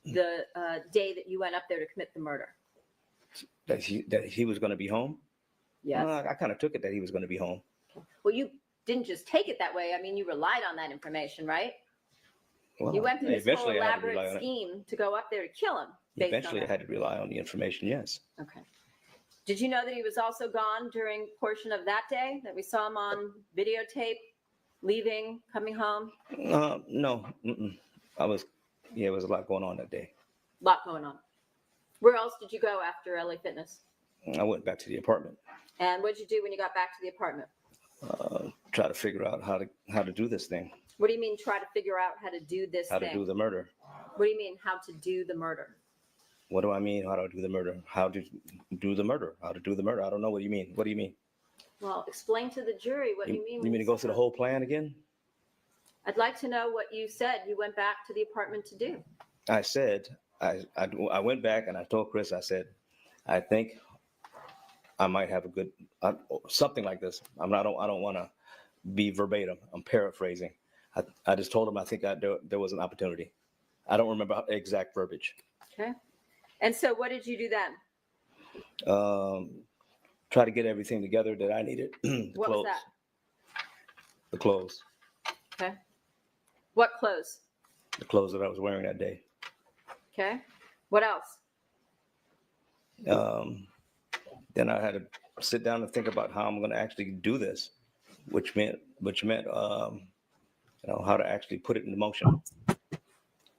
the day that you went up there to commit the murder. That he was going to be home. Yes. I kind of took it that he was going to be home. Well, you didn't just take it that way. I mean, you relied on that information, right? Well, You went through this whole eventually I had to rely elaborate on it. scheme to go up there to kill him. based on Eventually, I that. had to rely on the information. Yes. Okay. Did you know that he was also gone during portion of that day, that we saw him on videotape, leaving, coming home? No. Mm-mm. It was a lot going on that day. Lot going on. Where else did you go after LA Fitness? I went back to the apartment. And what did you do when you got back to the apartment? Try to figure out how to do this thing. What do you mean try to figure out how to do this How thing? to do the murder. What do you mean how to do the murder? What do I mean? How to do the murder? How to do the murder? How to do the murder? I don't know what you mean. What do you mean? Well, explain to the jury what you mean. You when mean to go said through the that. whole plan again? I'd like to know what you said you went back to the apartment to do. I said, I went back and I told Chris, I said, I think I might have a good, something like this. I don't want to be verbatim. I'm paraphrasing. I just told him I think there was an opportunity. I don't remember exact verbiage. Okay. And so what did you do then? Try to get everything together that I needed. What was that? The clothes. Okay. What clothes? The clothes that I was wearing that day. Okay. What else? Then I had to sit down and think about how I'm going to actually do this, which meant how to actually put it into motion.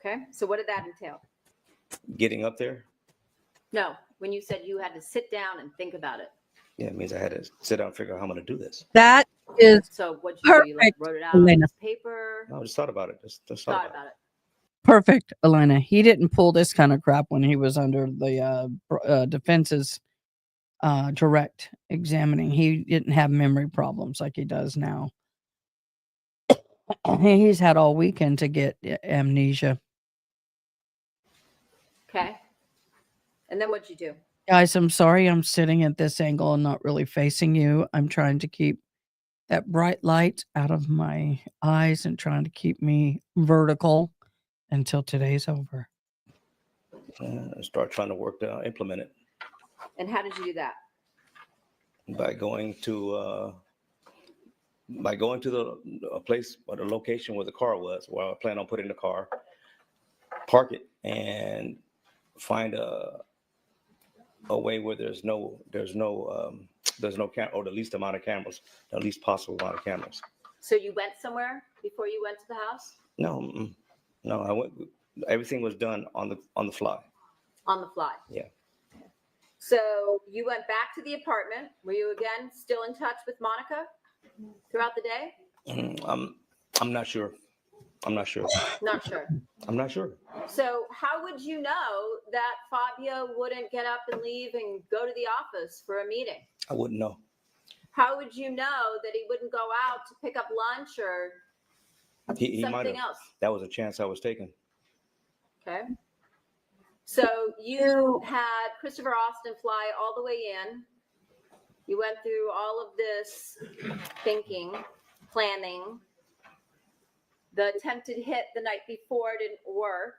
Okay. So what did that entail? Getting up there, No, when you said you had to sit down and think about it. yeah, it means I had to sit down and figure out how I'm going to do this. That is So what did you do? You like Perfect, wrote it out on Elena. this paper? No, I just thought about it. Just Thought about it. perfect, Elena. He didn't pull this kind of crap when he was under the defense's direct examining. He didn't have memory problems like he does now. He's had all weekend to get amnesia. Okay. And then what'd you do? Guys, I'm sorry I'm sitting at this angle and not really facing you. I'm trying to keep that bright light out of my eyes and trying to keep me vertical until today's over. Start trying to implement it And how did you do that? by going to by going to a place or the location where the car was, where I plan on putting the car, park it, and find a way where there's no camera, or the least amount of cameras, the least possible amount of cameras. So you went somewhere before you went to the house? No, no, I went. Everything was done on the fly. On the fly. Yeah. So you went back to the apartment. Were you again still in touch with Monica throughout the day? I'm not sure. I'm not sure. Not sure. I'm not sure. So how would you know that Fabio wouldn't get up and leave and go to the office for a meeting? I wouldn't know. How would you know that he wouldn't go out to pick up lunch or He might something have. else? That was a chance I was taking. Okay. So you had Christopher Austin fly all the way in. You went through all of this thinking, planning. The attempted hit the night before didn't work.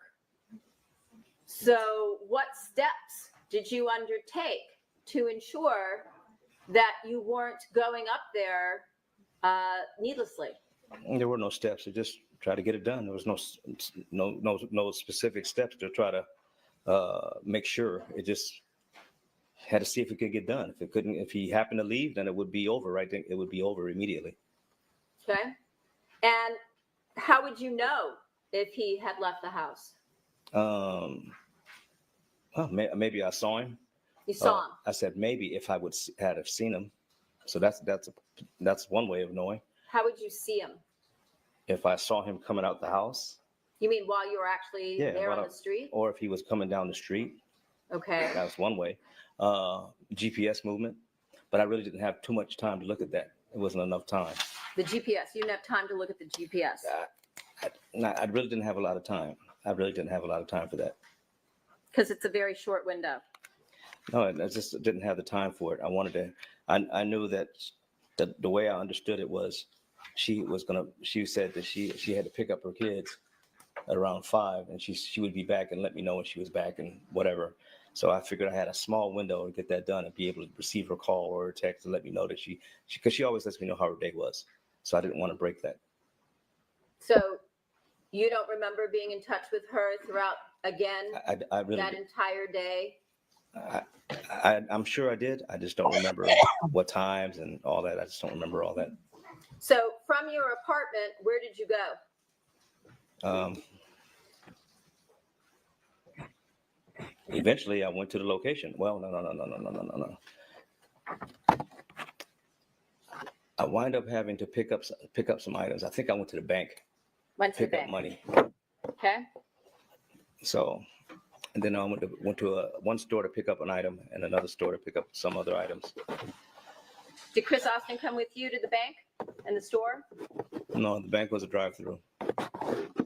So what steps did you undertake to ensure that you weren't going up there needlessly? There were no steps. I just tried to get it done. There was no specific steps to try to make sure. It just had to see if it could get done. If he happened to leave, then it would be over. Right then, it would be over immediately. Okay. And how would you know if he had left the house? Well, maybe I saw him. You saw him. I said maybe if I would have seen him. So that's one way of knowing. How would you see him? If I saw him coming out the house. You mean while you were actually there on the street? Or if he was coming down the street. Okay. That was one way. GPS movement. But I really didn't have too much time to look at that. It wasn't enough time. The GPS. You didn't have time to look at the GPS. I really didn't have a lot of time. I really didn't have a lot of time for that. Because it's a very short window. No, I just didn't have the time for it. I knew that the way I understood it was she said that she had to pick up her kids at around 5, and she would be back and let me know when she was back and whatever. So I figured I had a small window to get that done and be able to receive her call or her text and let me know that because she always lets me know how her day was. So I didn't want to break that. So you don't remember being in touch with her throughout, again, I really that entire day? I'm sure I did. I just don't remember what times and all that. I just don't remember all that. So from your apartment, where did you go? Eventually, I went to the location. Well, no. I wind up having to pick up some items. I think I went to the bank. Went to the pick up bank. money. Okay. So, and then I went to one store to pick up an item and another store to pick up some other items. Did Chris Austin come with you to the bank and the store? No, the bank was a drive-through.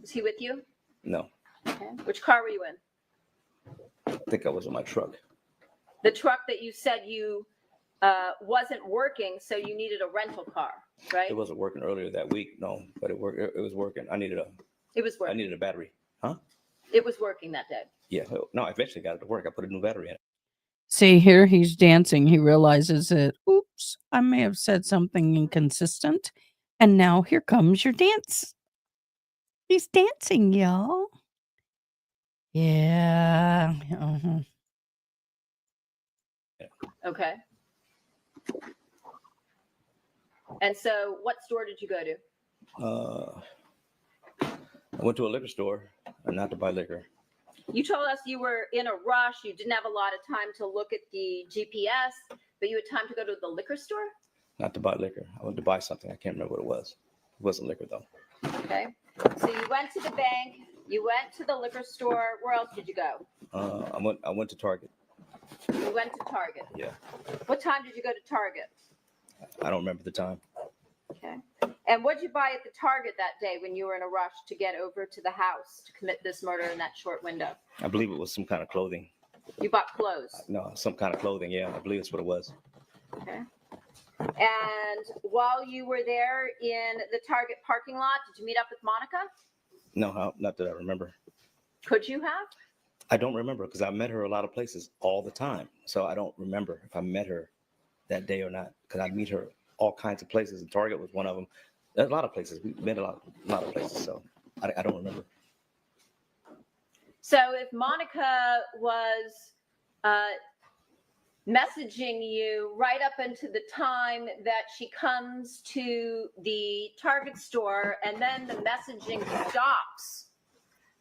Was he with you? No, Okay. Which car were you in? I think I was in my truck. The truck that you said you wasn't working, so you needed a rental car, right? It wasn't working earlier that week. No, but it worked. It was working. It was I working. needed a battery. Huh? It was working that day. Yeah. No, I eventually got it to work. I put a new battery in it. See, here he's dancing. He realizes that, oops, I may have said something inconsistent. And now here comes your dance. He's dancing, y'all. Yeah. Uh-huh. Okay. And so what store did you go to? I went to a liquor store, not to buy liquor. You told us you were in a rush. You didn't have a lot of time to look at the GPS, but you had time to go to the liquor store? Not to buy liquor. I went to buy something. I can't remember what it was. It wasn't liquor, though. Okay. So you went to the bank. You went to the liquor store. Where else did you go? I went to Target. You went to Target. Yeah. What time did you go to Target? I don't remember the time. Okay. And what did you buy at the Target that day when you were in a rush to get over to the house to commit this murder in that short window? I believe it was some kind of clothing. You bought clothes. No, some kind of clothing. Yeah, I believe that's what it was. Okay. And while you were there in the Target parking lot, did you meet up with Monica? No, not that I remember. Could you have? I don't remember because I met her a lot of places all the time. So I don't remember if I met her that day or not because I'd meet her all kinds of places, and Target was one of them. There's a lot of places. We've been a lot of places, so I don't remember. So if Monica was messaging you right up into the time that she comes to the Target store, and then the messaging stops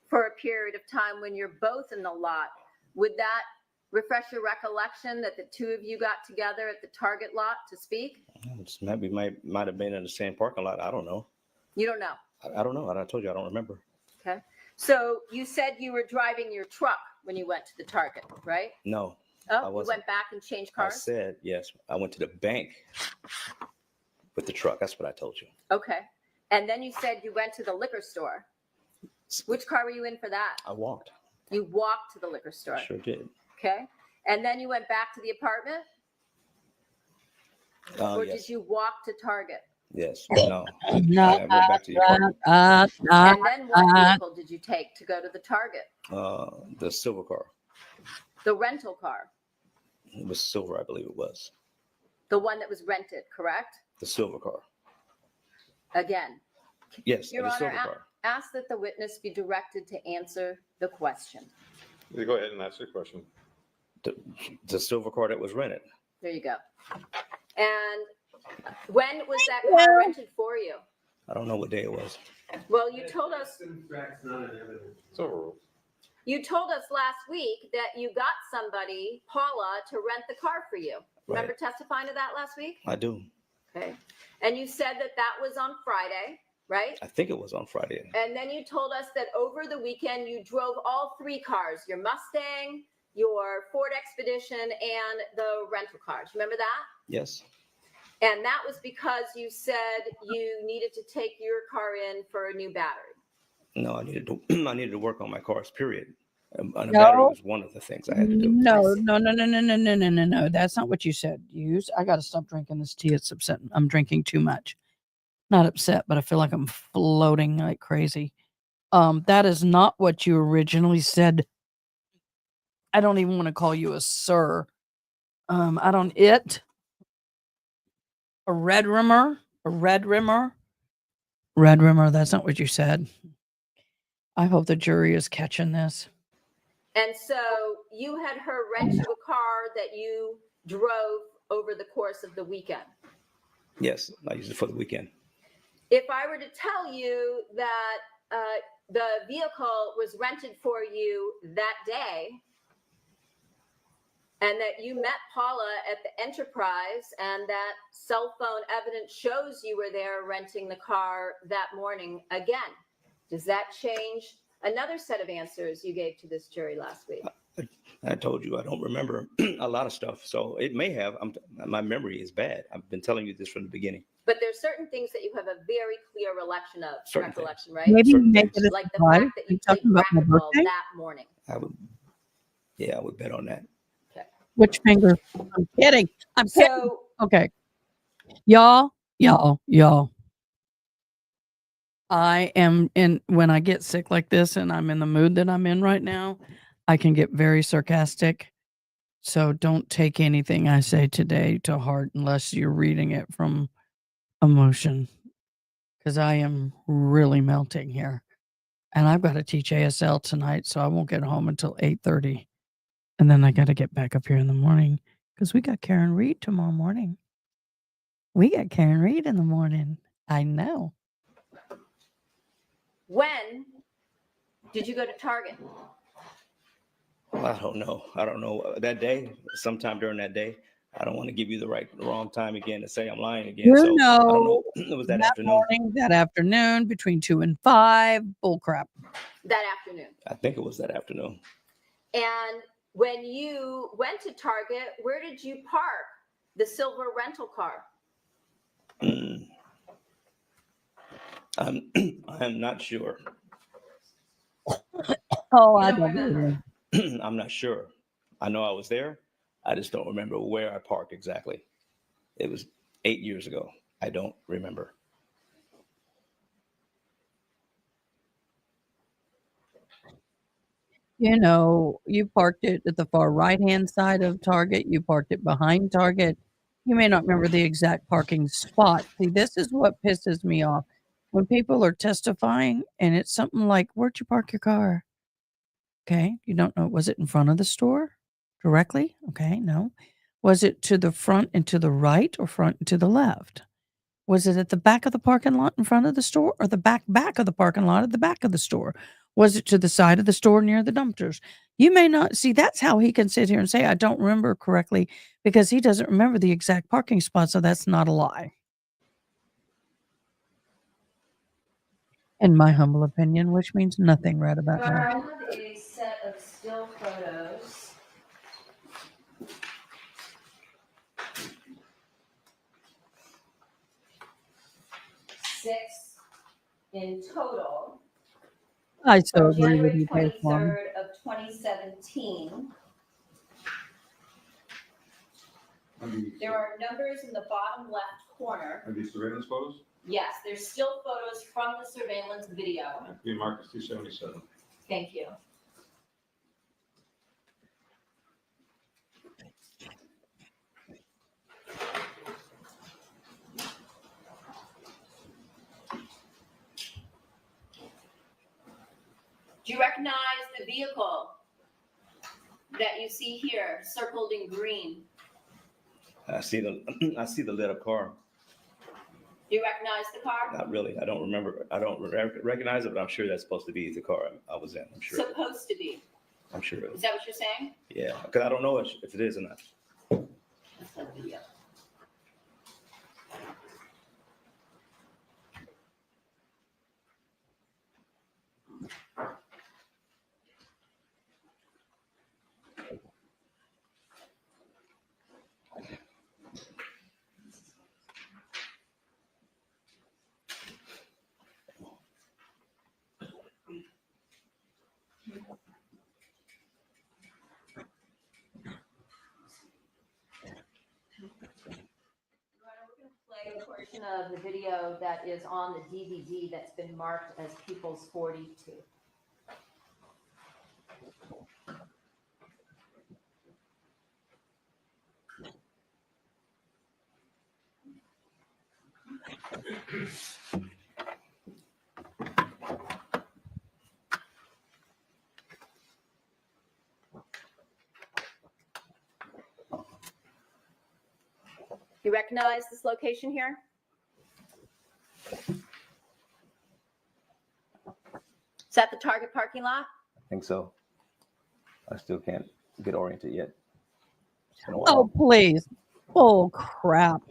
for a period of time when you're both in the lot, would that refresh your recollection that the two of you got together at the Target lot to speak? Maybe might have been in the same parking lot. I don't know. You don't know. I don't know. I told you I don't remember. Okay. So you said you were driving your truck when you went to the Target, right? No. Oh, I you wasn't. went back and changed I cars? said yes. I went to the bank with the truck. That's what I told you. Okay. And then you said you went to the liquor store. Which car were you in for that? I walked. You walked to the liquor store. Sure did. Okay. And then you went back to the apartment? Or Yes. did you walk to Target? Yes. No. No. I went back to your apartment. And then what vehicle did you take to go to the Target? The silver car. The rental car. It was silver, I believe it was. The one that was rented, correct? The silver car. Again. Yes, Your the Honor, silver car. ask that the witness be directed to answer the question. You go ahead and ask your question. The silver car that was rented. There you go. And when was that car rented for you? I don't know what day it was. Well, you told us It's overruled. you told us last week that you got somebody, Paula, to rent the car for you. Remember testifying to that last week? I do. Okay. And you said that that was on Friday, right? I think it was on Friday. And then you told us that over the weekend you drove all three cars, your Mustang, your Ford Expedition, and the rental cars. Remember that? Yes. And that was because you said you needed to take your car in for a new battery. No, I needed to work on my cars, period. And the No. battery was one of the things I had to do. No. That's not what you said. I got to stop drinking this tea. It's upsetting. I'm drinking too much. Not upset, but I feel like I'm floating like crazy. That is not what you originally said. I don't even want to call you a sir. A red rimmer. That's not what you said. I hope the jury is catching this. And so you had her rent you a car that you drove over the course of the weekend. Yes, I used it for the weekend. If I were to tell you that the vehicle was rented for you that day, and that you met Paula at the Enterprise, and that cell phone evidence shows you were there renting the car that morning again, does that change another set of answers you gave to this jury last week? I told you I don't remember a lot of stuff, so it may have. My memory is bad. I've been telling you this from the beginning. But there's certain things that you have a very clear recollection of, right? Maybe Certain make things. it Like the a fact that you played talking about my racquetball birthday. that morning. I would bet on that. Which finger? I'm kidding. I'm kidding. So Okay. Y'all. I am when I get sick like this and I'm in the mood that I'm in right now, I can get very sarcastic. So don't take anything I say today to heart unless you're reading it from emotion. Because I am really melting here. And I've got to teach ASL tonight, so I won't get home until 8:30. And then I got to get back up here in the morning because we got Karen Reed tomorrow morning. We got Karen Reed in the morning. I know. when did you go to Target? I don't know. That day, sometime during that day, I don't want to give you the wrong time again to say I'm lying again. You so I don't know, know. It was that afternoon. Morning, that afternoon, between 2 and 5. Bull crap. That afternoon. I think it was that afternoon. And when you went to Target, where did you park the silver rental car? I'm not sure. Oh, You I don't don't remember. know. I'm not sure. I know I was there. I just don't remember where I parked exactly. It was 8 years ago. I don't remember. You know, you parked it at the far right-hand side of Target. You parked it behind Target. You may not remember the exact parking spot. See, this is what pisses me off. When people are testifying and it's something like, where'd you park your car? Okay. You don't know. Was it in front of the store directly? Okay. No. Was it to the front and to the right or front and to the left? Was it at the back of the parking lot in front of the store or the back of the parking lot at the back of the store? Was it to the side of the store near the dumpsters? You may not see, that's how he can sit here and say, I don't remember correctly, because he doesn't remember the exact parking spot. So that's not a lie. In my humble opinion, which means nothing right about I now. have a set of still photos. Six in total. I so From agree with January you, Pace One. 23rd of 2017. There are numbers in the bottom left corner. Are these surveillance photos? Yes, there's still photos from the surveillance video. You mark as 277. Thank you. Do you recognize the vehicle that you see here, circled in green? I see the lit up car. Do you recognize the car? Not really. I don't remember. I don't recognize it, but I'm sure that's supposed to be the car I was in. I'm sure. Supposed to be. I'm sure. Is that what you're saying? Yeah, because I don't know if it is or not. That's the video. Play a portion of the video that is on the DVD that's been marked as People's 42. You recognize this location here? Is that the Target parking lot? I think so. I still can't get oriented yet. It's been a while. Oh, please. Oh, crap.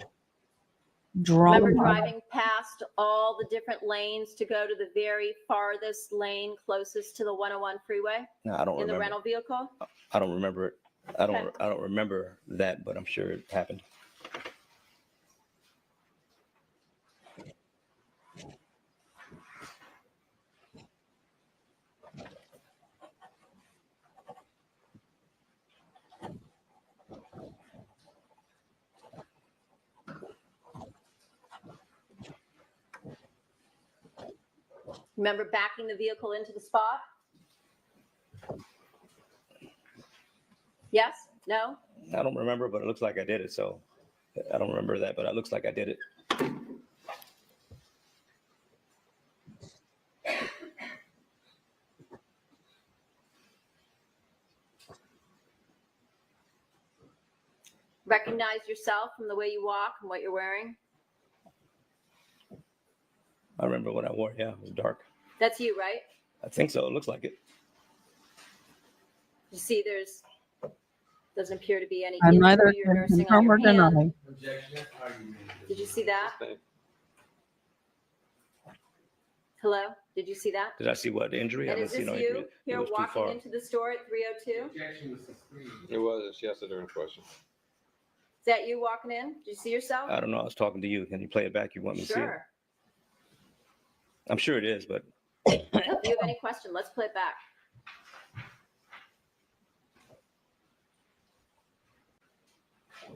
Drama. Remember driving past all the different lanes to go to the very farthest lane closest to the 101 freeway No, I don't in the remember. rental vehicle? I don't remember it. I don't. Okay. I don't remember that, but I'm sure it happened. Remember backing the vehicle into the spot? Yes? No? I don't remember, but it looks like I did it. So I don't remember that, but it looks like I did it. Recognize yourself from the way you walk and what you're wearing? I remember what I wore. Yeah, it was dark. That's you, right? I think so. It looks like it. You see, doesn't appear to be any I'm injury neither or nursing on confirm your or deny. hand. Did you see that? Hello? Did you see that? Did I see what the injury? I And didn't is see this no you injury. It here was too walking far. into the store at 302? It was, yes, a different question. Is that you walking in? Did you see yourself? I don't know. I was talking to you. Can you play it back? You want me to see it? Sure. I'm sure it is, but If you have any question, let's play it back.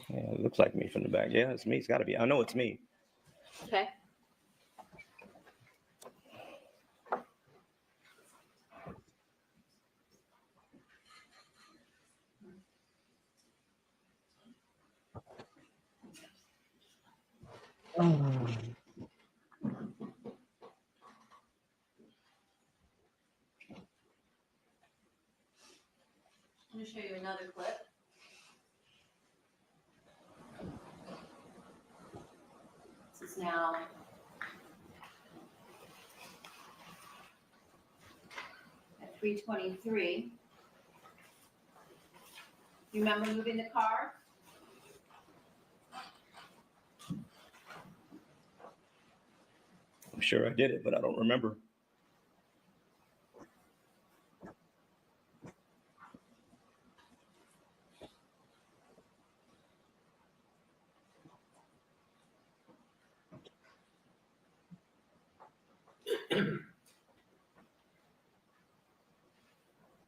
yeah, it looks like me from the back. Yeah, it's me. It's got to be. I know it's me. Okay. I'm going to show you another clip. This is now at 3:23. You remember moving the car? I'm sure I did it, but I don't remember.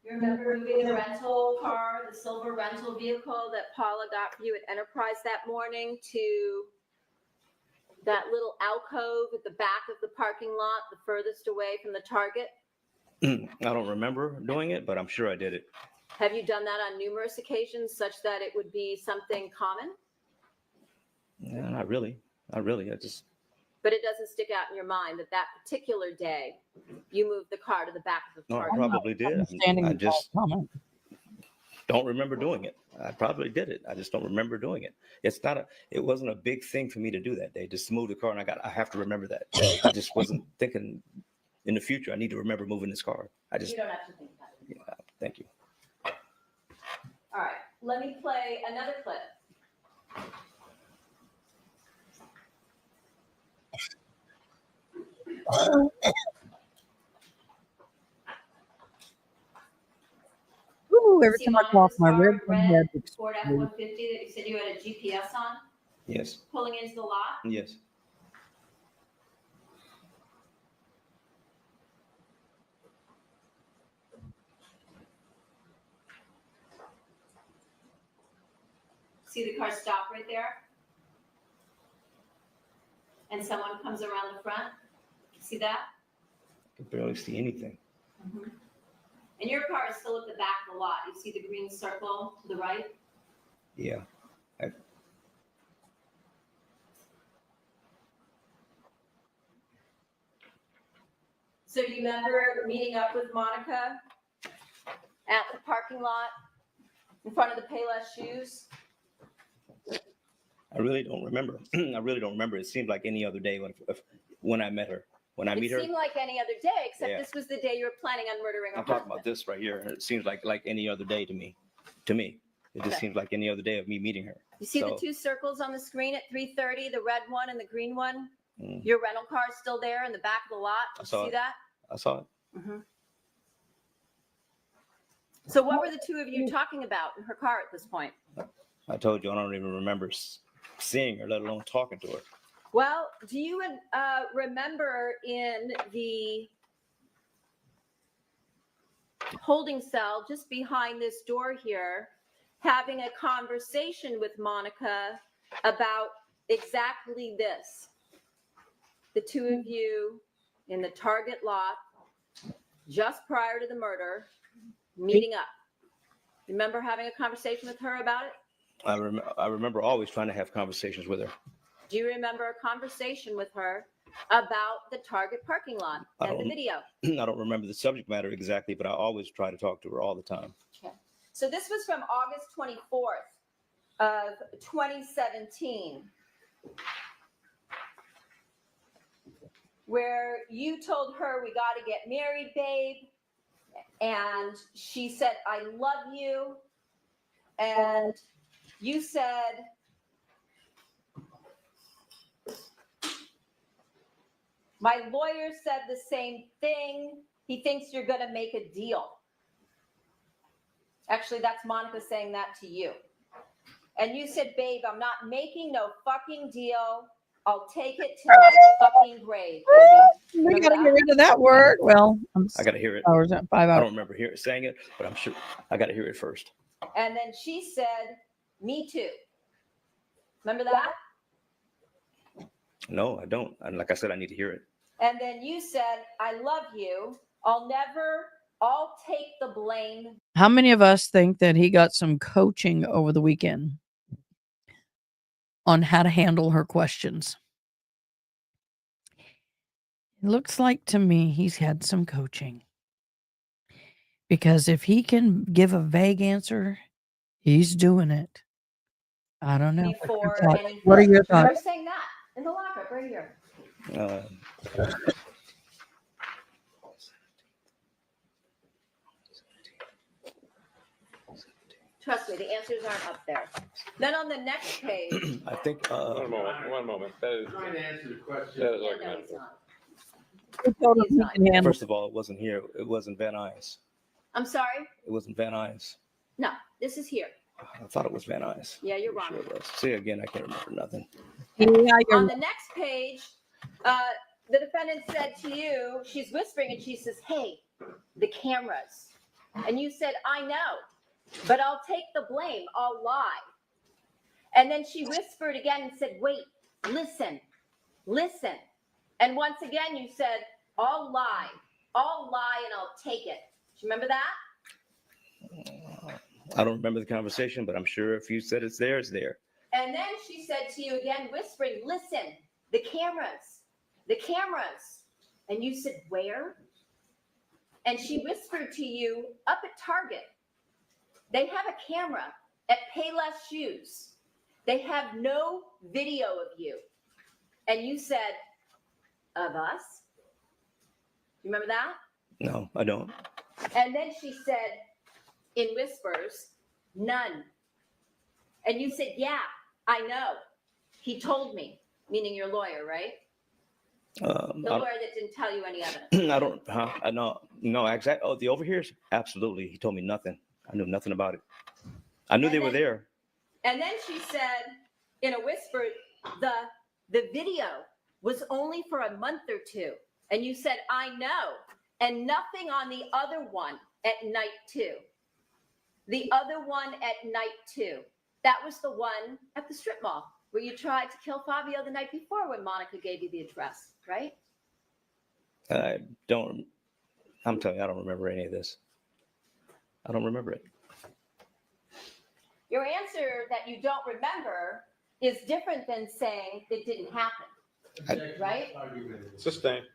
You remember moving the rental car, the silver rental vehicle that Paula got for you at Enterprise that morning to that little alcove at the back of the parking lot, the furthest away from the Target? I don't remember doing it, but I'm sure I did it. Have you done that on numerous occasions such that it would be something common? Yeah, not really. Not really. I just, But it doesn't stick out in your mind that that particular day you moved the car to the back of the no, I Target? probably did. Understanding I the just comment. don't remember doing it. I probably did it. I just don't remember doing it. It wasn't a big thing for me to do that day. Just to move the car, and I have to remember that. I just wasn't thinking in the future, I need to remember moving this car. You don't have to think about it. Yeah, thank you. All right, let me play another clip. Ooh, every See time I Monica's cough, my car, ribs and red head Ford explode. F-150 that you said you had a GPS on, Yes. pulling into the lot? Yes. See the car stop right there? And someone comes around the front? See that? I can barely see anything. And your car is still at the back of the lot. You see the green circle to the right? Yeah. So do you remember meeting up with Monica at the parking lot in front of the Payless Shoes? I really don't remember. I really don't remember. It seemed like any other day when I met her. When I meet It her, seemed like any other day, except Yeah. this was the day you were planning on murdering her I'm talking about husband. this right here. It seems like any other day to me. To me, it just Okay. seems like any other day of me meeting her. You see the So- two circles on the screen at 3:30, the red one and the green one? Mm, Your rental car is still there in the back of the lot. I You saw see it. that? I saw it. So what were the two of you talking about in her car at this point? I told you I don't even remember seeing her, let alone talking to her. Well, do you remember in the holding cell just behind this door here, having a conversation with Monica about exactly this? The two of you in the Target lot just prior to the murder, meeting up. Remember having a conversation with her about it? I remember always trying to have conversations with her. Do you remember a conversation with her about the Target parking lot I and the don't- video? I don't remember the subject matter exactly, but I always try to talk to her all the time. Okay. So this was from August 24th of 2017, where you told her, we got to get married, babe. And she said, I love you. And you said, my lawyer said the same thing. He thinks you're going to make a deal. Actually, that's Monica saying that to you. And you said, babe, I'm not making no fucking deal. I'll take it to my fucking grave, baby. We Remember gotta that? get rid of that word. Well, I'm I got to hear it. 6 hours at 5 I hours. don't remember saying it, but I'm sure I got to hear it first. And then she said, me too. Remember that? No, I don't. And like I said, I need to hear it. And then you said, I love you. I'll take the blame. How many of us think that he got some coaching over the weekend on how to handle her questions? It looks like to me he's had some coaching. Because if he can give a vague answer, he's doing it. I don't know. Before any. What are your thoughts? Remember saying that in the lockup right here. Uh, Trust me, the answers aren't up there. Then on the next page. I think. One moment. That is, Trying to answer the question. that is Yeah, no, argumentative. he's not. He told him He's he not. can handle First of all, it wasn't here. It wasn't Van Nuys. I'm sorry? It wasn't Van Nuys. No, this is here. I thought it was Van Nuys. Yeah, you're Pretty wrong. Sure it was. See, again, I can't remember nothing. Yeah, On the next page, the defendant said to you, she's whispering and she says, hey, the cameras. And you said, I know, but I'll take the blame. I'll lie. And then she whispered again and said, wait, listen, listen. And once again, you said, I'll lie and I'll take it. Do you remember that? I don't remember the conversation, but I'm sure if you said it's there, it's there. And then she said to you again, whispering, listen, the cameras, the cameras. And you said, where? And she whispered to you, up at Target. They have a camera at Payless Shoes. They have no video of you. And you said, of us? You remember that? No, I don't. And then she said, in whispers, none. And you said, yeah, I know. He told me, meaning your lawyer, right? The lawyer that didn't tell you any evidence. I don't. I know. No, exactly. Oh, the overhears? Absolutely. He told me nothing. I knew nothing about it. I knew they were there. And then she said, in a whisper, the video was only for a month or two. And you said, I know. And nothing on the other one at night too. The other one at night too. That was the one at the strip mall where you tried to kill Fabio the night before when Monica gave you the address, right? I don't. I'm telling you, I don't remember any of this. I don't remember it. Your answer that you don't remember is different than saying it didn't happen, right? Sustained.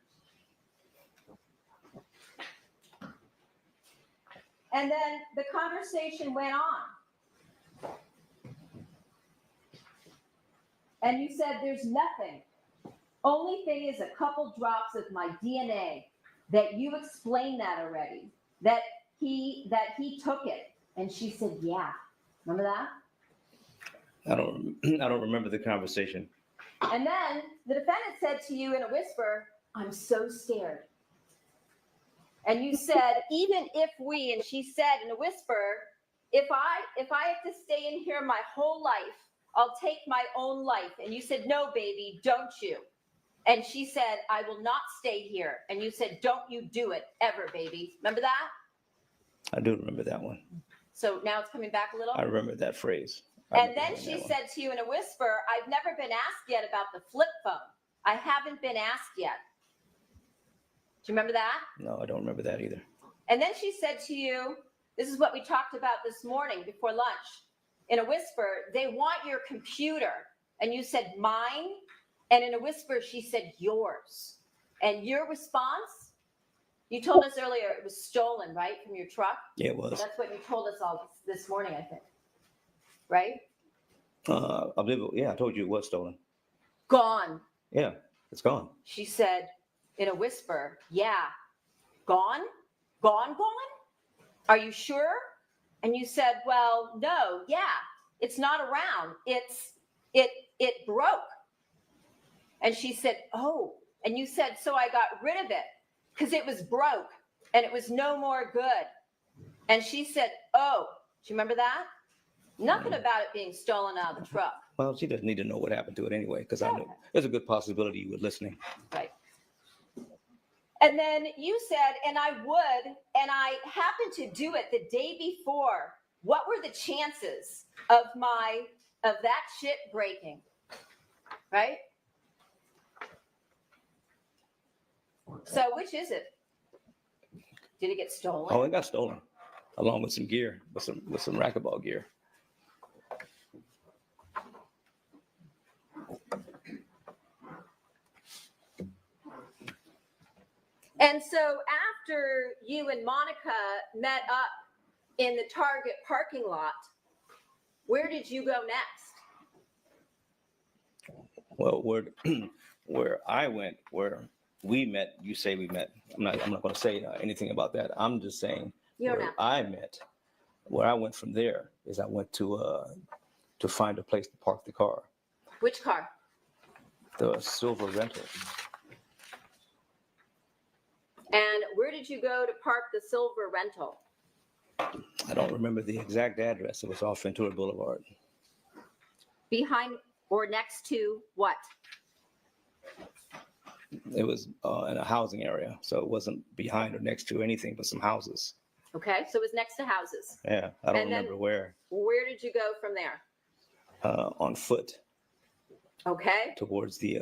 And then the conversation went on. And you said, there's nothing. Only thing is a couple drops of my DNA. That you explained that already. That he took it. And she said, yeah. Remember that? I don't remember the conversation. And then the defendant said to you in a whisper, I'm so scared. And you said, even if we, and she said in a whisper, if I have to stay in here my whole life, I'll take my own life. And you said, no, baby, don't you? And she said, I will not stay here. And you said, don't you do it ever, baby. Remember that? I do remember that one. So now it's coming back a little? I remember that phrase. And then she said to you in a whisper, I've never been asked yet about the flip phone. I haven't been asked yet. Do you remember that? No, I don't remember that either. And then she said to you, this is what we talked about this morning before lunch. In a whisper, they want your computer. And you said, mine? And in a whisper, she said, yours. And your response? You told us earlier it was stolen, right, from your truck? Yeah, it was. That's what you told us all this morning, I think. Right? I believe it, yeah, I told you it was stolen. Gone. Yeah, it's gone. She said in a whisper, yeah. Gone? Gone? Are you sure? And you said, well, no, yeah, it's not around. It broke. And she said, oh. And you said, so I got rid of it because it was broke and it was no more good. And she said, oh. Do you remember that? Nothing about it being stolen out of the truck. Well, she doesn't need to know what happened to it anyway, because I know there's a good possibility you were listening. Right. And then you said, and I would, and I happened to do it the day before. What were the chances of that shit breaking? Right? So which is it? Did it get stolen? Oh, it got stolen, along with some gear, with some racquetball gear. And so after you and Monica met up in the Target parking lot, where did you go next? Well, where I went, where we met, you say we met. I'm not going to say anything about that. I'm just saying You don't where have. I met. Where I went from there is I went to find a place to park the car, Which car? the silver rental. And where did you go to park the silver rental? I don't remember the exact address. It was off Ventura Boulevard. Behind or next to what? It was in a housing area, so it wasn't behind or next to anything but some houses. Okay, so it was next to houses. Yeah, I don't And then- remember where. Where did you go from there? On foot Okay. towards the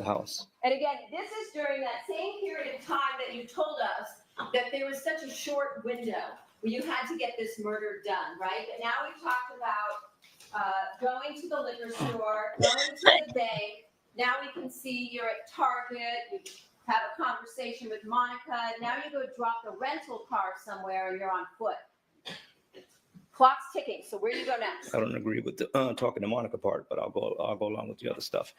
house. And again, this is during that same period of time that you told us that there was such a short window where you had to get this murder done, right? But now we've talked about going to the liquor store, going to the bank. Now we can see you're at Target, you have a conversation with Monica. Now you go drop the rental car somewhere and you're on foot. Clock's ticking, so where do you go next? I don't agree with the talking to Monica part, but I'll go along with the other stuff.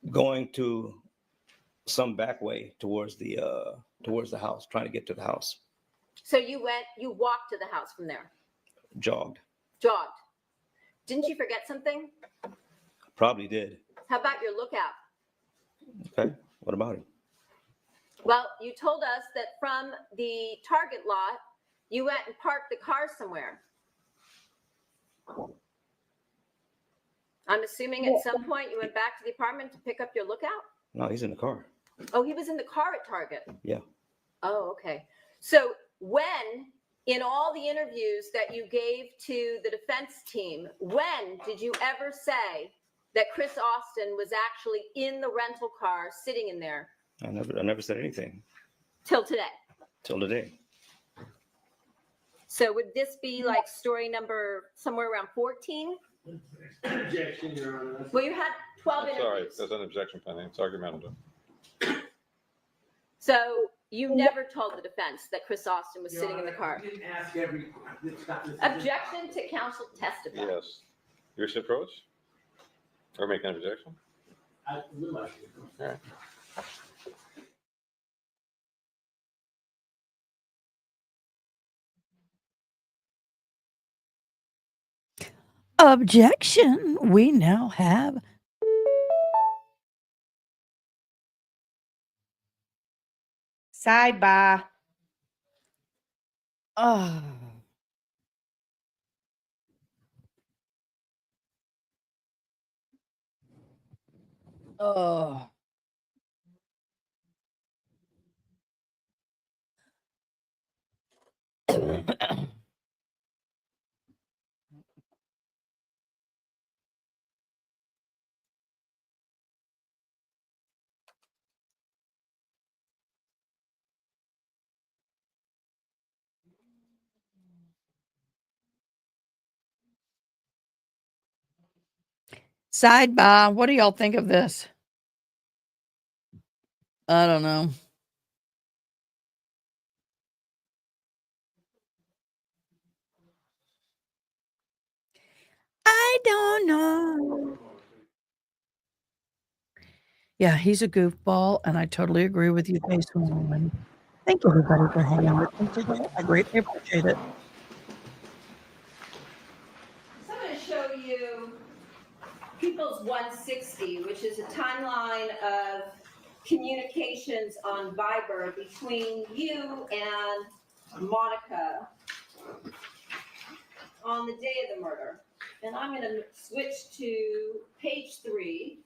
Going to some back way towards the house, trying to get to the house. So you walked to the house from there, Jogged. Didn't you forget something? Probably did. How about your lookout? Okay. What about it? Well, you told us that from the Target lot, you went and parked the car somewhere. I'm assuming at some point you went back to the apartment to pick up your lookout? No, he's in the car. Oh, he was in the car at Target? Yeah. Oh, okay. So when, in all the interviews that you gave to the defense team, when did you ever say that Chris Austin was actually in the rental car sitting in there? I never said anything. Till today? Till today. So would this be like story number somewhere around 14? Objection, Your Honor. Well, you had 12 That's all right, interviews. that's an objection pending, it's argumentative. So you never told the defense that Chris Austin was sitting in the car. You didn't ask every. Objection to counsel testify. Yes. You wish to approach? Or make an objection? I would like to. All right. Objection. We now have Sidebar. oh. Oh. Sidebar. What do y'all think of this? I don't know. I don't know. Yeah, he's a goofball, and I totally agree with you, Jason. Thank you, everybody, for hanging with me today. I greatly appreciate it. So I'm going to show you People's 160, which is a timeline of communications on Viber between you and Monica on the day of the murder. And I'm going to switch to page 3.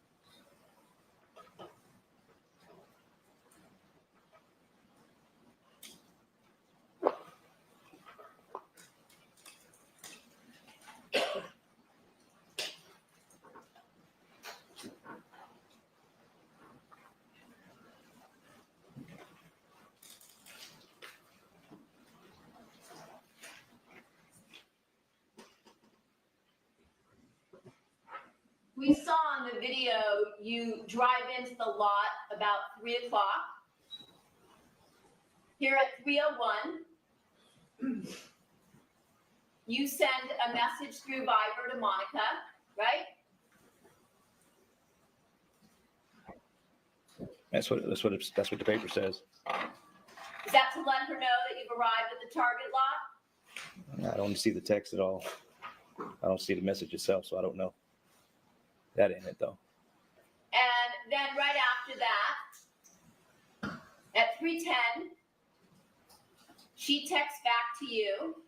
We saw on the video you drive into the lot about 3 o'clock. Here at 3:01, you send a message through Viber to Monica, right? That's what the paper says. Is that to let her know that you've arrived at the Target lot? I don't see the text at all. I don't see the message itself, so I don't know. That ain't it though. And then right after that, at 3:10, she texts back to you.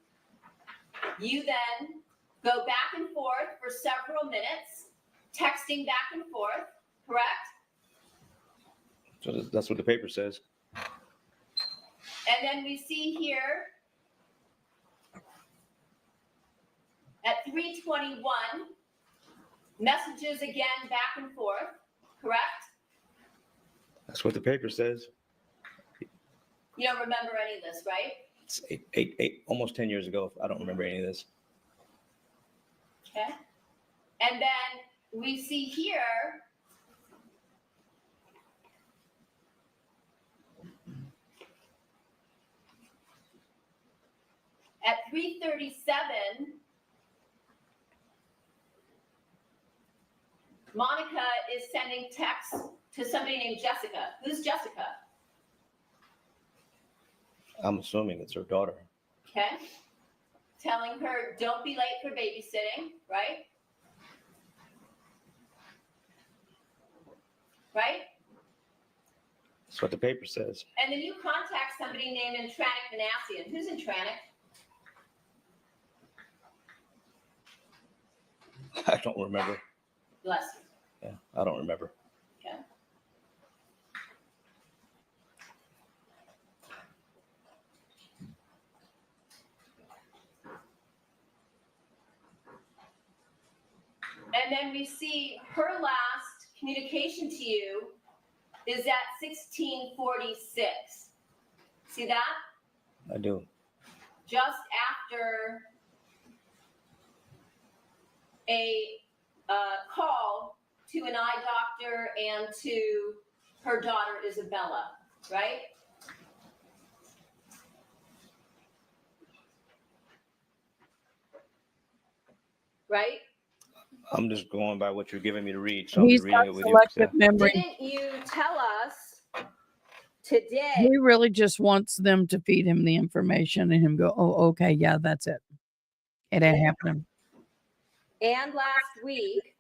You then go back and forth for several minutes, texting back and forth, correct? So that's what the paper says. And then we see here at 3:21, messages again back and forth, correct? That's what the paper says. You don't remember any of this, right? It's eight, almost 10 years ago. I don't remember any of this. Okay. And then we see here at 3:37, Monica is sending texts to somebody named Jessica. Who's Jessica? I'm assuming it's her daughter. Okay. Telling her, don't be late for babysitting, right? Right? That's what the paper says. And then you contact somebody named Intranic Manassian. Who's Intranic? I don't remember. Bless you. Yeah, I don't remember. Okay. And then we see her last communication to you is at 16:46. See that? I do. Just after a call to an eye doctor and to her daughter Isabella, right? Right? I'm just going by what you're giving me to read. So I'm He's just reading got it with you. selective memory. Didn't you tell us today? He really just wants them to feed him the information and him go, oh, okay, yeah, that's it. It ain't happening. And last week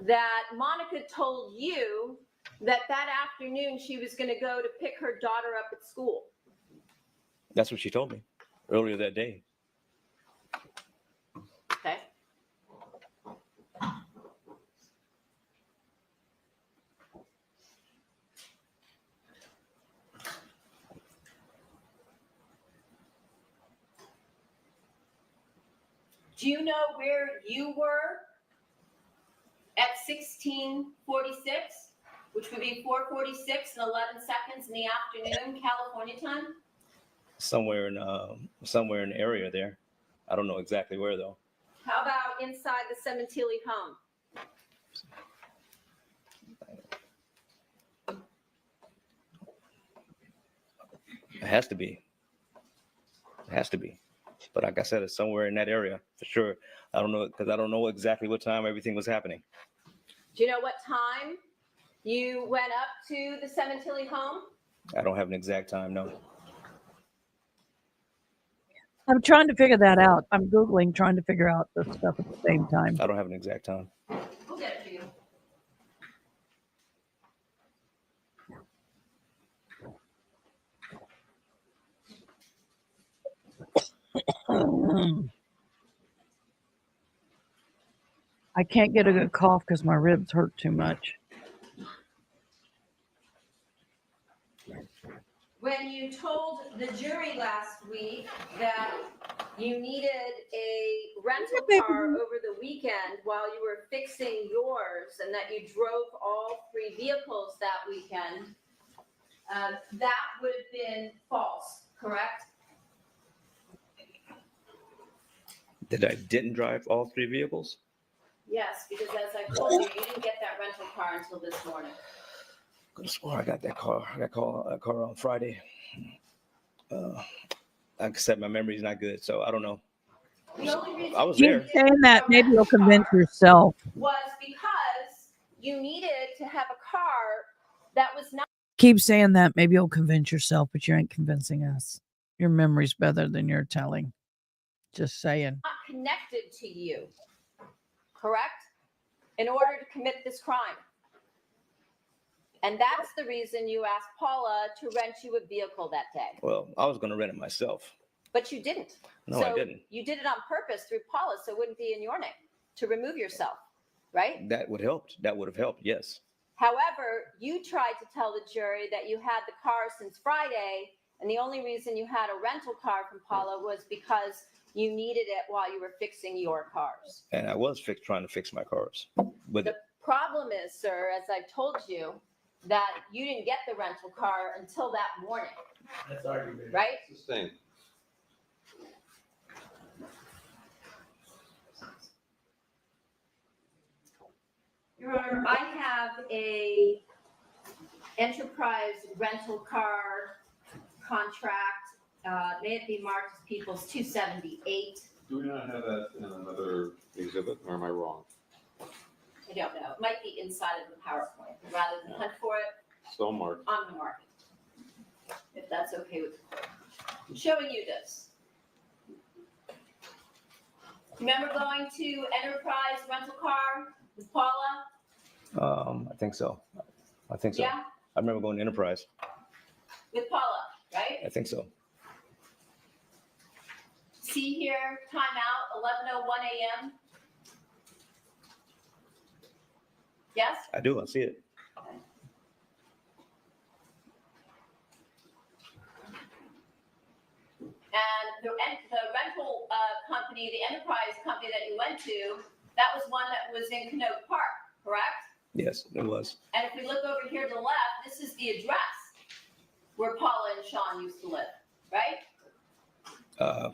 that Monica told you that afternoon she was going to go to pick her daughter up at school. That's what she told me earlier that day. Okay. Do you know where you were at 16:46, which would be 4:46 and 11 seconds in the afternoon, California time? Somewhere in the area there. I don't know exactly where though. How about inside the Sementilli home? It has to be. It has to be. But like I said, it's somewhere in that area for sure. I don't know because I don't know exactly what time everything was happening. Do you know what time you went up to the Sementilli home? I don't have an exact time, no. I'm trying to figure that out. I'm Googling, trying to figure out the stuff at the same time. I don't have an exact time. We'll get it for you. I can't get a good cough because my ribs hurt too much. When you told the jury last week that you needed a rental car over the weekend while you were fixing yours and that you drove all 3 vehicles that weekend, that would have been false, correct? That I didn't drive all 3 vehicles? Yes, because as I told you, you didn't get that rental car until this morning. Could have swore I got that car. I got that car on Friday. Like I said, my memory's not good, so I don't know. The only reason I was you there. didn't Saying get that, a maybe you'll rental convince car yourself. Was because you needed to have a car that was not Keep saying that, maybe you'll convince yourself, but you ain't convincing us. Your memory's better than your telling. Just saying. connected to you, correct? In order to commit this crime. And that's the reason you asked Paula to rent you a vehicle that day. Well, I was going to rent it myself. But you didn't. No, I didn't. You did it on purpose through Paula, so it wouldn't be in your name to remove yourself, right? That would help. That would have helped, yes. However, you tried to tell the jury that you had the car since Friday, and the only reason you had a rental car from Paula was because you needed it while you were fixing your cars. And I was trying to fix my cars. But The problem is, sir, as I told you, that you didn't get the rental car until that morning, That's argument. right? Sustained. Your Honor, I have a enterprise rental car contract. May it be marked as People's 278. Do we not have that in another exhibit, or am I wrong? I don't know. It might be inside of the PowerPoint. Rather than hunt for it, Still marked. I'm gonna mark it. If that's okay with the court. I'm showing you this. Remember going to Enterprise Rental Car with Paula? I think so. Yeah, I remember going to Enterprise. with Paula, right? I think so. See here, timeout, 11:01 a.m. Yes? I do. I see it. And the rental company, the enterprise company that you went to, that was one that was in Canoe Park, correct? Yes, it was. And if we look over here to the left, this is the address where Paula and Sean used to live, right? I'll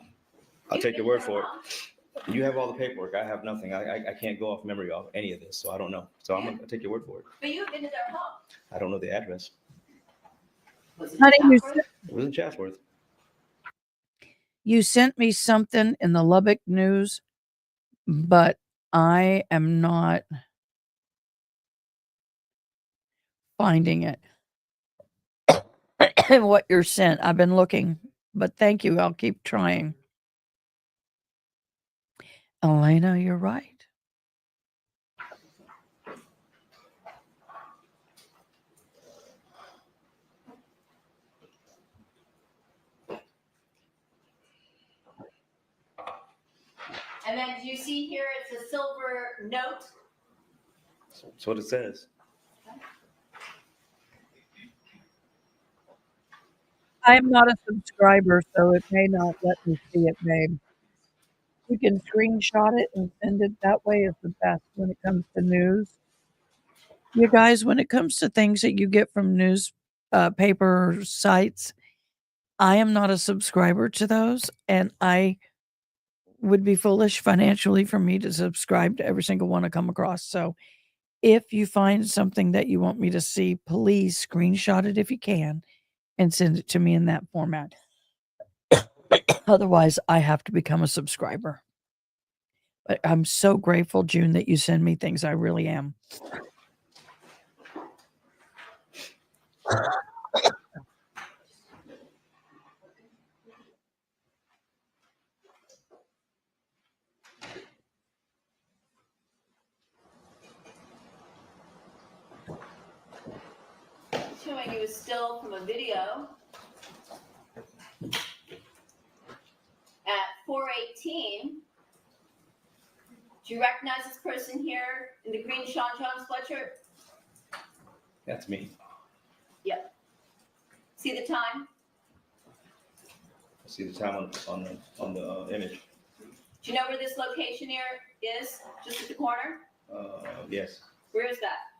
You've take your been word there for long. it. You have all the paperwork. I have nothing. I can't go off memory of any of this, so I don't know. So I'm going to take your word for it. But you've been to their home. I don't know the address. Was it Honey, in you Chatsworth? It was in Chatsworth. You sent me something in the Lubbock News, but I am not finding it. What you're sent. I've been looking, but thank you. I'll keep trying. Elena, you're right. And then do you see here, it's a silver note. That's what it says. I'm not a subscriber, so it may not let me see it, babe. You can screenshot it and send it that way is the best when it comes to news. You guys, when it comes to things that you get from news paper sites, I am not a subscriber to those, and I would be foolish financially for me to subscribe to every single one I come across. So if you find something that you want me to see, please screenshot it if you can and send it to me in that format. Otherwise, I have to become a subscriber. But I'm so grateful, June, that you send me things. I really am. Showing you a still from a video at 4:18. Do you recognize this person here in the green Sean Jones sweatshirt? That's me. Yep. See the time? I see the time on the image. Do you know where this location here is? Just at the corner? Yes. Where is that?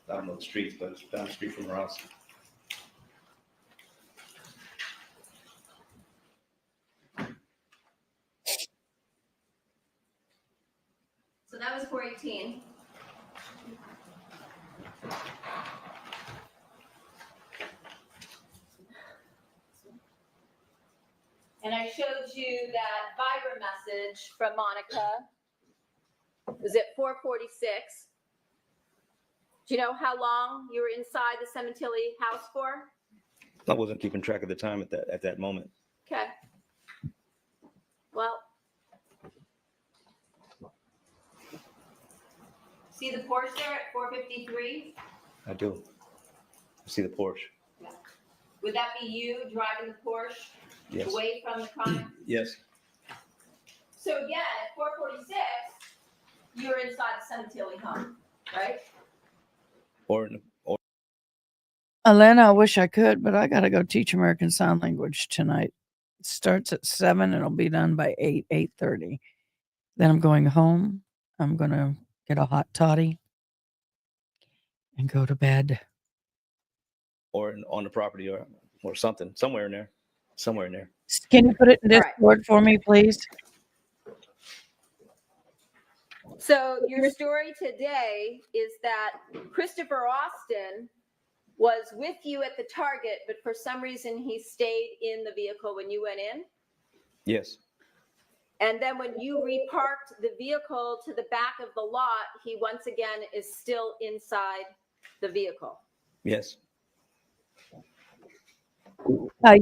I don't know the streets, but it's down the street from her house. So that was 4:18. 19. And I showed you that Viber message from Monica. It was at 4:46. Do you know how long you were inside the Sementilli house for? I wasn't keeping track of the time at that moment. Okay. Well, see the Porsche there at 4:53? I do. I see the Porsche. Would that be you driving the Porsche Yes. away from the crime? Yes. So again, at 4:46, you were inside the Sementilli home, right? Or Elena, I wish I could, but I got to go teach American Sign Language tonight. It starts at 7 and it'll be done by 8:30. Then I'm going home. I'm going to get a hot toddy and go to bed. or on the property or something, somewhere in there. Can you put it in All right. Discord for me, please? So your story today is that Christopher Austin was with you at the Target, but for some reason he stayed in the vehicle when you went in. Yes. And then when you reparked the vehicle to the back of the lot, he once again is still inside the vehicle. Yes.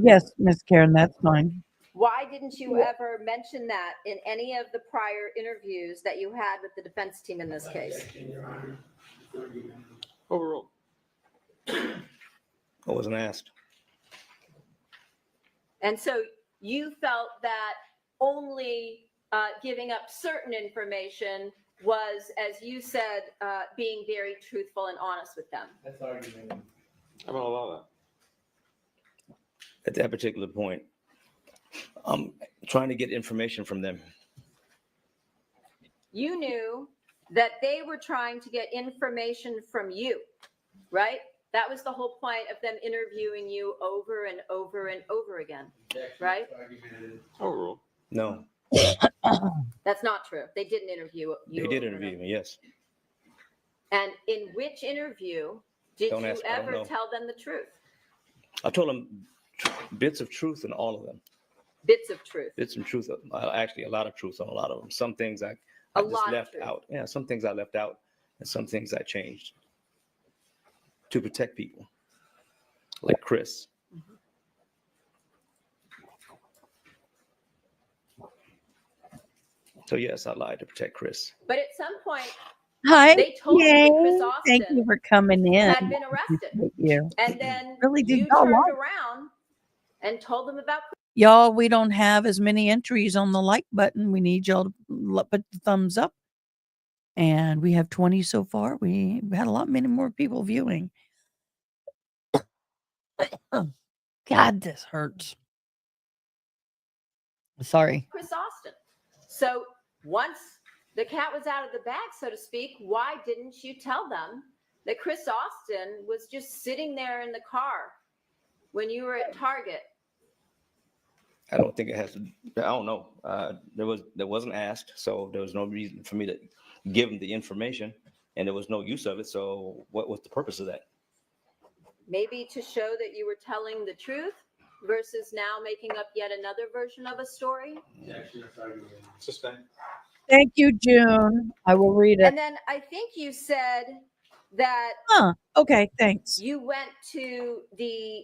Yes, Miss Karen, that's fine. Why didn't you ever mention that in any of the prior interviews that you had with the defense team in this case? Overruled. I wasn't asked. And so you felt that only giving up certain information was, as you said, being very truthful and honest with them. That's argument. I'm gonna allow that. At that particular point, I'm trying to get information from them. You knew that they were trying to get information from you, right? That was the whole point of them interviewing you over and over and over again, right? Overruled. No, That's not true. They didn't interview you. they did over and interview me. Yes. And in which interview did Don't you ask, I don't ever know. tell them the truth? I told them bits of truth in all of them. Bits of truth. Bits of truth. Actually, a lot of truth on a lot of them. Some things I A just lot of left truth. out. Yeah, some things I left out, and some things I changed to protect people, like Chris. So yes, I lied to protect Chris. But at some point, Hi. they told you that Chris Thank you Austin for coming in. had been arrested. Appreciate you. And then Really did you go turned on. around and told them about Y'all, we don't have as many entries on the like button. We need y'all to put the thumbs up. And we have 20 so far. We had many more people viewing. God, this hurts. Sorry. Chris Austin. So once the cat was out of the bag, so to speak, why didn't you tell them that Chris Austin was just sitting there in the car when you were at Target? I don't think it has to. I don't know. There wasn't asked, so there was no reason for me to give them the information, and there was no use of it. So what was the purpose of that? Maybe to show that you were telling the truth versus now making up yet another version of a story. Suspend. Thank you, June. I will read it. And then I think you said that Okay, thanks. you went to the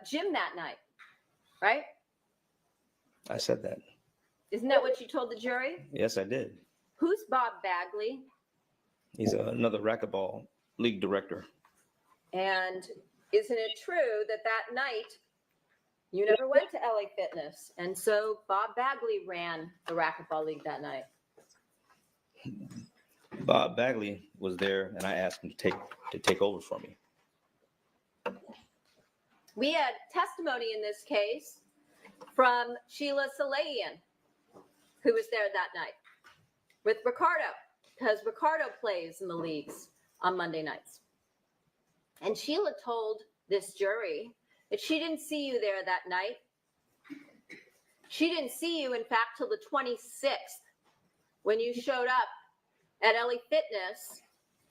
gym that night, right? I said that. Isn't that what you told the jury? Yes, I did. Who's Bob Bagley? He's another racquetball league director. And isn't it true that that night you never went to LA Fitness? And so Bob Bagley ran the racquetball league that night. Bob Bagley was there, and I asked him to take over for me. We had testimony in this case from Sheila Salahian, who was there that night with Ricardo, because Ricardo plays in the leagues on Monday nights. And Sheila told this jury that she didn't see you there that night. She didn't see you, in fact, till the 26th when you showed up at LA Fitness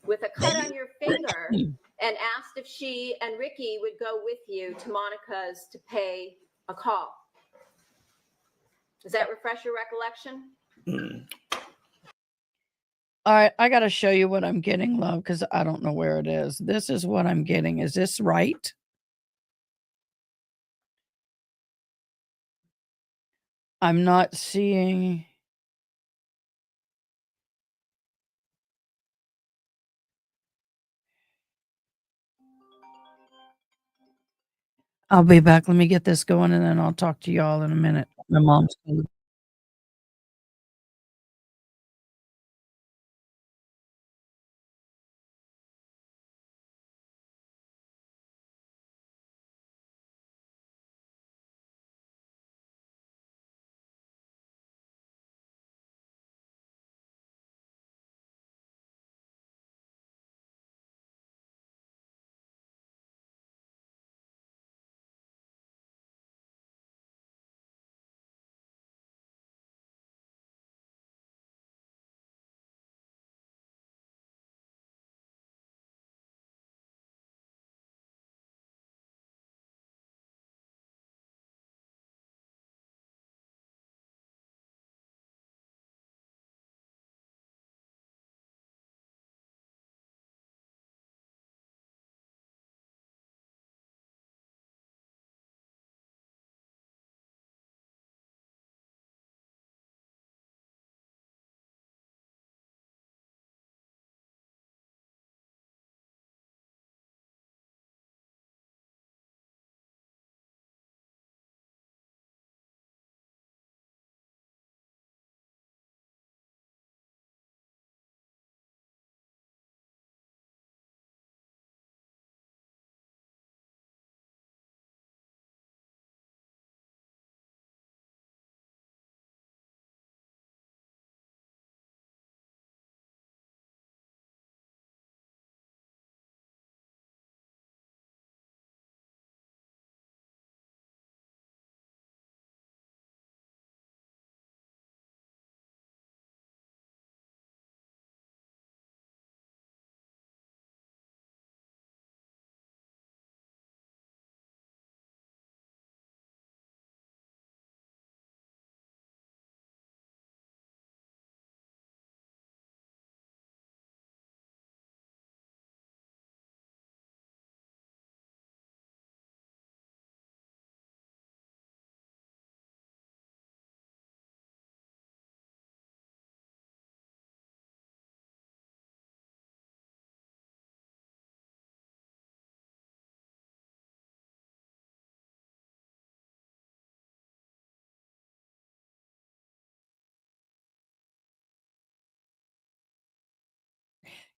with a cut on your finger and asked if she and Ricky would go with you to Monica's to pay a call. Does that refresh your recollection? All right, I got to show you what I'm getting, love, because I don't know where it is. This is what I'm getting. Is this right? I'm not seeing. I'll be back. Let me get this going and then I'll talk to y'all in a minute. My mom's calling.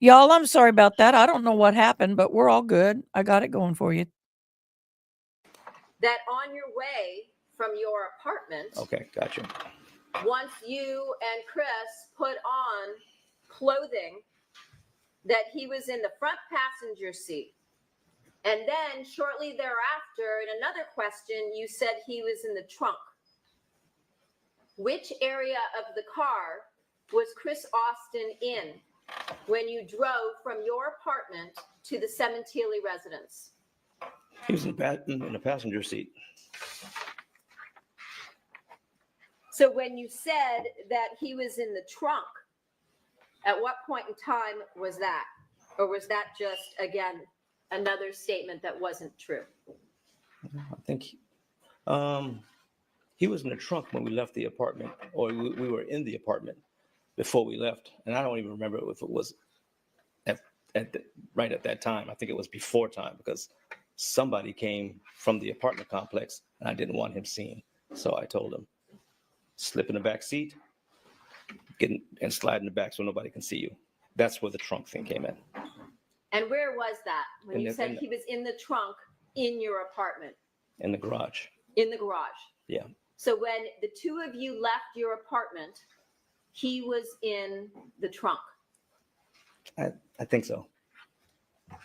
Y'all, I'm sorry about that. I don't know what happened, but we're all good. I got it going for you. That on your way from your apartment, Okay, gotcha. once you and Chris put on clothing, that he was in the front passenger seat. And then shortly thereafter, in another question, you said he was in the trunk. Which area of the car was Chris Austin in when you drove from your apartment to the Sementilli residence? He was in the passenger seat. So when you said that he was in the trunk, at what point in time was that? Or was that just, again, another statement that wasn't true? I think he was in the trunk when we left the apartment, or we were in the apartment before we left. And I don't even remember if it was right at that time. I think it was before time, because somebody came from the apartment complex and I didn't want him seen. So I told him, slip in the back seat, and slide in the back so nobody can see you. That's where the trunk thing came in. And where was that? When you said he was in the trunk in your apartment? In the garage. In the garage. Yeah. So when the two of you left your apartment, he was in the trunk. I think so.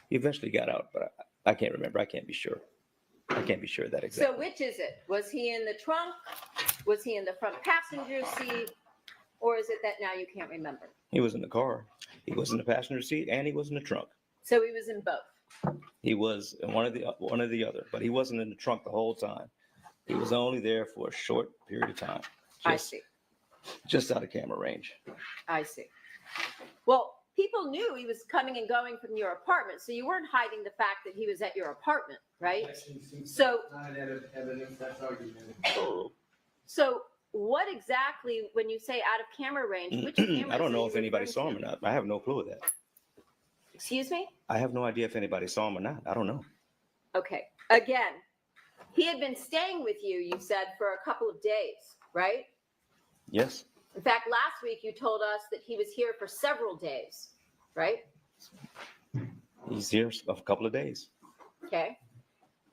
He eventually got out, but I can't remember. I can't be sure. I can't be sure that exactly. So which is it? Was he in the trunk? Was he in the front passenger seat? Or is it that now you can't remember? He was in the car. He was in the passenger seat and he was in the trunk. So he was in both. He was in one or the other, but he wasn't in the trunk the whole time. He was only there for a short period of time. I see. Just out of camera range. I see. Well, people knew he was coming and going from your apartment, so you weren't hiding the fact that he was at your apartment, right? So, Evidence, that's argument. so what exactly, when you say out of camera range, which cameras I don't are know you if anybody referring saw him to? or not. I have no clue of that. Excuse me? I have no idea if anybody saw him or not. I don't know. Okay. Again, he had been staying with you, you said, for a couple of days, right? Yes. In fact, last week you told us that he was here for several days, right? He's here a couple of days. Okay.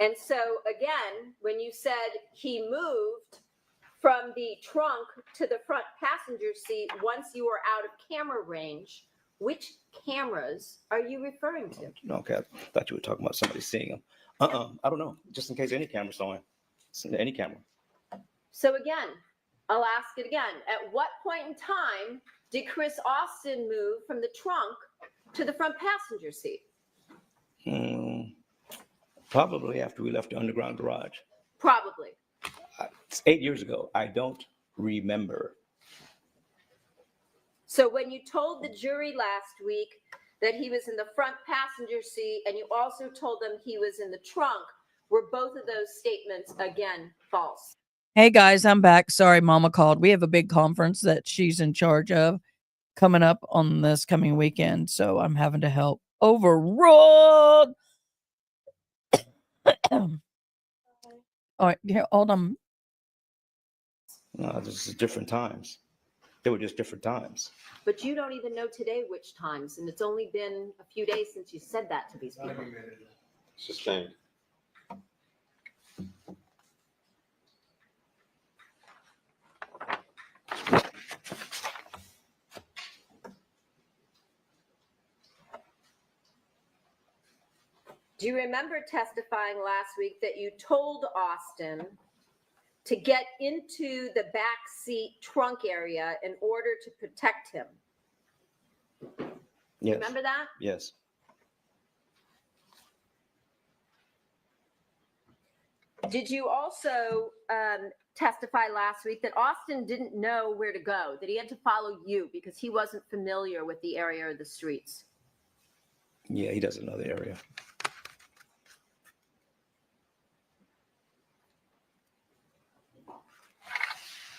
And so again, when you said he moved from the trunk to the front passenger seat once you were out of camera range, which cameras are you referring to? Okay, I thought you were talking about somebody seeing him. I don't know. Just in case any camera saw him. Any camera. So again, I'll ask it again. At what point in time did Chris Austin move from the trunk to the front passenger seat? Probably after we left the underground garage. Probably. It's 8 years ago. I don't remember. So when you told the jury last week that he was in the front passenger seat and you also told them he was in the trunk, were both of those statements again false? Hey guys, I'm back. Sorry, Mama called. We have a big conference that she's in charge of coming up on this coming weekend, so I'm having to help overrule. All right, here, hold on. No, this is different times. They were just different times. But you don't even know today which times, and it's only been a few days since you said that to these people. Sustained. Do you remember testifying last week that you told Austin to get into the back seat trunk area in order to protect him? Yes. Remember that? Yes. Did you also testify last week that Austin didn't know where to go, that he had to follow you because he wasn't familiar with the area or the streets? Yeah, he doesn't know the area.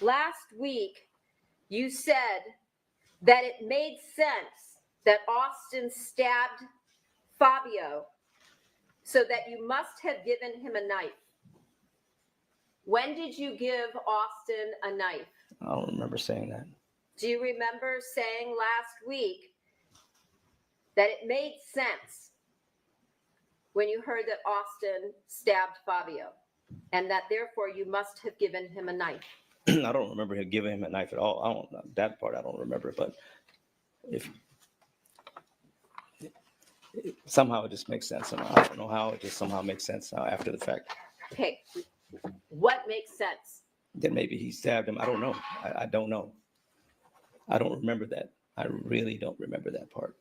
Last week, you said that it made sense that Austin stabbed Fabio so that you must have given him a knife. When did you give Austin a knife? I don't remember saying that. Do you remember saying last week that it made sense when you heard that Austin stabbed Fabio and that therefore you must have given him a knife? I don't remember him giving him a knife at all. I don't know that part. I don't remember, but if somehow it just makes sense. And I don't know how it just somehow makes sense now after the fact. Okay, what makes sense? Then maybe he stabbed him. I don't know. I don't know. I don't remember that. I really don't remember that part.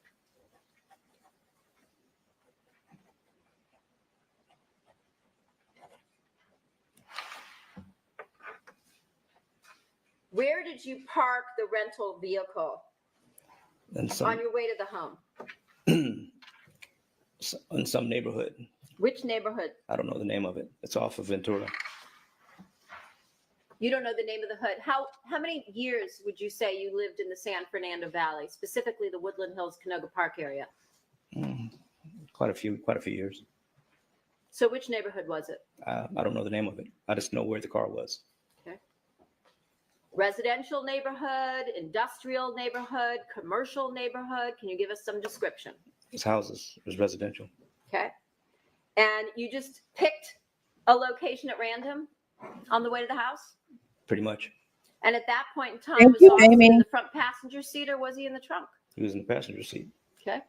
Where did you park the rental vehicle In on your way to the home? in some neighborhood. Which neighborhood? I don't know the name of it. It's off of Ventura. You don't know the name of the hood. How many years would you say you lived in the San Fernando Valley, specifically the Woodland Hills, Canoga Park area? Quite a few years. So which neighborhood was it? I don't know the name of it. I just know where the car was. Okay. Residential neighborhood, industrial neighborhood, commercial neighborhood? Can you give us some description? His houses. It was residential. Okay. And you just picked a location at random on the way to the house? Pretty much. And at that point in time, Thank was you, Austin Amy. in the front passenger seat or was he in the trunk? He was in the passenger seat. Okay.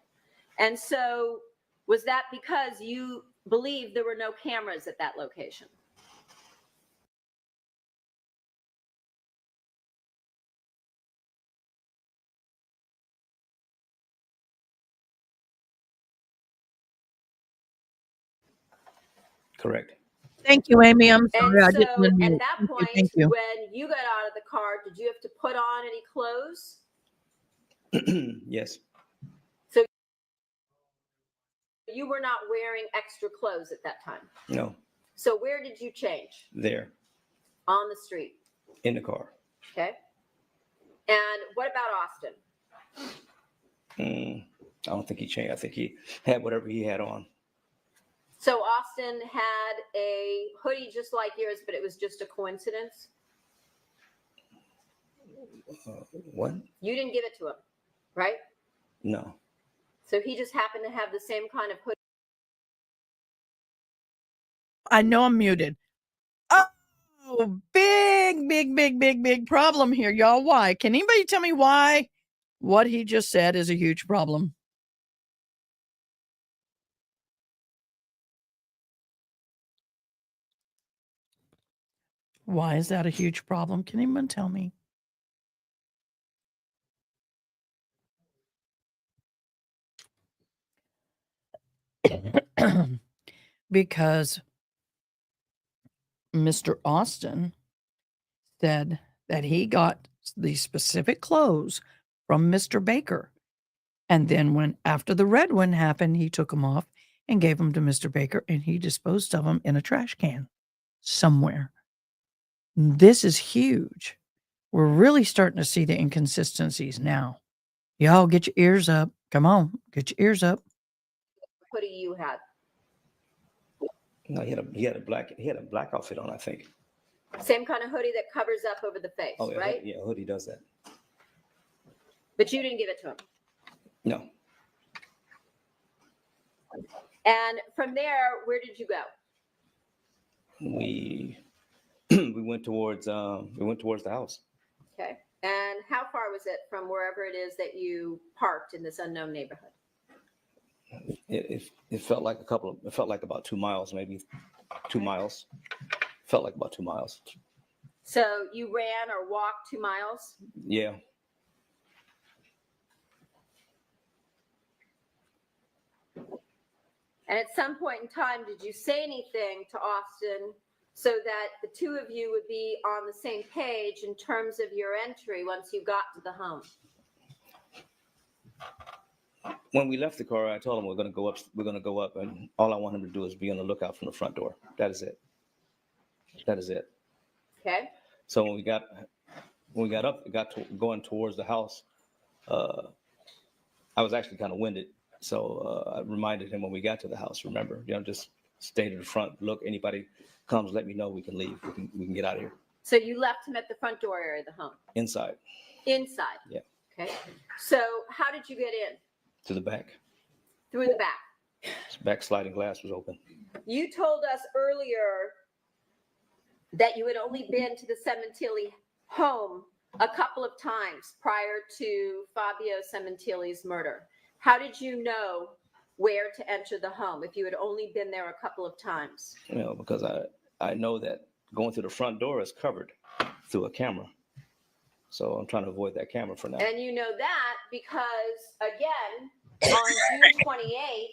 And so was that because you believed there were no cameras at that location? Correct. Thank you, Amy. I'm And sorry. I didn't so at unmute. that point, Thank you. when you got out of the car, did you have to put on any clothes? Yes. So you were not wearing extra clothes at that time. No. So where did you change? There. On the street. In the car. Okay. And what about Austin? I don't think he changed. I think he had whatever he had on. So Austin had a hoodie just like yours, but it was just a coincidence? What? You didn't give it to him, right? No. So he just happened to have the same kind of hoodie. I know I'm muted. Oh, big problem here, y'all. Why? Can anybody tell me why what he just said is a huge problem? Why is that a huge problem? Can anyone tell me? Because Mr. Austin said that he got the specific clothes from Mr. Baker. And then when after the red one happened, he took them off and gave them to Mr. Baker, and he disposed of them in a trash can somewhere. This is huge. We're really starting to see the inconsistencies now. Y'all get your ears up. Come on, get your ears up. Hoodie you had. No, he had a black outfit on, I think. Same kind of hoodie that covers up over the face, Oh yeah, right? yeah, hoodie does that. But you didn't give it to him. No. And from there, where did you go? We we went towards the house. Okay. And how far was it from wherever it is that you parked in this unknown neighborhood? It felt like it felt like about 2 miles, maybe 2 miles. Felt like about 2 miles. So you ran or walked 2 miles? Yeah. And at some point in time, did you say anything to Austin so that the two of you would be on the same page in terms of your entry once you got to the home? When we left the car, I told him we're going to go up. We're going to go up, and all I want him to do is be on the lookout from the front door. That is it. That is it. Okay. So when we got up, going towards the house. I was actually kind of winded, so I reminded him when we got to the house. Remember, just stay to the front. Look, anybody comes, let me know. We can leave. We can get out of here. So you left him at the front door area of the home? Inside. Inside? Yeah. Okay. So how did you get in? To the back. Through the back. Back sliding glass was open. You told us earlier that you had only been to the Sementilli home a couple of times prior to Fabio Sementilli's murder. How did you know where to enter the home if you had only been there a couple of times? Because I know that going through the front door is covered through a camera. So I'm trying to avoid that camera for now. And you know that because, again, on June 28th,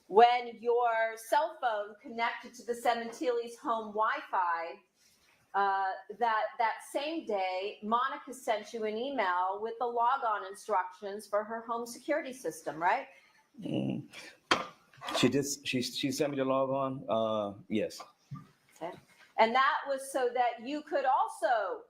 when your cell phone connected to the Sementilli's home Wi-Fi, that same day, Monica sent you an email with the logon instructions for her home security system, right? She did. She sent me the logon. Yes. Okay. And that was so that you could also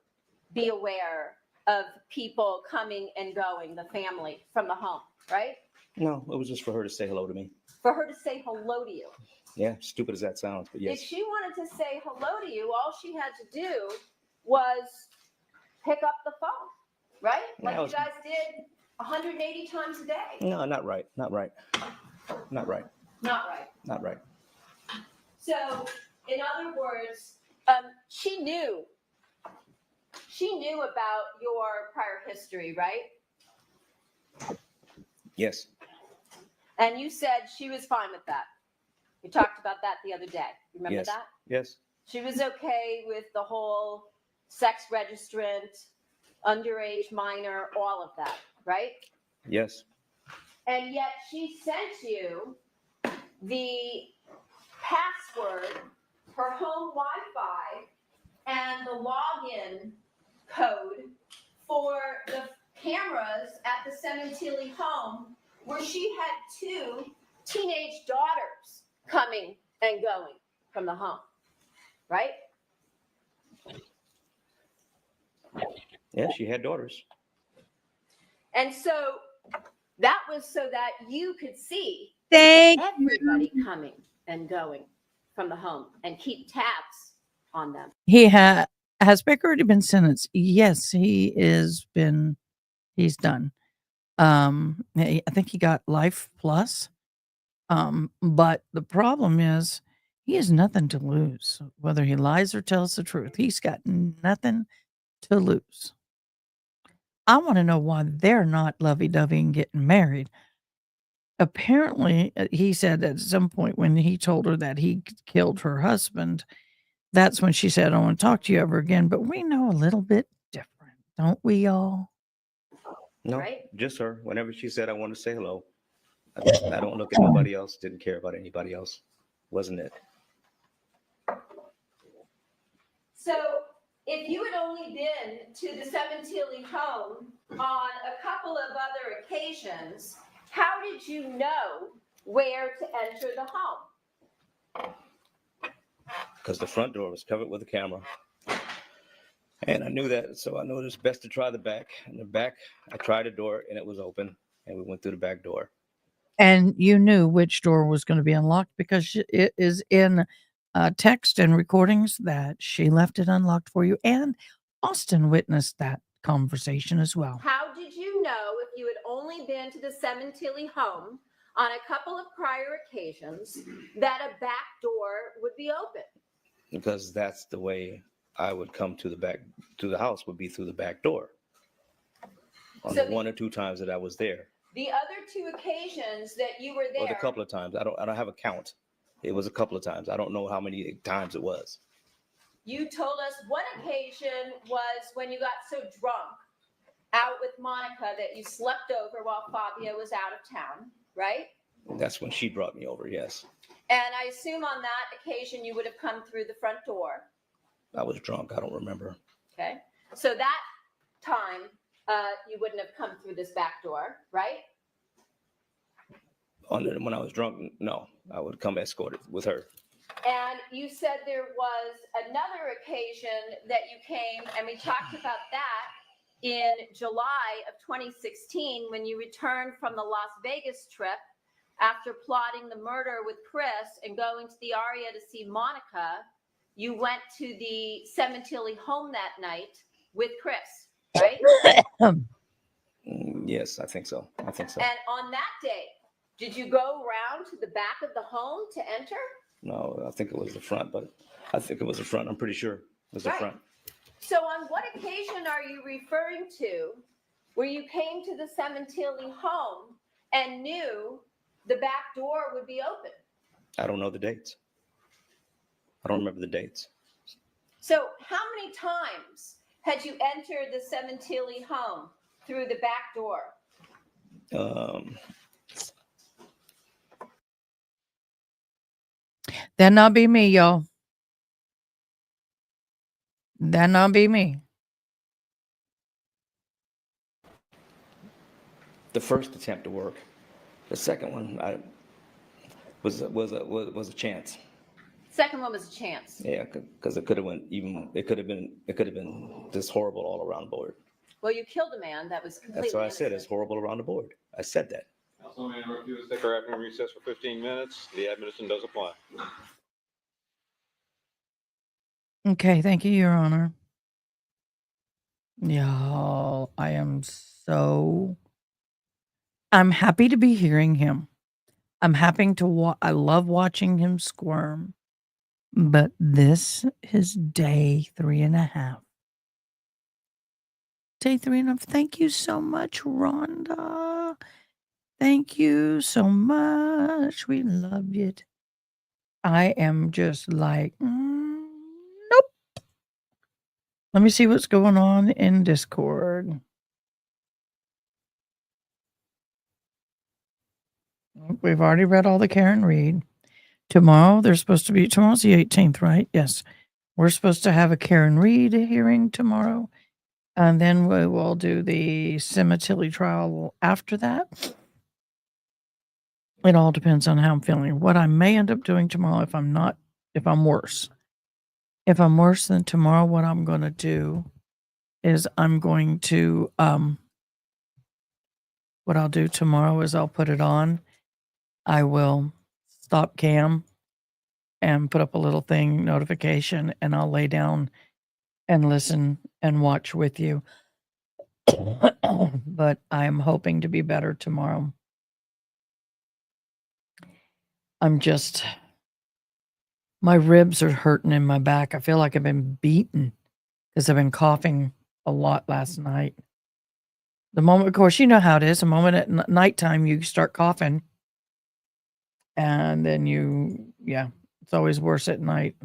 be aware of people coming and going, the family from the home, right? No, it was just for her to say hello to me. For her to say hello to you. Yeah, stupid as that sounds, but yes. If she wanted to say hello to you, all she had to do was pick up the phone, right? Like you guys did 180 times a day. No, not right. Not right. Not right. Not right. Not right. So, in other words, she knew about your prior history, right? Yes. And you said she was fine with that. We talked about that the other day. Remember Yes. that? Yes. She was okay with the whole sex registrant, underage minor, all of that, right? Yes. And yet she sent you the password her home Wi-Fi and the login code for the cameras at the Sementilli home, where she had 2 teenage daughters coming and going from the home, right? Yeah, she had daughters. And so that was so that you could see Thank everybody coming and going from the home and keep tabs on them. He has Becker already been sentenced? Yes, he's done. I think he got life plus. But the problem is he has nothing to lose. Whether he lies or tells the truth, he's got nothing to lose. I want to know why they're not lovey-dovey and getting married. Apparently, he said at some point when he told her that he killed her husband, that's when she said, "I don't want to talk to you ever again." But we know a little bit different, don't we all? No, Right. just her. Whenever she said, "I want to say hello," I don't look at nobody else. Didn't care about anybody else. Wasn't it? So if you had only been to the Sementilli home on a couple of other occasions, how did you know where to enter the home? Because the front door was covered with a camera. And I knew that, so I knew it was best to try the back. And the back, I tried the door and it was open, and we went through the back door. And you knew which door was going to be unlocked because it is in text and recordings that she left it unlocked for you. And Austin witnessed that conversation as well. How did you know, if you had only been to the Sementilli home on a couple of prior occasions, that a back door would be open? Because that's the way I would come to the house, would be through the back door. On So the 1 or 2 times that I was there. The other 2 occasions that you were It was there, a couple of times. I don't have a count. It was a couple of times. I don't know how many times it was. you told us one occasion was when you got so drunk out with Monica that you slept over while Fabio was out of town, right? That's when she brought me over, yes. And I assume on that occasion you would have come through the front door. I was drunk. I don't remember. Okay. So that time you wouldn't have come through this back door, right? When I was drunk, no. I would come escorted with her. And you said there was another occasion that you came, and we talked about that in July of 2016 when you returned from the Las Vegas trip after plotting the murder with Chris and going to the Aria to see Monica. You went to the Sementilli home that night with Chris, right? Yes, I think so. And on that day, did you go around to the back of the home to enter? No, I think it was the front, but I think it was the front. I'm pretty sure it was the front. So on what occasion are you referring to where you came to the Sementilli home and knew the back door would be open? I don't know the dates. I don't remember the dates. So how many times had you entered the Sementilli home through the back door? That not be me, y'all. That not be me. The first attempt to work. The second one was a chance. Second one was a chance. Yeah, because it could have been this horrible all around the board. Well, you killed a man that was completely That's what I said. innocent. It's horrible around the board. I said that. Councilman, refuse to take our afternoon recess for 15 minutes. The admonition does apply. Okay, thank you, Your Honor. Y'all, I'm happy to be hearing him. I'm happy to I love watching him squirm. But this is day 3.5. Day 3.5. Thank you so much, Rhonda. Thank you so much. We love it. I am just like, nope. Let me see what's going on in Discord. We've already read all the Karen Reed. tomorrow. Tomorrow's the 18th, right? Yes. We're supposed to have a Karen Reed hearing tomorrow. And then we will do the Sementilli trial after that. It all depends on how I'm feeling. What I may end up doing tomorrow if I'm worse. If I'm worse than tomorrow, what I'm going to do is what I'll do tomorrow is I'll put it on. I will stop cam and put up a little notification, and I'll lay down and listen and watch with you. But I'm hoping to be better tomorrow. My ribs are hurting in my back. I feel like I've been beaten because I've been coughing a lot last night. The moment, of course, you know how it is. The moment at nighttime, you start coughing. And then it's always worse at night.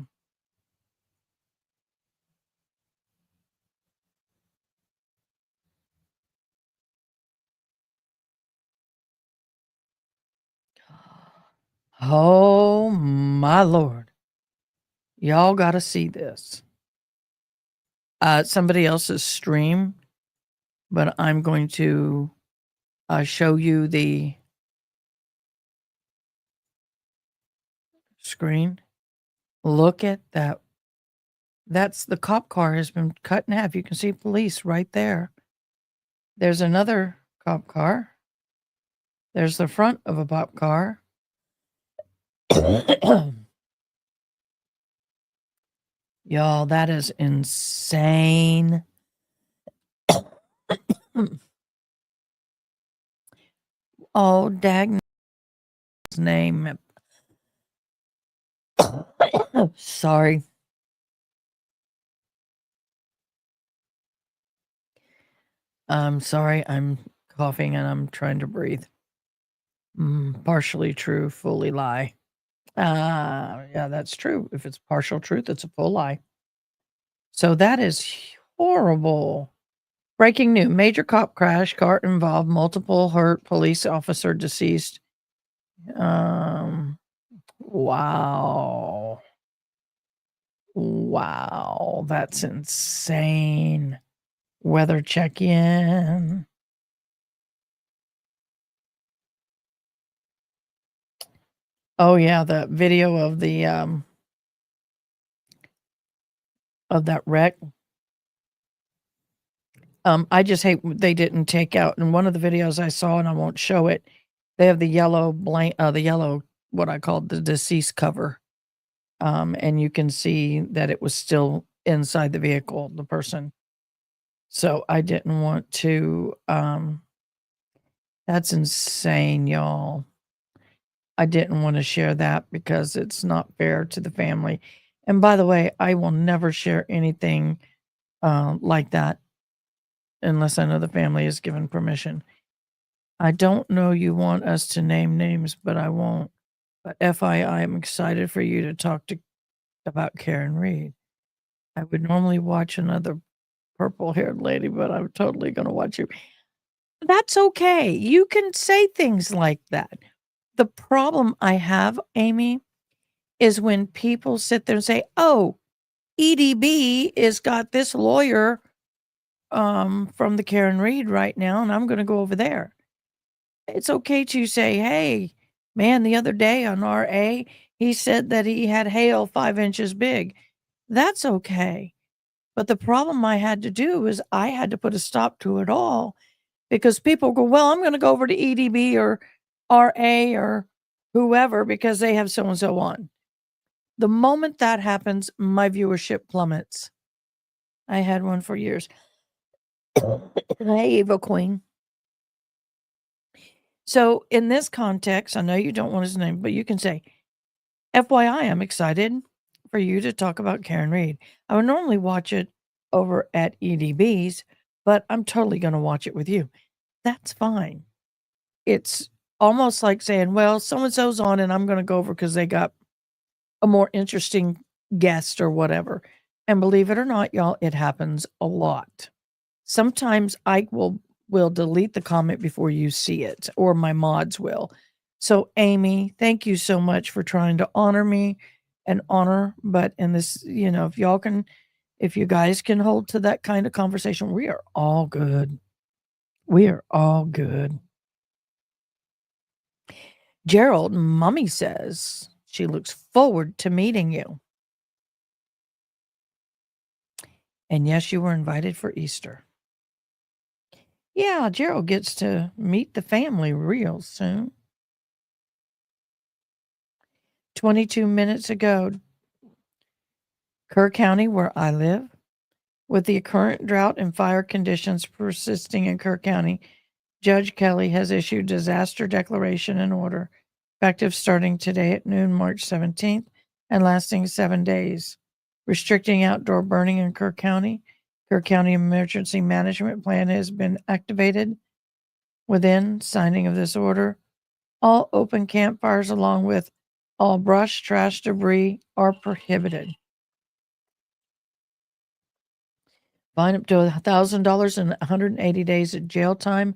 Oh my Lord. Y'all got to see this. Somebody else's stream, but I'm going to show you the screen. Look at that. That's the cop car has been cut in half. You can see police right there. There's another cop car. There's the front of a cop car. Y'all, that is insane. Oh, dag name. Sorry. I'm sorry. I'm coughing and I'm trying to breathe. Partially true, fully lie. Yeah, that's true. If it's partial truth, it's a full lie. So that is horrible. Breaking news. Major cop crash. Car involved. Multiple hurt. Police officer deceased. Wow. Wow. That's insane. Weather check-in. Oh yeah, the video of the of that wreck. I just hate they didn't take out in one of the videos I saw, and I won't show it. They have the yellow what I called the deceased cover. And you can see that it was still inside the vehicle, the person. So I didn't want to that's insane, y'all. I didn't want to share that because it's not fair to the family. And by the way, I will never share anything like that unless I know the family is given permission. I don't know you want us to name names, but I won't. But FYI, I'm excited for you to talk about Karen Reed. I would normally watch another purple-haired lady, but I'm totally going to watch you. That's okay. You can say things like that. The problem I have, Amy, is when people sit there and say, oh, EDB is got this lawyer from the Karen Reed right now, and I'm going to go over there. It's okay to say, hey, man, the other day on RA, he said that he had hail 5 inches big. That's okay. But the problem I had to do is I had to put a stop to it all because people go, well, I'm going to go over to EDB or RA or whoever because they have so-and-so on. The moment that happens, my viewership plummets. I had one for years. Hey, Eva Queen. So in this context, I know you don't want his name, but you can say, FYI, I'm excited for you to talk about Karen Reed. I would normally watch it over at EDB's, but I'm totally going to watch it with you. That's fine. It's almost like saying, well, so-and-so's on and I'm going to go over because they got a more interesting guest or whatever. And believe it or not, y'all, it happens a lot. Sometimes I will delete the comment before you see it, or my mods will. So, Amy, thank you so much for trying to honor me and honor. But in this, if you guys can hold to that kind of conversation, we are all good. We are all good. Gerald, Mommy says she looks forward to meeting you. And yes, you were invited for Easter. Yeah, Gerald gets to meet the family real soon. 22 minutes ago, Kerr County, where I live, with the current drought and fire conditions persisting in Kerr County, Judge Kelly has issued disaster declaration and order, effective starting today at noon, March 17th, and lasting 7 days, restricting outdoor burning in Kerr County. Kerr County Emergency Management Plan has been activated. Within signing of this order, all open campfires along with all brush, trash, debris are prohibited. Fine up to $1,000 and 180 days of jail time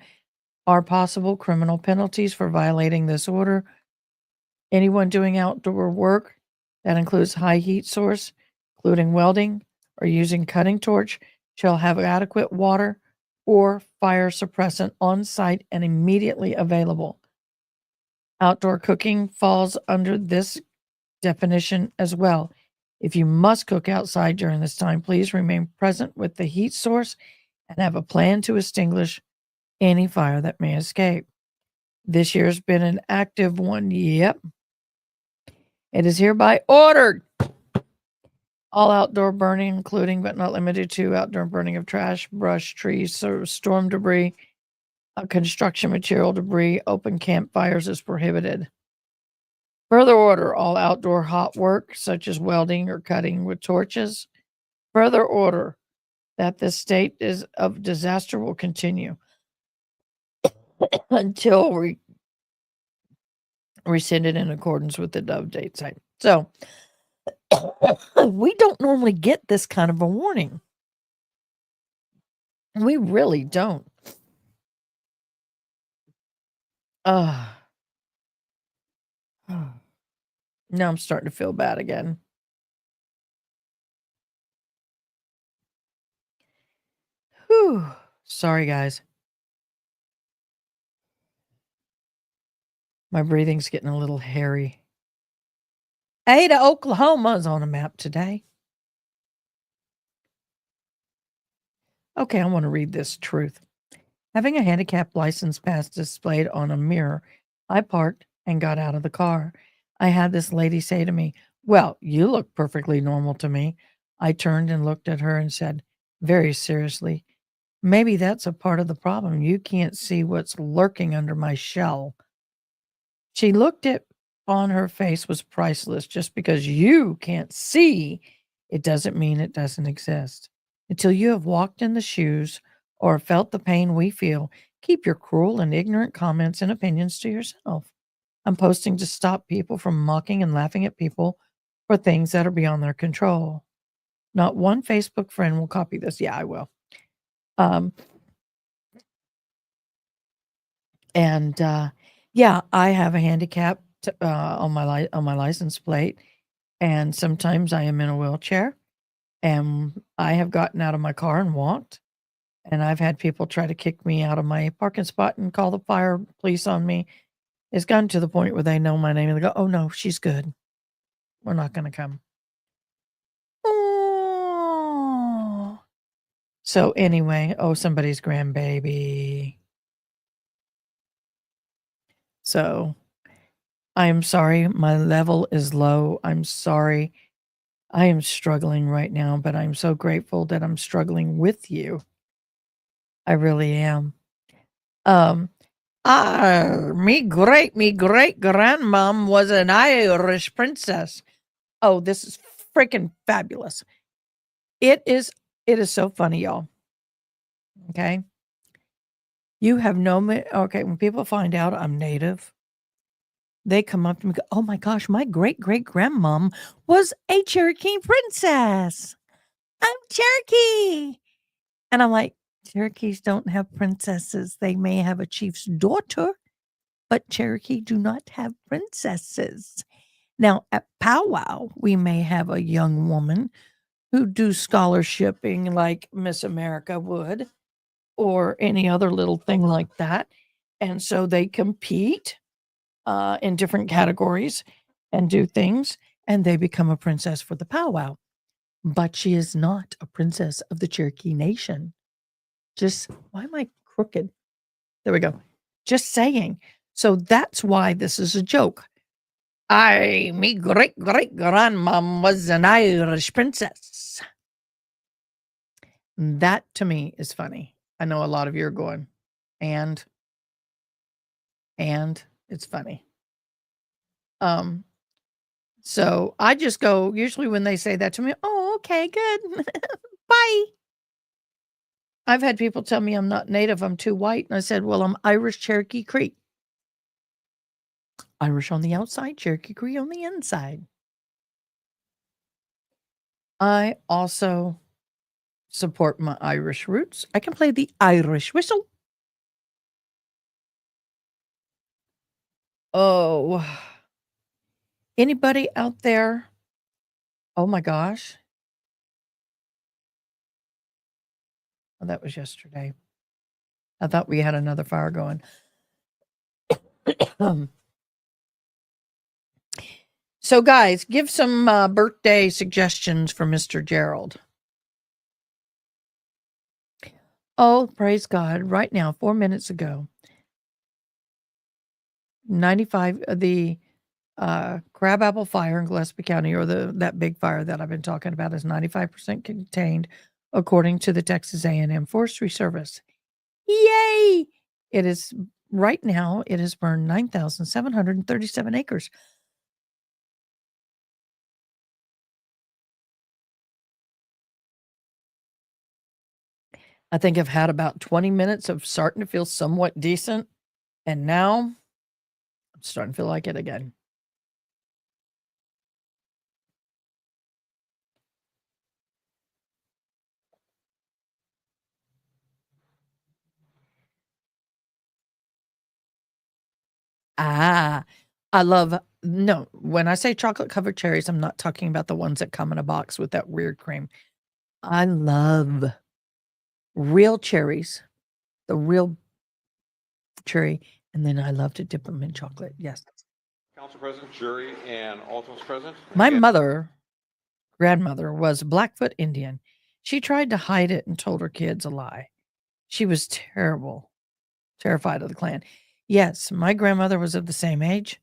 are possible criminal penalties for violating this order. Anyone doing outdoor work that includes high heat source, including welding or using cutting torch, shall have adequate water or fire suppressant on site and immediately available. Outdoor cooking falls under this definition as well. If you must cook outside during this time, please remain present with the heat source and have a plan to extinguish any fire that may escape. This year's been an active one. Yep. It is hereby ordered. All outdoor burning, including but not limited to outdoor burning of trash, brush, trees, storm debris, construction material debris, open campfires is prohibited. Further order, all outdoor hot work, such as welding or cutting with torches. Further order that the state of disaster will continue until rescinded in accordance with the update site. So, we don't normally get this kind of a warning. We really don't. Now I'm starting to feel bad again. Whew. Sorry, guys. My breathing's getting a little hairy. Ada, Oklahoma's on a map today. Okay, I want to read this truth. Having a handicap license pass displayed on a mirror, I parked and got out of the car. I had this lady say to me, "Well, you look perfectly normal to me." I turned and looked at her and said, very seriously, "Maybe that's a part of the problem. You can't see what's lurking under my shell." She looked at on her face was priceless. Just because you can't see, it doesn't mean it doesn't exist. Until you have walked in the shoes or felt the pain we feel, keep your cruel and ignorant comments and opinions to yourself. I'm posting to stop people from mocking and laughing at people for things that are beyond their control. Not one Facebook friend will copy this. Yeah, I will. Yeah, I have a handicap on my license plate, and sometimes I am in a wheelchair, and I have gotten out of my car and walked, and I've had people try to kick me out of my parking spot and call the fire police on me. It's gotten to the point where they know my name and they go, "Oh no, she's good. We're not going to come." Oh. So anyway, somebody's grandbaby. So I am sorry. My level is low. I'm sorry. I am struggling right now, but I'm so grateful that I'm struggling with you. I really am. Me great grandmom was an Irish princess. Oh, this is freaking fabulous. It is so funny, y'all. Okay. You have okay, when people find out I'm Native, they come up to me and go, "Oh my gosh, my great grandmom was a Cherokee princess. I'm Cherokee." And I'm like, "Cherokees don't have princesses. They may have a chief's daughter, but Cherokee do not have princesses. Now, at powwow, we may have a young woman who do scholarshiping like Miss America would, or any other little thing like that. And so they compete in different categories and do things, and they become a princess for the powwow. But she is not a princess of the Cherokee Nation. Just, why am I crooked? There we go. Just saying. So that's why this is a joke. Me great great grandmom was an Irish princess. That to me is funny. I know a lot of you are going, and it's funny. So I just go, usually when they say that to me, oh, okay, good. Bye. I've had people tell me I'm not native, I'm too white. And I said, well, I'm Irish Cherokee Cree. Irish on the outside, Cherokee Cree on the inside. I also support my Irish roots. I can play the Irish whistle. Oh, anybody out there? Oh my gosh. Oh, that was yesterday. I thought we had another fire going. So, guys, give some birthday suggestions for Mr. Gerald. Oh, praise God. Right now, 4 minutes ago, 95, the crabapple fire in Gillespie County, or that big fire that I've been talking about, is 95% contained, according to the Texas A&M Forestry Service. Yay! It is, right now, it has burned 9,737 acres. I think I've had about 20 minutes of starting to feel somewhat decent. And now I'm starting to feel like it again. I love, no, when I say chocolate covered cherries, I'm not talking about the ones that come in a box with that weird cream. I love real cherries, the real cherry. And then I love to dip them in chocolate. Yes. Council President, jury, and Alderman's present. My Again, grandmother was a Blackfoot Indian. She tried to hide it and told her kids a lie. She was terrible, terrified of the Klan. Yes, my grandmother was of the same age.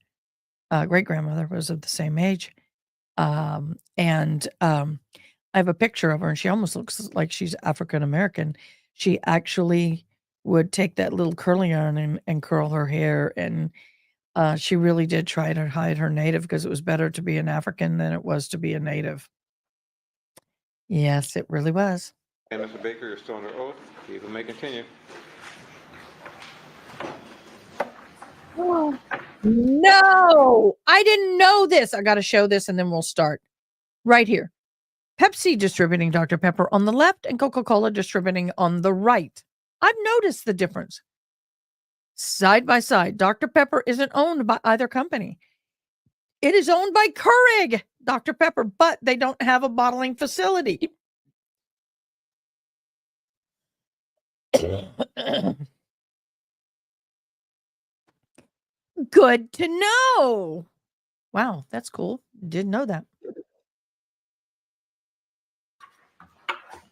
Great grandmother was of the same age. I have a picture of her, and she almost looks like she's African American. She actually would take that little curling iron and curl her hair, and she really did try to hide her native, because it was better to be an African than it was to be a native. Yes, it really was. and Mr. Baker, you're still under oath. You may continue. Oh, no, I didn't know this. I got to show this and then we'll start right here. Pepsi distributing Dr. Pepper on the left and Coca-Cola distributing on the right. I've noticed the difference. Side by side, Dr. Pepper isn't owned by either company. It is owned by Keurig, Dr. Pepper, but they don't have a bottling facility. Good to know. Wow, that's cool. Didn't know that.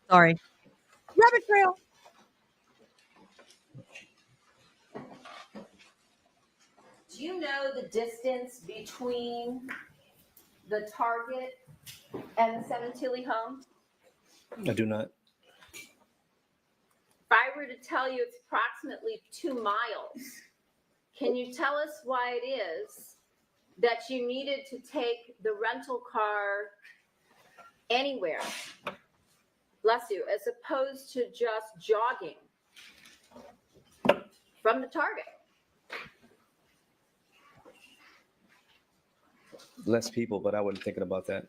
Sorry. Rabbit trail. Do you know the distance between the Target and the Sementilli home? I do not. If I were to tell you it's approximately 2 miles, can you tell us why it is that you needed to take the rental car anywhere, bless you, as opposed to just jogging from the Target? Less people, but I wasn't thinking about that.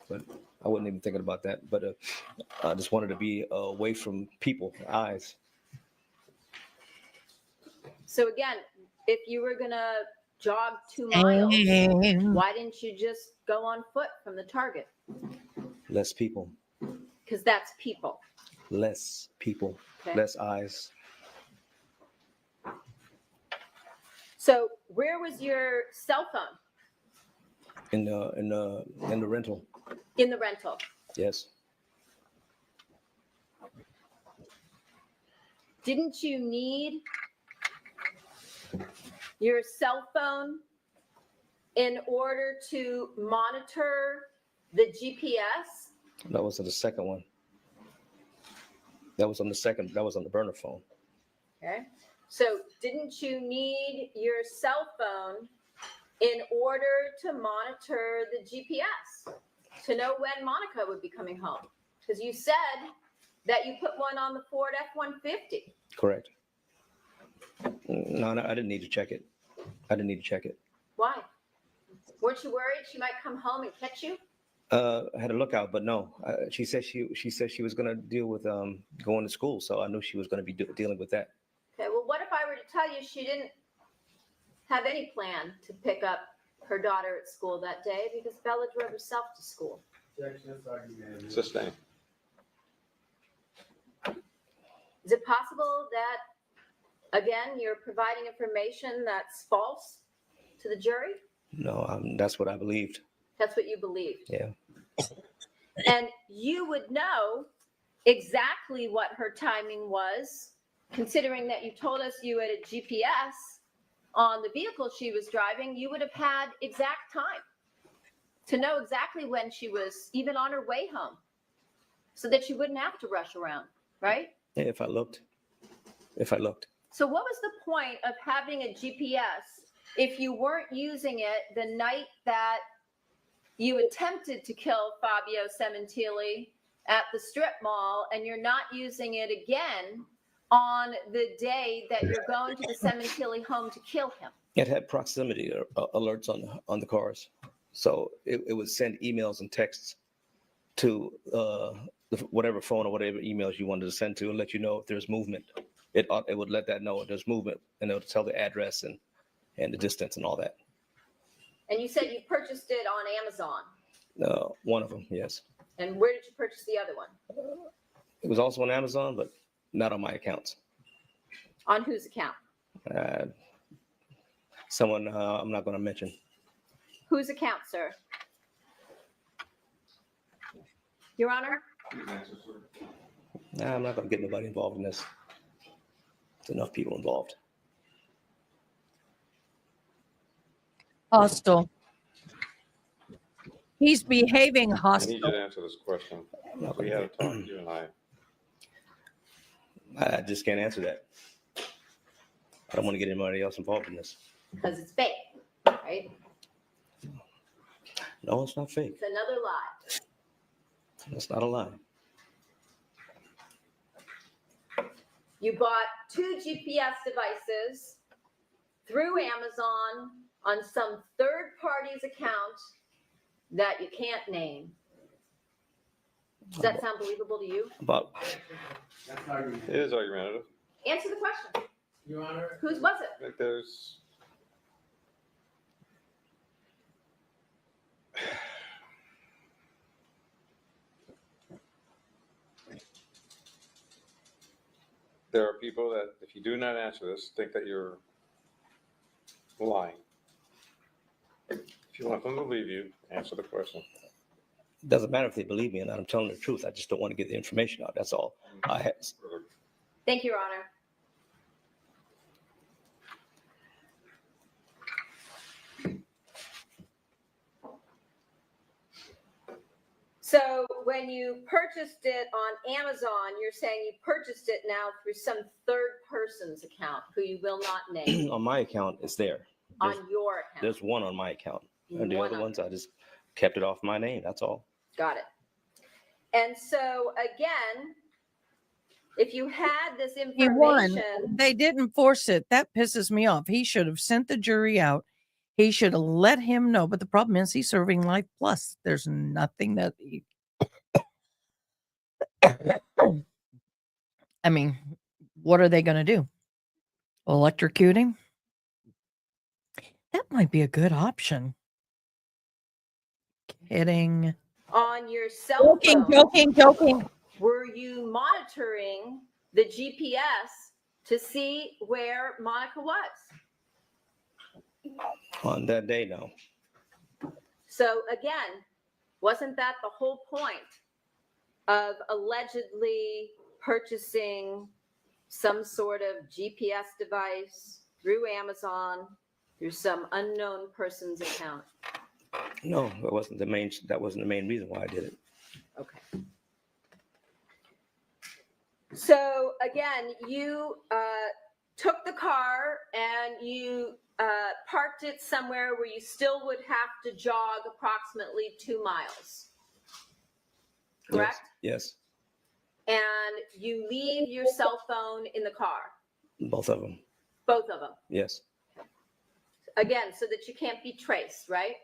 But I wasn't even thinking about that. But I just wanted to be away from people, eyes. So again, if you were gonna jog 2 miles, why didn't you just go on foot from the target? Less people, Because that's people. less people, Okay. less eyes. So where was your cell phone? In the rental. In the rental. Yes. Didn't you need your cell phone in order to monitor the GPS? That was on the second one. That was on the burner phone. Okay. So didn't you need your cell phone in order to monitor the GPS to know when Monica would be coming home? Because you said that you put one on the Ford F-150. Correct. No, I didn't need to check it. Why? Weren't you worried she might come home and catch you? I had a lookout, but no. She said she was going to deal with going to school, so I knew she was going to be dealing with that. Okay, well, what if I were to tell you she didn't have any plan to pick up her daughter at school that day because Bella drove herself to school? Sustained. Is it possible that, again, you're providing information that's false to the jury? No, that's what I believed. That's what you believed. Yeah. And you would know exactly what her timing was, considering that you told us you had a GPS on the vehicle she was driving. You would have had exact time to know exactly when she was even on her way home so that you wouldn't have to rush around, right? Yeah, if I looked. So what was the point of having a GPS if you weren't using it the night that you attempted to kill Fabio Sementilli at the strip mall, and you're not using it again on the day that you're going to the Sementilli home to kill him? It had proximity alerts on the cars, so it would send emails and texts to whatever phone or whatever emails you wanted to send to, and let you know if there's movement. It would let that know if there's movement, and it would tell the address and the distance and all that. And you said you purchased it on Amazon. One of them, yes. And where did you purchase the other one? It was also on Amazon, but not on my accounts. On whose account? Someone I'm not going to mention. Whose account, sir? Your Honor? Nah, I'm not going to get nobody involved in this. There's enough people involved. Hostile. He's behaving I need you hostile. to answer this question. We had a talk, you and I just can't answer that. I don't want to get anybody else involved in this. Because it's fake, right? No, it's not fake. It's another lie. It's not a lie. You bought 2 GPS devices through Amazon on some third party's account that you can't name. Does that sound believable to you? About It is argumentative. Answer the question. Your Honor. Whose was I it? think there's. There are people that, if you do not answer this, think that you're lying. If you want them to believe you, answer the question. it doesn't matter if they believe me or not. I'm telling the truth. I just don't want to get the information out. That's all. Thank you, Your Honor. So when you purchased it on Amazon, you're saying you purchased it now through some third person's account who you will not name. On my account, it's there. On your account. There's one on my account. And the One other on- ones, I just kept it off my name. That's all. Got it. And so again, if you had this He won. information, They didn't force it. That pisses me off. He should have sent the jury out. He should have let him know. But the problem is he's serving life plus. There's nothing that he... I mean, what are they going to do? Electrocute him? That might be a good option. Kidding. On your cell phone, Joking. were you monitoring the GPS to see where Monica was? On that day, no. So again, wasn't that the whole point of allegedly purchasing some sort of GPS device through Amazon, through some unknown person's account? No, that wasn't the main reason why I did it. Okay. So again, you took the car and you parked it somewhere where you still would have to jog approximately 2 miles. Correct? Yes. And you leave your cell phone in the car. Both of them. Both of them. Yes. Again, so that you can't be traced, right?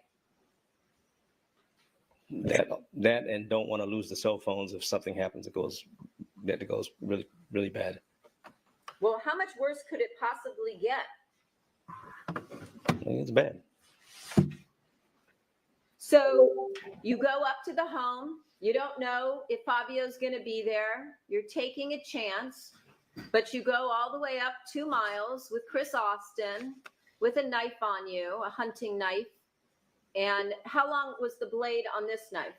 That and don't want to lose the cell phones if something happens that goes really, really bad. Well, how much worse could it possibly get? It's bad. So you go up to the home. You don't know if Fabio's going to be there. You're taking a chance, but you go all the way up 2 miles with Chris Austin with a knife on you, a hunting knife. And how long was the blade on this knife?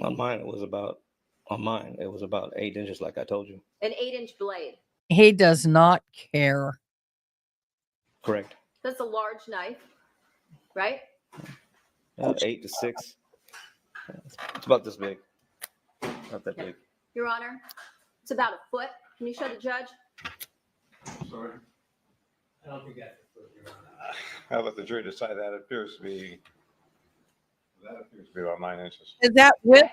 On mine, it was about 8 inches, like I told you. An 8-inch blade. He does not care. Correct. That's a large knife, right? 8 to 6. It's about this big. Not that big. Your Honor, it's about a foot. Can you show the judge? Sorry. I don't think that's what you're on. I'll let the jury decide. That appears to be about 9 inches. Is that with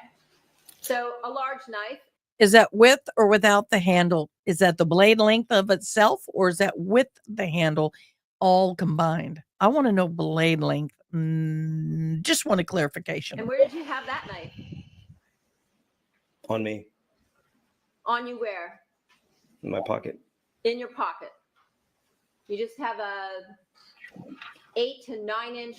So a large knife. Is that with or without the handle? Is that the blade length of itself, or is that with the handle all combined? I want to know blade length. Just want a clarification. And where did you have that knife? On me, On you where? in my pocket. In your pocket. You just have a 8 to 9 inch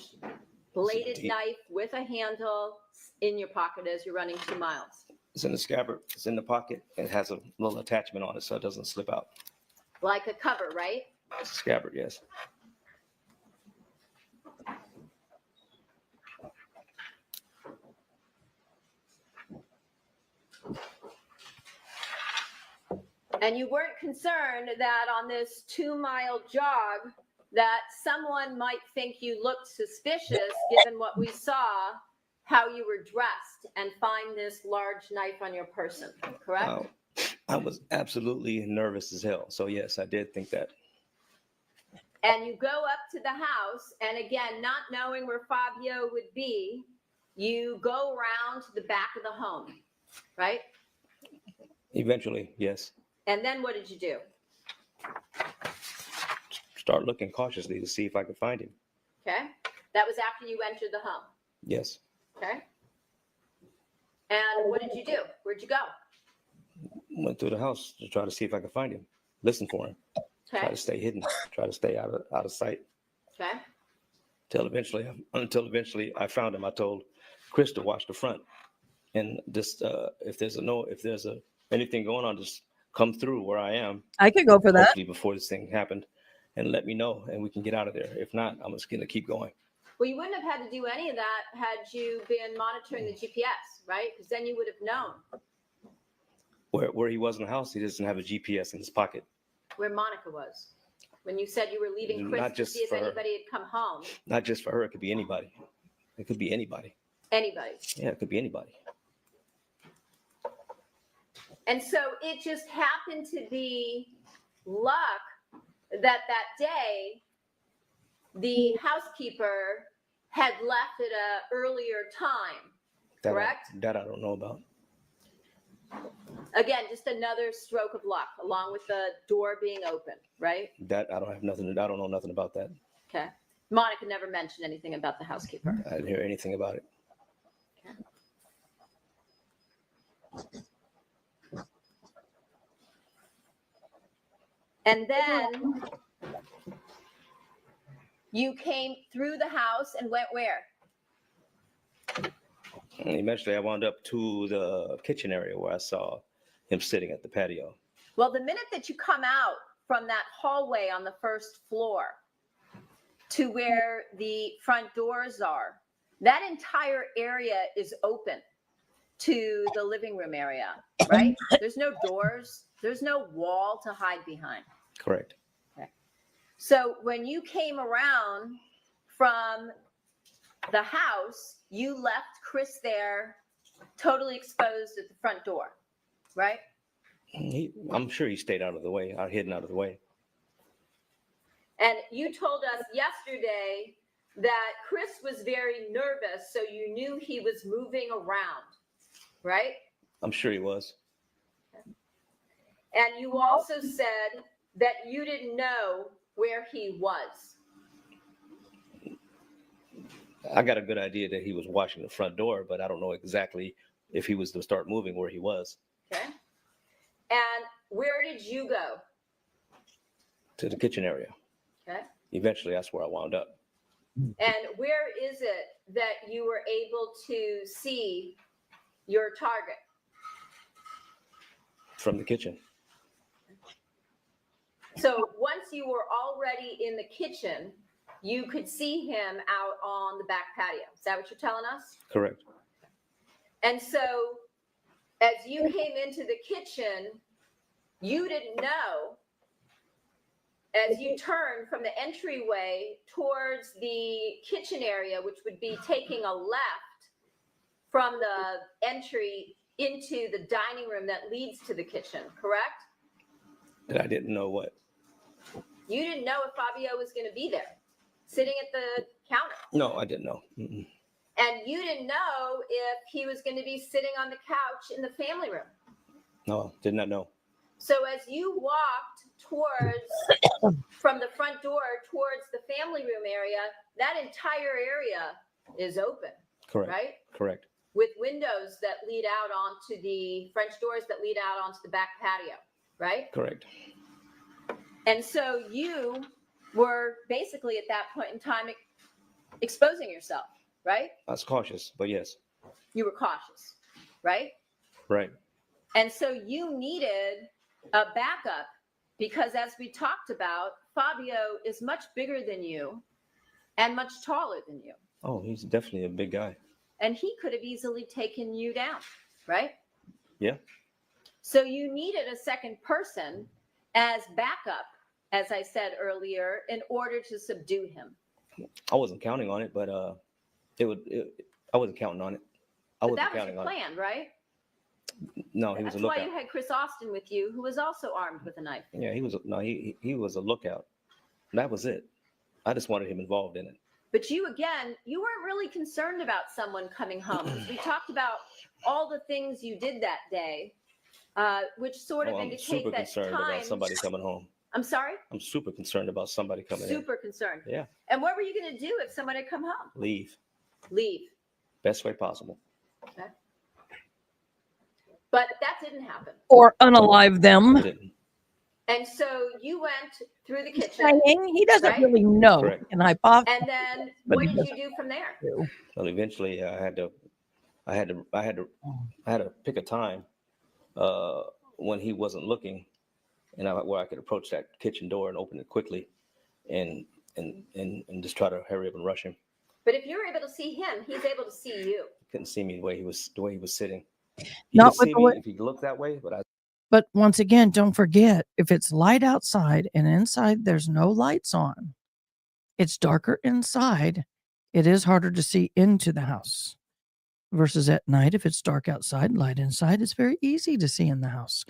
bladed Deep. knife with a handle in your pocket as you're running 2 miles. It's in the scabbard. It's in the pocket. It has a little attachment on it so it doesn't slip out. Like a cover, right? It's a scabbard, yes. And you weren't concerned that on this 2 mile jog that someone might think you looked suspicious given what we saw, how you were dressed, and find this large knife on your person, correct? I was absolutely nervous as hell. So yes, I did think that. And you go up to the house, and again, not knowing where Fabio would be, you go around to the back of the home, right? Eventually, yes. And then what did you do? Start looking cautiously to see if I could find him. Okay. That was after you entered the home. Yes. Okay. And what did you do? Where'd you go? Went through the house to try to see if I could find him. Listen for him. Try Okay. to stay hidden. Try to stay out of sight. Okay. Until eventually I found him. I told Chris to watch the front, and just if there's anything going on, just come through where I am. I could go for that. Hopefully before this thing happened, and let me know, and we can get out of there. If not, I'm just gonna keep going. Well, you wouldn't have had to do any of that had you been monitoring the GPS, right? Because then you would have known Where he was in the house, he doesn't have a GPS in his pocket. where Monica was. When you said you were leaving Chris Not to just see if for her. anybody had come home. Not just for her, it could be anybody. It could be anybody. Anybody. Yeah, it could be anybody. And so it just happened to be luck that day the housekeeper had left at an earlier time, correct? That I don't know about. Again, just another stroke of luck along with the door being open, right? That I don't know nothing about that. Okay. Monica never mentioned anything about the housekeeper. I didn't hear anything about it. And then You came through the house and went where? And eventually, I wound up to the kitchen area where I saw him sitting at the patio. Well, the minute that you come out from that hallway on the first floor to where the front doors are, that entire area is open to the living room area, right? There's no doors, there's no wall to hide behind. Correct. Okay. So when you came around from the house, you left Chris there totally exposed at the front door, right? I'm sure he stayed out of the way, hidden out of the way. And you told us yesterday that Chris was very nervous, so you knew he was moving around, right? I'm sure he was. And you also said that you didn't know where he was. I got a good idea that he was watching the front door, but I don't know exactly if he was to start moving where he was. Okay. And where did you go? To the kitchen area. Okay. Eventually, that's where I wound up. And where is it that you were able to see your target? From the kitchen. So once you were already in the kitchen, you could see him out on the back patio. Is that what you're telling us? Correct. And so as you came into the kitchen, you didn't know, as you turned from the entryway towards the kitchen area, which would be taking a left from the entry into the dining room that leads to the kitchen, correct? That I didn't know what. You didn't know if Fabio was going to be there, sitting at the counter. No, I didn't know. Mm-mm. And you didn't know if he was going to be sitting on the couch in the family room. No, did not know. So as you walked towards, from the front door towards the family room area, that entire area is open. Correct. Right? Correct. With windows that lead out onto the French doors that lead out onto the back patio, right? Correct. And so you were basically at that point in time exposing yourself, right? I was cautious, but yes. You were cautious, right? Right. And so you needed a backup because, as we talked about, Fabio is much bigger than you and much taller than you. Oh, he's definitely a big guy. And he could have easily taken you down, right? Yeah. So you needed a second person as backup, as I said earlier, in order to subdue him. I wasn't counting on it, but I wasn't counting on it. But that was your plan, right? No, he was a That's lookout. why you had Chris Austin with you, who was also armed with a knife. Yeah, he was a lookout. That was it. I just wanted him involved in it. But you, again, you weren't really concerned about someone coming home. We talked about all the things you did that day, which sort of I'm indicate super that concerned about somebody coming home. I'm sorry? I'm super concerned about somebody coming in. Super concerned. Yeah. And what were you going to do if someone had come home? Leave. Leave. Best way possible. Okay. But that didn't happen. Or unalive them. Didn't. And so you went through the kitchen. Saying he doesn't right? really know. Correct. And I thought, And then But what he did you do from there? Well, eventually I had to pick a time when he wasn't looking, and where I could approach that kitchen door and open it quickly, and just try to hurry up and rush him. But if you're able to see him, he's able to see you. Couldn't see me the way he was sitting. He Not could with see the me way- if he looked that way, but but once again, don't forget, if it's light outside and inside there's no lights on, it's darker inside, it is harder to see into the house. Versus at night, if it's dark outside, light inside, it's very easy to see in the house.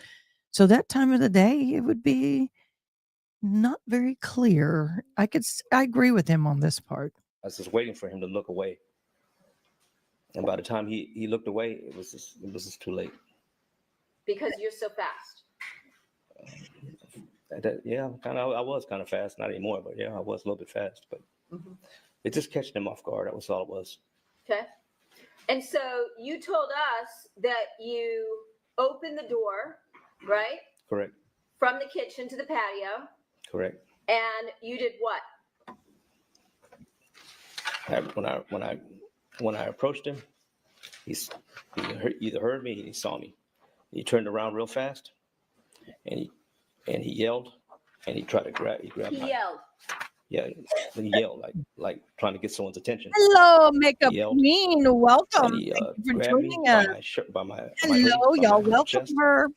So that time of the day, it would be not very clear. I agree with him on this part. I was just waiting for him to look away. And by the time he looked away, it was just too late. Because you're so fast. Yeah, I was kind of fast, not anymore, but yeah, I was a little bit fast. But it just catching him off guard. That was all it was. Okay. And so you told us that you opened the door, right? Correct. From the kitchen to the patio. Correct. And you did what? When I approached him, he either heard me or he saw me. He turned around real fast, and he yelled, and he tried to grab. He grabbed He my. yelled. Yeah, he yelled like trying to get someone's attention. Hello, Makeup He yelled, Queen. Welcome. and he Thank you for grabbed me joining by us. my shirt, by my Hello, hoodie, by y'all. my Welcome chest, her.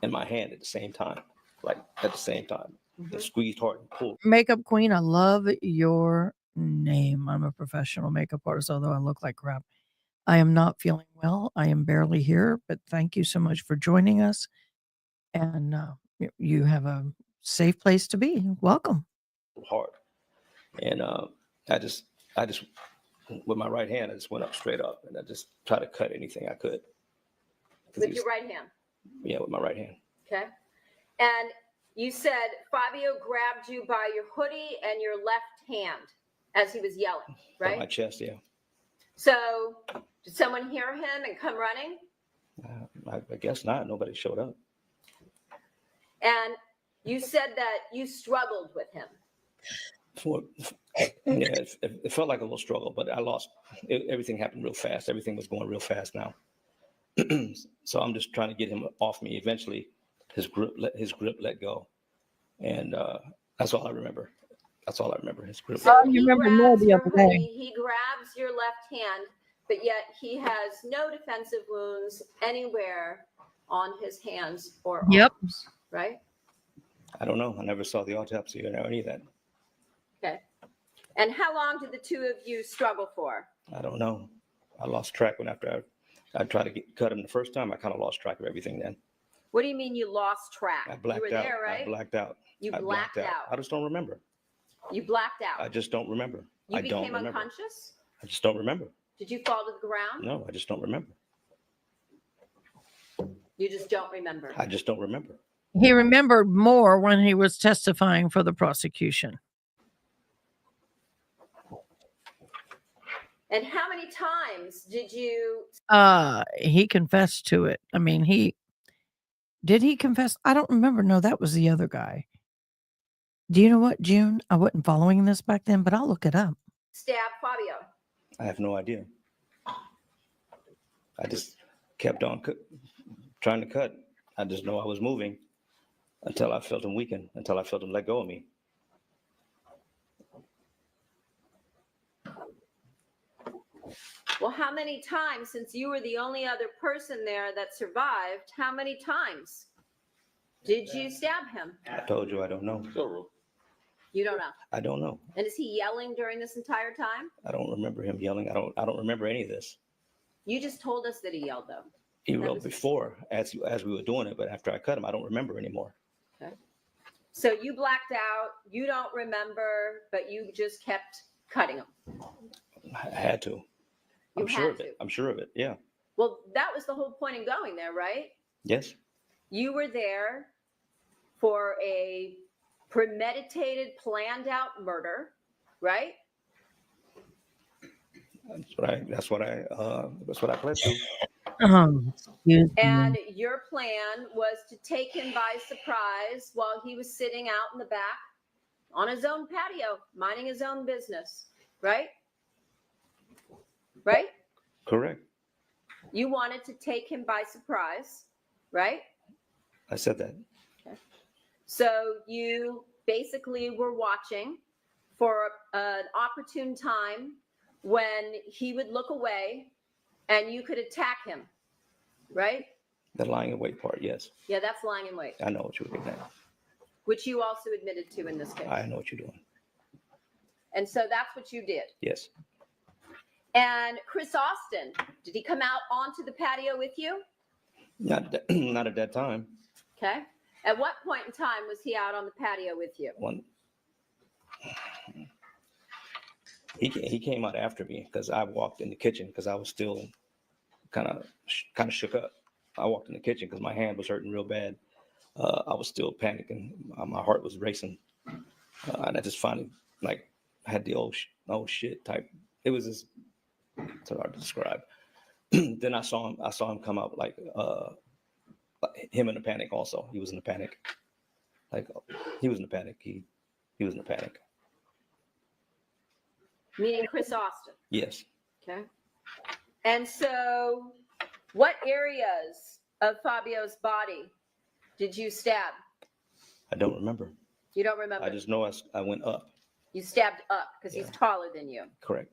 and my hand at the same time, like at the same time. Mhm. It squeezed hard and pulled. Makeup Queen, I love your name. I'm a professional makeup artist, although I look like crap. I am not feeling well. I am barely here, but thank you so much for joining us. And you have a safe place to be. Welcome. Hard, and I just with my right hand, I just went up straight up, and I just tried to cut anything I could. 'Cause With he your was- right hand. Yeah, with my right hand. Okay. And you said Fabio grabbed you by your hoodie and your left hand as he was yelling, By my right? chest, yeah. So did someone hear him and come running? I guess not. Nobody showed up. And you said that you struggled with him. Yeah, it felt like a little struggle, but I lost. Everything happened real fast. Everything was going real fast now. So I'm just trying to get him off me. Eventually, his grip let go, and that's all I remember. That's all I remember. His grip. So you he remember more grabs the your other day. hoodie, he grabs your left hand, but yet he has no defensive wounds anywhere on his hands or Yep. arms, right? I don't know. I never saw the autopsy or any of that. Okay. And how long did the two of you struggle for? I don't know. I lost track when after I tried to cut him the first time. I kind of lost track of everything then. What do you mean you lost track? I blacked you were out. there, right? I blacked out. You I blacked out. I just don't remember. You blacked out. I just don't remember. You I don't became remember. unconscious? I just don't remember. Did you fall to the ground? No, I just don't remember. You just don't remember. I just don't remember. He remembered more when he was testifying for the prosecution. And how many times did you? He confessed to it. I mean, did he confess? I don't remember. No, that was the other guy. Do you know what, June? I wasn't following this back then, but I'll look it up. Stab Fabio? I have no idea. I just kept on trying to cut. I just know I was moving until I felt him weaken, until I felt him let go of me. Well, how many times, since you were the only other person there that survived, how many times did you stab him? I told you I don't know. You don't know. I don't know. And is he yelling during this entire time? I don't remember him yelling. I don't remember any of this. You just told us that he yelled, though. He That wrote was- before as we were doing it, but after I cut him, I don't remember anymore. So you blacked out, you don't remember, but you just kept cutting him. I had to. You I'm sure had of it. to. I'm sure of it. Yeah. Well, that was the whole point in going there, right? Yes. You were there for a premeditated, planned out murder, right? That's what I pled to. Excuse And me. your plan was to take him by surprise while he was sitting out in the back on his own patio, minding his own business, right? Right? Correct. You wanted to take him by surprise, right? I said that. So you basically were watching for an opportune time when he would look away and you could attack him, right? The lying in wait part. Yes. Yeah, that's lying in wait, I know what you're doing now. which you also admitted to in this case. I know what you're doing. And so that's what you did. Yes. And Chris Austin, did he come out onto the patio with you? Not at that time. Okay. At what point in time was he out on the patio with you? He came out after me because I walked in the kitchen because I was still kind of shook up. I walked in the kitchen because my hand was hurting real bad. I was still panicking. My heart was racing, and I just finally had the oh shit type. It was just it's hard to describe. Then I saw him come out like him in a panic. Also, he was in a panic. He was in a panic. He was in a panic. Meaning Chris Austin. Yes. Okay. And so what areas of Fabio's body did you stab? I don't remember. You don't remember? I just know I went up. You stabbed up because he's Yeah. taller than you. Correct.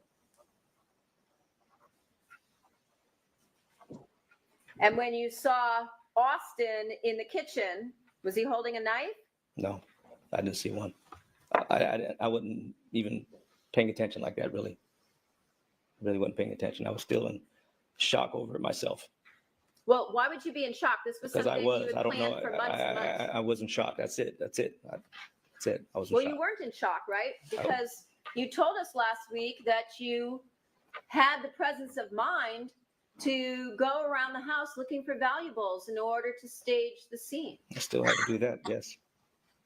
And when you saw Austin in the kitchen, was he holding a knife? No, I didn't see one. I wasn't even paying attention like that, really. Really wasn't paying attention. I was still in shock over it myself. Well, why would you be in shock? This was Because I something was. you had I don't planned know. for months and months. I was in shock. That's it. That's it. That's it. I was in Well, shock. you weren't in shock, right? Because you told us last week that you had the presence of mind to go around the house looking for valuables in order to stage the scene. I still had to do that, yes.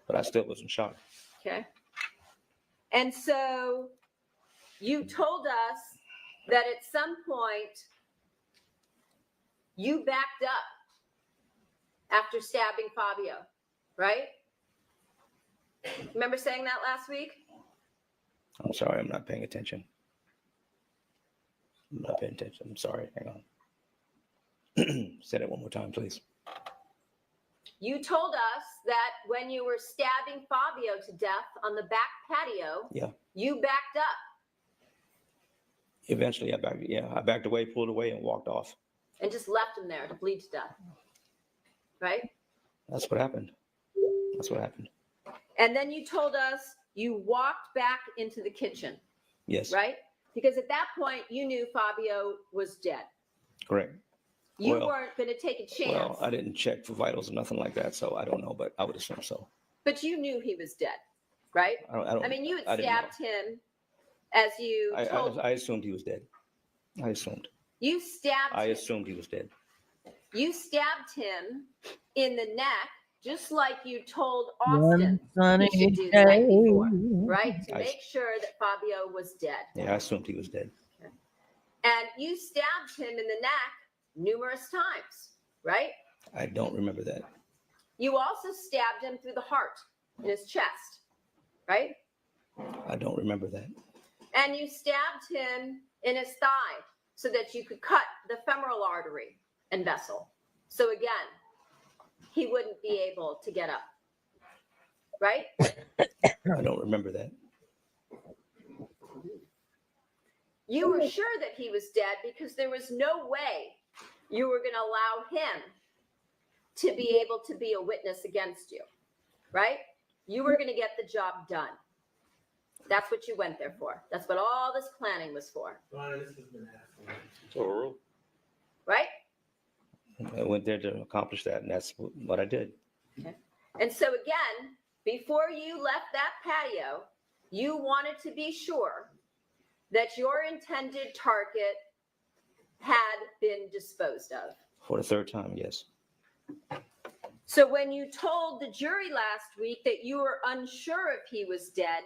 But I still was in shock. Okay. And so you told us that at some point you backed up after stabbing Fabio, right? Remember saying that last week? I'm sorry, I'm not paying attention. I'm not paying attention. I'm sorry. Hang on. Say that one more time, please. You told us that when you were stabbing Fabio to death on the back patio, Yeah. you backed up. Eventually, I backed away, pulled away, and walked off. And just left him there to bleed to death. Right? That's what happened. That's what happened. And then you told us you walked back into the kitchen, Yes. right? Because at that point, you knew Fabio was dead. Correct. You Well- weren't going to take a chance, Well, I didn't check for vitals or nothing like that, so I don't know, but I would assume so. but you knew he was dead, right? I I mean, you I had didn't know. stabbed him as you told. I assumed he was dead. I assumed. You stabbed I him. assumed he was dead. You stabbed him in the neck, just like you told One Austin sunny he should do the night day. before, right? To I- make sure that Fabio was dead. Yeah, I assumed he was dead. And you stabbed him in the neck numerous times, right? I don't remember that. You also stabbed him through the heart in his chest, right? I don't remember that. And you stabbed him in his thigh so that you could cut the femoral artery and vessel. So again, he wouldn't be able to get up, right? I don't remember that. You were sure that he was dead because there was no way you were going to allow him to be able to be a witness against you, right? You were going to get the job done. That's what you went there for. That's what all this planning was for, It's overruled. right? I went there to accomplish that, and that's what I did. And so again, before you left that patio, you wanted to be sure that your intended target had been disposed of. For the third time, yes. So when you told the jury last week that you were unsure if he was dead,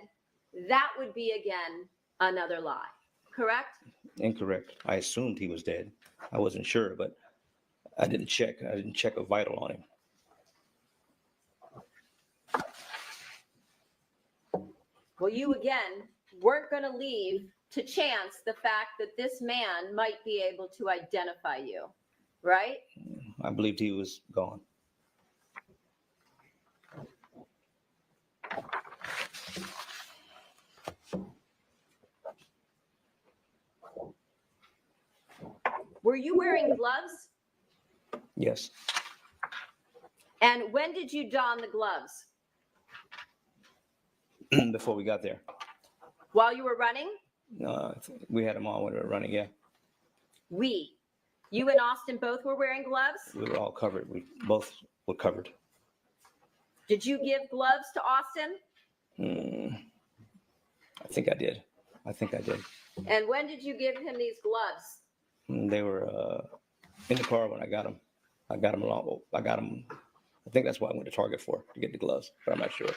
that would be again another lie, correct? Incorrect. I assumed he was dead. I wasn't sure, but I didn't check. I didn't check a vital on him. Well, you again weren't going to leave to chance the fact that this man might be able to identify you, right? I believed he was gone. Were you wearing gloves? Yes. And when did you don the gloves? Before we got there. While you were running? We had them on when we were running, yeah. You and Austin both were wearing gloves? We were all covered. We both were covered. Did you give gloves to Austin? I think I did. And when did you give him these gloves? They were in the car when I got them. I think that's what I went to Target for, to get the gloves, but I'm not sure.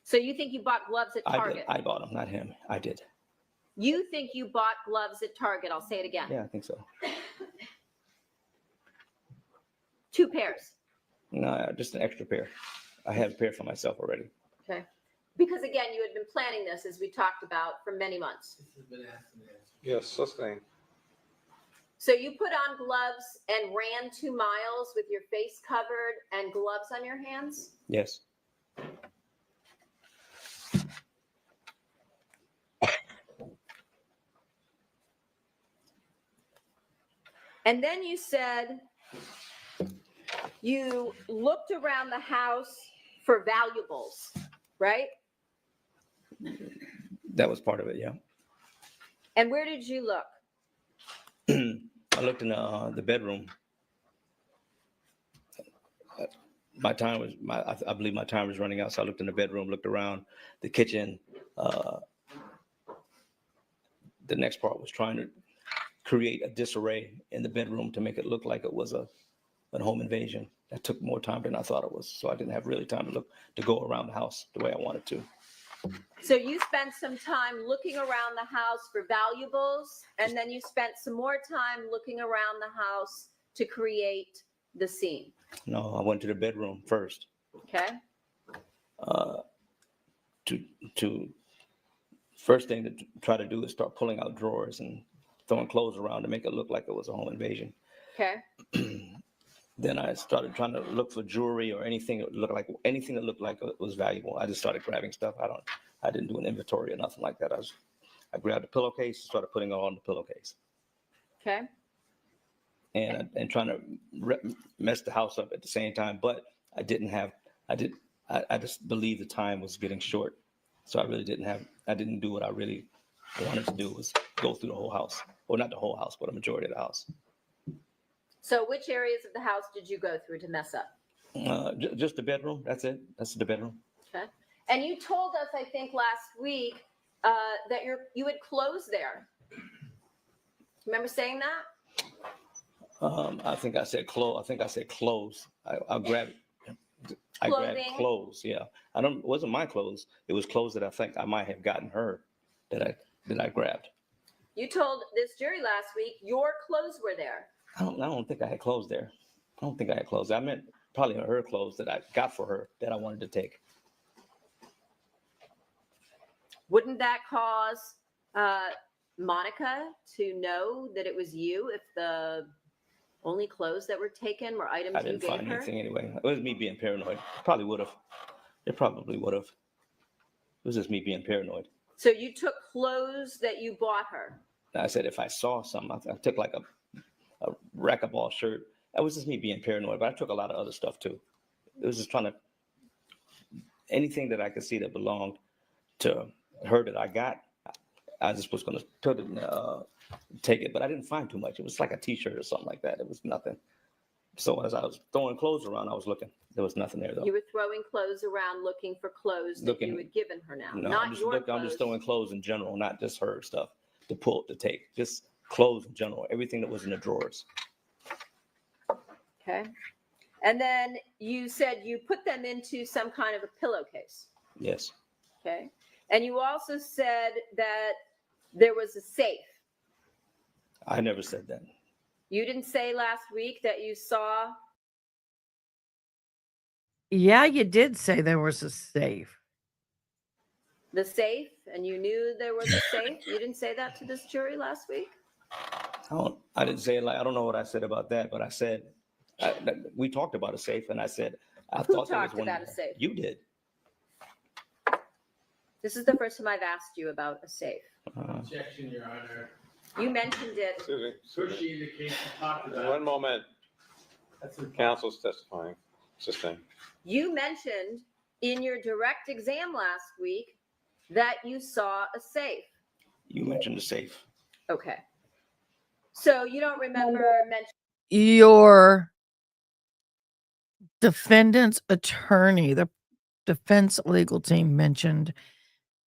So you think you bought gloves at I Target? did. I bought them, not him. I did. You think you bought gloves at Target? I'll say it again. Yeah, I think so. 2 pairs. No, just an extra pair. I had a pair for myself already. Okay. Because again, you had been planning this, as we talked about, for many months. This has been asked and answered. Yes, sustain. So you put on gloves and ran 2 miles with your face covered and gloves on your hands? Yes. And then you said you looked around the house for valuables, right? That was part of it, yeah. And where did you look? I looked in the bedroom. My time was I believe my time was running out, so I looked in the bedroom, looked around the kitchen. The next part was trying to create a disarray in the bedroom to make it look like it was a home invasion. That took more time than I thought it was, so I didn't have really time to go around the house the way I wanted to. So you spent some time looking around the house for valuables, and then you spent some more time looking around the house to create the scene. No, I went to the bedroom first. Okay. To first thing to try to do is start pulling out drawers and throwing clothes around to make it look like it was a home invasion. Okay. Then I started trying to look for jewelry or anything that looked like it was valuable. I just started grabbing stuff. I didn't do an inventory or nothing like that. I grabbed a pillowcase, started putting it on the pillowcase, Okay. and trying to mess the house up at the same time. But I just believed the time was getting short, so I didn't do what I really wanted to do, was go through the whole house, or not the whole house, but a majority of the house. So which areas of the house did you go through to mess up? Just the bedroom. That's it. That's the bedroom. Okay. And you told us, I think last week, that you had clothes there. Remember saying that? I think I said clothes. I'll grab it. I grabbed Clothing. clothes. Yeah. It wasn't my clothes. It was clothes that I think I might have gotten her that I grabbed. You told this jury last week your clothes were there. I don't think I had clothes there. I don't think I had clothes. I meant probably her clothes that I got for her that I wanted to take. Wouldn't that cause Monica to know that it was you if the only clothes that were taken were items I you didn't gave find her? anything anyway. It was me being paranoid. Probably would have. It probably would have. It was just me being paranoid. So you took clothes that you bought her. I said if I saw something, I took like a racquetball shirt. That was just me being paranoid, but I took a lot of other stuff too. It was just trying to, anything that I could see that belonged to her that I got, I just was going to put it, take it, but I didn't find too much. It was like a t-shirt or something like that. It was nothing. So as I was throwing clothes around, I was looking. There was nothing there though. You were throwing clothes around looking for clothes that you had given her now, No, not I'm your clothes. just throwing clothes in general, not just her stuff to take, just clothes in general, everything that was in the drawers. Okay. And then you said you put them into some kind of a pillowcase. Yes. Okay. And you also said that there was a safe. I never said that. You didn't say last week that you saw. Yeah, you did say there was a safe. The safe, and you knew there was a safe. You didn't say that to this jury last week? I didn't say it like, I don't know what I said about that, but I said, we talked about a safe, and I said, I Who thought there was talked one. about a safe? You did. This is the first time I've asked you about a safe. Objection, Your Honor. You mentioned it. Excuse me. First, she indicates she talked about. One moment, That's impossible. counsel's testifying. Sustain. You mentioned in your direct exam last week that you saw a safe. You mentioned the safe. Okay. So you don't remember mentioning. Your defendant's attorney, the defense legal team, mentioned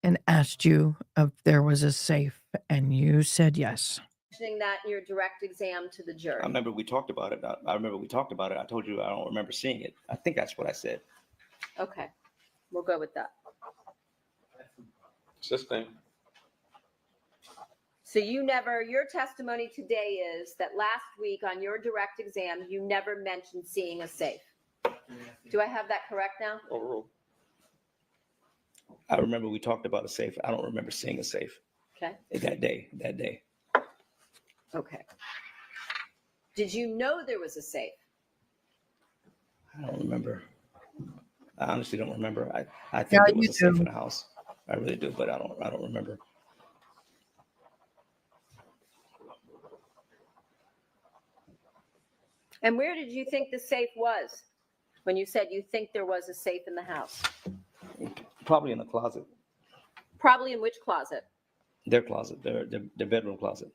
and asked you if there was a safe, and you said yes. That in your direct exam to the jury. I remember we talked about it. I remember we talked about it. I told you I don't remember seeing it. I think that's what I said. Okay. We'll go with that. Sustain. So your testimony today is that last week on your direct exam, you never mentioned seeing a safe. Do I have that correct now? Overruled. I remember we talked about a safe. I don't remember seeing a safe Okay. that day. Okay. Did you know there was a safe? I don't remember. I honestly don't remember. I think Yeah, there was you a safe do. in the house. I really do, but I don't remember. And where did you think the safe was when you said you think there was a safe in the house? Probably in the closet. Probably in which closet? Their closet, their bedroom closet.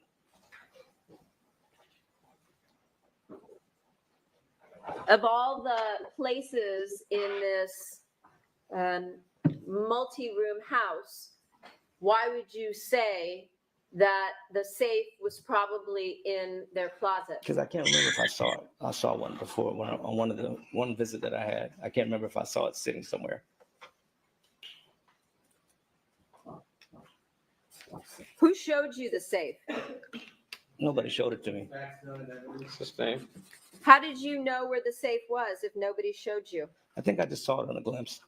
Of all the places in this multi-room house, why would you say that the safe was probably in their closet? Because I can't remember if I saw it. I saw one before on one visit that I had. I can't remember if I saw it sitting somewhere. Who showed you the safe? Nobody showed it to me. Sustained. How did you know where the safe was if nobody showed you? I think I just saw it on a glimpse.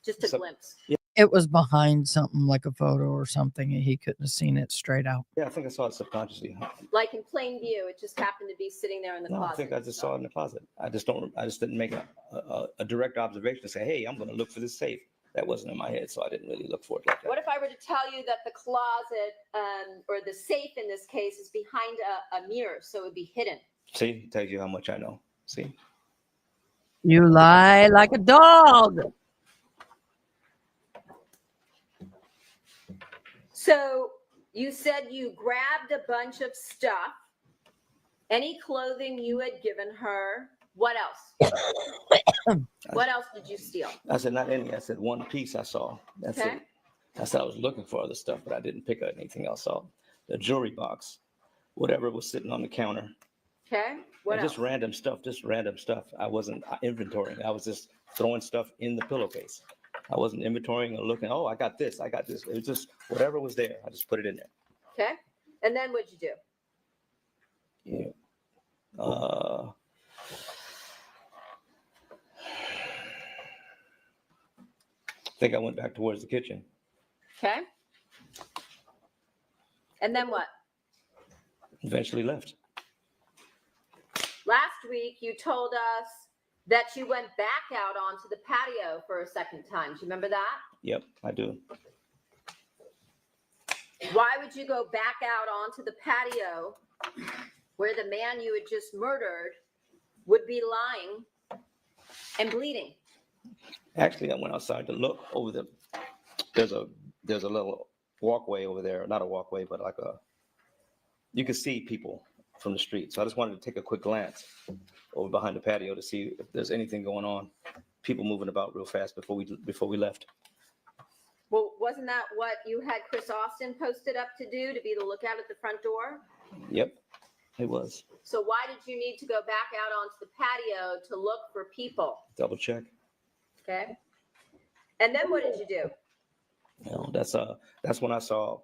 Just a So- glimpse. It was behind something like a photo or something, and he couldn't have seen it straight out. Yeah, I think I saw it subconsciously. Like in plain view, it just happened to be sitting there in the No, I closet. think I just saw it in the closet. I just didn't make a direct observation and say, hey, I'm going to look for this safe. That wasn't in my head, so I didn't really look for it like that. What if I were to tell you that the closet or the safe in this case is behind a mirror, so it would be hidden? See, it tells you how much I know. See? You lie like a dog. So you said you grabbed a bunch of stuff, any clothing you had given her. What else? What else did you steal? I said, not any. I said, one piece I saw. That's Okay. it. I said I was looking for other stuff, but I didn't pick up anything else. So the jewelry box, whatever was sitting on the counter. Okay. What And else? just random stuff. I wasn't inventorying. I was just throwing stuff in the pillowcase. I wasn't inventorying or looking, oh, I got this. It was just whatever was there. I just put it in there. Okay. And then what'd you do? Yeah. I think I went back towards the kitchen. Okay. And then what? Eventually left. Last week, you told us that you went back out onto the patio for a second time. Do you remember that? Yep, I do. Why would you go back out onto the patio where the man you had just murdered would be lying and bleeding? Actually, I went outside to look over there's a little walkway over there, not a walkway, but you can see people from the street. So I just wanted to take a quick glance over behind the patio to see if there's anything going on, people moving about real fast before we left. Well, wasn't that what you had Chris Austin posted up to do, to be the lookout at the front door? Yep, it was. So why did you need to go back out onto the patio to look for people? Double check. Okay. And then what did you do? You know, that's when I saw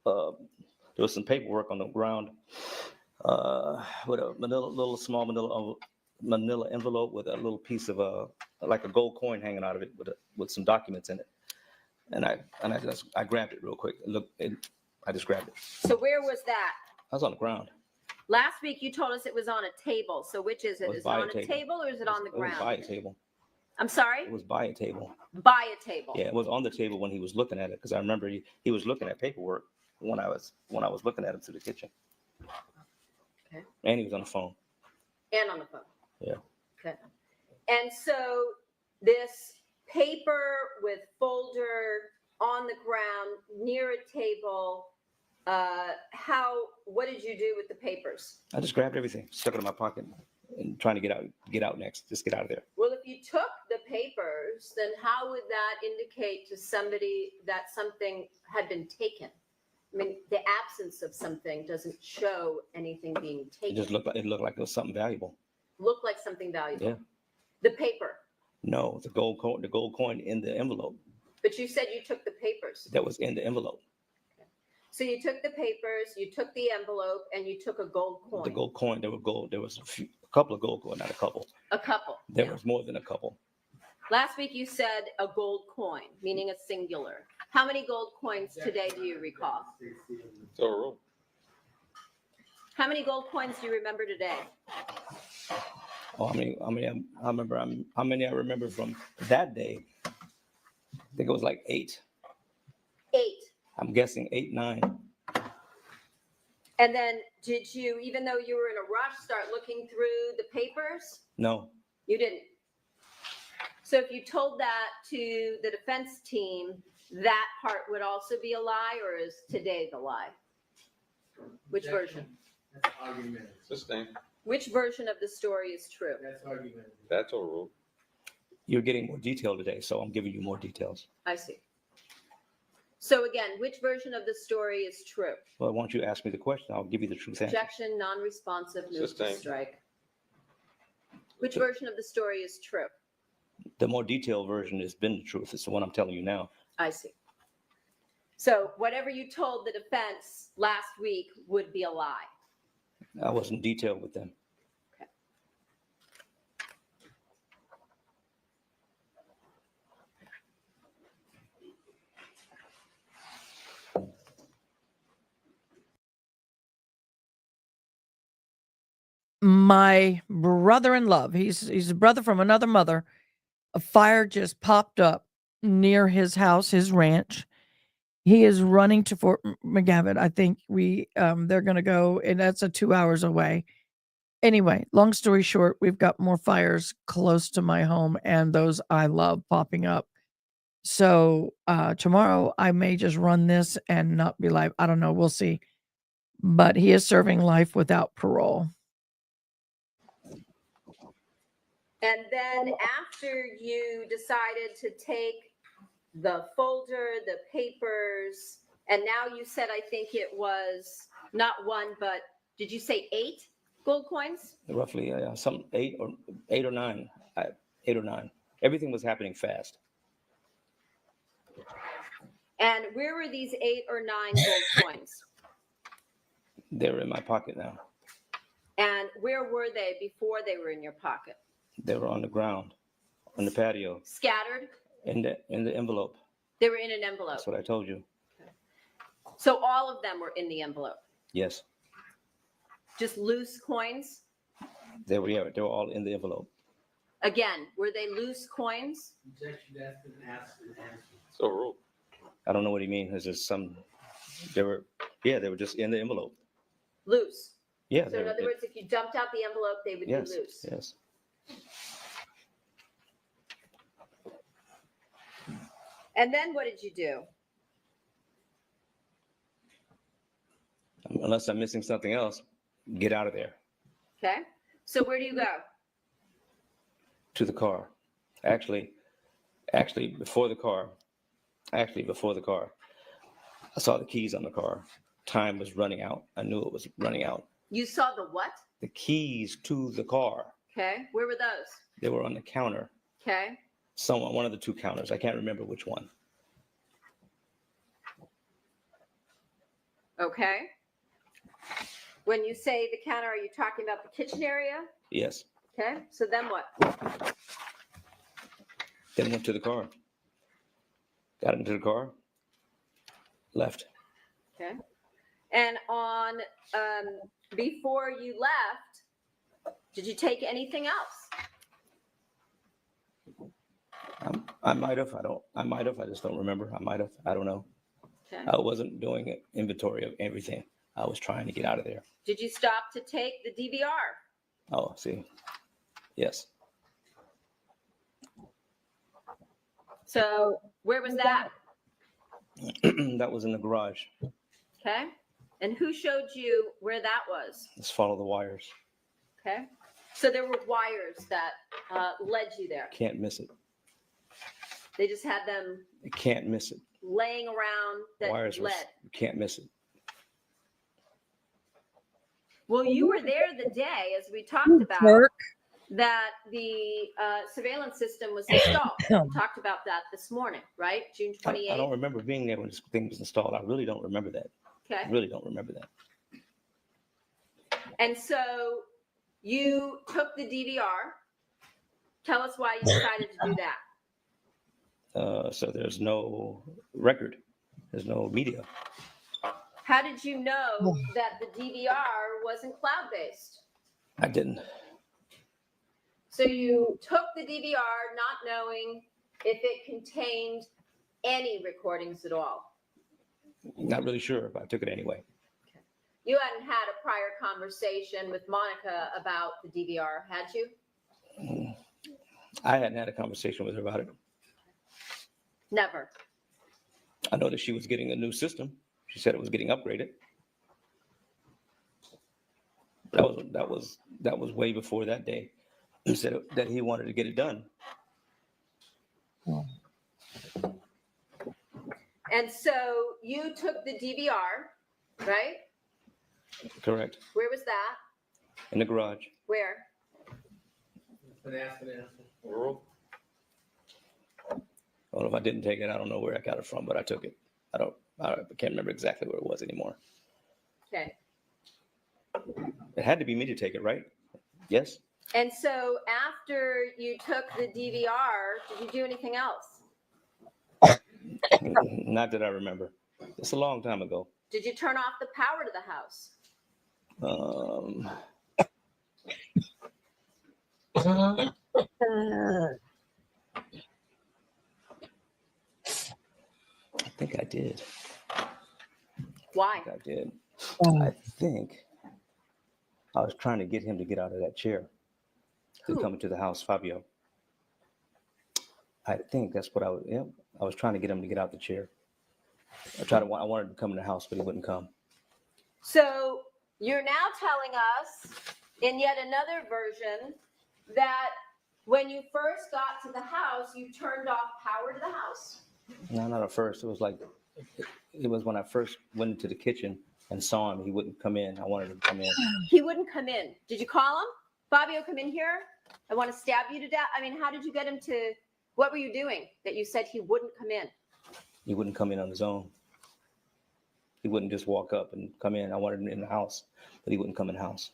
there was some paperwork on the ground with a small manila envelope with a little piece of like a gold coin hanging out of it with some documents in it. And I grabbed it real quick. I just grabbed it. So where was that? I was on the ground. Last week you told us it was on a table. So which is it? It was Is it by a on a table. table or is it on the It was by ground? a table. I'm sorry? It was by a table. By a table. Yeah, it was on the table when he was looking at it, because I remember he was looking at paperwork when I was looking at him through the kitchen. Okay. And he was on the phone. And on the phone. Yeah. Okay. And so this paper with folder on the ground near a table, what did you do with the papers? I just grabbed everything, stuck it in my pocket, and trying to get out next. Just get out of there. Well, if you took the papers, then how would that indicate to somebody that something had been taken? I mean, the absence of something doesn't show anything being It taken. just looked like it was something valuable. Looked like something valuable. Yeah. The paper. No, the gold coin in the envelope But you said you took the papers. that was in the envelope. So you took the papers, you took the envelope, and you took a gold coin. The gold coin, there was a couple of gold coins, not a couple. A couple. There Yeah. was more than a couple. Last week you said a gold coin, meaning a singular. How many gold coins today do you recall? It's overruled. How many gold coins do you remember today? Oh, how many I remember from that day. I think it was like 8. 8. I'm guessing 8, 9. And then did you, even though you were in a rush, start looking through the papers? No, You didn't. So if you told that to the defense team, that part would also be a lie, or is today the lie? Which version? That's argumentative. Sustained. Which version of the story is true? That's argumentative. That's overruled. you're getting more detail today, so I'm giving you more details. I see. So again, which version of the story is true? Well, why don't you ask me the question? I'll give you the truth answer. Objection, non-responsive, move to Sustained. strike. Which version of the story is true? The more detailed version has been the truth. It's the one I'm telling you now. I see. So whatever you told the defense last week would be a lie. I wasn't detailed with them. My brother-in-law, he's a brother from another mother. A fire just popped up near his house, his ranch. He is running to Fort McGavin. I think they're going to go, and that's 2 hours away. Anyway, long story short, we've got more fires close to my home, and those I love popping up. So tomorrow I may just run this and not be live. I don't know. We'll see. But he is serving life without parole. And then after you decided to take the folder, the papers, and now you said, I think it was not one, but did you say 8 gold coins? Roughly, some 8 or 9. 8 or 9. Everything was happening fast. And where were these 8 or 9 gold coins? They were in my pocket now. And where were they before they were in your pocket? They were on the ground, on the patio, Scattered? in the envelope. They were in an envelope. That's what I told you. So all of them were in the envelope? Yes, Just loose coins? they were. Yeah, they were all in the envelope. Again, were they loose coins? Objection, that's been asked and answered. It's overruled. I don't know what he means. There's just some. They were just in the envelope. Loose. Yeah. So they in were- other words, if you dumped out the envelope, they would yes, be loose. yes. And then what did you do? Unless I'm missing something else, get out of there. Okay. So where do you go? To the car. Actually, before the car. I saw the keys on the car. Time was running out. I knew it was running out. You saw the what? The keys to the car. Okay. Where were those? They were on the counter. Okay. One of the 2 counters. I can't remember which one. Okay. When you say the counter, are you talking about the kitchen area? Yes. Okay. So then what? Then went to the car. Got into the car. Left. Okay. And on before you left, did you take anything else? I might have. I might have. I just don't remember. I might have. I don't know. Okay. I wasn't doing an inventory of everything. I was trying to get out of there. Did you stop to take the DVR? Oh, see. Yes. So where was that? That was in the garage. Okay. And who showed you where that was? Let's follow the wires. Okay. So there were wires that led you there. Can't miss it. They just had them You can't miss it. laying around that Wires led. you can't miss it. Well, you were there the day, as we talked about, Jerk. that the surveillance system was installed. We talked about that this morning, right? June I don't 28th. remember being there when this thing was installed. I really don't remember that. I Okay. really don't remember that. And so you took the DVR. Tell us why you decided to do that. So there's no record. There's no media. How did you know that the DVR wasn't cloud-based? I didn't. So you took the DVR not knowing if it contained any recordings at all. Not really sure, but I took it anyway. You hadn't had a prior conversation with Monica about the DVR, had you? I hadn't had a conversation with her about it. Never. I know that she was getting a new system. She said it was getting upgraded. That was way before that day. He said that he wanted to get it done. And so you took the DVR, right? Correct. Where was that? In the garage. Where? Rural? Well, if I didn't take it, I don't know where I got it from, but I took it. I can't remember exactly where it was anymore. Okay. It had to be me to take it, right? Yes. And so after you took the DVR, did you do anything else? Not that I remember. It's a long time ago. Did you turn off the power to the house? I think I did. Why? I did. I think I was trying to get him to get out of that chair to Who? come into the house, Fabio. I think that's what I was. Yeah, I was trying to get him to get out the chair. I wanted him to come in the house, but he wouldn't come. So you're now telling us in yet another version that when you first got to the house, you turned off power to the house? No, not at first. It was when I first went into the kitchen and saw him. He wouldn't come in. I wanted him to come in. He wouldn't come in. Did you call him? Fabio, come in here. I want to stab you to death. I mean, how did you get him to, what were you doing that you said he wouldn't come in? He wouldn't come in on his own. He wouldn't just walk up and come in. I wanted him in the house, but he wouldn't come in the house.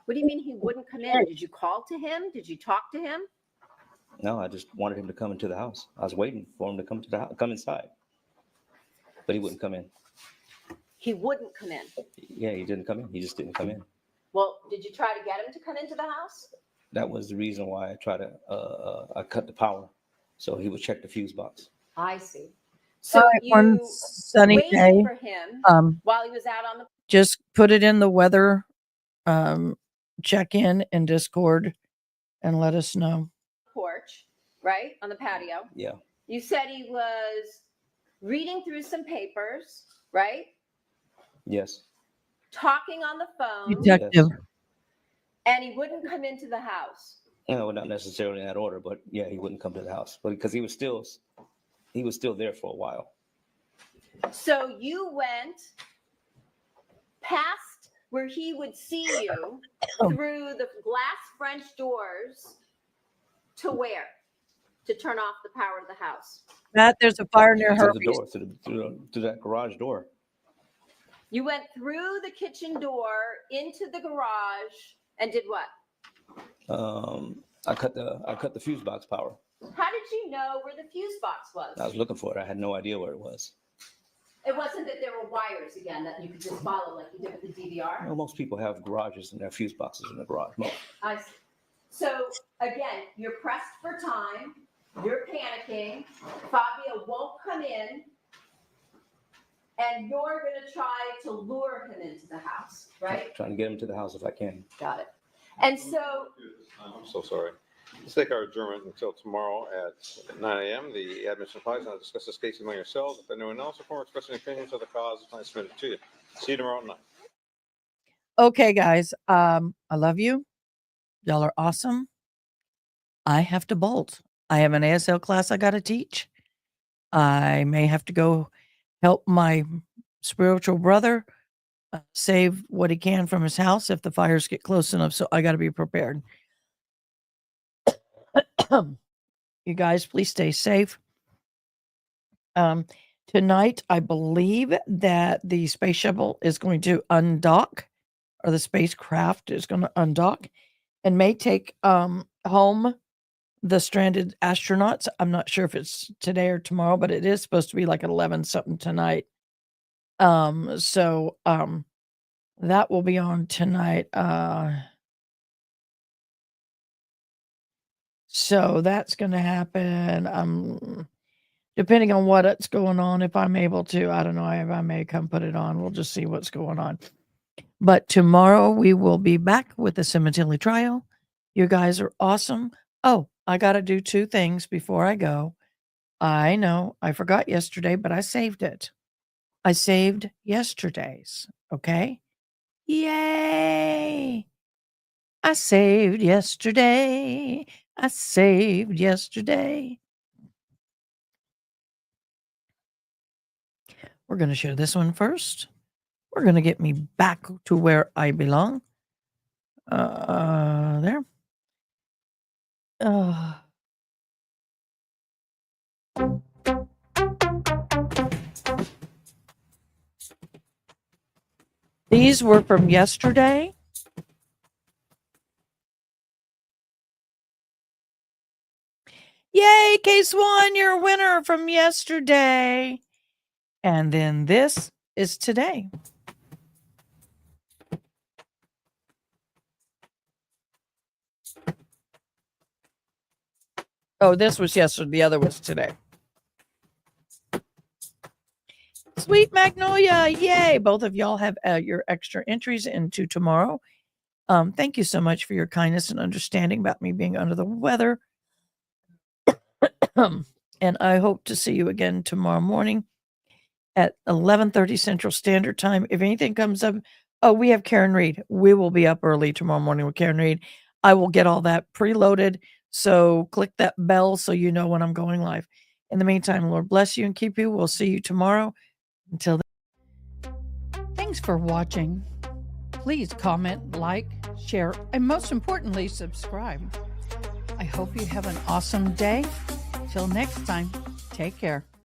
What do you mean he wouldn't come in? Did you call to him? Did you talk to him? No, I just wanted him to come into the house. I was waiting for him to come to the house, come inside, but he wouldn't come in. He wouldn't come in. Yeah, he didn't come in. He just didn't come in. Well, did you try to get him to come into the house? That was the reason why I tried to I cut the power, so he would check the fuse box. I see. So One you sunny waited day, for him while he was out on the just put it in the weather check in Discord and let us know. porch, right? On the patio. Yeah, You said he was reading through some papers, right? yes, Talking on the phone, Detective. and he wouldn't come into the house. no, not necessarily in that order, but yeah, he wouldn't come to the house, but because he was still there for a while. So you went past where he would see you through the glass French doors to where? To turn off the power of the house. Matt, there's a fire near Through Herbie's. the door, through that garage door. You went through the kitchen door into the garage and did what? I cut the fuse box power. How did you know where the fuse box was? I was looking for it. I had no idea where it was. It wasn't that there were wires again that you could just follow like you did with the DVR. You know, most people have garages and their fuse boxes in the garage. I see. So again, you're pressed for time. You're panicking. Fabio won't come in. And you're going to try to lure him into the house, right? Trying to get him to the house if I can. Got it. And so, I'm so sorry. Let's take our adjournment until tomorrow at 9 a.m. The admin supplies and I'll discuss this case among yourselves. If anyone else before expressing opinions of the cause, I submit it to you. See you tomorrow night. Okay, guys. I love you. Y'all are awesome. I have to bolt. I have an ASL class I got to teach. I may have to go help my spiritual brother save what he can from his house if the fires get close enough. So I got to be prepared. You guys, please stay safe. Tonight, I believe that the space shuttle is going to undock, or the spacecraft is going to undock, and may take home the stranded astronauts. I'm not sure if it's today or tomorrow, but it is supposed to be like at 11 something tonight. So that will be on tonight. So that's going to happen. Depending on what's going on, if I'm able to, I don't know, if I may come put it on. We'll just see what's going on. But tomorrow we will be back with the Sementilli trial. You guys are awesome. Oh, I got to do 2 things before I go. I know I forgot yesterday, but I saved it. I saved yesterday's. Okay. Yay. I saved yesterday. I saved yesterday. We're going to share this one first. We're going to get me back to where I belong. There. These were from yesterday. Yay, case 1, you're a winner from yesterday. And then this is today. Oh, this was yesterday. The other was today. Sweet Magnolia. Yay. Both of y'all have your extra entries into tomorrow. Thank you so much for your kindness and understanding about me being under the weather. And I hope to see you again tomorrow morning at 11:30 Central Standard Time. If anything comes up, oh, we have Karen Reed. We will be up early tomorrow morning with Karen Reed. I will get all that preloaded. So click that bell so you know when I'm going live. In the meantime, Lord bless you and keep you. We'll see you tomorrow. Until then. Thanks for watching. Please comment, like, share, and most importantly, subscribe. I hope you have an awesome day. Till next time, take care.